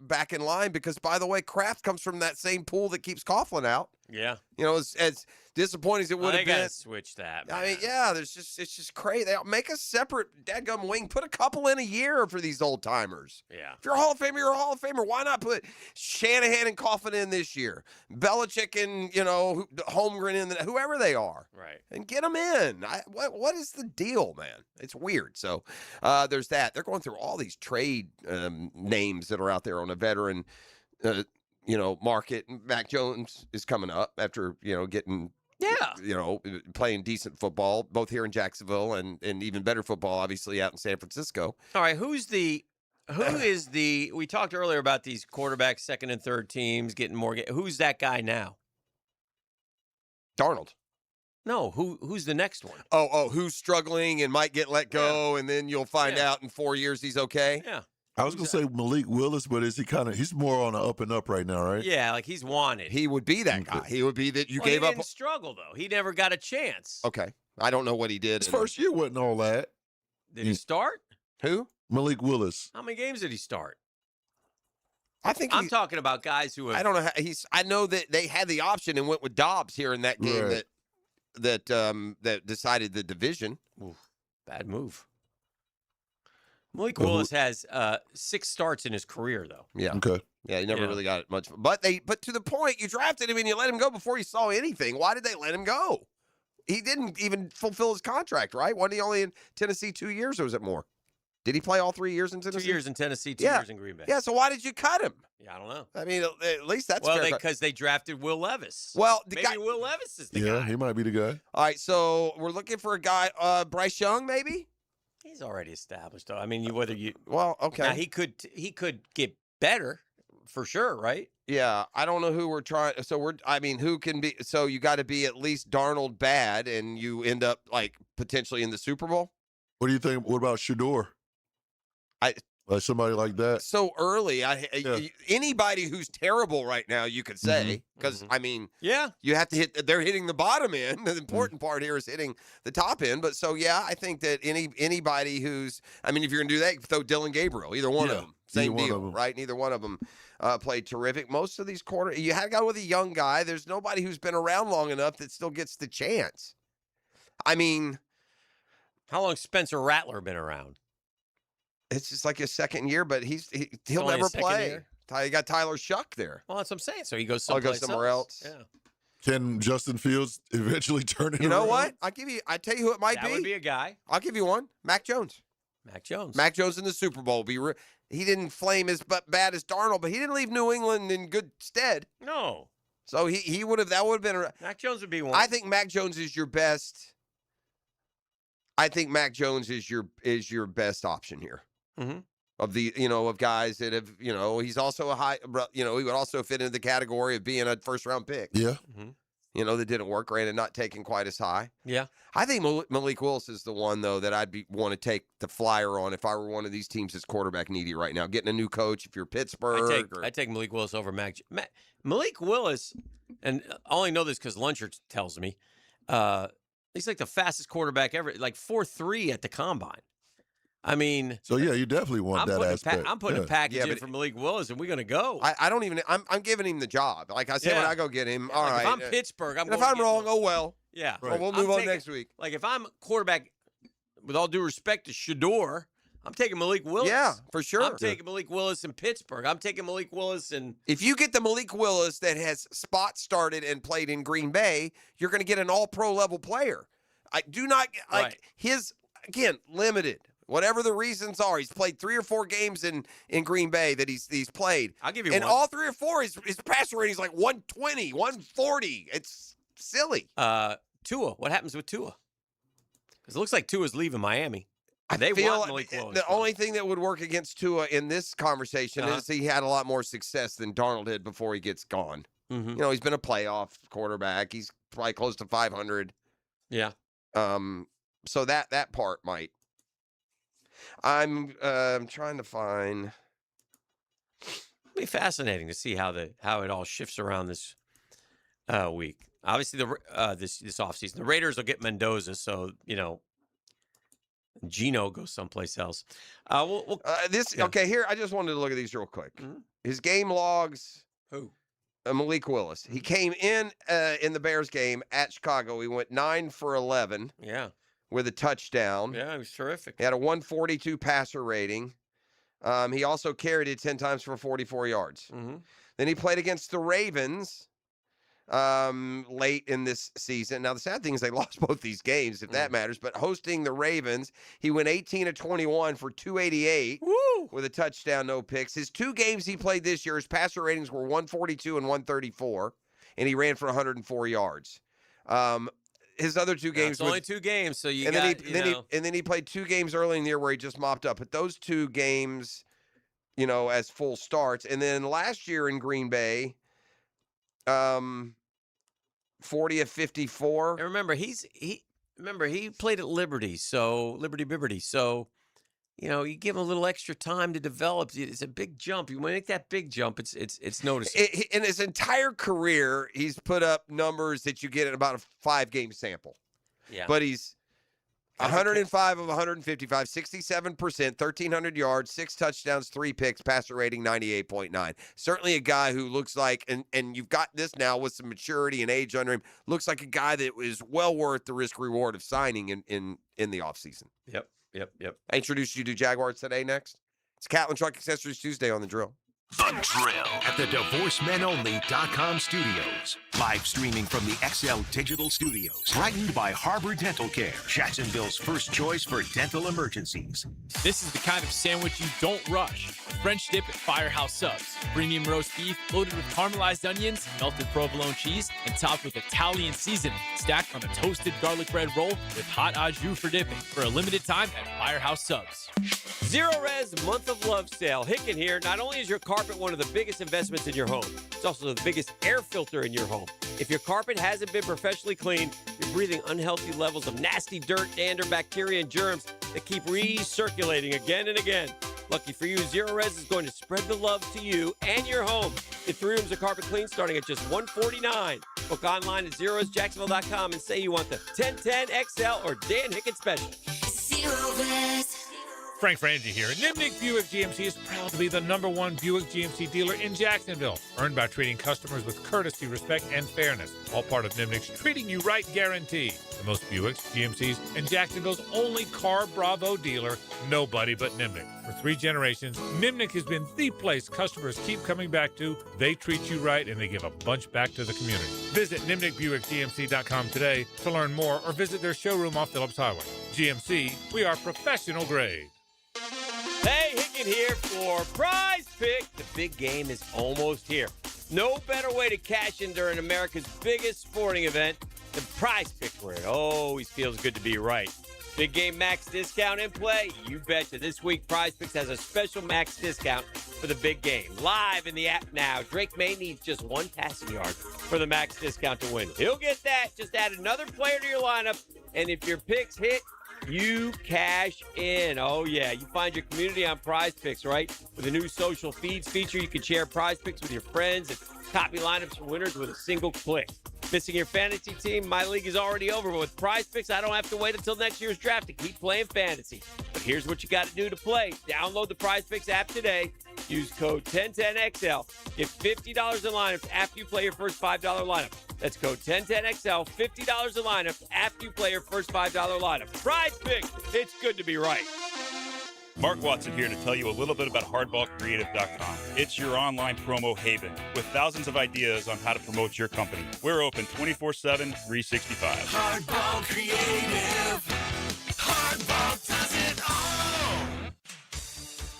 back in line because, by the way, Kraft comes from that same pool that keeps Coughlin out. Yeah. As disappointing as it would have They been. gotta switch that. I mean, yeah, it's just crazy. They make a separate dadgum wing. Put a couple in a year for these old timers. Yeah. If you're a Hall of Famer, you're a Hall of Famer. Why not put Shanahan and Coughlin in this year? Belichick and Holmgren in, whoever they are. Right. And get them in. What is the deal, man? It's weird. So there's that. They're going through all these trade names that are out there on a veteran, market. Mac Jones is coming up after getting. Yeah. Playing decent football, both here in Jacksonville and even better football, obviously, out in San Francisco. All right, who is we talked earlier about these quarterbacks, second and third teams getting more. Who's that guy now? Darnold. No, who's the next one? Oh, who's struggling and might get let go, and then you'll find out in 4 years he's okay? Yeah. I was going to say Malik Willis, but he's more on the up and up right now, right? Yeah, like he's wanted. He would be that guy. He would be that you gave he up. Didn't struggle, though. He never got a chance. Okay. I don't know what he did. His first year wasn't all that. Did he start? Who? Malik Willis. How many games did he start? I think I'm talking about guys who have. I don't know. I know that they had the option and went with Dobbs here in that game Right. that decided the division. Oof, bad move. Malik Willis has 6 starts in his career, though. Yeah. Okay. Yeah, he never really got it much. But to the point, you drafted him and you let him go before you saw anything. Why did they let him go? He didn't even fulfill his contract, right? Wasn't he only in Tennessee 2 years, or was it more? Did he play all 3 years in Tennessee? 2 years in Tennessee, 2 years in Green Bay. Yeah, so why did you cut him? Yeah, I don't know. I mean, at least that's well, fair. because they drafted Will Levis. Well, maybe Will Levis is the guy. Yeah, he might be the guy. All right, so we're looking for a guy, Bryce Young, maybe? He's already established, though. I mean, whether you well, okay, now he could get better for sure, right? Yeah, I don't know who we're trying. So who can be? So you got to be at least Darnold bad, and you end up like potentially in the Super Bowl. What do you think? What about Shador? Like somebody like that. So early, anybody who's terrible right now, you could say, because I mean, yeah, you have to hit. They're hitting the bottom end. The important part here is hitting the top end. But so yeah, I think that anybody who's, I mean, if you're gonna do that, throw Dylan Gabriel, either one of them, same deal, right? Neither one of them played terrific. Most of these you had to go with a young guy. There's nobody who's been around long enough that still gets the chance. I mean, how long Spencer Rattler been around? It's just like his second year, but he'll only never his second play. year? You got Tyler Shuck there. Well, that's what I'm saying. So he goes I'll someplace go somewhere else. Yeah. Can Justin Fields eventually turn it You know around? what? I tell you who it might That be. would be a guy. I'll give you one. Mac Jones. Mac Jones. Mac Jones in the Super Bowl. He didn't flame as bad as Darnold, but he didn't leave New England in good stead. No. So he would have. That would have been. Mac Jones would be one. I think Mac Jones is your best. I think Mac Jones is your best option here. Mm-hmm. Of the of guys that have he's also a high he would also fit into the category of being a first round pick. Yeah. That didn't work. Granted, not taken quite as high. Yeah. I think Malik Willis is the one though that I'd want to take the flyer on if I were one of these teams that's quarterback needy right now. Getting a new coach if you're Pittsburgh. I take Malik Willis over Malik Willis, and I only know this because Luncher tells me. He's like the fastest quarterback ever, like 4.3 at the combine. I mean, so yeah, you definitely want that aspect. I'm putting a package in for Malik Willis, and we're going to go. I don't even. I'm giving him the job. Like I said, when I go get him, all right. If I'm Pittsburgh, if I'm wrong, oh well. Yeah, well, we'll move on next week. Like if I'm quarterback, with all due respect to Shador, I'm taking Malik Willis. Yeah, for sure. I'm taking Malik Willis in Pittsburgh. I'm taking Malik Willis in. If you get the Malik Willis that has spot started and played in Green Bay, you're going to get an All-Pro level player. I do not like his limited. Whatever the reasons are, he's played 3 or 4 games in Green Bay that he's played. I'll give you and one. all 3 or 4, his passer rating is like 120, 140. It's silly. Tua. What happens with Tua? Because it looks like Tua's leaving Miami. They feel want Malik Willis. The only thing that would work against Tua in this conversation is he had a lot more success than Darnold did before he gets gone. Mm-hmm. You know, he's been a playoff quarterback. He's probably close to 500. Yeah. So that part might. I'm trying to find. It'll be fascinating to see how it all shifts around this week. Obviously, this offseason, the Raiders will get Mendoza, so Gino goes someplace else. Okay. Here, I just wanted to look at these real quick. Mm-hmm. His game logs. Who? Malik Willis. He came in the Bears game at Chicago. He went 9 for 11. Yeah. With a touchdown. Yeah, he was terrific. He had a 142 passer rating. He also carried it 10 times for 44 yards. Mm-hmm. Then he played against the Ravens late in this season. Now, the sad thing is they lost both these games, if that matters. But hosting the Ravens, he went 18 of 21 for 288 with a touchdown, no picks. His 2 games he played this year, his passer ratings were 142 and 134, and he ran for 104 yards. His other 2 games. It's only 2 games, so you and got. Then he played 2 games early in the year where he just mopped up. But those 2 games, as full starts, and then last year in Green Bay, 40 of 54. And remember, he played at Liberty Biberty. So, you give him a little extra time to develop. It's a big jump. You make that big jump, it's noticeable. In his entire career, he's put up numbers that you get in about a 5-game sample. Yeah. But he's 105 of 155, 67%, 1,300 yards, 6 touchdowns, 3 picks, passer rating 98.9. Certainly a guy who looks like, and you've got this now with some maturity and age under him, looks like a guy that is well worth the risk-reward of signing in the offseason. Yep. I introduced you to Jaguars today next. It's Catlin Truck Accessories Tuesday on The Drill. The Drill at the DivorceMenOnly.com studios. Live streaming from the XL Digital Studios. Brightened by Harbor Dental Care, Jacksonville's first choice for dental emergencies. This is the kind of sandwich you don't rush. French dip at Firehouse Subs. Premium roast beef loaded with caramelized onions, melted provolone cheese, and topped with Italian seasoning. Stacked on a toasted garlic bread roll with hot au jus for dipping. For a limited time at Firehouse Subs. Zero Res Month of Love Sale. Hicken here. Not only is your carpet one of the biggest investments in your home, it's also the biggest air filter in your home. If your carpet hasn't been professionally cleaned, you're breathing unhealthy levels of nasty dirt, dander, bacteria, and germs that keep recirculating again and again. Lucky for you, Zero Res is going to spread the love to you and your home. Get 3 rooms of carpet clean starting at just $149. Book online at ZeroResJacksonville.com and say you want the 1010 XL or Dan Hicken Special. Zero Res. Frank Frangie here. Nimnik Buick GMC is proud to be the #1 Buick GMC dealer in Jacksonville, earned by treating customers with courtesy, respect, and fairness. All part of Nimnik's Treating You Right guarantee. The most Buicks, GMCs, and Jacksonville's only Car Bravo dealer, nobody but Nimnik. For 3 generations, Nimnik has been the place customers keep coming back to. They treat you right, and they give a bunch back to the community. Visit NimnikBuickGMC.com today to learn more or visit their showroom off Phillips Highway. GMC, we are professional grade. Hey, Hicken here for Prize Pick. The big game is almost here. No better way to cash in during America's biggest sporting event than Prize Pick, where it always feels good to be right. Big game max discount in play? You betcha. This week, Prize Picks has a special max discount for the big game. Live in the app now. Drake May needs just 1 passing yard for the max discount to win. He'll get that. Just add another player to your lineup, and if your picks hit, you cash in. Oh, yeah. You find your community on Prize Picks, right? With a new social feeds feature, you can share Prize Picks with your friends and copy lineups for winners with a single click. Missing your fantasy team? My league is already over, but with Prize Picks, I don't have to wait until next year's draft to keep playing fantasy. But here's what you got to do to play. Download the Prize Picks app today. Use code 1010XL. Get $50 in lineups after you play your first $5 lineup. That's code 1010XL, $50 in lineups after you play your first $5 lineup. Prize Picks, it's good to be right. Mark Watson here to tell you a little bit about HardballCreative.com. It's your online promo haven with thousands of ideas on how to promote your company. We're open 24/7, 365. Hardball Creative. Hardball does it all.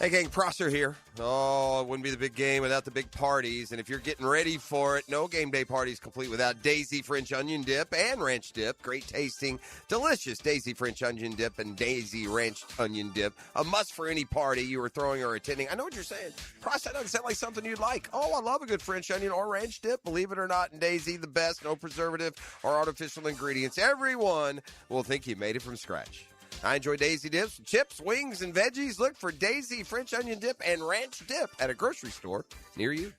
Hey, gang, Prosser here. Oh, it wouldn't be the big game without the big parties. And if you're getting ready for it, no game day party is complete without Daisy French Onion Dip and Ranch Dip. Great tasting, delicious Daisy French Onion Dip and Daisy Ranch Onion Dip. A must for any party you are throwing or attending. I know what you're saying. Prosser, that doesn't sound like something you'd like. Oh, I love a good French onion or ranch dip. Believe it or not, in Daisy, the best. No preservative or artificial ingredients. Everyone will think you made it from scratch. I enjoy Daisy dips, chips, wings, and veggies. Look for Daisy French Onion Dip and Ranch Dip at a grocery store near you.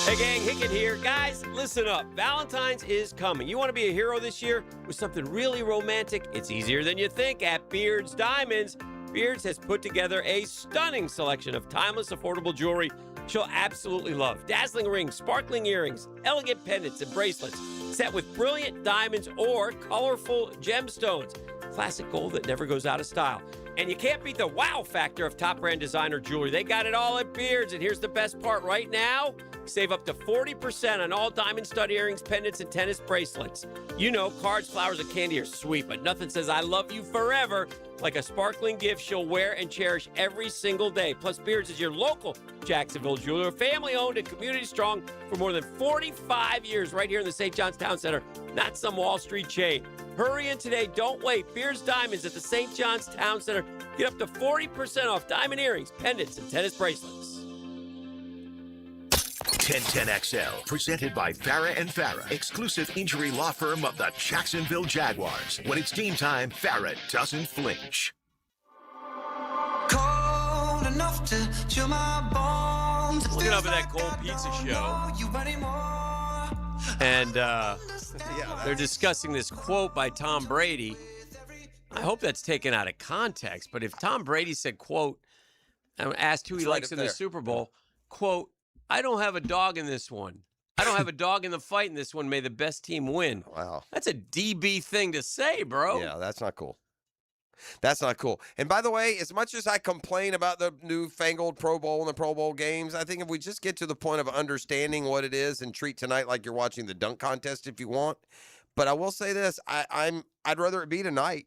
Hey, gang, Hickett here. Guys, listen up. Valentine's is coming. You want to be a hero this year with something really romantic? It's easier than you think at Beards Diamonds. Beards has put together a stunning selection of timeless, affordable jewelry she'll absolutely love. Dazzling rings, sparkling earrings, elegant pendants and bracelets set with brilliant diamonds or colorful gemstones. Classic gold that never goes out of style. And you can't beat the wow factor of top brand designer jewelry. They got it all at Beards. And here's the best part right now. Save up to 40% on all diamond stud earrings, pendants, and tennis bracelets. You know, cards, flowers, and candy are sweet, but nothing says I love you forever like a sparkling gift she'll wear and cherish every single day. Plus, Beards is your local Jacksonville jeweler, family-owned and community-strong for more than 45 years right here in the St. John's Town Center, not some Wall Street chain. Hurry in today. Don't wait. Beards Diamonds at the St. John's Town Center. Get up to 40% off diamond earrings, pendants, and tennis bracelets. 1010XL, presented by Farah and Farah, exclusive injury law firm of the Jacksonville Jaguars. When it's team time, Farah doesn't flinch. Cold enough to chill my bones. Looking up at that Cold Pizza show, and they're discussing this quote by Tom Brady. I hope that's taken out of context, but if Tom Brady said, quote, and asked who he likes in the Super Bowl, quote, I don't have a dog in this one. I don't have a dog in the fight in this one. May the best team win. Wow. That's a DB thing to say, bro. Yeah, that's not cool. That's not cool. And by the way, as much as I complain about the newfangled Pro Bowl and the Pro Bowl games, I think if we just get to the point of understanding what it is and treat tonight like you're watching the dunk contest if you want. But I will say this, I'd rather it be tonight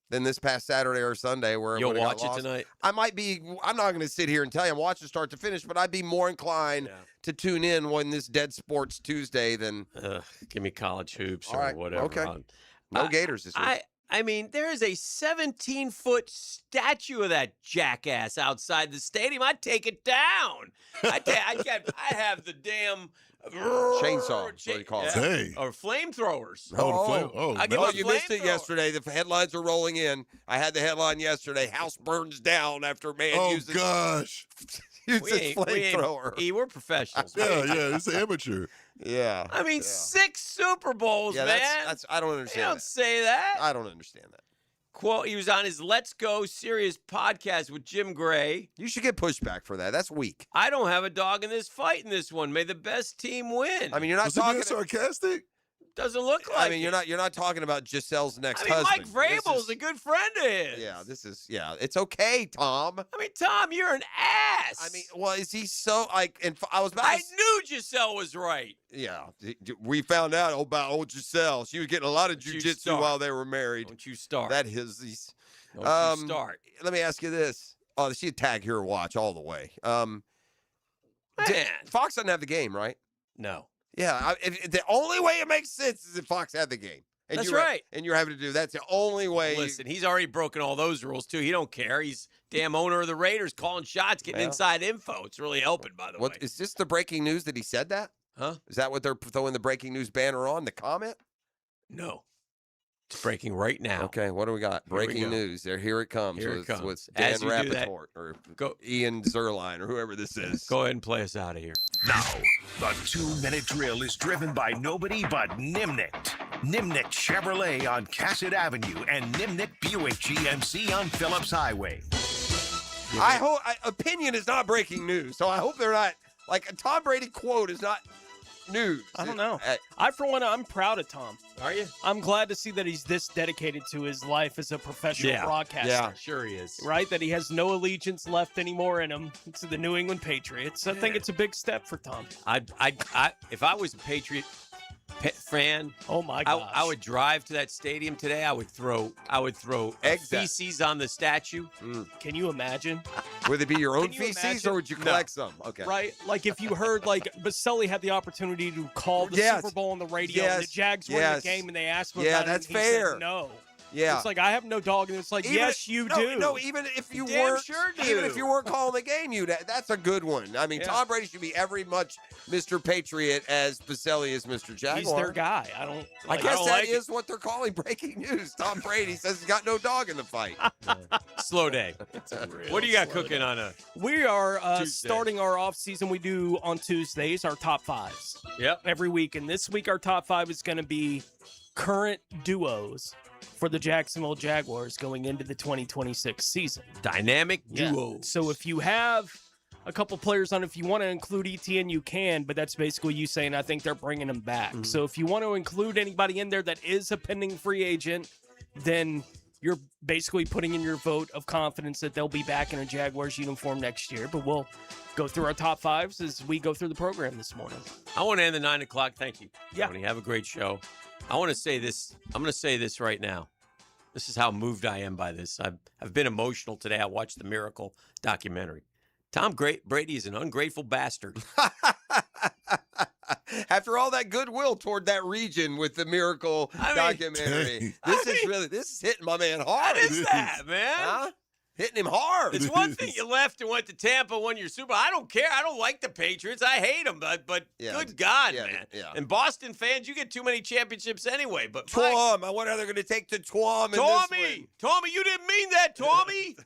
than this past Saturday or Sunday where you'll watch it tonight. I'm not going to sit here and tell you I'm watching start to finish, but I'd be more inclined to tune in when this Dead Sports Tuesday than give me college hoops All right, or whatever. Okay. No Gators this week. I mean, there is a 17-foot statue of that jackass outside the stadium. I'd take it down. I'd have the damn chainsaw. What do you call it? Hey. Or flamethrowers. You missed it yesterday. The headlines are rolling in. I had the headline yesterday. House burns down after man uses. Oh gosh. uses flamethrower. We're professionals. Yeah, it's an amateur. Yeah. I mean, 6 Super Bowls, man. That's I don't understand. You don't say that. I don't understand that. Quote, he was on his Let's Go Serious podcast with Jim Gray. You should get pushback for that. That's weak. I don't have a dog in this fight in this one. May the best team win. I mean, you're not talking sarcastic. Doesn't look like. I mean, you're not talking about Giselle's next husband. husband. Mike Vrabel's a good friend of his. Yeah, it's okay, Tom. I mean, Tom, you're an ass. I mean, well, is he so like? And I knew Giselle was right. Yeah, we found out about old Giselle. She was getting a lot of jujitsu while they were married. Don't you start? That is. Don't you start. Let me ask you this. Oh, she tag Hero Watch all the way. Man. Fox doesn't have the game, right? No. Yeah, the only way it makes sense is if Fox had the game. And That's right. And you're having to do that's the only way. Listen, he's already broken all those rules too. He don't care. He's damn owner of the Raiders, calling shots, getting inside info. It's really helping, by the way. Is this the breaking news that he said that? Huh? Is that what they're throwing the breaking news banner on? The comment? No. It's breaking right now. Okay, what do we got? Here we Breaking go. news. Here it comes. Here it comes. With Dan As you do that, Rappaport or go- Ian Zerline or whoever this is. Go ahead and play us out of here. Now, the 2-minute drill is driven by nobody but Nimnik. Nimnik Chevrolet on Cassett Avenue and Nimnik Buick GMC on Phillips Highway. I hope opinion is not breaking news, so I hope they're not like a Tom Brady quote is not news. I don't know. I'm proud of Tom. Are you? I'm glad to see that he's this dedicated to his life as a professional broadcaster. Yeah, sure he is. Right? That he has no allegiance left anymore in him to the New England Patriots. I think it's a big step for Tom. If I was a Patriot fan, oh my gosh, I would drive to that stadium today. I would throw feces on the statue. Can you imagine? Would it be your own Can you feces imagine? or would you collect some? Okay. Right? Like if you heard like Baselli had the opportunity to call the Yes. Super Bowl on the radio and the Yes. Jags were in Yes. the game and they asked him Yeah, about that's it and he said fair. no. Yeah. It's like I have no dog and it's like, yes, you do. No, even if you Damn weren't, sure do. even if you weren't calling the game, that's a good one. I mean, Yeah. Tom Brady should be every much Mr. Patriot as Baselli is Mr. Jaguar. He's their guy. I guess don't that like is what they're calling breaking news. Tom Brady says he's got no dog in the fight. Slow day. What do you got cooking on a? We are Tuesday? starting our off season. We do on Tuesdays our top fives. Yep. Every week, and this week our top five is going to be current duos for the Jacksonville Jaguars going into the 2026 season. Dynamic Yeah. duos. So if you have a couple players on, if you want to include ETN, you can, but that's basically you saying I think they're bringing him back. Mm-hmm. So if you want to include anybody in there that is a pending free agent, then you're basically putting in your vote of confidence that they'll be back in a Jaguars uniform next year. But we'll go through our top fives as we go through the program this morning. I want to end the 9 o'clock. Thank you, Yeah. Tony. Have a great show. I want to say this. I'm going to say this right now. This is how moved I am by this. I've been emotional today. I watched the Miracle documentary. Tom Brady is an ungrateful bastard. After all that goodwill toward that region with the Miracle documentary, this is hitting my man hard. What is that, man? Huh? Hitting him hard. It's one thing you left and went to Tampa, won your Super Bowl. I don't care. I don't like the Patriots. I hate them, but Yeah, good God, yeah, man. yeah. And Boston fans, you get too many championships anyway. But Twom, I wonder how they're going to take to Twom in this one. Tommy, you didn't mean that, Tommy.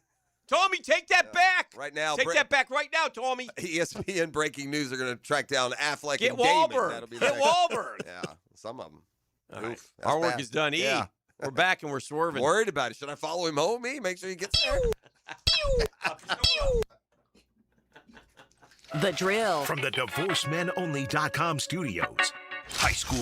Tommy, take that back. Right now, Take that back right now, Tommy. ESPN breaking news are going to track down Affleck Get and Damon. Wahlberg. That'll be Get the Wahlberg. Yeah, some of them. All right. Our work is done. Yeah. We're back and we're swerving. Worried about it. Should I follow him home? Make sure he gets there. The Drill. From the DivorceMenOnly.com studios. High school